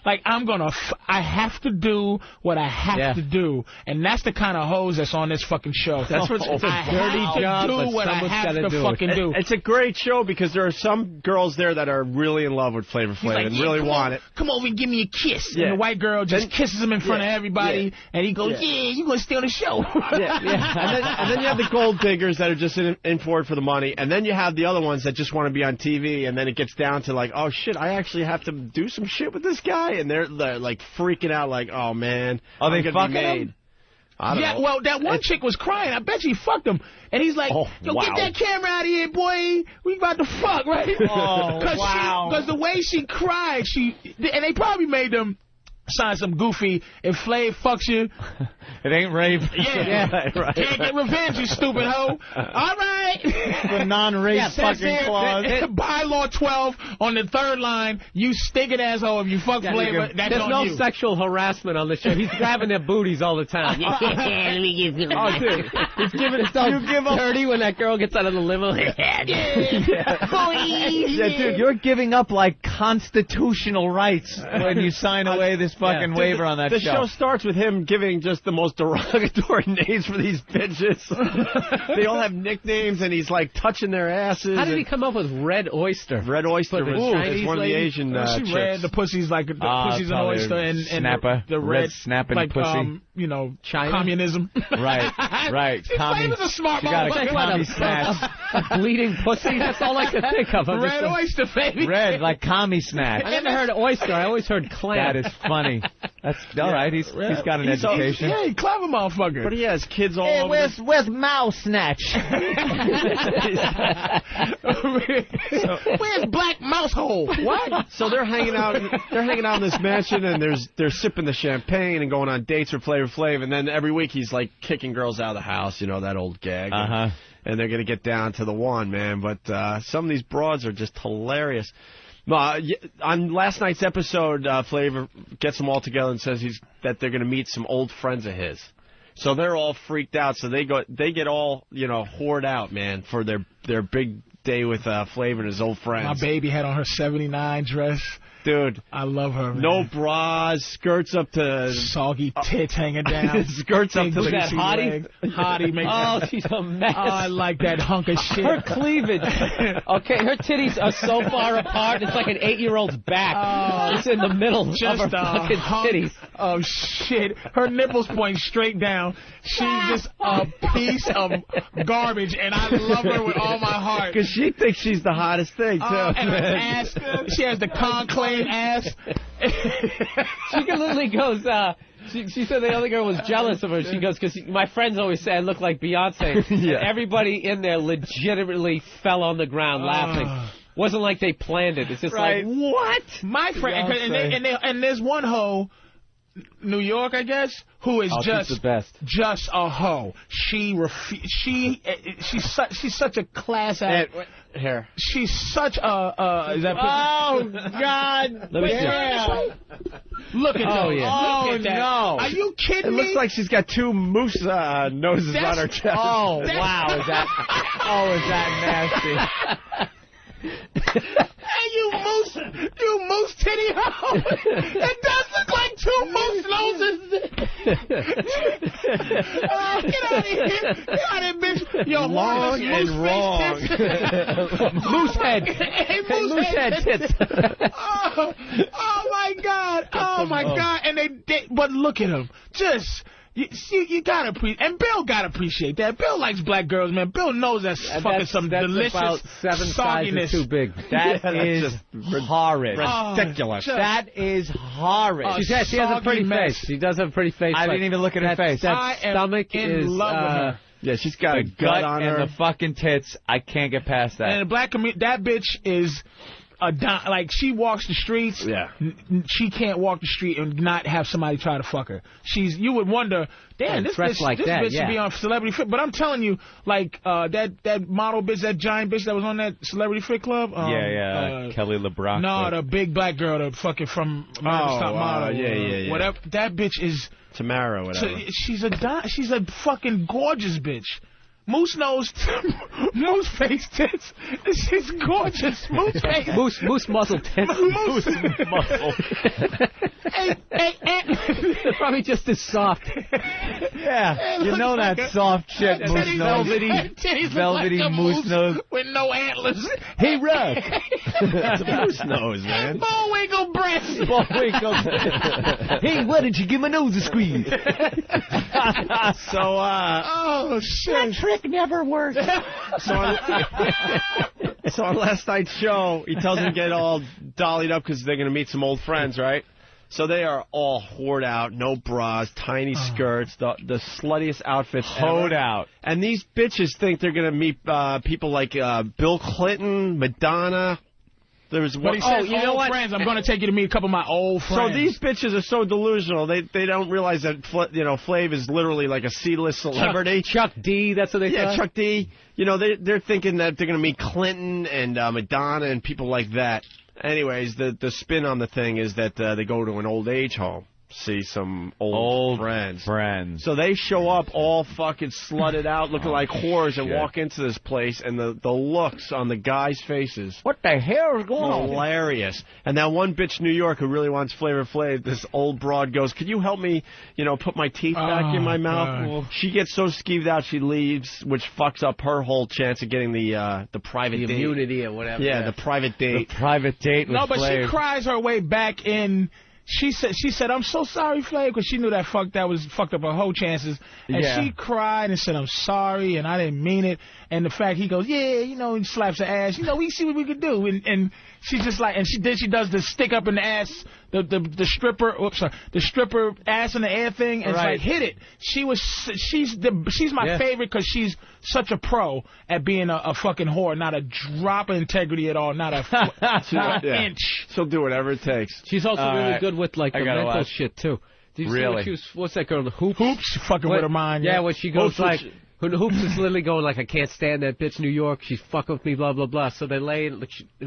Speaker 3: Like, I have to do what I have to do. And that's the kind of hose that's on this fucking show.
Speaker 4: That's what's it's a dirty job,
Speaker 3: but do what I have to fucking do.
Speaker 4: It's a great show because there are some girls there that are really in love with Flavor Flav
Speaker 3: like,
Speaker 4: and really want it.
Speaker 3: Come over and give me a kiss. Yeah. And the white girl just kisses him in front of everybody. And he goes, you going to stay on the show.
Speaker 4: And then you have the gold diggers that are just in for it for the money. And then you have the other ones that just want to be on TV. And then it gets down to like, oh, shit, I actually have to do some shit with this guy. And they're like freaking out like, oh, man.
Speaker 13: Are they fucking him?
Speaker 3: Yeah, well, that one chick was crying. I bet she fucked him. And he's like, get that camera out of here, boy. We about to fuck, right?
Speaker 13: Oh, wow.
Speaker 3: Because the way she cried, and they probably made them sign some goofy, if Flav fucks you,
Speaker 13: it ain't rape.
Speaker 3: Yeah. Right. Can't get revenge, you stupid hoe. All right.
Speaker 13: The non-rape fucking clause.
Speaker 3: Bylaw 12 on the third line, you stinking asshole if you fuck Flavor.
Speaker 19: There's no sexual harassment on the show. He's grabbing their booties all the time.
Speaker 12: Let me give you
Speaker 19: dude. He's giving it so dirty when that girl gets out of the limo.
Speaker 12: Yeah,
Speaker 13: dude, you're giving up like constitutional rights when you sign away this fucking waiver on that show.
Speaker 4: The show starts with him giving just the most derogatory names for these bitches. They all have nicknames, and he's like touching their asses.
Speaker 19: How did he come up with Red Oyster?
Speaker 4: Red Oyster was one of the Asian
Speaker 3: she read the pussy's like the pussy's an oyster, and
Speaker 13: snapper,
Speaker 3: the red
Speaker 13: snapping
Speaker 3: like
Speaker 13: pussy.
Speaker 3: China? Communism.
Speaker 13: Right.
Speaker 3: Flavor's a smart motherfucker.
Speaker 19: A bleeding pussy. That's all I could think of.
Speaker 3: Red oyster, baby.
Speaker 13: Red, like commie snack.
Speaker 19: I never heard oyster. I always heard clam.
Speaker 13: That is funny. That's all right. He's got an education.
Speaker 3: Yeah, he clever motherfucker.
Speaker 4: But he has kids all
Speaker 5: Hey,
Speaker 4: over.
Speaker 5: where's Mouse Snatch?
Speaker 3: Where's Black Mouse Hole? What?
Speaker 4: So they're hanging out. They're hanging out in this mansion, and they're sipping the champagne and going on dates with Flavor Flav. And then every week he's like kicking girls out of the house. You know that old gag. And they're gonna get down to the one, man. But some of these broads are just hilarious. On last night's episode, Flavor gets them all together and says that they're going to meet some old friends of his. So they're all freaked out. So they get all whored out, man, for their big day with Flavor and his old friends.
Speaker 3: My baby had on her 79 dress.
Speaker 4: Dude,
Speaker 3: I love her, man.
Speaker 4: No bras, skirts up to...
Speaker 3: Soggy tits hanging down.
Speaker 4: Skirts up to the...
Speaker 3: that Hottie? Hottie makes
Speaker 19: Oh, she's a mess.
Speaker 3: Oh, I like that hunk of shit.
Speaker 19: Her cleavage. Okay, her titties are so far apart, it's like an 8-year-old's back.
Speaker 3: Oh,
Speaker 19: it's in the middle of her fucking titties.
Speaker 3: Oh, shit. Her nipples point straight down. She's just a piece of garbage, and I love her with all my heart.
Speaker 4: Because she thinks she's the hottest thing, too.
Speaker 3: And her ass, she has the conclave ass.
Speaker 19: She literally goes, she said the other girl was jealous of her. She goes, because my friends always say I look like Beyonce.
Speaker 4: Yeah.
Speaker 19: And everybody in there legitimately fell on the ground laughing. Wasn't like they planned it. It's just like, what?
Speaker 3: My friend, and there's one hoe, New York, I guess, who is just a hoe. She's such a class act.
Speaker 4: Here.
Speaker 3: She's such a. Is that
Speaker 19: oh God!
Speaker 3: Let me see. Look at that.
Speaker 19: Yeah.
Speaker 3: Look at that.
Speaker 19: No!
Speaker 3: Are you kidding
Speaker 4: me? It looks like she's got two moose noses on her chest.
Speaker 19: Oh wow! Is that nasty?
Speaker 3: Hey, you moose titty hoe! It does look like two moose noses. Get out of here! Get out of here, bitch! Yo,
Speaker 4: long and wrong.
Speaker 19: Moose head.
Speaker 3: Hey, moose head
Speaker 19: tits.
Speaker 3: Oh my God! Oh my God! And but look at them, just. You gotta appreciate, and Bill gotta appreciate that. Bill likes black girls, man. Bill knows that's fucking some delicious
Speaker 19: about 7
Speaker 3: sogginess.
Speaker 19: sizes too big. That is horrid.
Speaker 4: Ridiculous.
Speaker 19: That is horrid. She has a pretty face. She does have a pretty face.
Speaker 13: I didn't even look at her face.
Speaker 19: That stomach
Speaker 3: in love with her.
Speaker 4: Yeah, she's got a gut on her.
Speaker 13: And the fucking tits. I can't get past that.
Speaker 3: And the black community, that bitch is like, she walks the streets.
Speaker 4: Yeah.
Speaker 3: She can't walk the street and not have somebody try to fuck her. You would wonder, damn, this bitch should be on Celebrity Fit. But I'm telling you, like, that model bitch, that giant bitch that was on that Celebrity Fit Club.
Speaker 13: Kelly LeBrock.
Speaker 3: No, the big black girl, the fucking from America's Top Model.
Speaker 4: Yeah.
Speaker 3: Whatever. That bitch is
Speaker 4: Tamara, whatever.
Speaker 3: She's a fucking gorgeous bitch. Moose nose, moose face tits. She's gorgeous. Moose face.
Speaker 19: Moose muscle tits.
Speaker 3: Moose
Speaker 19: muscle.
Speaker 3: Hey.
Speaker 19: They're probably just as soft.
Speaker 13: Yeah, you know that soft shit, moose nose. Velvety moose nose.
Speaker 3: With no antlers.
Speaker 13: Hey, Russ.
Speaker 4: That's a moose nose, man.
Speaker 3: Bullwinkle breasts.
Speaker 19: Hey, why didn't you give my nose a squeeze?
Speaker 3: Oh, shit.
Speaker 19: That trick never worked.
Speaker 4: So on last night's show, he tells them to get all dollied up because they're going to meet some old friends, right? So they are all whored out, no bras, tiny skirts, the sluttiest outfits
Speaker 13: hoed out.
Speaker 4: And these bitches think they're going to meet people like Bill Clinton, Madonna. There was
Speaker 3: one. He says, you know what? Friends, I'm going to take you to meet a couple of my old friends.
Speaker 4: So these bitches are so delusional. They don't realize that Flav is literally like a C-list celebrity.
Speaker 19: Chuck D. That's what they thought.
Speaker 4: Yeah, Chuck D. You know, they're thinking that they're going to meet Clinton and Madonna and people like that. Anyways, the spin on the thing is that they go to an old age home. See some old friends. So they show up all fucking slutted out, looking like whores, and walk into this place, and the looks on the guys' faces.
Speaker 19: What the hell is going on?
Speaker 4: Hilarious. And that one bitch New York who really wants Flavor Flav, this old broad goes, could you help me, put my teeth back in my mouth?
Speaker 3: God.
Speaker 4: She gets so skeeved out she leaves, which fucks up her whole chance of getting the private date.
Speaker 19: Immunity or whatever.
Speaker 4: Yeah, the private date.
Speaker 13: The private date with
Speaker 3: No, but
Speaker 13: Flav.
Speaker 3: she cries her way back in. She said, I'm so sorry, Flav, because she knew that fucked up her whole chances. And she cried and said, I'm sorry, and I didn't mean it. And the fact he goes, he slaps her ass. We see what we could do. And she's just like, and she does the stick up in the ass the stripper. Oops, sorry, the stripper ass in the air thing, and it's like hit it. She's my favorite because she's such a pro at being a fucking whore, not a drop of integrity at all, not an inch.
Speaker 4: She'll do whatever it takes.
Speaker 19: She's also really good with like the mental shit too. Did you see what she was, what's that girl? The Hoops.
Speaker 3: Hoops, fucking with her mind.
Speaker 19: Yeah, when she goes Hoops is literally going like, I can't stand that bitch New York. She's fucking with me, blah blah blah. So they lay.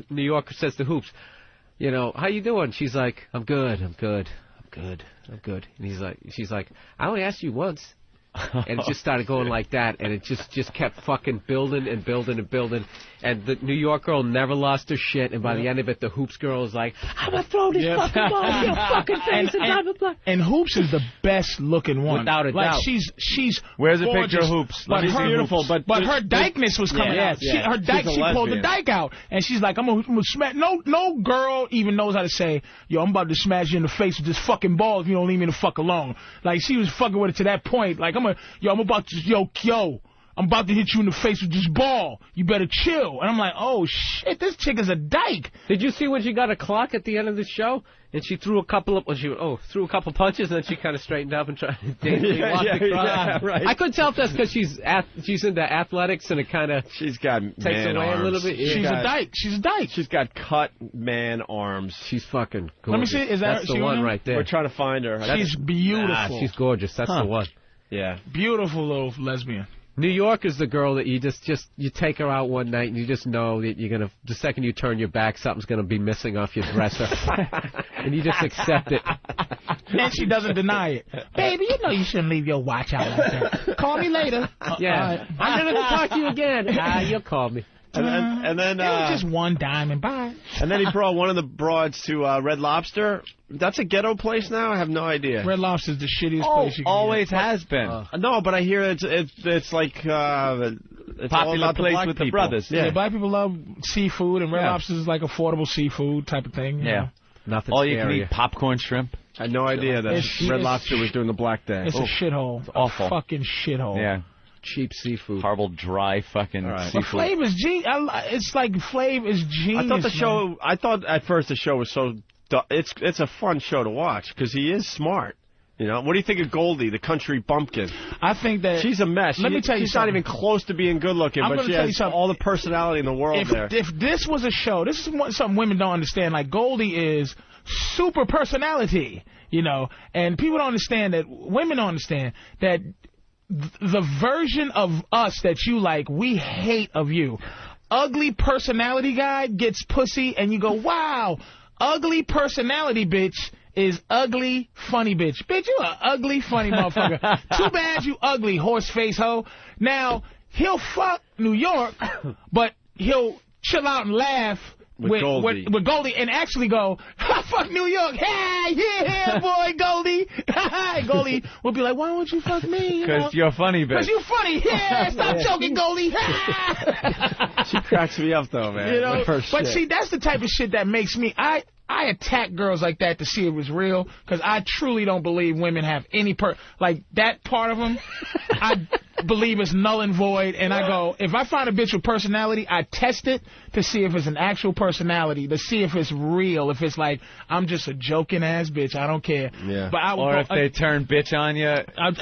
Speaker 19: New York says to Hoops, you know, how you doing? She's like, I'm good. And she's like, I only asked you once. And it just started going like that, and it just kept fucking building and building and building. And the New York girl never lost her shit, and by the end of it, the Hoops girl is like, I'm gonna throw this fucking ball in your fucking face and blah, blah, blah.
Speaker 3: And Hoops is the best looking one.
Speaker 19: Without a doubt.
Speaker 3: She's
Speaker 13: Where's a
Speaker 3: gorgeous,
Speaker 13: picture of Hoops?
Speaker 3: But her, beautiful, but her dykeness was coming out. She pulled the dyke out, and she's like, I'm gonna smash. No girl even knows how to say, yo, I'm about to smash you in the face with this fucking ball if you don't leave me the fuck alone. Like, she was fucking with it to that point. Like, I'm about to hit you in the face with this ball. You better chill. And I'm like, oh shit, this chick is a dyke.
Speaker 19: Did you see when she got a clock at the end of the show? And she threw a couple of punches, and then she kind of straightened up and tried to daintily walk the crowd.
Speaker 4: Yeah, right.
Speaker 19: I couldn't tell if that's because she's into athletics and it kind of
Speaker 4: takes away
Speaker 19: a little bit.
Speaker 3: Yeah. She's a dyke.
Speaker 4: She's got cut man arms.
Speaker 19: She's fucking gorgeous.
Speaker 3: Let me see. Is
Speaker 19: that's the one right there?
Speaker 4: We're trying to find her.
Speaker 3: She's beautiful.
Speaker 19: She's gorgeous. That's the one.
Speaker 4: Yeah.
Speaker 3: Beautiful little lesbian.
Speaker 19: New York is the girl that you you take her out one night and you just know that you're gonna, the second you turn your back, something's gonna be missing off your dresser, and you just accept it.
Speaker 3: And she doesn't deny it. Baby, you know you shouldn't leave your watch out like that. Call me later.
Speaker 19: Yeah. I'm never gonna talk to you again. You'll call me.
Speaker 3: And then it was just one dime and bye.
Speaker 4: And then he brought one of the broads to Red Lobster. That's a ghetto place now? I have no idea.
Speaker 3: Red Lobster's the shittiest place you can
Speaker 13: always
Speaker 3: get.
Speaker 13: has been.
Speaker 4: No, but I hear it's like it's
Speaker 13: popular place with the brothers.
Speaker 3: Yeah, black people love seafood, and Red Lobster's is like affordable seafood type of thing. You know?
Speaker 19: Nothing.
Speaker 13: All you can eat popcorn shrimp.
Speaker 4: I had no idea that Red Lobster was doing the Black Day.
Speaker 3: It's a shithole.
Speaker 13: It's awful.
Speaker 3: A fucking shithole.
Speaker 13: Yeah.
Speaker 19: Cheap seafood.
Speaker 13: Horrible, dry fucking seafood.
Speaker 3: But Flav is it's like Flav is genius.
Speaker 4: I thought at first the show was so. It's a fun show to watch because he is smart. You know, what do you think of Goldie, the country bumpkin?
Speaker 3: I think that
Speaker 4: she's a mess.
Speaker 3: Let me tell you
Speaker 4: she's
Speaker 3: something.
Speaker 4: not even close to being good looking, but she has all the personality in the world there.
Speaker 3: If this was a show, this is something women don't understand. Like, Goldie is super personality, you know, and people don't understand that. Women don't understand that. The version of us that you like, we hate of you. Ugly personality guy gets pussy, and you go, wow, ugly personality bitch is ugly, funny bitch. Bitch, you a ugly, funny motherfucker. Too bad you ugly, horse face hoe. Now, he'll fuck New York, but he'll chill out and laugh with Goldie and actually go, fuck New York, hey, yeah, boy, Goldie. Goldie will be like, why won't you fuck me?
Speaker 13: Because you're funny, bitch.
Speaker 3: Because you funny, yeah, stop joking, Goldie.
Speaker 4: She cracks me up, though, man.
Speaker 3: You know? But see, that's the type of shit that makes me, I attack girls like that to see if it's real, because I truly don't believe women have any like that part of them. I believe it's null and void, and I go, if I find a bitch with personality, I test it to see if it's an actual personality, to see if it's real, if it's like, I'm just a joking ass bitch, I don't care.
Speaker 4: Yeah.
Speaker 3: But I would
Speaker 13: or if they turn bitch on you.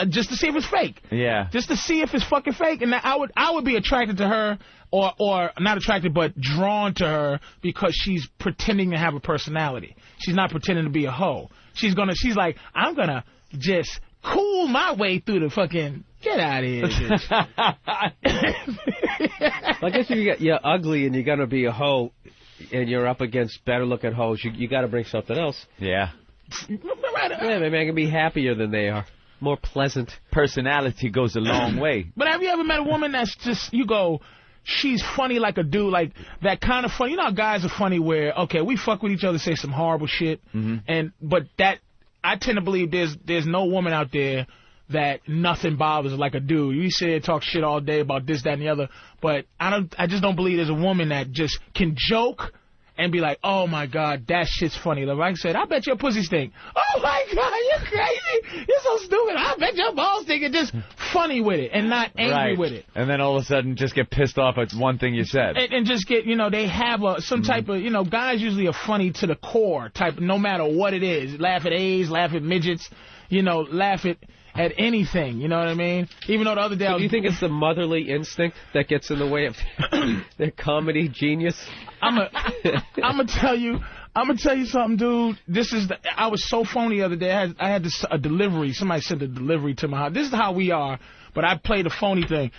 Speaker 3: Just to see if it's fake.
Speaker 13: Yeah.
Speaker 3: Just to see if it's fucking fake, and I would be attracted to her, or not attracted, but drawn to her because she's pretending to have a personality. She's not pretending to be a hoe. She's like, I'm gonna just cool my way through the fucking. Get out of here, bitch.
Speaker 19: I guess if you're ugly and you're gonna be a hoe, and you're up against better looking hoes, you got to bring something else.
Speaker 13: Yeah.
Speaker 19: Yeah, maybe I can be happier than they are. More pleasant.
Speaker 13: Personality goes a long way.
Speaker 3: But have you ever met a woman that's just, you go, she's funny like a dude, like that kind of funny. You know how guys are funny where, okay, we fuck with each other, say some horrible shit, but that, I tend to believe there's no woman out there that nothing bothers like a dude. You sit there and talk shit all day about this, that, and the other, but I just don't believe there's a woman that just can joke and be like, oh, my God, that shit's funny. LeVar said, I bet your pussy stink. Oh, my God, you're crazy. You're so stupid. I bet your balls stink. And just funny with it and not angry with it.
Speaker 13: And then all of a sudden just get pissed off at one thing you said.
Speaker 3: And just get, they have some type of, guys usually are funny to the core type, no matter what it is. Laugh at A's, laugh at midgets, laugh at anything, you know what I mean? Even though the other day
Speaker 19: do you think it's the motherly instinct that gets in the way of their comedy genius?
Speaker 3: I'm gonna tell you something, dude. I was so phony the other day. I had a delivery. Somebody sent a delivery to my house. This is how we are, but I played a phony thing.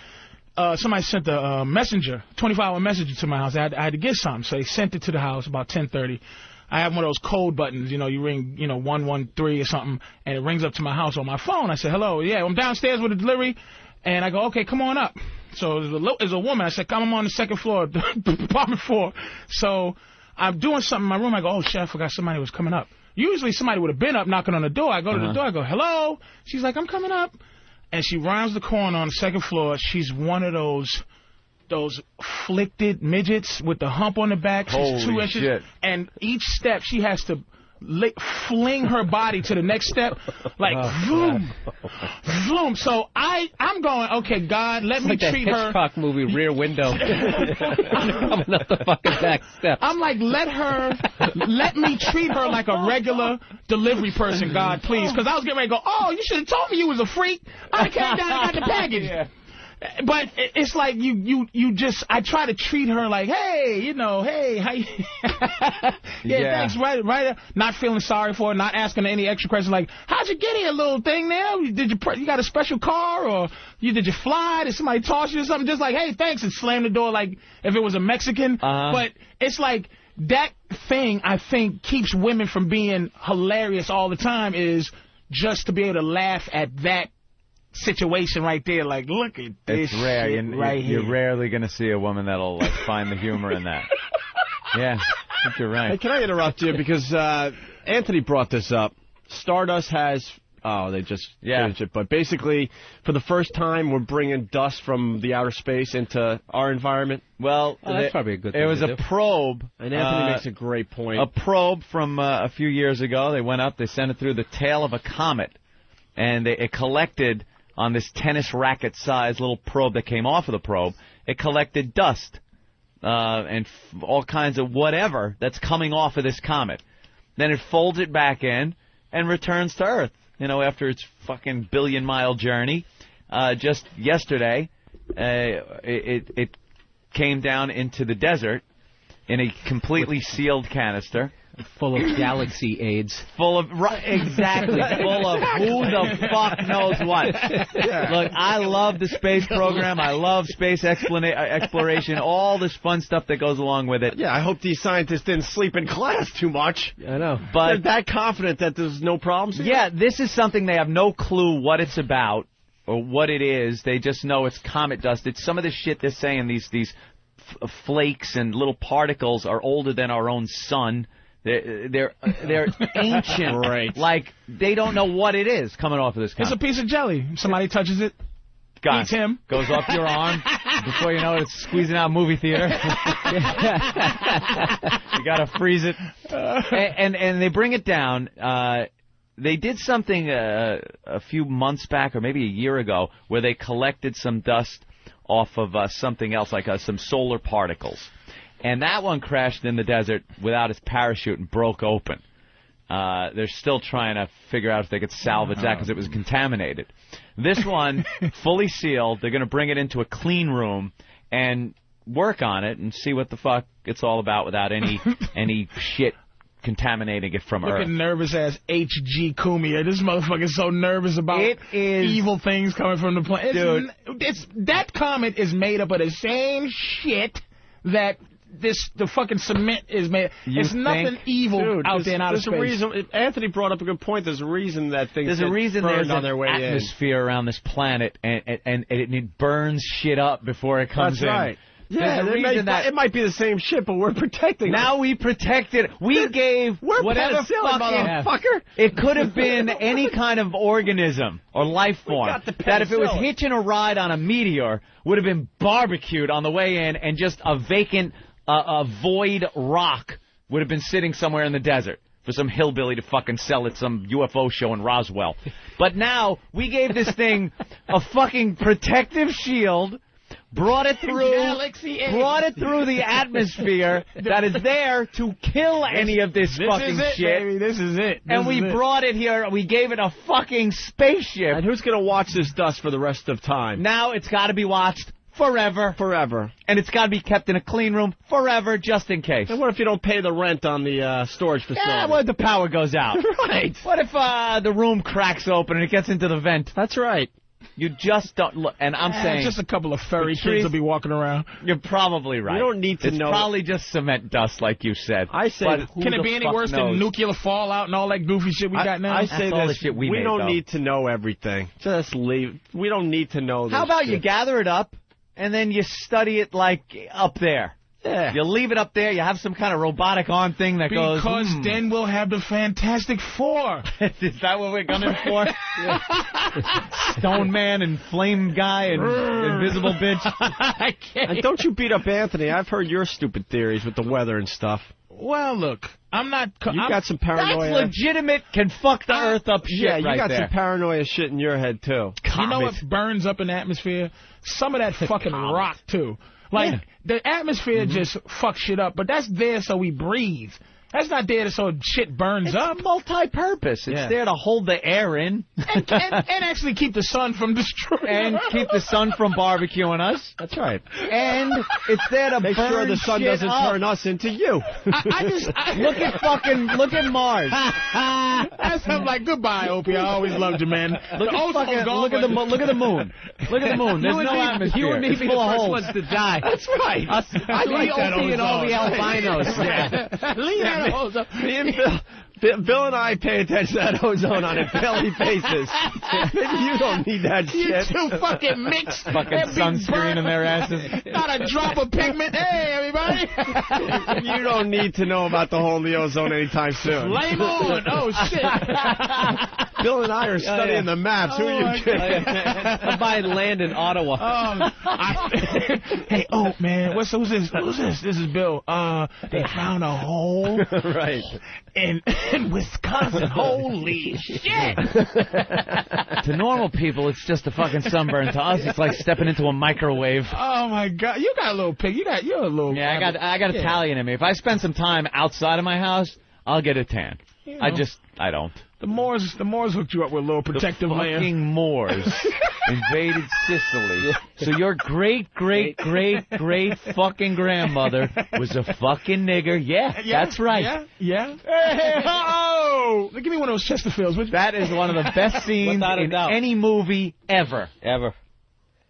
Speaker 3: Somebody sent a messenger, 24-hour messenger to my house. I had to get something, so they sent it to the house about 10:30. I have one of those code buttons, you ring, 113 or something, and it rings up to my house on my phone. I said, hello, yeah, I'm downstairs with a delivery, and I go, okay, come on up. So there's a woman. I said, I'm on the second floor, apartment 4. So I'm doing something in my room. I go, oh, shit, I forgot somebody was coming up. Usually somebody would have been up knocking on the door. I go to the door. I go, hello. She's like, I'm coming up. And she rounds the corner on the second floor. She's one of those afflicted midgets with the hump on the back. She's 2 inches.
Speaker 13: Shit.
Speaker 3: And each step she has to fling her body to the next step, like vroom, vroom. So I'm going, okay, God, let me treat her.
Speaker 19: Hitchcock movie, Rear Window. Coming up the fucking back steps.
Speaker 3: I'm like, let me treat her like a regular delivery person, God, please. Because I was getting ready to go, oh, you should have told me you was a freak. I came down and got the package. Yeah. But it's like I try to treat her like, hey, hey, how you? Yeah, thanks, right. Not feeling sorry for her, not asking her any extra questions like, how'd you get here, little thing now? Did you got a special car, or did you fly? Did somebody toss you or something? Just like, hey, thanks, and slam the door like if it was a Mexican. But it's like that thing, I think, keeps women from being hilarious all the time, is just to be able to laugh at that situation right there, like, look at this.
Speaker 13: It's rare.
Speaker 3: You're
Speaker 13: rarely going to see a woman that'll find the humor in that. Yeah, I think you're right.
Speaker 4: Hey, can I interrupt you? Because Anthony brought this up. Stardust has... Oh, they just finished it. But basically, for the first time, we're bringing dust from the outer space into our environment.
Speaker 13: Well,
Speaker 19: that's probably a good thing.
Speaker 13: It was a probe.
Speaker 4: And Anthony makes a great point.
Speaker 13: A probe from a few years ago. They went up, they sent it through the tail of a comet. And it collected... on this tennis racket-sized little probe that came off of the probe, it collected dust and all kinds of whatever that's coming off of this comet. Then it folds it back in and returns to Earth, after its fucking billion-mile journey. Just yesterday, it came down into the desert in a completely sealed canister.
Speaker 19: Full of galaxy AIDS.
Speaker 13: Exactly. Full of who the fuck knows what. Yeah. Look, I love the space program. I love space exploration, all this fun stuff that goes along with it.
Speaker 4: Yeah, I hope these scientists didn't sleep in class too much.
Speaker 19: I know.
Speaker 13: But
Speaker 4: they're that confident that there's no problems here?
Speaker 13: Yeah, this is something they have no clue what it's about or what it is. They just know it's comet dust. It's some of the shit they're saying, these flakes and little particles are older than our own sun. They're ancient.
Speaker 4: Right.
Speaker 13: Like, they don't know what it is coming off of this comet.
Speaker 3: It's a piece of jelly. Somebody touches it, eats him.
Speaker 13: Goes off your arm. Before you know it, it's squeezing out movie theater. You got to freeze it. And they bring it down. They did something a few months back, or maybe a year ago, where they collected some dust off of something else, like some solar particles. And that one crashed in the desert without its parachute and broke open. They're still trying to figure out if they could salvage that because it was contaminated. This one, fully sealed, they're going to bring it into a clean room and work on it and see what the fuck it's all about without any shit contaminating it from Earth.
Speaker 3: Looking nervous-ass H.G. Cumia. This motherfucker's so nervous about evil things coming from the planet. Dude. That comet is made up of the same shit that... the fucking cement is made. It's nothing evil out there in outer space.
Speaker 4: There's a reason. Anthony brought up a good point. There's a reason that things burned on their way in.
Speaker 13: There's an atmosphere around this planet, and it burns shit up before it comes in.
Speaker 4: That's right. Yeah, it might be the same shit, but we're protecting it.
Speaker 13: Now we protect it. We gave whatever
Speaker 4: motherfucker.
Speaker 13: It could have been any kind of organism or life form that if it was hitching a ride on a meteor would have been barbecued on the way in, and just a vacant... a void rock would have been sitting somewhere in the desert for some hillbilly to fucking sell at some UFO show in Roswell. But now we gave this thing a fucking protective shield, brought it through the atmosphere that is there to kill any of this fucking shit.
Speaker 3: Baby. This is it.
Speaker 13: And we brought it here. We gave it a fucking spaceship.
Speaker 4: And who's going to watch this dust for the rest of time?
Speaker 13: Now it's got to be watched forever.
Speaker 4: Forever.
Speaker 13: And it's got to be kept in a clean room forever, just in case.
Speaker 4: And what if you don't pay the rent on the storage facility?
Speaker 13: Yeah, what if the power goes out?
Speaker 4: Right.
Speaker 13: What if the room cracks open and it gets into the vent?
Speaker 4: That's right.
Speaker 13: You just don't look. And I'm saying...
Speaker 3: just a couple of furry kids will be walking around.
Speaker 13: You're probably right.
Speaker 4: You don't need to know.
Speaker 13: It's probably just cement dust, like you said.
Speaker 4: I say...
Speaker 3: Can it be any worse than nuclear fallout and all that goofy shit we got now?
Speaker 4: I say
Speaker 13: all
Speaker 4: this.
Speaker 13: the shit we
Speaker 4: don't need to know everything. Just leave. We don't need to know this.
Speaker 13: How about
Speaker 4: shit.
Speaker 13: you gather it up and then you study it like up there?
Speaker 4: Yeah.
Speaker 13: You leave it up there, you have some kind of robotic arm thing that goes...
Speaker 3: Because then we'll have the Fantastic Four.
Speaker 13: Is that what we're gunning for? Stone Man and Flame Guy and Invisible Bitch?
Speaker 3: I can't.
Speaker 4: And don't you beat up Anthony. I've heard your stupid theories with the weather and stuff.
Speaker 3: Well, look, I'm not...
Speaker 4: You got some paranoia.
Speaker 13: That's legitimate, can fuck the earth up shit
Speaker 4: Yeah, you
Speaker 13: right
Speaker 4: got
Speaker 13: there.
Speaker 4: some paranoia shit in your head, too.
Speaker 3: You know what burns up in the atmosphere? Some of that fucking rock, too. Like, the atmosphere just fucks shit up, but that's there so we breathe. That's not there so shit burns up.
Speaker 13: It's multi-purpose. It's there to hold the air in.
Speaker 3: And actually keep the sun from destroying
Speaker 13: and keep the sun from barbecuing us.
Speaker 4: That's right.
Speaker 13: And it's there to
Speaker 4: make
Speaker 13: burn
Speaker 4: sure the sun
Speaker 13: shit
Speaker 4: doesn't
Speaker 13: up.
Speaker 4: turn us into you.
Speaker 13: Look at Mars.
Speaker 3: That's I'm like, goodbye, Opie. I always loved you, man.
Speaker 13: Look at the moon. Look at the moon. There's no atmosphere.
Speaker 19: You and me be the first ones to die.
Speaker 4: That's right.
Speaker 19: I like that Opie and all the albinos.
Speaker 3: Leave that ozone.
Speaker 4: Me and Bill and I pay attention to that ozone on a daily basis. Maybe you don't need that
Speaker 3: You
Speaker 4: shit.
Speaker 3: two fucking mixed.
Speaker 13: Fucking sunscreen in their asses.
Speaker 3: Not a drop of pigment. Hey, everybody.
Speaker 4: You don't need to know about the hole in the ozone anytime soon.
Speaker 3: Flame on. Oh, shit.
Speaker 4: Bill and I are studying the maps. Who are you kidding?
Speaker 19: I'm buying land in Ottawa.
Speaker 3: Hey, man, who's this? Who's this? This is Bill. They found a hole.
Speaker 4: Right.
Speaker 3: In Wisconsin. Holy shit.
Speaker 13: To normal people, it's just a fucking sunburn. To us, it's like stepping into a microwave.
Speaker 3: Oh, my God. You got a little pig. You're a little...
Speaker 13: Yeah, I got Italian in me. If I spend some time outside of my house, I'll get a tan.
Speaker 3: You know.
Speaker 13: I don't.
Speaker 3: The Moors hooked you up with a little protective layer.
Speaker 13: The fucking Moors invaded Sicily. So your great fucking grandmother was a fucking nigger. Yeah, that's right.
Speaker 3: Yeah. Hey, oh! Give me one of those Chesterfields.
Speaker 13: That is one of the best scenes in any movie ever.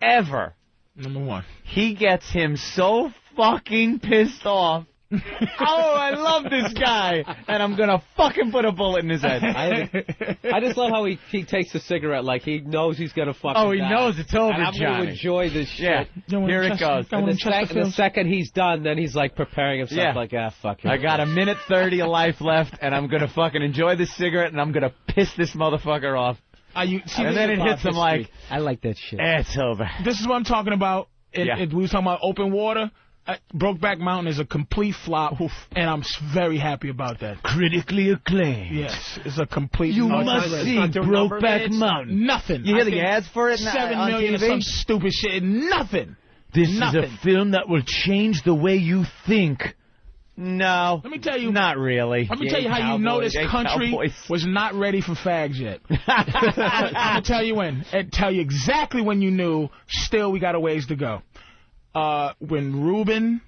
Speaker 13: Ever.
Speaker 3: Number one.
Speaker 13: He gets him so fucking pissed off. Oh, I love this guy, and I'm gonna fucking put a bullet in his head.
Speaker 19: I just love how he takes a cigarette like he knows he's gonna fucking
Speaker 13: Oh, he
Speaker 19: die.
Speaker 13: knows it's over,
Speaker 19: and I'm
Speaker 13: Johnny.
Speaker 19: gonna enjoy this shit.
Speaker 13: Yeah, here it goes.
Speaker 19: And the second he's done, then he's like preparing himself like, fuck it.
Speaker 13: I got a minute 30 of life left, and I'm gonna fucking enjoy this cigarette, and I'm gonna piss this motherfucker off. And then it hits him like,
Speaker 19: I like that shit.
Speaker 13: It's over.
Speaker 3: This is what I'm talking about. We were talking about open water. Brokeback Mountain is a complete flop, and I'm very happy about that.
Speaker 13: Critically acclaimed.
Speaker 3: Yes, it's a complete...
Speaker 13: You must see Brokeback Mountain.
Speaker 3: Nothing.
Speaker 13: You hear the ads for it
Speaker 3: 7
Speaker 13: on
Speaker 3: million
Speaker 13: TV?
Speaker 3: or some stupid shit. Nothing.
Speaker 13: This is a film that will change the way you think. No.
Speaker 3: Let me tell you.
Speaker 13: Not really.
Speaker 3: Let me tell you how you know this country was not ready for fags yet. I'm going to tell you when. And tell you exactly when you knew, still we got a ways to go. When Reuben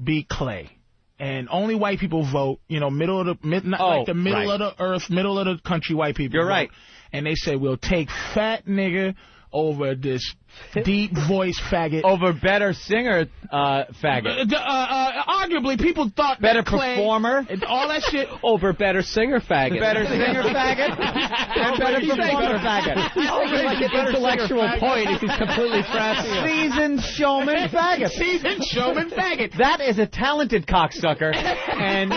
Speaker 3: beat Clay, and only white people vote, middle of the of the earth, middle of the country, white people.
Speaker 13: You're right.
Speaker 3: And they say we'll take fat nigger over this deep voice faggot.
Speaker 13: Over better singer faggot.
Speaker 3: Arguably, people thought
Speaker 13: better
Speaker 3: that Clay,
Speaker 13: performer.
Speaker 3: All that shit.
Speaker 19: Over better singer faggot.
Speaker 13: Better singer faggot. And better performer faggot.
Speaker 19: Like an intellectual point if he's completely trashing it.
Speaker 13: Seasoned showman faggot.
Speaker 3: Seasoned showman faggot.
Speaker 13: That is a talented cocksucker. And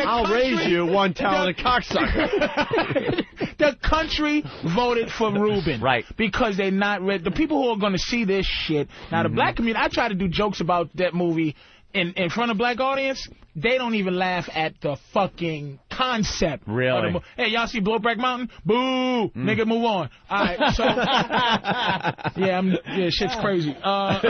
Speaker 4: I'll raise you one talented cocksucker.
Speaker 3: The country voted for Reuben.
Speaker 13: Right.
Speaker 3: Because they're not ready. The people who are going to see this shit. Now, the black community, I try to do jokes about that movie in front of black audience, they don't even laugh at the fucking concept.
Speaker 13: Really?
Speaker 3: Hey, y'all see Blowback Mountain? Boo! Nigga, move on. All right, so shit's crazy. A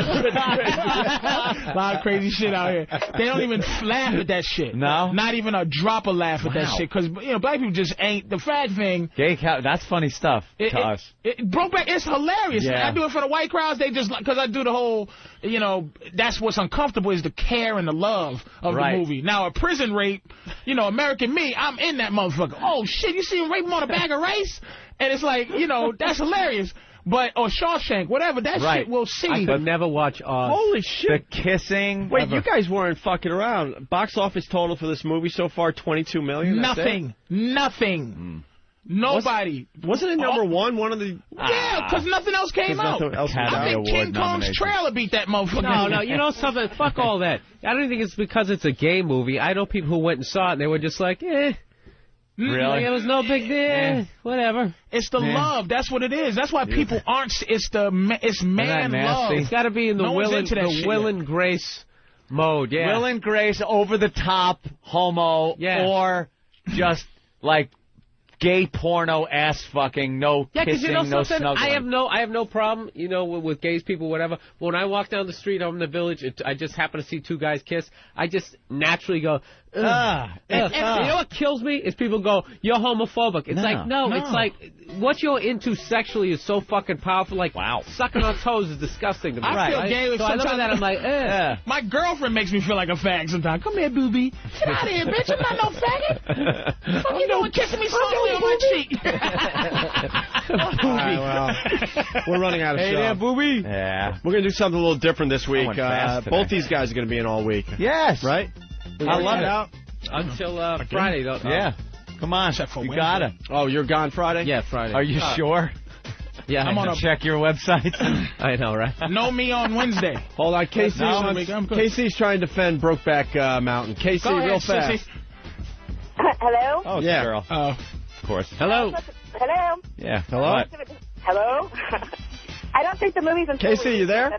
Speaker 3: lot of crazy shit out here. They don't even laugh at that shit.
Speaker 13: No?
Speaker 3: Not even a drop of laugh at that shit, because black people just ain't the fat thing.
Speaker 13: That's funny stuff to us.
Speaker 3: Blowback, it's hilarious.
Speaker 13: Yeah.
Speaker 3: I do it for the white crowds. They just because I do the whole, that's what's uncomfortable is the care and the love of the movie. Now a prison rape, American Me, I'm in that motherfucker. Oh shit, you see him rape him on a bag of rice? And it's like, that's hilarious. But, or Shawshank, whatever, that shit we'll see.
Speaker 19: I could never watch
Speaker 4: Holy shit.
Speaker 13: The kissing.
Speaker 4: Wait, you guys weren't fucking around. Box office total for this movie so far, $22 million?
Speaker 3: Nothing. Nobody.
Speaker 4: Wasn't it number one of the...
Speaker 3: Yeah, because nothing else came out. I think King Kong's trailer beat that motherfucker.
Speaker 19: No, you know something? Fuck all that. I don't think it's because it's a gay movie. I know people who went and saw it, and they were just like,
Speaker 13: Really?
Speaker 19: Like, it was no big deal. Whatever.
Speaker 3: It's the love. That's what it is. That's why people aren't... It's man love.
Speaker 19: It's got to be in the Will and Grace mode, yeah.
Speaker 13: Will and Grace, over-the-top, homo, or just, like... gay porno ass fucking, no kissing, no snuggling.
Speaker 19: I have no problem, with gays people, whatever. When I walk down the street, I'm in the village, I just happen to see two guys kiss, I just naturally go, ugh. And you know what kills me is people go, you're homophobic. It's it's like what you're into sexually is so fucking powerful. Like, sucking on toes is disgusking to me.
Speaker 3: I feel gay with
Speaker 19: so I look at that, I'm like,
Speaker 3: My girlfriend makes me feel like a fag sometimes. Come here, booby. Get out of here, bitch. I'm not no faggot. What you doing kissing me slowly on my cheek?
Speaker 4: All right, well, we're running out of show.
Speaker 13: Hey there, booby. Yeah.
Speaker 4: We're going to do something a little different this week. Both these guys are going to be in all week.
Speaker 13: Yes.
Speaker 4: Right?
Speaker 13: I love it.
Speaker 4: Out
Speaker 19: until Friday, though.
Speaker 13: Yeah. Come on. You got it.
Speaker 4: Oh, you're gone Friday?
Speaker 19: Yeah, Friday.
Speaker 13: Are you sure?
Speaker 19: Yeah.
Speaker 13: I'm going to check your website.
Speaker 19: I know, right?
Speaker 3: Know me on Wednesday.
Speaker 4: Hold on. Casey's trying to defend Brokeback Mountain. Casey, real fast.
Speaker 1: Hello?
Speaker 13: Oh, it's a girl. Of course.
Speaker 19: Hello?
Speaker 1: Hello?
Speaker 13: Yeah.
Speaker 4: Hello?
Speaker 1: Hello? I don't think the movie's in full
Speaker 4: Casey, you there?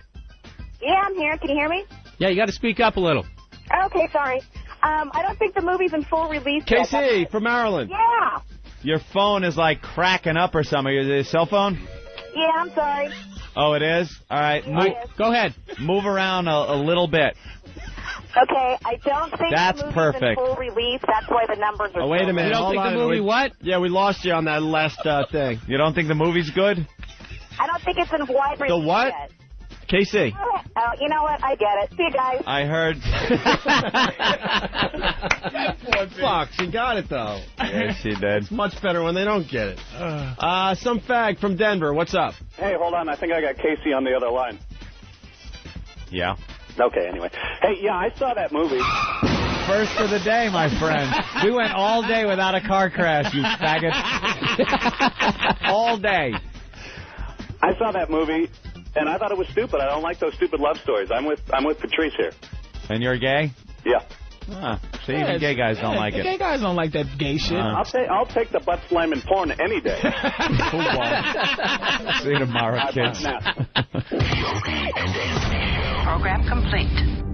Speaker 1: Yeah, I'm here. Can you hear me?
Speaker 19: Yeah, you got to speak up a little.
Speaker 1: Okay, sorry. I don't think the movie's in full release
Speaker 4: Casey,
Speaker 1: yet.
Speaker 4: from Maryland.
Speaker 1: Yeah.
Speaker 13: Your phone is like cracking up or something. Is it a cell phone?
Speaker 1: Yeah, I'm sorry.
Speaker 13: Oh, it is? All right.
Speaker 19: Go ahead.
Speaker 13: Move around a little bit.
Speaker 1: Okay, I don't think
Speaker 13: That's
Speaker 1: the movie's
Speaker 13: perfect.
Speaker 1: in full release. That's why the numbers are
Speaker 4: wait a minute.
Speaker 19: You don't think the movie what?
Speaker 4: Yeah, we lost you on that last thing.
Speaker 13: You don't think the movie's good?
Speaker 1: I don't think it's in wide release
Speaker 4: The what?
Speaker 1: yet.
Speaker 4: Casey.
Speaker 1: Oh, you know what? I get it. See you guys.
Speaker 13: I heard.
Speaker 4: Fuck, she got it, though.
Speaker 13: Yeah, she did.
Speaker 4: It's much better when they don't get it. Some fag from Denver. What's up?
Speaker 16: Hey, hold on. I think I got Casey on the other line.
Speaker 13: Yeah.
Speaker 16: Okay, anyway. Hey, yeah, I saw that movie.
Speaker 13: First of the day, my friend. We went all day without a car crash, you faggot. All day.
Speaker 16: I saw that movie, and I thought it was stupid. I don't like those stupid love stories. I'm with Patrice here.
Speaker 13: And you're gay?
Speaker 16: Yeah.
Speaker 13: See, even gay guys don't like it.
Speaker 3: Gay guys don't like that gay shit.
Speaker 16: I'll take the butt slamming porn any day.
Speaker 13: Who won't? See you tomorrow, kids.
Speaker 6: Program complete.